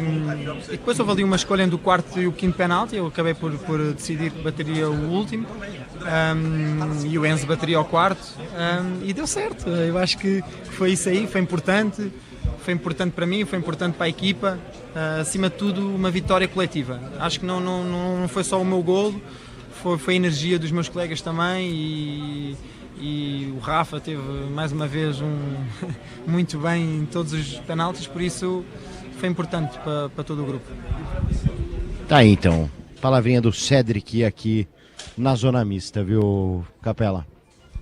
depois houve ali uma escolha entre o quarto e o quinto penalti, eu acabei por decidir que bateria o último e o Enzo bateria o quarto e deu certo. Eu acho que foi isso aí, foi importante para mim, foi importante para a equipa, acima de tudo uma vitória coletiva. Acho que não foi só o meu golo, foi a energia dos meus colegas também e o Rafa teve mais uma vez muito bem em todos os penaltis, por isso foi importante para todo o grupo. Tá aí então, palavrinha do Cedric aqui na Zona Mista, viu, Capela?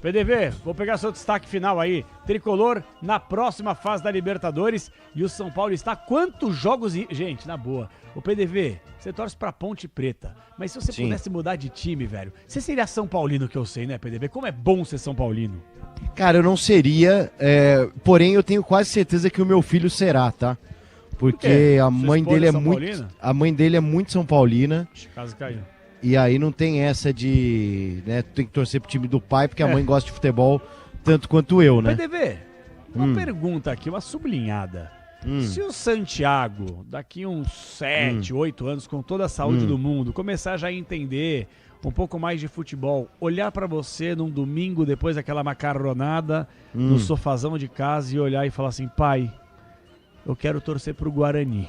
PDV, vou pegar seu destaque final aí. Tricolor na próxima fase da Libertadores e o São Paulo está quantos jogos... Gente, na boa, o PDV, você torce pra Ponte Preta, mas se você pudesse mudar de time, velho, você seria São Paulino, que eu sei, né, PDV? Como é bom ser São Paulino. Cara, eu não seria, porém eu tenho quase certeza que o meu filho será, tá? Porque a mãe dele é muito São Paulina. Caso caiu. E aí não tem essa de, né, tem que torcer pro time do pai, porque a mãe gosta de futebol tanto quanto eu, né? PDV, uma pergunta aqui, uma sublinhada. Se o Santiago, daqui uns 7, 8 anos, com toda a saúde do mundo, começar já a entender um pouco mais de futebol, olhar pra você num domingo depois daquela macarronada no sofazão de casa e olhar e falar assim, pai, eu quero torcer pro Guarani.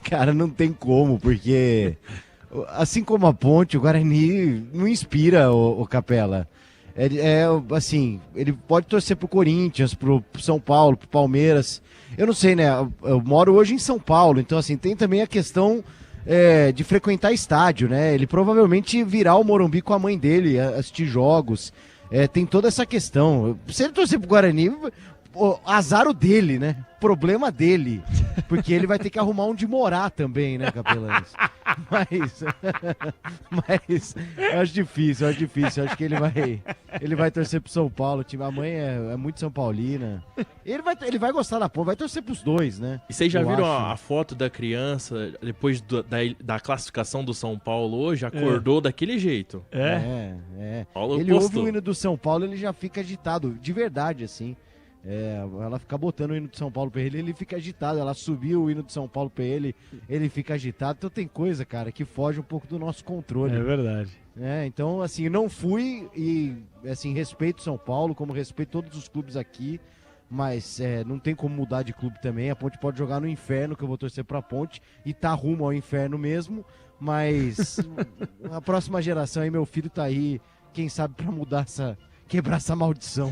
Cara, não tem como, porque... Assim como a Ponte, o Guarani não inspira o Capela. Assim, ele pode torcer pro Corinthians, pro São Paulo, pro Palmeiras. Eu não sei, né? Eu moro hoje em São Paulo, então assim, tem também a questão de frequentar estádio, né? Ele provavelmente virá ao Morumbi com a mãe dele, assistir jogos. Tem toda essa questão. Se ele torcer pro Guarani, azar o dele, né? Problema dele. Porque ele vai ter que arrumar onde morar também, né, Capelães? Mas eu acho difícil. Eu acho que ele vai torcer pro São Paulo. A mãe é muito São Paulina. Ele vai gostar da porra, vai torcer pros dois, né? E vocês já viram a foto da criança depois da classificação do São Paulo hoje? Acordou daquele jeito. Paulo ele postou. ouve o hino do São Paulo, ele já fica agitado, de verdade, assim. Ela fica botando o hino de São Paulo pra ele fica agitado. Ela subiu o hino de São Paulo pra ele fica agitado. Então tem coisa, cara, que foge um pouco do nosso controle. É verdade. Então, assim, não fui e, assim, respeito São Paulo, como respeito todos os clubes aqui, mas não tem como mudar de clube também. A Ponte pode jogar no inferno, que eu vou torcer pra Ponte, e tá rumo ao inferno mesmo, mas a próxima geração aí, meu filho tá aí, quem sabe pra mudar quebrar essa maldição.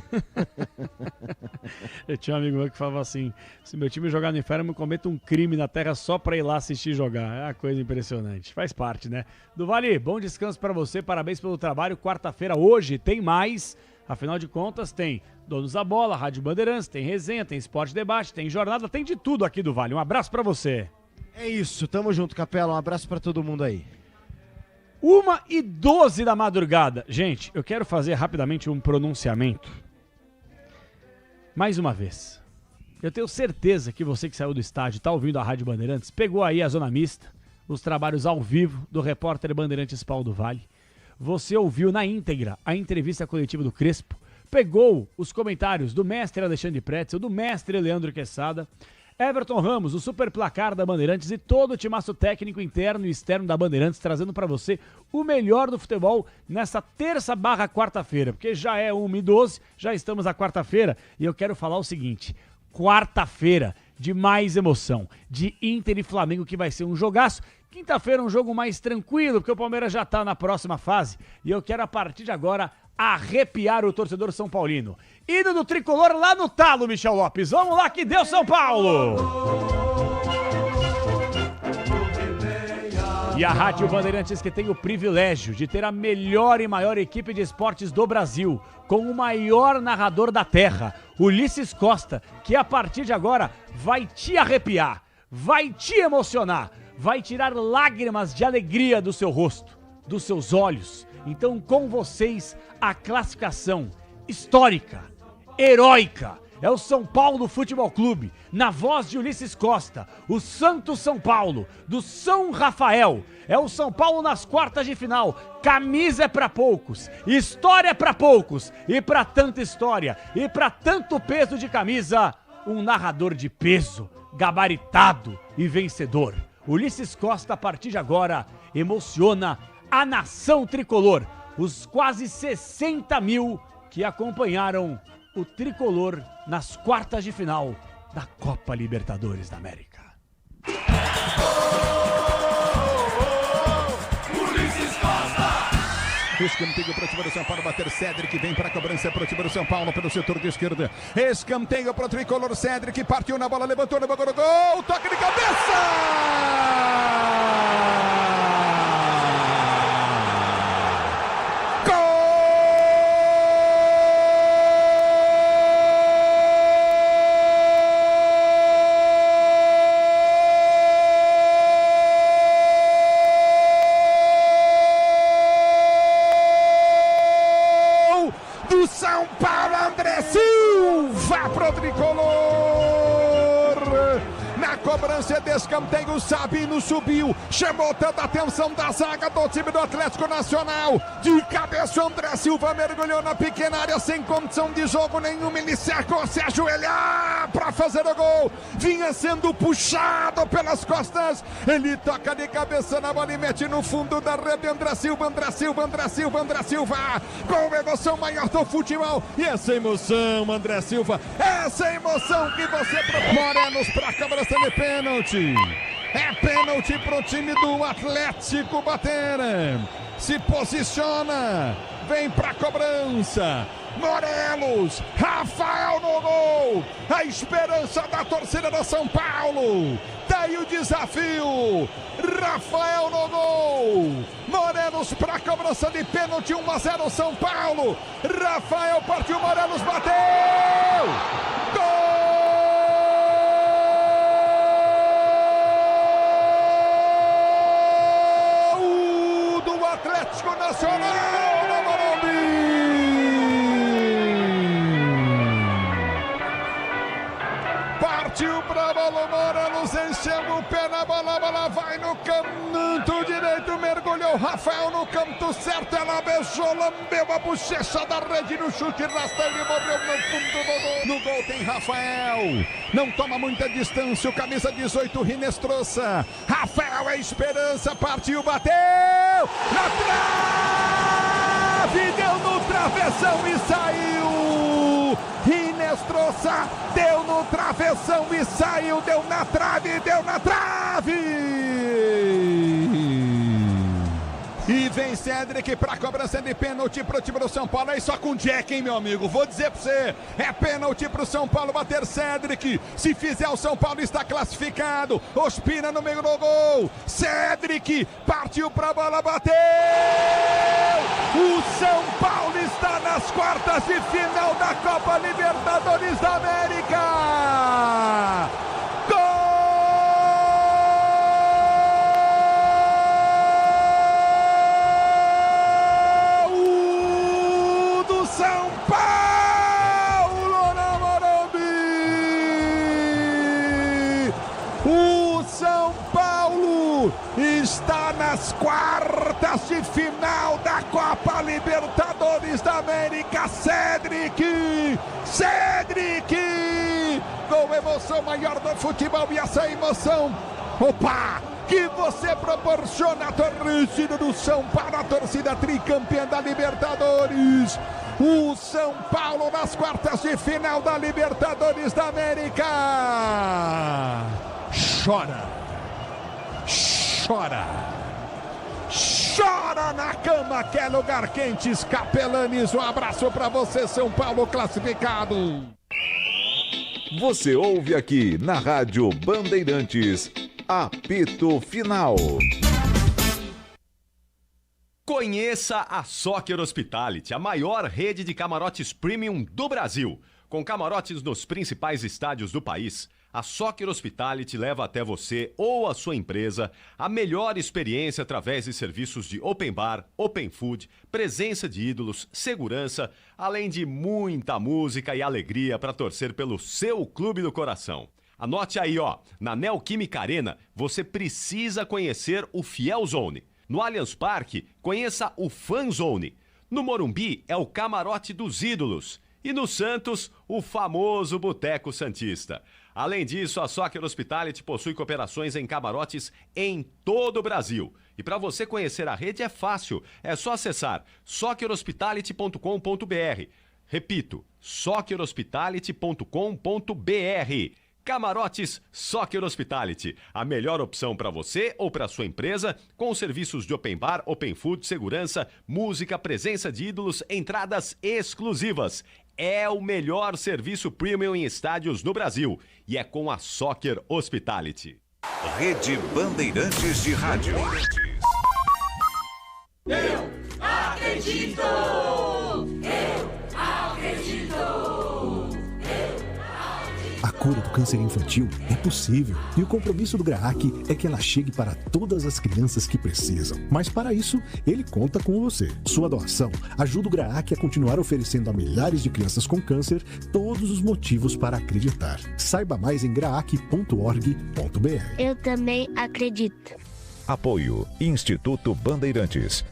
Eu tinha um amigo meu que falava assim: se meu time jogar no inferno, eu cometo um crime na terra só pra ir lá assistir jogar. É uma coisa impressionante. Faz parte, né? Duvali, bom descanso pra você, parabéns pelo trabalho. Quarta-feira, hoje, tem mais. Afinal de contas, tem Donos da Bola, Rádio Bandeirantes, tem resenha, tem Esporte Debate, tem jornada, tem de tudo aqui do Vale. Um abraço pra você. É isso, tamo junto, Capela. Um abraço pra todo mundo aí. 1h12 da madrugada. Gente, eu quero fazer rapidamente um pronunciamento. Mais uma vez. Eu tenho certeza que você que saiu do estádio e está ouvindo a Rádio Bandeirantes, pegou aí a Zona Mista, os trabalhos ao vivo do repórter Bandeirantes Paulo do Vale. Você ouviu na íntegra a entrevista coletiva do Crespo, pegou os comentários do mestre Alexandre Pretzel, do mestre Leandro Quesada, Everton Ramos, o super placar da Bandeirantes e todo o timaço técnico interno e externo da Bandeirantes, trazendo para você o melhor do futebol nessa terça/quarta-feira, porque já é 1h12, já estamos na quarta-feira e eu quero falar o seguinte: quarta-feira de mais emoção, de Inter e Flamengo, que vai ser um jogaço. Quinta-feira um jogo mais tranquilo, porque o Palmeiras já está na próxima fase e eu quero a partir de agora arrepiar o torcedor São Paulino. Hino do tricolor lá no talo, Michel Lopes. Vamos lá, que deu São Paulo! E a Rádio Bandeirantes, que tem o privilégio de ter a melhor e maior equipe de esportes do Brasil, com o maior narrador da terra, Ulisses Costa, que a partir de agora vai te arrepiar, vai te emocionar, vai tirar lágrimas de alegria do seu rosto, dos seus olhos. Então, com vocês, a classificação histórica, heróica, é o São Paulo Futebol Clube, na voz de Ulisses Costa, o Santo São Paulo, do São Rafael. É o São Paulo nas quartas de final. Camisa é pra poucos, história é pra poucos, e pra tanta história, e pra tanto peso de camisa, um narrador de peso, gabaritado e vencedor. Ulisses Costa, a partir de agora, emociona a nação tricolor, os quase 60 mil que acompanharam o tricolor nas quartas de final da Copa Libertadores da América. Ulisses Costa! Escanteio para o time do São Paulo, bater Cédric, vem para a cobrança para o time do São Paulo pelo setor de esquerda. Escanteio para o tricolor, Cédric partiu na bola, levantou, levou no gol, toque de cabeça! São Paulo, André Silva pro tricolor. Na cobrança de escanteio, Sabino subiu, chamou tanta atenção da zaga do time do Atlético Nacional. De cabeça, André Silva mergulhou na pequena área sem condição de jogo nenhuma. Ele cercou, se ajoelhar para fazer o gol. Vinha sendo puxado pelas costas. Ele toca de cabeça na bola e mete no fundo da rede. André Silva, André Silva, André Silva, André Silva. Com a emoção maior do futebol. E essa emoção, André Silva, essa emoção que você propõe. Morenos para a cobrança de pênalti. É pênalti pro time do Atlético bater. Se posiciona. vem pra cobrança. Morelos, Rafael no gol. A esperança da torcida do São Paulo. Daí o desafio. Rafael no gol. Morelos para cobrança de pênalti. 1-0 São Paulo. Rafael partiu, Morelos bateu. Gol do Atlético Nacional no Morumbi. Partiu pra bola, Morelos encheu o pé na bola, a bola vai no canto direito, mergulhou Rafael no canto certo, ela beijou, lambeu a bochecha da rede no chute rasteiro e morreu no fundo do gol. No gol tem Rafael, não toma muita distância, o camisa 18, Rinestrosa. Rafael é esperança, partiu, bateu, na trave, deu no travessão e saiu. Rinestrosa deu no travessão e saiu, deu na trave, deu na trave! E vem Cedric para cobrança de pênalti pro time do São Paulo. Aí só com Jack, hein, meu amigo? Vou dizer pra você, é pênalti pro São Paulo bater Cedric. Se fizer, o São Paulo está classificado. Ospina no meio do gol. Cedric partiu pra bola, bateu! O São Paulo está nas quartas de final da Copa Libertadores da América. Gol! São Paulo no Morumbi! O São Paulo está nas quartas de final da Copa Libertadores da América. Cedric! Com emoção maior do futebol, e essa emoção, opa! Que você proporciona a torcida do São Paulo, a torcida tricampeã da Libertadores. O São Paulo nas quartas de final da Libertadores da América. Chora na cama, que é lugar quente. Capelanes, um abraço pra você, São Paulo classificado. Você ouve aqui na Rádio Bandeirantes, apito final. Conheça a Soccer Hospitality, a maior rede de camarotes premium do Brasil. Com camarotes nos principais estádios do país, a Soccer Hospitality leva até você ou a sua empresa a melhor experiência através de serviços de open bar, open food, presença de ídolos, segurança, além de muita música e alegria para torcer pelo seu clube do coração. Anote aí, ó, na Neoquímica Arena você precisa conhecer o Fiel Zone. No Allianz Parque, conheça o Fan Zone. No Morumbi é o Camarote dos Ídolos. E no Santos, o famoso Boteco Santista. Além disso, a Soccer Hospitality possui cooperações em camarotes em todo o Brasil. E para você conhecer a rede é fácil, é só acessar soccerhospitality.com.br. Repito, soccerhospitality.com.br. Camarotes Soccer Hospitality, a melhor opção para você ou para sua empresa, com serviços de open bar, open food, segurança, música, presença de ídolos, entradas exclusivas. É o melhor serviço premium em estádios no Brasil e é com a Soccer Hospitality. Rede Bandeirantes de Rádio. Eu acredito! Eu acredito! A cura do câncer infantil é possível e o compromisso do GRAAC é que ela chegue para todas as crianças que precisam. Mas para isso, ele conta com você. Sua doação ajuda o GRAAC a continuar oferecendo a milhares de crianças com câncer todos os motivos para acreditar. Saiba mais em graac.org.br. Eu também acredito. Apoio Instituto Bandeirantes.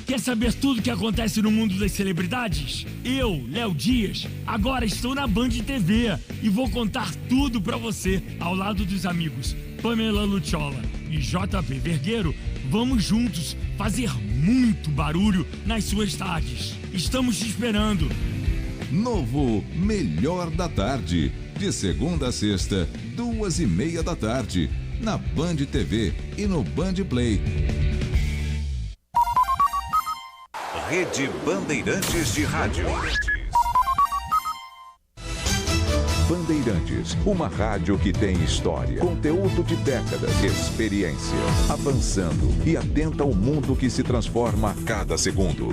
Quer saber tudo o que acontece no mundo das celebridades? Eu, Léo Dias, agora estou na Band TV e vou contar tudo pra você, ao lado dos amigos Pamela Lucciola e JP Vergueiro. Vamos juntos fazer muito barulho nas suas tardes. Estamos te esperando. Novo Melhor da Tarde, de segunda a sexta, 2:30 da tarde, na Band TV e no Band Play. Rede Bandeirantes de Rádio. Bandeirantes, uma rádio que tem história, conteúdo de décadas, experiência, avançando e atenta ao mundo que se transforma a cada segundo.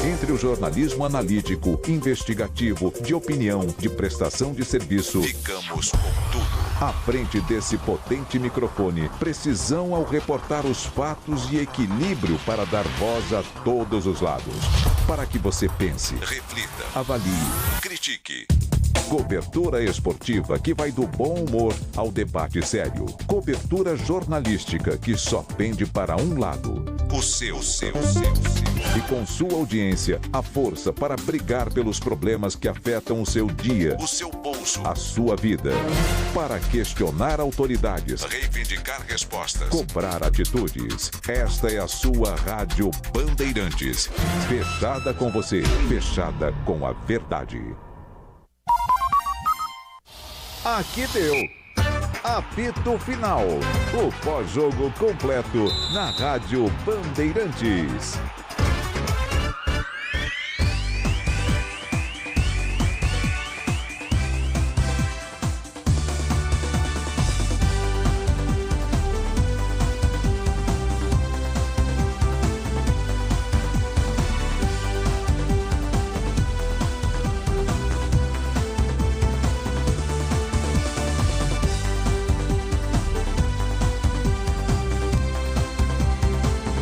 Entre o jornalismo analítico, investigativo, de opinião, de prestação de serviço, ficamos com tudo. À frente desse potente microfone, precisão ao reportar os fatos e equilíbrio para dar voz a todos os lados. Para que você pense, reflita, avalie, critique. Cobertura esportiva que vai do bom humor ao debate sério. Cobertura jornalística que só pende para um lado. O seu. E com sua audiência, a força para brigar pelos problemas que afetam o seu dia, o seu bolso, a sua vida. Para questionar autoridades, reivindicar respostas, cobrar atitudes. Esta é a sua Rádio Bandeirantes. Fechada com você, fechada com a verdade. Aqui deu. Apito Final. O pós-jogo completo na Rádio Bandeirantes.